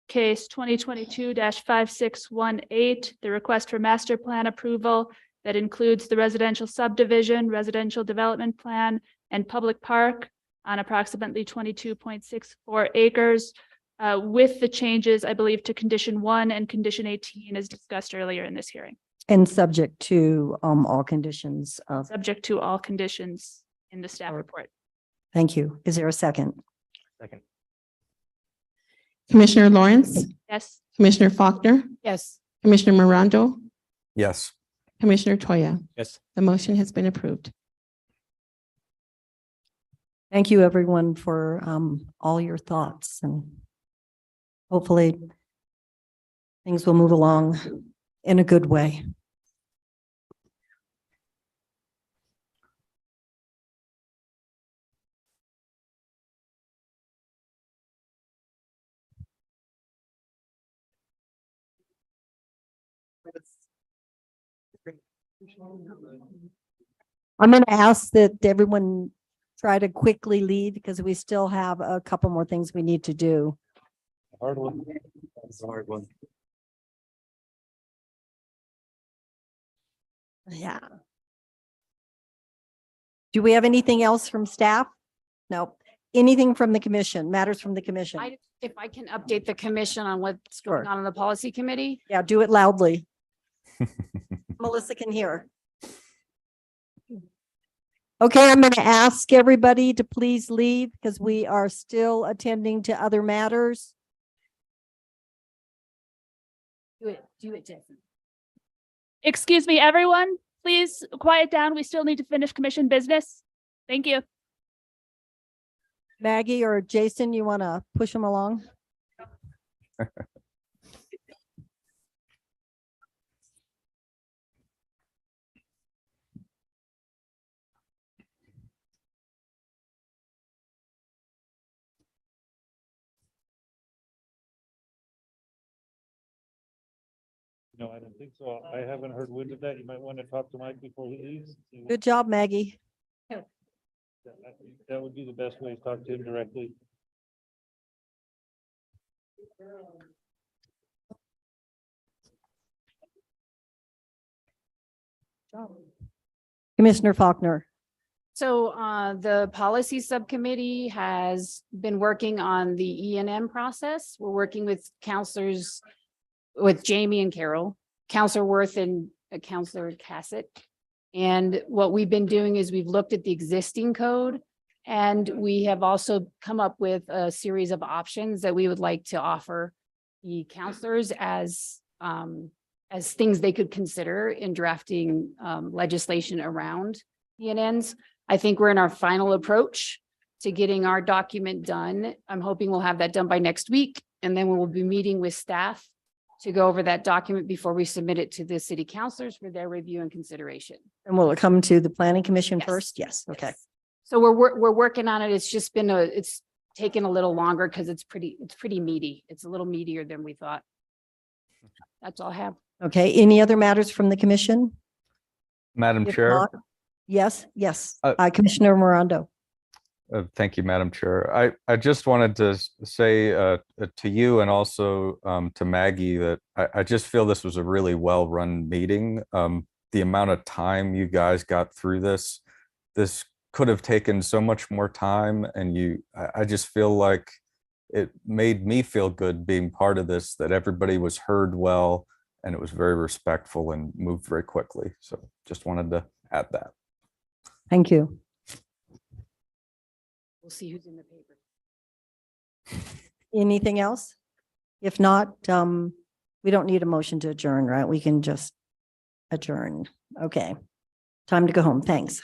case 2022-5618, the request for master plan approval that includes the residential subdivision, residential development plan, and public park on approximately 22.64 acres, with the changes, I believe, to condition 1 and condition 18 as discussed earlier in this hearing, And subject to all conditions of, subject to all conditions in the staff report. thank you. Is there a second? Second. Commissioner Lawrence, Yes. Commissioner Faulkner, Yes. Commissioner Morondo, Yes. Commissioner Toya. Yes. The motion has been approved. Thank you, everyone, for all your thoughts, and hopefully things will move along in a good way. I'm going to ask that everyone try to quickly leave because we still have a couple more things we need to do. Hard one. That's a hard one. Yeah. Do we have anything else from staff? No. Anything from the commission, matters from the commission? If I can update the commission on what's going on in the policy committee. Yeah, do it loudly. Melissa can hear. Okay, I'm going to ask everybody to please leave because we are still attending to other matters. Do it, Jason. Excuse me, everyone, please quiet down. We still need to finish commission business. Thank you. Maggie or Jason, you want to push them along? No, I don't think so. I haven't heard wind of that. You might want to talk to Mike before he leaves. Good job, Maggie. That would be the best way to talk to him directly. Commissioner Faulkner. So the policy subcommittee has been working on the E&M process. We're working with counselors, with Jamie and Carol, Counselor Worth and Counselor Cassett. And what we've been doing is we've looked at the existing code, and we have also come up with a series of options that we would like to offer the counselors as things they could consider in drafting legislation around E&Ns. I think we're in our final approach to getting our document done. I'm hoping we'll have that done by next week, and then we will be meeting with staff to go over that document before we submit it to the city councilors for their review and consideration. And will it come to the planning commission Yes. first? Yes, okay. So we're working on it. It's just been it's taken a little longer because it's pretty meaty. It's a little meatier than we thought. That's all I have. Okay, any other matters from the commission? Madam If Chair. not- Yes, Uh, Commissioner Morondo. Thank you, Madam Chair. I just wanted to say to you and also to Maggie that I just feel this was a really well-run meeting. The amount of time you guys got through this could have taken so much more time, and I just feel like it made me feel good being part of this, that everybody was heard well and it was very respectful and moved very quickly. So just wanted to add that. Thank you. We'll see who's in the paper. Anything else? If not, we don't need a motion to adjourn, right? We can just adjourn. Okay. Time to go home. Thanks.